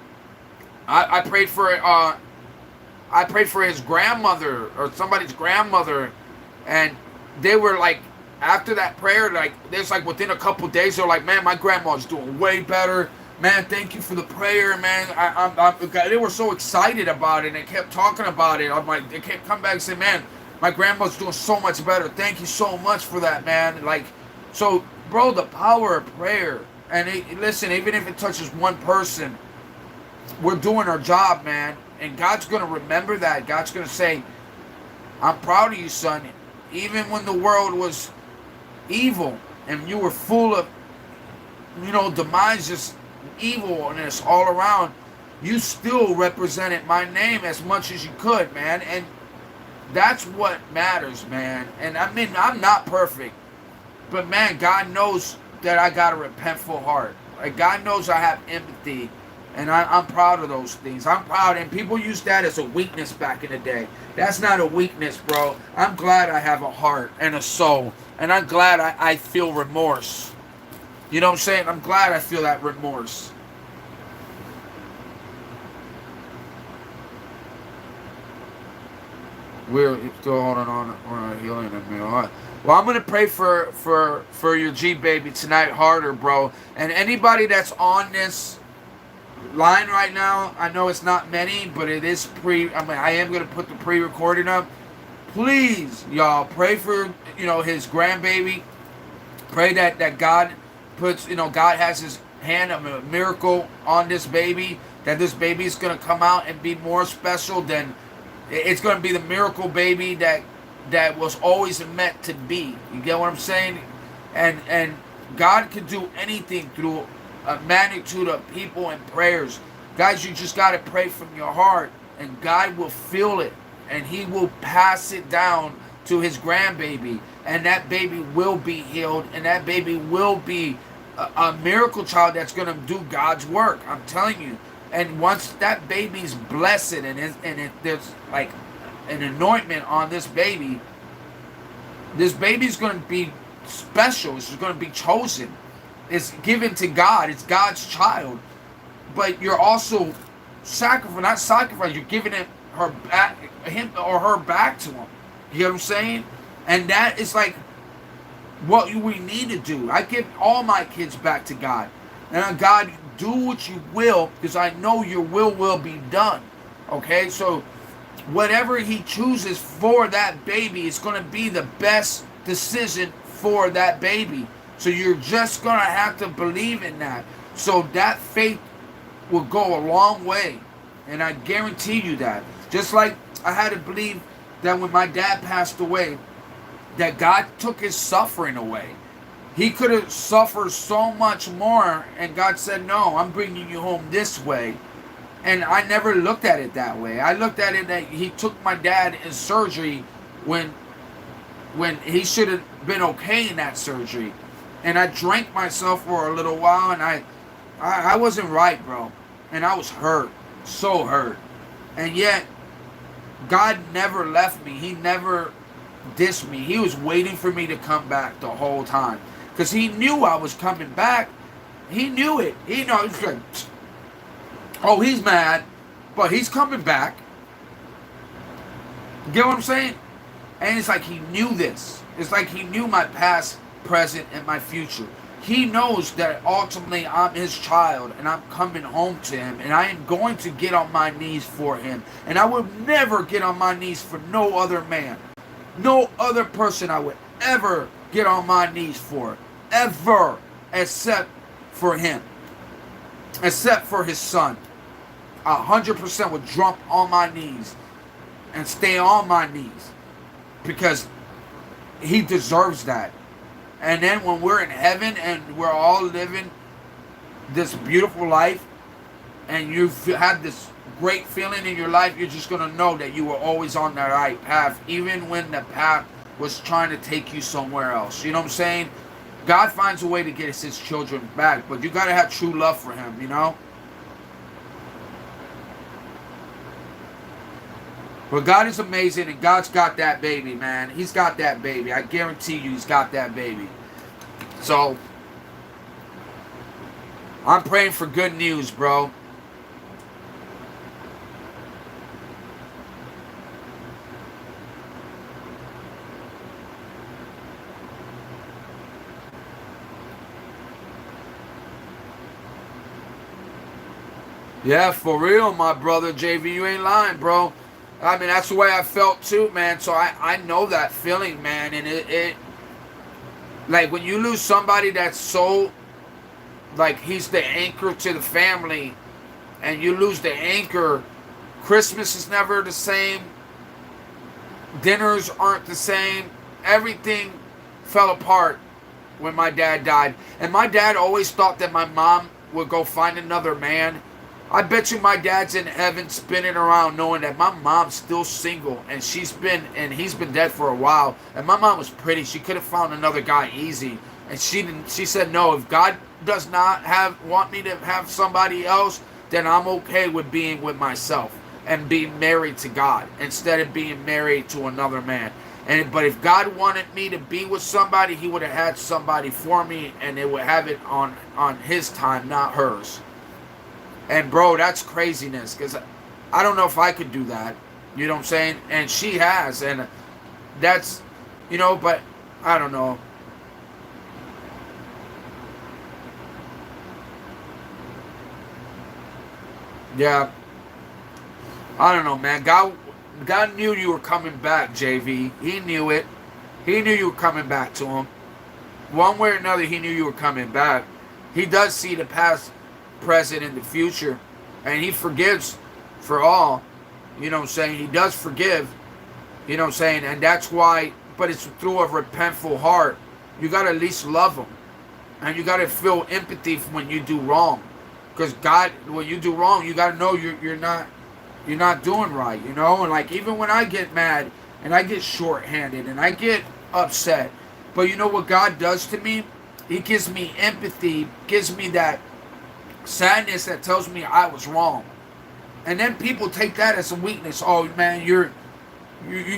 I prayed for, I prayed for his grandmother or somebody's grandmother, and they were like, after that prayer, like, there's like within a couple days, they're like, man, my grandma's doing way better. Man, thank you for the prayer, man. They were so excited about it, and they kept talking about it. I'm like, they kept coming back and saying, man, my grandma's doing so much better. Thank you so much for that, man. Like, so, bro, the power of prayer. And listen, even if it touches one person, we're doing our job, man. And God's going to remember that. God's going to say, I'm proud of you, son. Even when the world was evil and you were full of, demises, evilness all around, you still represented my name as much as you could, man. And that's what matters, man. And I mean, I'm not perfect, but man, God knows that I got a repentful heart. Like, God knows I have empathy, and I'm proud of those things. I'm proud, and people use that as a weakness back in the day. That's not a weakness, bro. I'm glad I have a heart and a soul, and I'm glad I feel remorse. You know what I'm saying? I'm glad I feel that remorse. We're still holding on healing in me. All right. Well, I'm gonna pray for your G baby tonight harder, bro. And anybody that's on this line right now, I know it's not many, but it is I am gonna put the pre-recording up. Please, y'all, pray for his grandbaby. Pray that God puts God has His hand of a miracle on this baby. That this baby is gonna come out and be more special than. It's going to be the miracle baby that was always meant to be. You get what I'm saying? And God can do anything through a magnitude of people and prayers. Guys, you just got to pray from your heart, and God will feel it, and He will pass it down to His grandbaby, and that baby will be healed, and that baby will be a miracle child that's going to do God's work. I'm telling you. And once that baby's blessed and there's like an anointment on this baby's going to be special. It's going to be chosen. It's given to God. It's God's child. But you're also not sacrifice. You're giving him or her back to him. You know what I'm saying? And that is like what we need to do. I give all my kids back to God. And God, do what you will, because I know your will be done. Okay? So whatever He chooses for that baby is going to be the best decision for that baby. So you're just going to have to believe in that. So that faith will go a long way. And I guarantee you that. Just like I had to believe that when my dad passed away, that God took his suffering away. He could have suffered so much more, and God said, no, I'm bringing you home this way. And I never looked at it that way. I looked at it that He took my dad in surgery when he should have been okay in that surgery. And I drank myself for a little while, and I wasn't right, bro. And I was hurt, so hurt. And yet, God never left me. He never dissed me. He was waiting for me to come back the whole time. Because He knew I was coming back. He knew it. He knows. Like, oh, he's mad, but he's coming back. You get what I'm saying? And it's like He knew this. It's like He knew my past, present, and my future. He knows that ultimately I'm His child, and I'm coming home to Him, and I am going to get on my knees for Him. And I would never get on my knees for no other man. No other person I would ever get on my knees for. Ever. Except for Him. Except for His Son. 100% would jump on my knees and stay on my knees. Because He deserves that. And then when we're in heaven and we're all living this beautiful life, and you've had this great feeling in your life, you're just going to know that you were always on the right path, even when the path was trying to take you somewhere else. You know what I'm saying? God finds a way to get his children back, but you got to have true love for him, you know? But God is amazing, and God's got that baby, man. He's got that baby. I guarantee you he's got that baby. So, I'm praying for good news, bro. Yeah, for real, my brother JV, you ain't lying, bro. I mean, that's the way I felt too, man. So I know that feeling, man. And it like when you lose somebody that's so, like, he's the anchor to the family, and you lose the anchor, Christmas is never the same. Dinners aren't the same. Everything fell apart when my dad died. And my dad always thought that my mom would go find another man. I bet you my dad's in heaven spinning around knowing that my mom's still single, and he's been dead for a while. And my mom was pretty. She could have found another guy easy. And she didn't. She said, no, if God does not want me to have somebody else, then I'm okay with being with myself and being married to God instead of being married to another man. But if God wanted me to be with somebody, he would have had somebody for me, and they would have it on his time, not hers. And bro, that's craziness, because I don't know if I could do that. You know what I'm saying? And she has, and that's, you know, but I don't know. Yeah. I don't know, man. God knew you were coming back, JV. He knew it. He knew you were coming back to him. One way or another, he knew you were coming back. He does see the past, present, and the future, and he forgives for all. You know what I'm saying? He does forgive. You know what I'm saying? And that's why, but it's through a repentful heart. You got to at least love him. And you got to feel empathy when you do wrong. Because God, when you do wrong, you got to know you're not doing right, you know? And like, even when I get mad and I get shorthanded and I get upset, but you know what God does to me? He gives me empathy, gives me that sadness that tells me I was wrong. And then people take that as a weakness. Oh man, you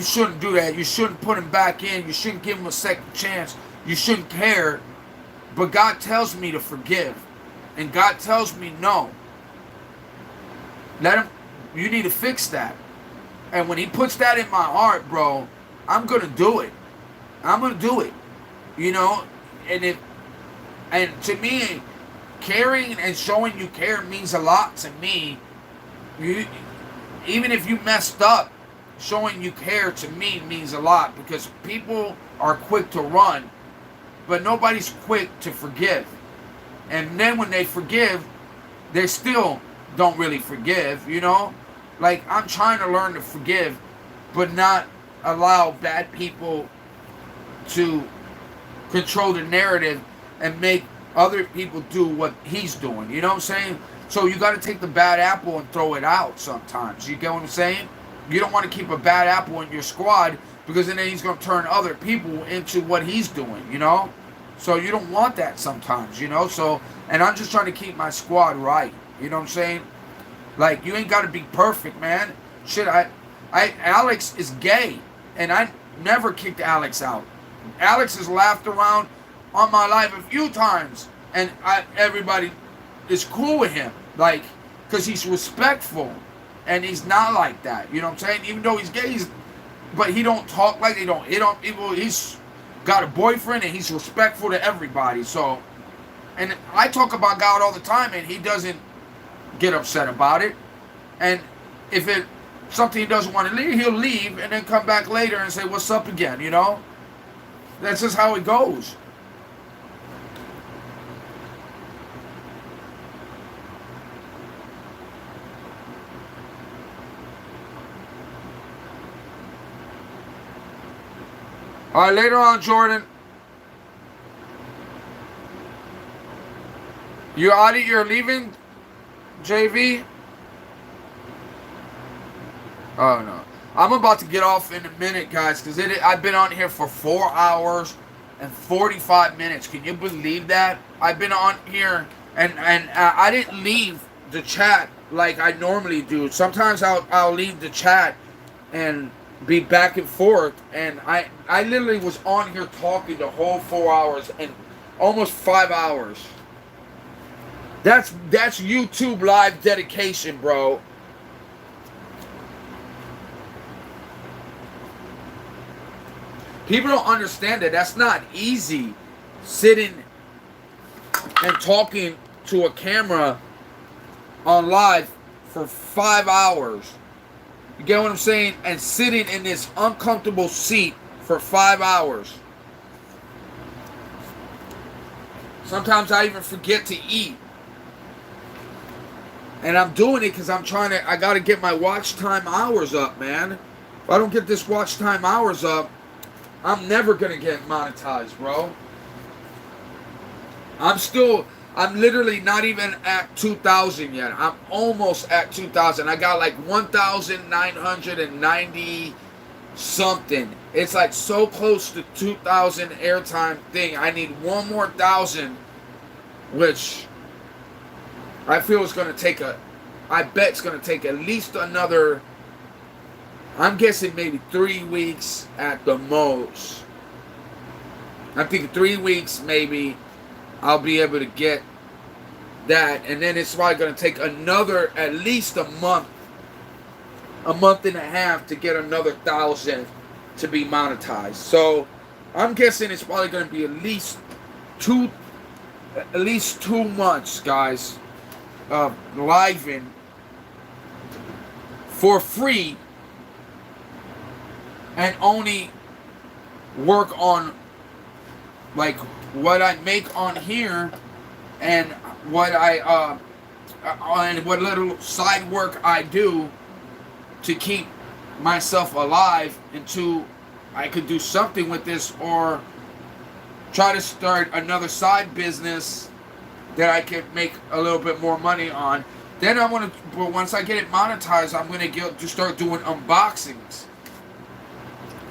shouldn't do that. You shouldn't put him back in. You shouldn't give him a second chance. You shouldn't care. But God tells me to forgive. And God tells me no. You need to fix that. And when he puts that in my heart, bro, I'm going to do it. I'm going to do it. You know? And to me, caring and showing you care means a lot to me. Even if you messed up, showing you care to me means a lot, because people are quick to run, but nobody's quick to forgive. And then when they forgive, they still don't really forgive, you know? Like, I'm trying to learn to forgive, but not allow bad people to control the narrative and make other people do what he's doing. You know what I'm saying? So you got to take the bad apple and throw it out sometimes. You get what I'm saying? You don't want to keep a bad apple in your squad, because then he's going to turn other people into what he's doing, you know? So you don't want that sometimes, you know? So, and I'm just trying to keep my squad right. You know what I'm saying? Like, you ain't got to be perfect, man. Shit, Alex is gay, and I never kicked Alex out. Alex has laughed around on my life a few times, and everybody is cool with him, like, because he's respectful, and he's not like that. You know what I'm saying? Even though he's gay, but he don't talk like he's got a boyfriend, and he's respectful to everybody. So, and I talk about God all the time, and he doesn't get upset about it. And if it's something he doesn't want to leave, he'll leave and then come back later and say, what's up again, you know? That's just how it goes. All right, later on, Jordan. You're leaving, JV? Oh, no. I'm about to get off in a minute, guys, because I've been on here for 4 hours and 45 minutes. Can you believe that? I've been on here, and I didn't leave the chat like I normally do. Sometimes I'll leave the chat and be back and forth, and I literally was on here talking the whole 4 hours and almost 5 hours. That's YouTube live dedication, bro. People don't understand that. That's not easy, sitting and talking to a camera on live for 5 hours. You get what I'm saying? And sitting in this uncomfortable seat for 5 hours. Sometimes I even forget to eat. And I'm doing it because I got to get my watch time hours up, man. If I don't get this watch time hours up, I'm never going to get monetized, bro. I'm literally not even at 2,000 yet. I'm almost at 2,000. I got like 1,990 something. It's like so close to 2,000 airtime thing. I need one more 1,000, which I feel is going to take I bet it's going to take at least another, I'm guessing maybe 3 weeks at the most. I'm thinking 3 weeks maybe I'll be able to get that, and then it's probably going to take another, at least a month and a half to get another 1,000 to be monetized. So I'm guessing it's probably going to be at least two months, guys, of living for free and only work on like what I make on here and what and what little side work I do to keep myself alive until I could do something with this, or try to start another side business that I could make a little bit more money on. Then I want to, but once I get it monetized, I'm going to start doing unboxings.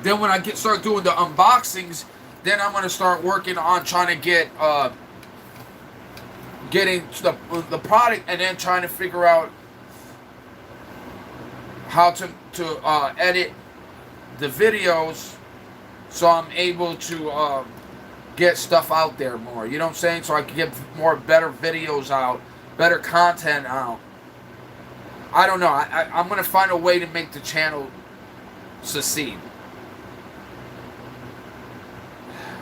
Then when I start doing the unboxings, then I'm going to start working on trying to getting the product, and then trying to figure out how to edit the videos so I'm able to get stuff out there more. You know what I'm saying? So I can get better videos out, better content out. I don't know. I'm going to find a way to make the channel succeed.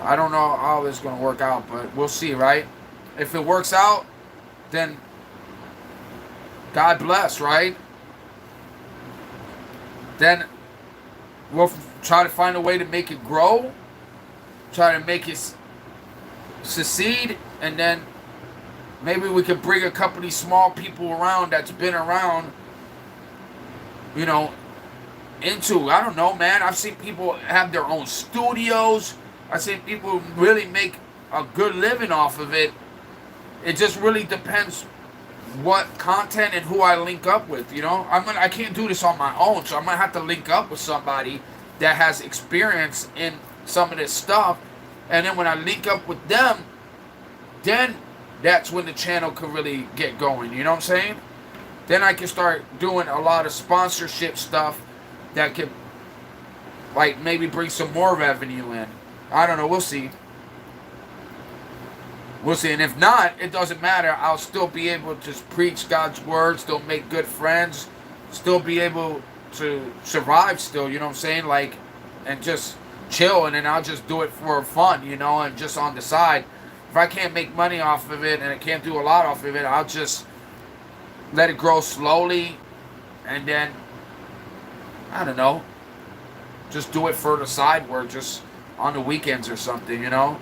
I don't know how this is going to work out, but we'll see, right? If it works out, then God bless, right? Then we'll try to find a way to make it grow, try to make it succeed, and then maybe we could bring a couple of these small people around that's been around, you know, into, I don't know, man. I've seen people have their own studios. I've seen people really make a good living off of it. It just really depends what content and who I link up with, you know. I can't do this on my own, so I'm gonna have to link up with somebody that has experience in some of this stuff, and then when I link up with them, then that's when the channel can really get going, you know what I'm saying? Then I can start doing a lot of sponsorship stuff that could, like, maybe bring some more revenue in. I don't know, we'll see. We'll see, and if not, it doesn't matter. I'll still be able to preach God's word, still make good friends, still be able to survive still, you know what I'm saying? Like, and just chill, and then I'll just do it for fun, you know, and just on the side. If I can't make money off of it, and I can't do a lot off of it, I'll just let it grow slowly, and then, I don't know, just do it for the side work, just on the weekends or something, you know?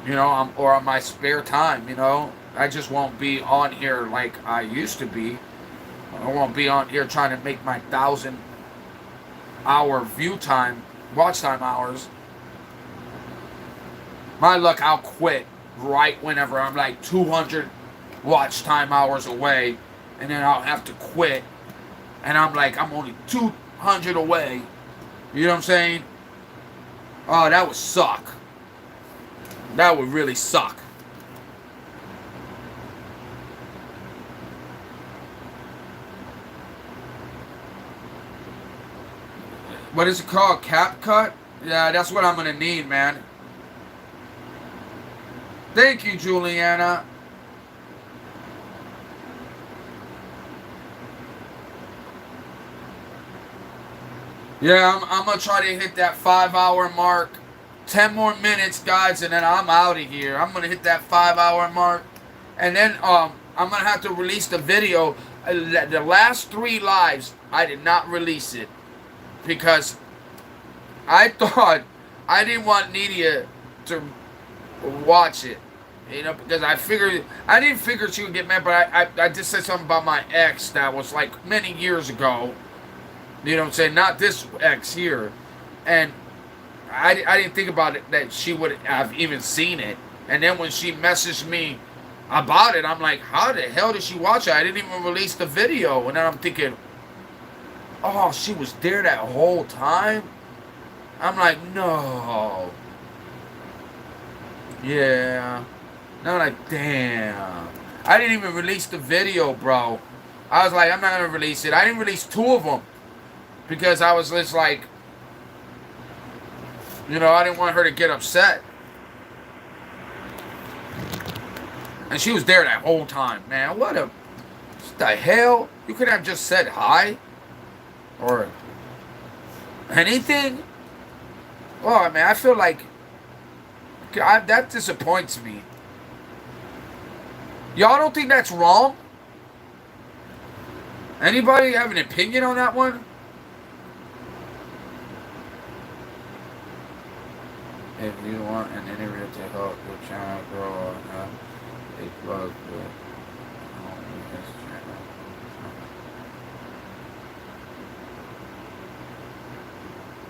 You know, or on my spare time, you know. I just won't be on here like I used to be. I won't be on here trying to make my 1,000-hour view time, watch time hours. My luck, I'll quit right whenever I'm like 200 watch time hours away, and then I'll have to quit. And I'm like, I'm only 100 away. You know what I'm saying? Oh, that would suck. That would really suck. What is it called? Cap cut? Yeah, that's what I'm gonna need, man. Thank you, Juliana. Yeah, I'm gonna try to hit that 5-hour mark. 10 more minutes, guys, and then I'm out of here. I'm gonna hit that 5-hour mark, and then I'm gonna have to release the video. The last 3 lives, I did not release it because I thought I didn't want Nidia to watch it. You know, because I didn't figure she would get mad, but I just said something about my ex that was like many years ago. You know what I'm saying? Not this ex here. And I didn't think about it that she would have even seen it. And then when she messaged me about it, I'm like, how the hell did she watch it? I didn't even release the video. And then I'm thinking, oh, she was there that whole time? I'm like, no. Yeah. Now I'm like, damn. I didn't even release the video, bro. I was like, I'm not going to release it. I didn't release 2 of them. Because I was just like, you know, I didn't want her to get upset. And she was there that whole time, man. What the hell? You could have just said hi. Or anything. Oh, man, I feel like that disappoints me. Y'all don't think that's wrong? Anybody have an opinion on that one? If you want an interview to help your channel grow, a plug with this channel.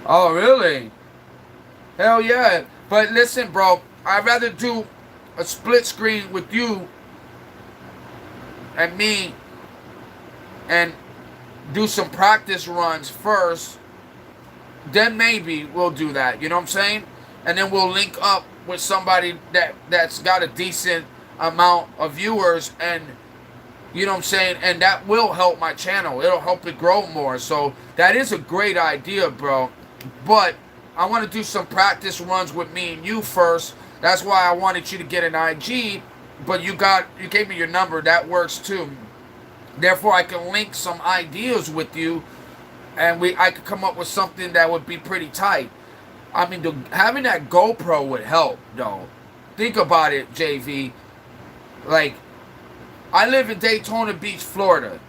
Oh, really? Hell yeah. But listen, bro, I'd rather do a split screen with you and me and do some practice runs first. Then maybe we'll do that. You know what I'm saying? And then we'll link up with somebody that's got a decent amount of viewers, and you know what I'm saying, and that will help my channel. It'll help it grow more. So that is a great idea, bro. But I want to do some practice runs with me and you first. That's why I wanted you to get an IG, but you gave me your number. That works too. Therefore, I can link some ideas with you, and I could come up with something that would be pretty tight. I mean, having that GoPro would help, though. Think about it, JV. Like, I live in Daytona Beach, Florida.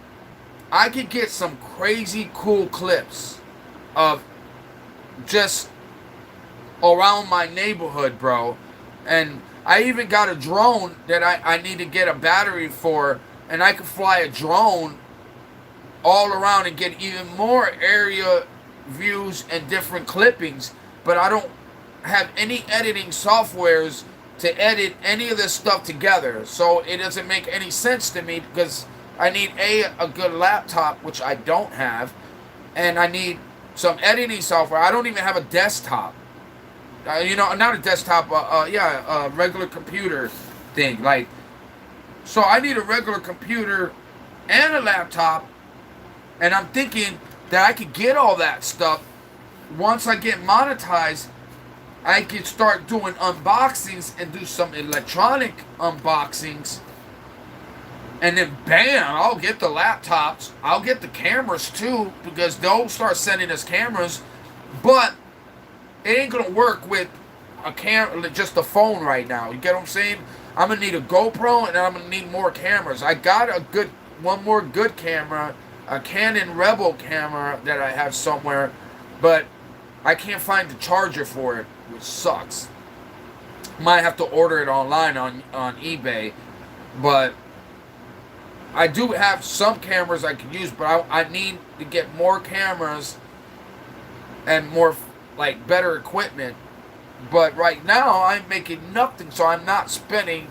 I could get some crazy cool clips of just around my neighborhood, bro. And I even got a drone that I need to get a battery for, and I could fly a drone all around and get even more area views and different clippings. But I don't have any editing softwares to edit any of this stuff together. So it doesn't make any sense to me because I need a good laptop, which I don't have. And I need some editing software. I don't even have a desktop. You know, not a desktop, a regular computer thing. Like, so I need a regular computer and a laptop. And I'm thinking that I could get all that stuff. Once I get monetized, I can start doing unboxings and do some electronic unboxings. And then bam, I'll get the laptops. I'll get the cameras too, because they'll start sending us cameras. But it ain't gonna work with just a phone right now. You get what I'm saying? I'm gonna need a GoPro, and then I'm gonna need more cameras. I got one more good camera, a Canon Rebel camera that I have somewhere, but I can't find the charger for it, which sucks. Might have to order it online on eBay. But I do have some cameras I can use, but I need to get more cameras and more, like, better equipment. But right now, I'm making nothing, so I'm not spending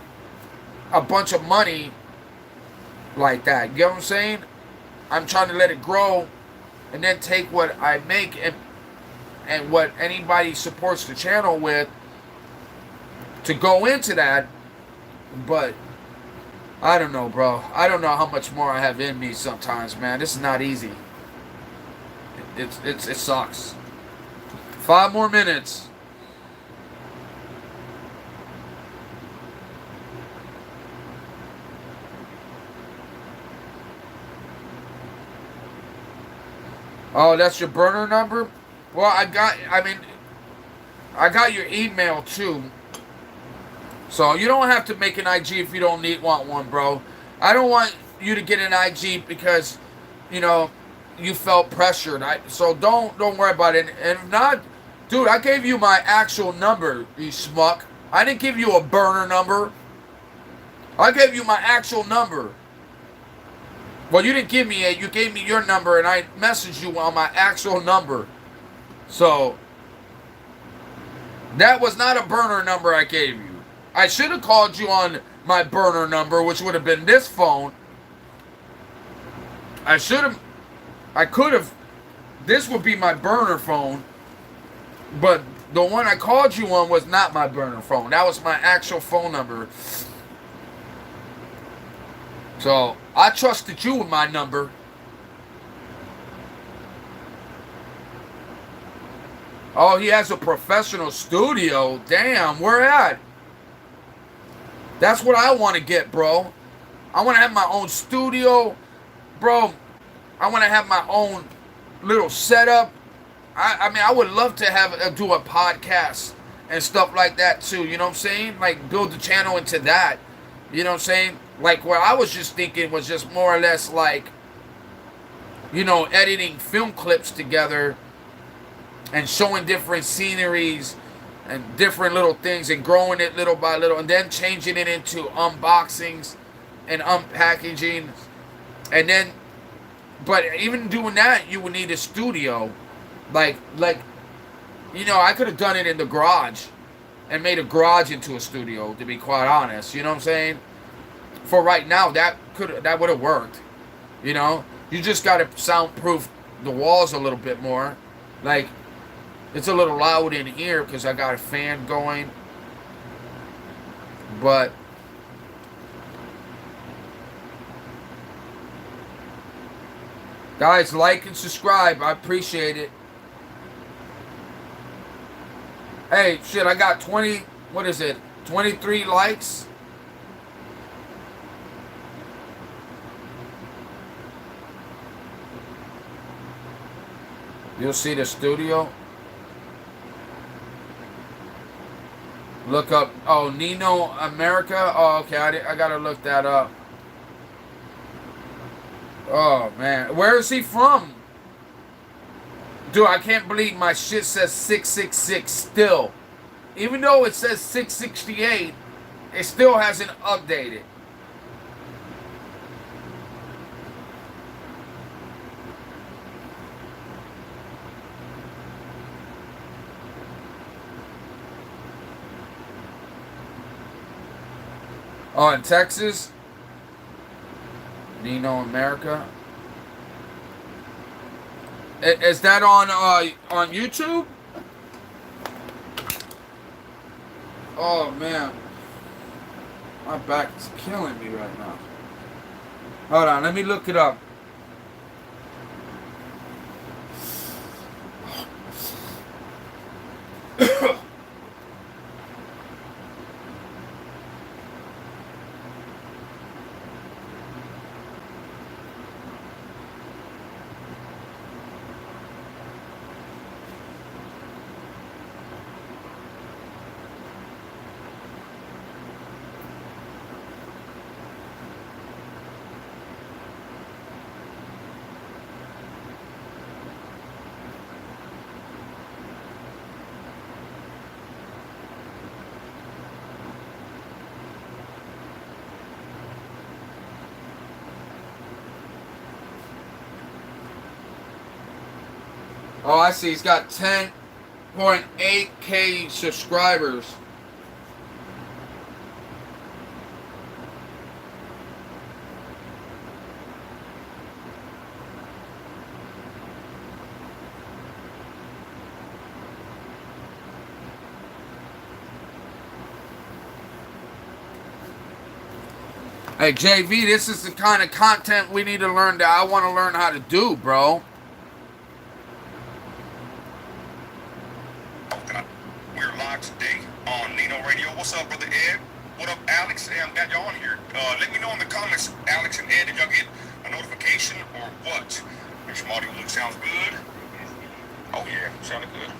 a bunch of money like that. You know what I'm saying? I'm trying to let it grow and then take what I make and what anybody supports the channel with to go into that. But I don't know, bro. I don't know how much more I have in me sometimes, man. This is not easy. It sucks. 5 more minutes. Oh, that's your burner number? Well, I got your email too. So you don't have to make an IG if you don't want one, bro. I don't want you to get an IG because, you felt pressured. So don't worry about it. And if not, dude, I gave you my actual number, you schmuck. I didn't give you a burner number. I gave you my actual number. Well, you didn't give me it. You gave me your number, and I messaged you on my actual number. So that was not a burner number I gave you. I should have called you on my burner number, which would have been this phone. I could have. This would be my burner phone. But the one I called you on was not my burner phone. That was my actual phone number. So I trusted you with my number. Oh, he has a professional studio. Damn, where at? That's what I want to get, bro. I want to have my own studio. Bro, I want to have my own little setup. I would love to do a podcast and stuff like that too. You know what I'm saying? Like build the channel into that. You know what I'm saying? Like what I was just thinking was just more or less like, editing film clips together and showing different sceneries and different little things and growing it little by little and then changing it into unboxings and unpackaging. And then, but even doing that, you would need a studio. I could have done it in the garage and made a garage into a studio, to be quite honest. You know what I'm saying? For right now, that would have worked. You just got to soundproof the walls a little bit more. Like, it's a little loud in here because I got a fan going. But guys, like and subscribe. I appreciate it. Hey, shit, I got 23 likes. You'll see the studio. Look up, Nino America. Oh, okay, I gotta look that up. Oh, man. Where is he from? Dude, I can't believe my shit says 666 still. Even though it says 668, it still hasn't updated. Oh, in Texas? Nino America. Is that on YouTube? Oh man, my back is killing me right now. Hold on, let me look it up. Oh, I see. He's got 10.8K subscribers. Hey, JV, this is the kind of content we need to learn that I want to learn how to do, bro. We're live today on Nino Radio. What's up, Brother Ed? What up, Alex? Hey, I'm glad y'all on here. Let me know in the comments, Alex and Ed, if y'all get a notification or what. Make sure my audio look sounds good. Oh, yeah, sounded good.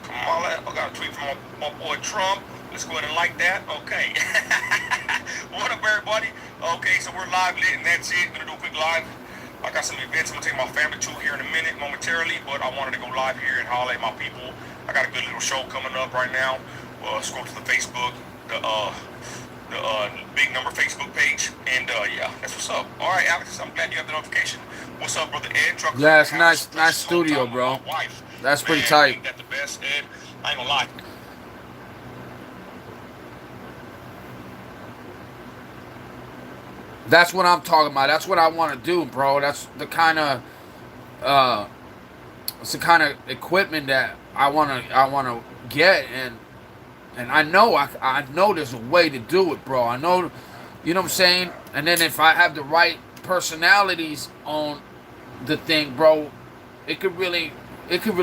Come on, I got a tweet from my boy Trump. Let's go ahead and like that. Okay. What up, everybody? Okay, so we're live lit, and that's it. Gonna do a quick live. I got some events I'm gonna take my family to here in a minute, momentarily, but I wanted to go live here and holler at my people. I got a good little show coming up right now. Scroll to the Facebook, the Big Number Facebook page, and yeah, that's what's up. All right, Alex, I'm glad you have the notification. What's up, Brother Ed? Truck Yeah, it's nice studio, bro. That's pretty tight. Ain't that the best, Ed? I ain't gonna lie. That's what I'm talking about. That's what I want to do, bro. That's the kind of it's the kind of equipment that I want to get, and I know there's a way to do it, bro. I know, you know what I'm saying? And then if I have the right personalities on the thing, bro, it could really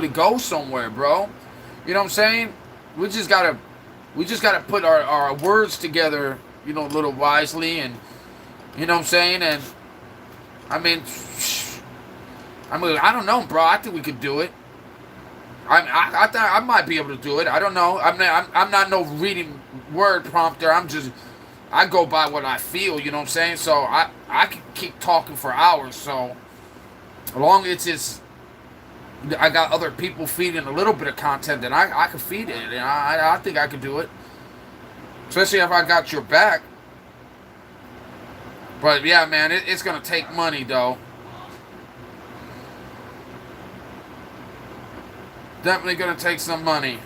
go somewhere, bro. You know what I'm saying? We just gotta put our words together, you know, a little wisely, and you know what I'm saying? And I mean, I don't know, bro. I think we could do it. I might be able to do it. I don't know. I'm not no reading word prompter. I go by what I feel. You know what I'm saying? So I can keep talking for hours. So as long as I got other people feeding a little bit of content, then I can feed it. And I think I could do it. Especially if I got your back. But yeah, man, it's gonna take money, though. Definitely gonna take some money.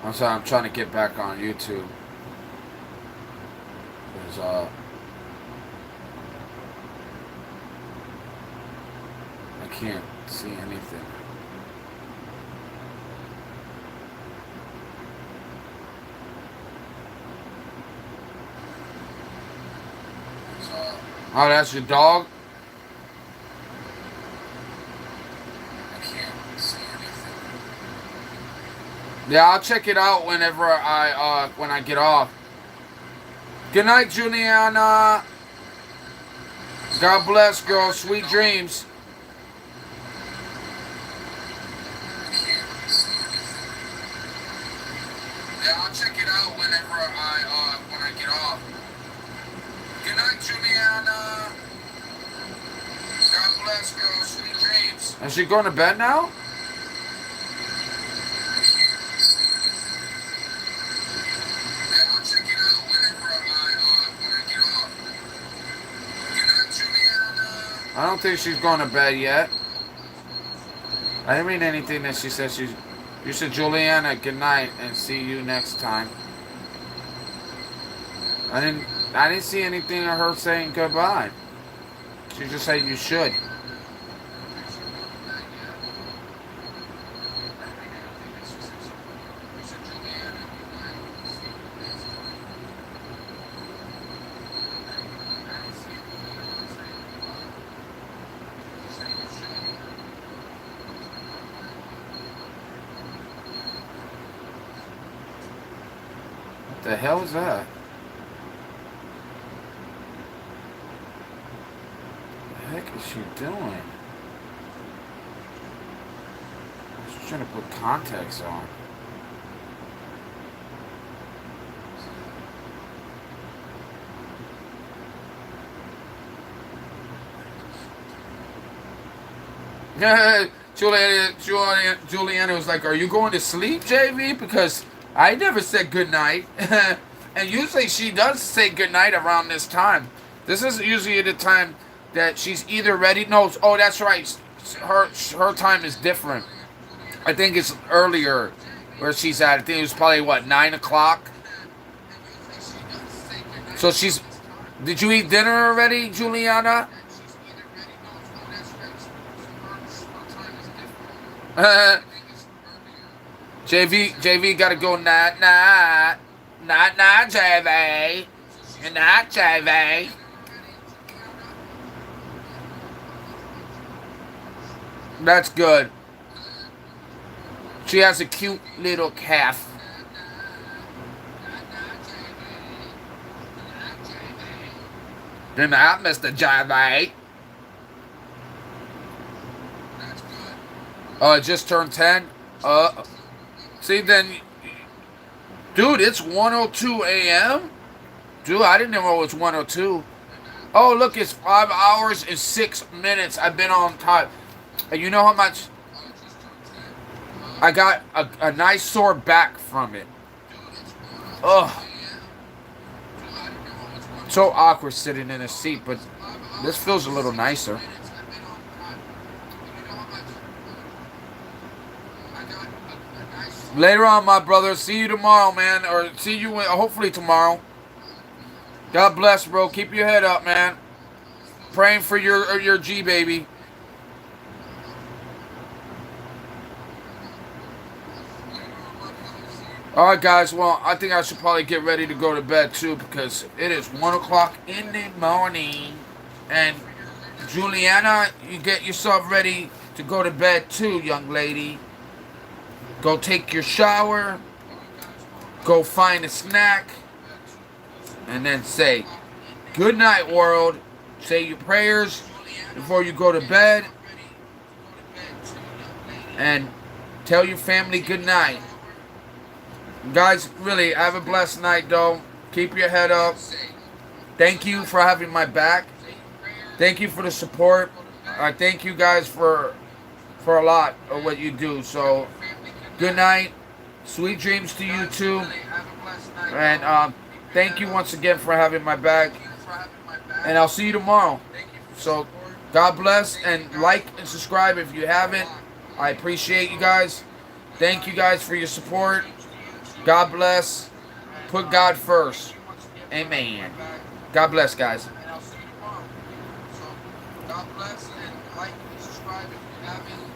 I'm sorry, I'm trying to get back on YouTube. Because, I can't see anything. Oh, that's your dog? Yeah, I'll check it out whenever when I get off. Good night, Juliana. God bless, girl. Sweet dreams. Yeah, I'll check it out whenever when I get off. Good night, Juliana. God bless, girl. Sweet dreams. Is she going to bed now? I don't think she's going to bed yet. I didn't mean anything that she said. You said, Juliana, good night, and see you next time. I didn't see anything of her saying goodbye. She just said you should. What the hell is that? What the heck is she doing? She's trying to put contacts on. Juliana was like, "Are you going to sleep, JV? Because I never said goodnight." And usually she does say goodnight around this time. This is usually the time that she's either ready. No, oh, that's right. her time is different. I think it's earlier where she's at. I think it was probably what, 9 o'clock. So she's. Did you eat dinner already, Juliana? JV gotta go not, JV. You're not JV. That's good. She has a cute little calf. You're not Mr. JV. Oh, it just turned 10? See, then... Dude, it's 1:02 a.m.? Dude, I didn't know it was 1:02. Oh, look, it's 5 hours and 6 minutes. I've been on time. And you know how much... I got a nice sore back from it. Ugh. So awkward sitting in a seat, but this feels a little nicer. Later on, my brother. See you tomorrow, man. Or see you hopefully tomorrow. God bless, bro. Keep your head up, man. Praying for your G baby. Alright, guys. Well, I think I should probably get ready to go to bed, too, because it is 1 o'clock in the morning. And Juliana, you get yourself ready to go to bed, too, young lady. Go take your shower. Go find a snack. And then say, good night, world. Say your prayers before you go to bed. And tell your family good night. Guys, really, have a blessed night, though. Keep your head up. Thank you for having my back. Thank you for the support. I thank you guys for a lot of what you do. So, good night. Sweet dreams to you, too. And thank you once again for having my back. And I'll see you tomorrow. So, God bless. And like and subscribe if you haven't. I appreciate you guys. Thank you guys for your support. God bless. Put God first. Amen. God bless, guys. God bless and like and subscribe if you haven't.